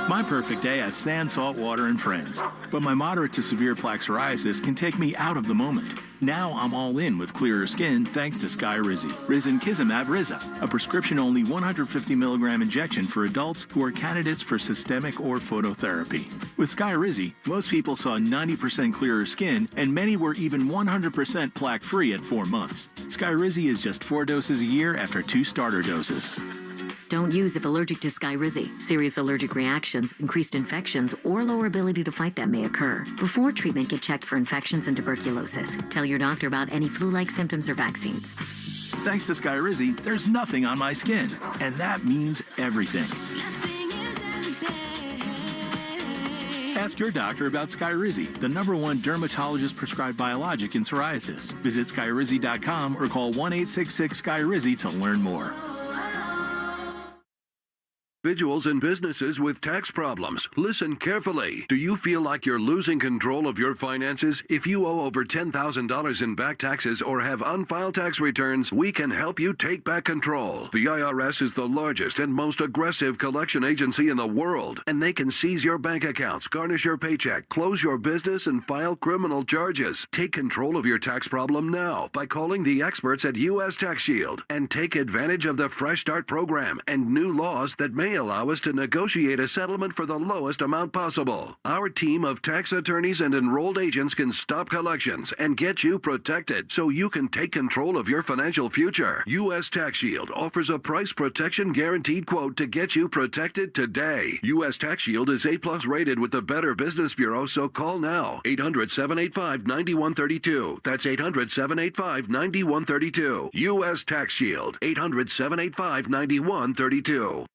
[SPEAKER 8] My perfect day has sand, salt water, and friends. But my moderate to severe plaque psoriasis can take me out of the moment. Now I'm all in with clearer skin thanks to Skyrizi. Risankizumab Riza, a prescription-only 150 milligram injection for adults who are candidates for systemic or phototherapy. With Skyrizi, most people saw 90% clearer skin, and many were even 100% plaque-free at 4 months. Skyrizi is just 4 doses a year after 2 starter doses.
[SPEAKER 12] Don't use if allergic to Skyrizi. Serious allergic reactions, increased infections, or lower ability to fight them may occur. Before treatment, get checked for infections and tuberculosis. Tell your doctor about any flu-like symptoms or vaccines.
[SPEAKER 8] Thanks to Skyrizi, there's nothing on my skin, and that means everything. Ask your doctor about Skyrizi, the #1 dermatologist-prescribed biologic in psoriasis. Visit Skyrizi.com or call 1-866-SKYRIZI to learn more.
[SPEAKER 13] Individuals and businesses with tax problems, listen carefully. Do you feel like you're losing control of your finances? If you owe over $10,000 in back taxes or have unfiled tax returns, we can help you take back control. The IRS is the largest and most aggressive collection agency in the world, and they can seize your bank accounts, garnish your paycheck, close your business, and file criminal charges. Take control of your tax problem now by calling the experts at U.S. Tax Shield and take advantage of the Fresh Start program and new laws that may allow us to negotiate a settlement for the lowest amount possible. Our team of tax attorneys and enrolled agents can stop collections and get you protected so you can take control of your financial future. U.S. Tax Shield offers a price protection guaranteed quote to get you protected today. U.S. Tax Shield is A+ rated with the Better Business Bureau, so call now. 800-785-9132. That's 800-785-9132. U.S. Tax Shield. 800-785-9132.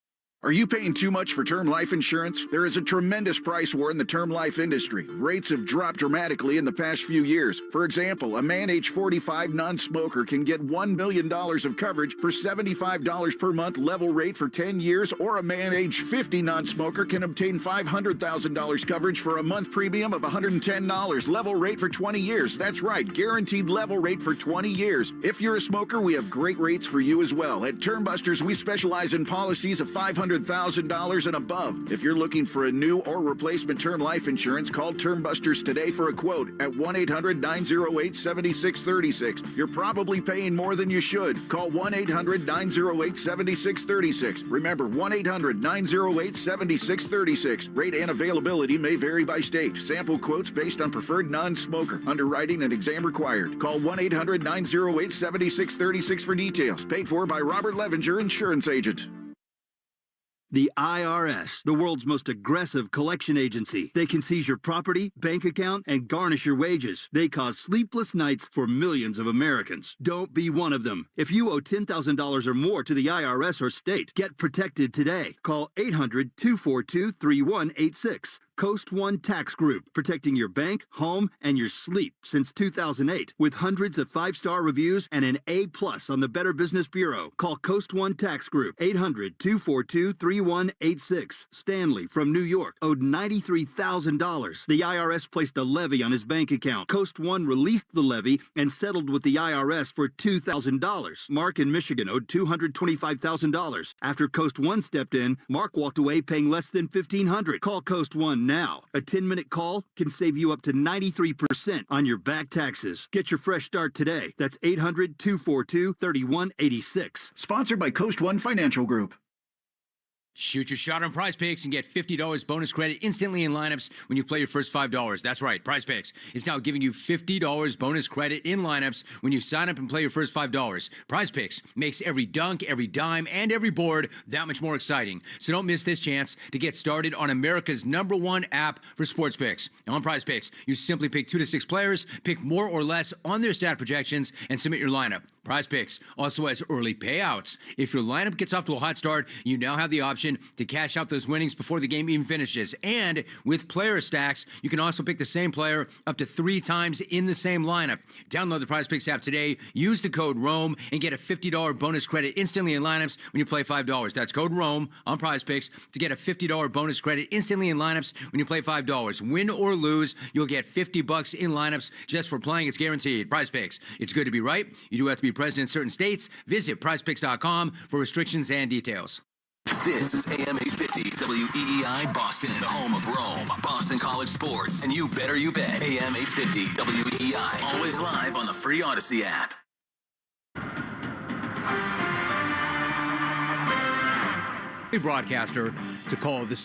[SPEAKER 21] Are you paying too much for term life insurance? There is a tremendous price war in the term life industry. Rates have dropped dramatically in the past few years. For example, a man age 45 non-smoker can get $1 million of coverage for $75 per month level rate for 10 years, or a man age 50 non-smoker can obtain $500,000 coverage for a month premium of $110 level rate for 20 years. That's right, guaranteed level rate for 20 years. If you're a smoker, we have great rates for you as well. At Term Busters, we specialize in policies of $500,000 and above. If you're looking for a new or replacement term life insurance, call Term Busters today for a quote at 1-800-908-7636. You're probably paying more than you should. Call 1-800-908-7636. Remember, 1-800-908-7636. Rate and availability may vary by state. Sample quotes based on preferred non-smoker. Underwriting and exam required. Call 1-800-908-7636 for details. Paid for by Robert Levenger, Insurance Agent.
[SPEAKER 25] The IRS, the world's most aggressive collection agency. They can seize your property, bank account, and garnish your wages. They cause sleepless nights for millions of Americans. Don't be one of them. If you owe $10,000 or more to the IRS or state, get protected today. Call 800-242-3186. Coast One Tax Group, protecting your bank, home, and your sleep since 2008. With hundreds of 5-star reviews and an A+ on the Better Business Bureau. Call Coast One Tax Group, 800-242-3186. Stanley from New York owed $93,000. The IRS placed a levy on his bank account. Coast One released the levy and settled with the IRS for $2,000. Mark in Michigan owed $225,000. After Coast One stepped in, Mark walked away paying less than $1,500. Call Coast One now. A 10-minute call can save you up to 93% on your back taxes. Get your fresh start today. That's 800-242-3186.
[SPEAKER 21] Sponsored by Coast One Financial Group.
[SPEAKER 19] Shoot your shot on Prize Picks and get $50 bonus credit instantly in lineups when you play your first $5. That's right, Prize Picks is now giving you $50 bonus credit in lineups when you sign up and play your first $5. Prize Picks makes every dunk, every dime, and every board that much more exciting. So don't miss this chance to get started on America's #1 app for sports picks. Now on Prize Picks, you simply pick 2 to 6 players, pick more or less on their stat projections, and submit your lineup. Prize Picks also has early payouts. If your lineup gets off to a hot start, you now have the option to cash out those winnings before the game even finishes. And with player stacks, you can also pick the same player up to 3 times in the same lineup. Download the Prize Picks app today, use the code ROAM, and get a $50 bonus credit instantly in lineups when you play $5. That's code ROAM on Prize Picks to get a $50 bonus credit instantly in lineups when you play $5. Win or lose, you'll get $50 in lineups just for playing. It's guaranteed. Prize Picks. It's good to be right. You do have to be present in certain states. Visit prizepicks.com for restrictions and details.
[SPEAKER 4] This is AM 850 WEEI Boston, the home of Rome, Boston College sports, and you better you bet. AM 850 WEEI, always live on the free Odyssey app.
[SPEAKER 19] A broadcaster to call the